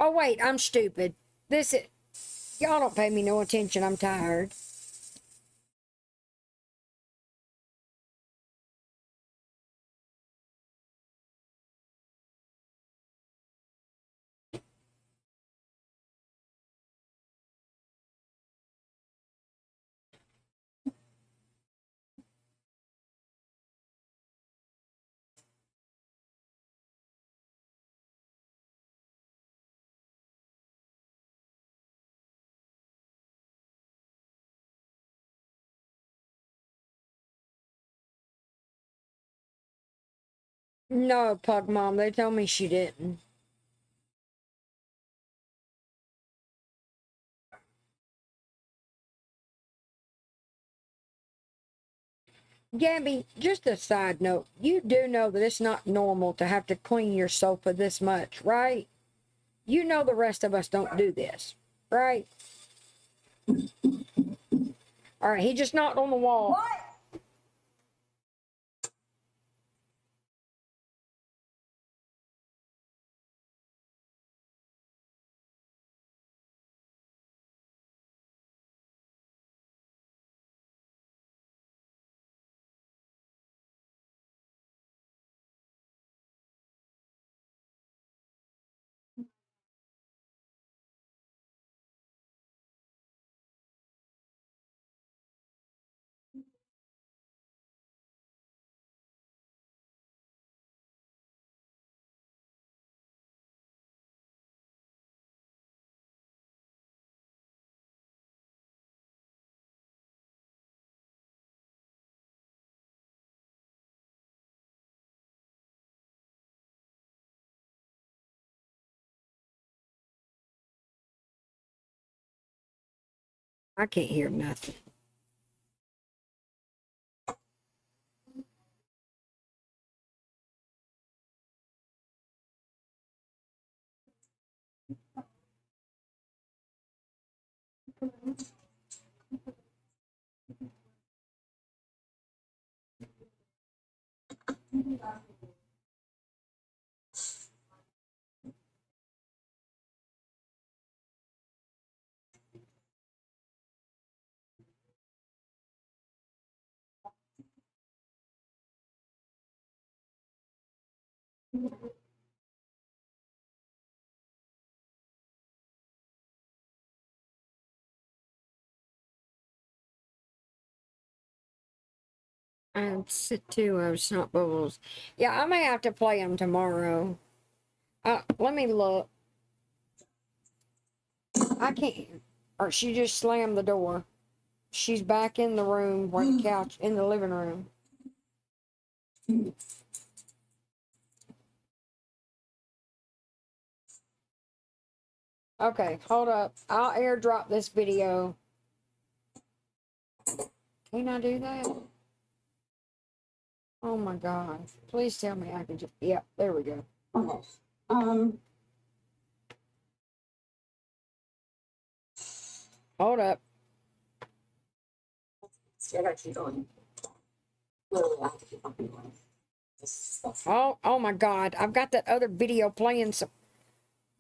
Oh, wait, I'm stupid. This is. Y'all don't pay me no attention. I'm tired. No, Pug Mom, they told me she didn't. Gabby, just a side note. You do know that it's not normal to have to clean your sofa this much, right? You know the rest of us don't do this, right? All right, he just knocked on the wall. What? I can't hear nothing. And sit two of snot bubbles. Yeah, I may have to play them tomorrow. Let me look. I can't. Or she just slammed the door. She's back in the room where the couch in the living room. Okay, hold up. I'll airdrop this video. Can I do that? Oh my God. Please tell me I can just. Yeah, there we go. Okay. Hold up. See, I gotta keep going. Literally, I have to keep fucking going. Oh my God. I've got that other video playing. So,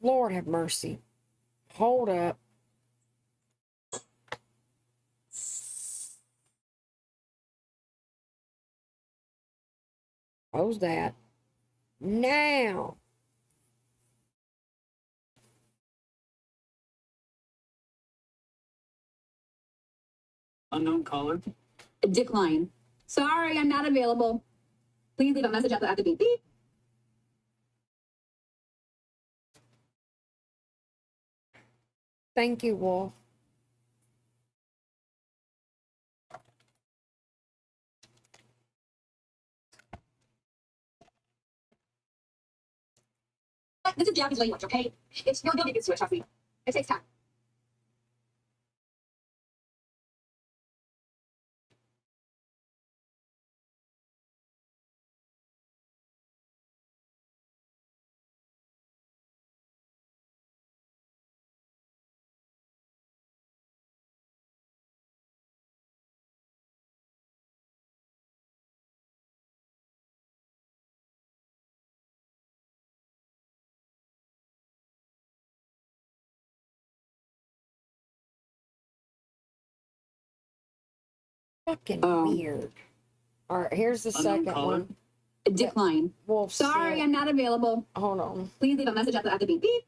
Lord have mercy. Hold up. Close that. Now. Unknown caller. Decline. Sorry, I'm not available. Please leave a message at the beep. Thank you, Wolf. This is Japanese language, okay? You'll get used to it, trust me. It takes time. Fucking weird. All right, here's the Unknown second caller. one. Decline. Wolf Sorry, said- I'm not available. Hold on. Please leave a message at the beep.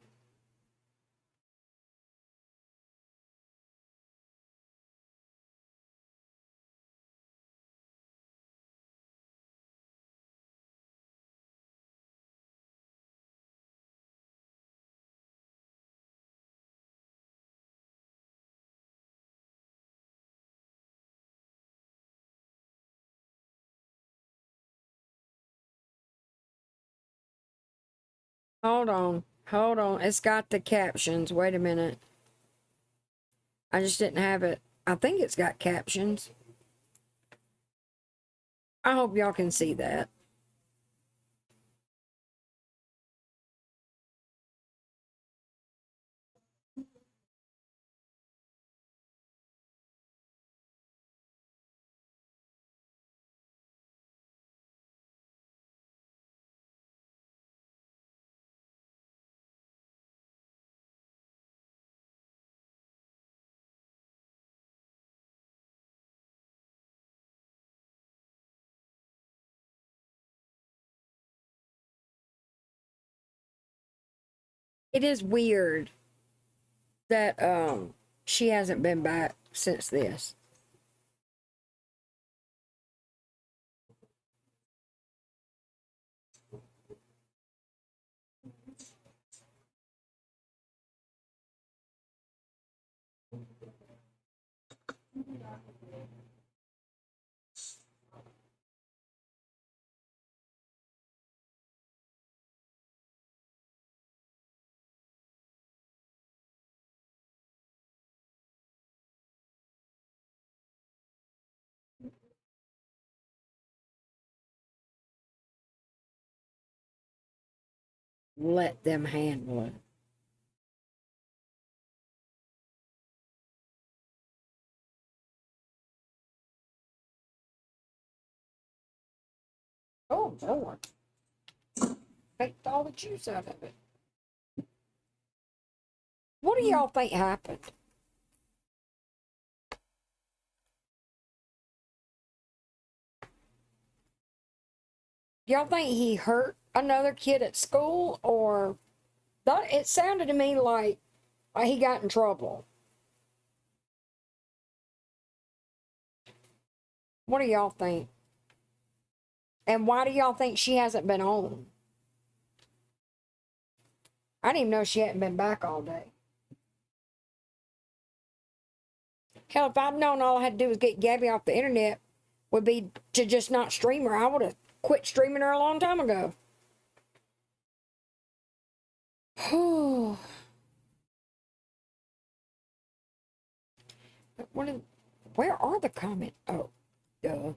Hold on. Hold on. It's got the captions. Wait a minute. I just didn't have it. I think it's got captions. I hope y'all can see that. It is weird that she hasn't been back since this. let them handle it. Oh, Lord. Take all the juice out of it. What do y'all think happened? Y'all think he hurt another kid at school, or that it sounded to me like he got in trouble? What do y'all think? And why do y'all think she hasn't been on? I didn't even know she hadn't been back all day. Hell, if I'd known all I had to do was get Gabby off the internet would be to just not stream her, I would have quit streaming her a long time ago. Where are the comments? Oh, duh.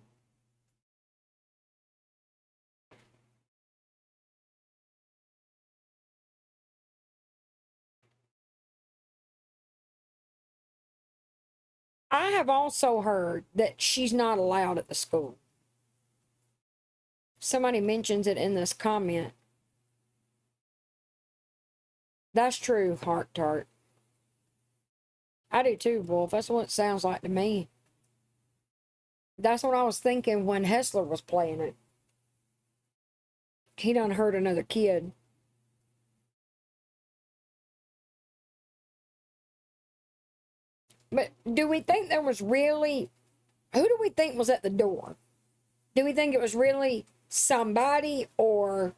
I have also heard that she's not allowed at the school. Somebody mentions it in this comment. That's true, Heart Tart. I do too, Wolf. That's what it sounds like to me. That's what I was thinking when Hessler was playing it. He done hurt another kid. But do we think there was really... Who do we think was at the door? Do we think it was really somebody or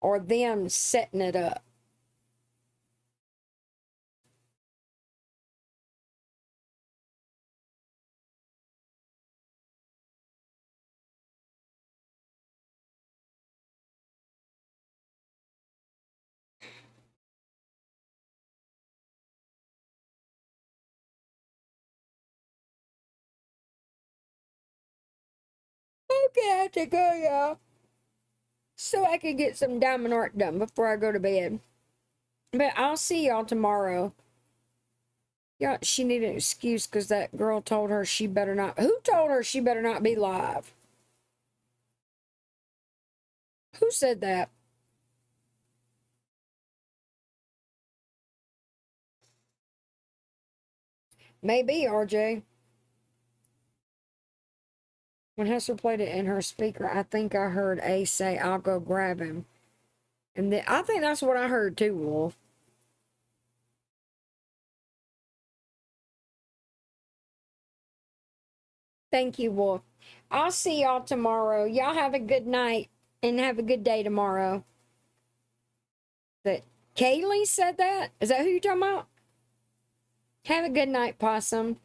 them setting it up? Okay, I have to go, y'all. So I can get some diamond art done before I go to bed. But I'll see y'all tomorrow. Yeah, she needed an excuse because that girl told her she better not. Who told her she better not be live? Who said that? Maybe, RJ. When Hester played it in her speaker, I think I heard A say, I'll go grab him. And then, I think that's what I heard too, Wolf. Thank you, Wolf. I'll see y'all tomorrow. Y'all have a good night and have a good day tomorrow. That Kaylee said that? Is that who you're talking about? Have a good night, Possum.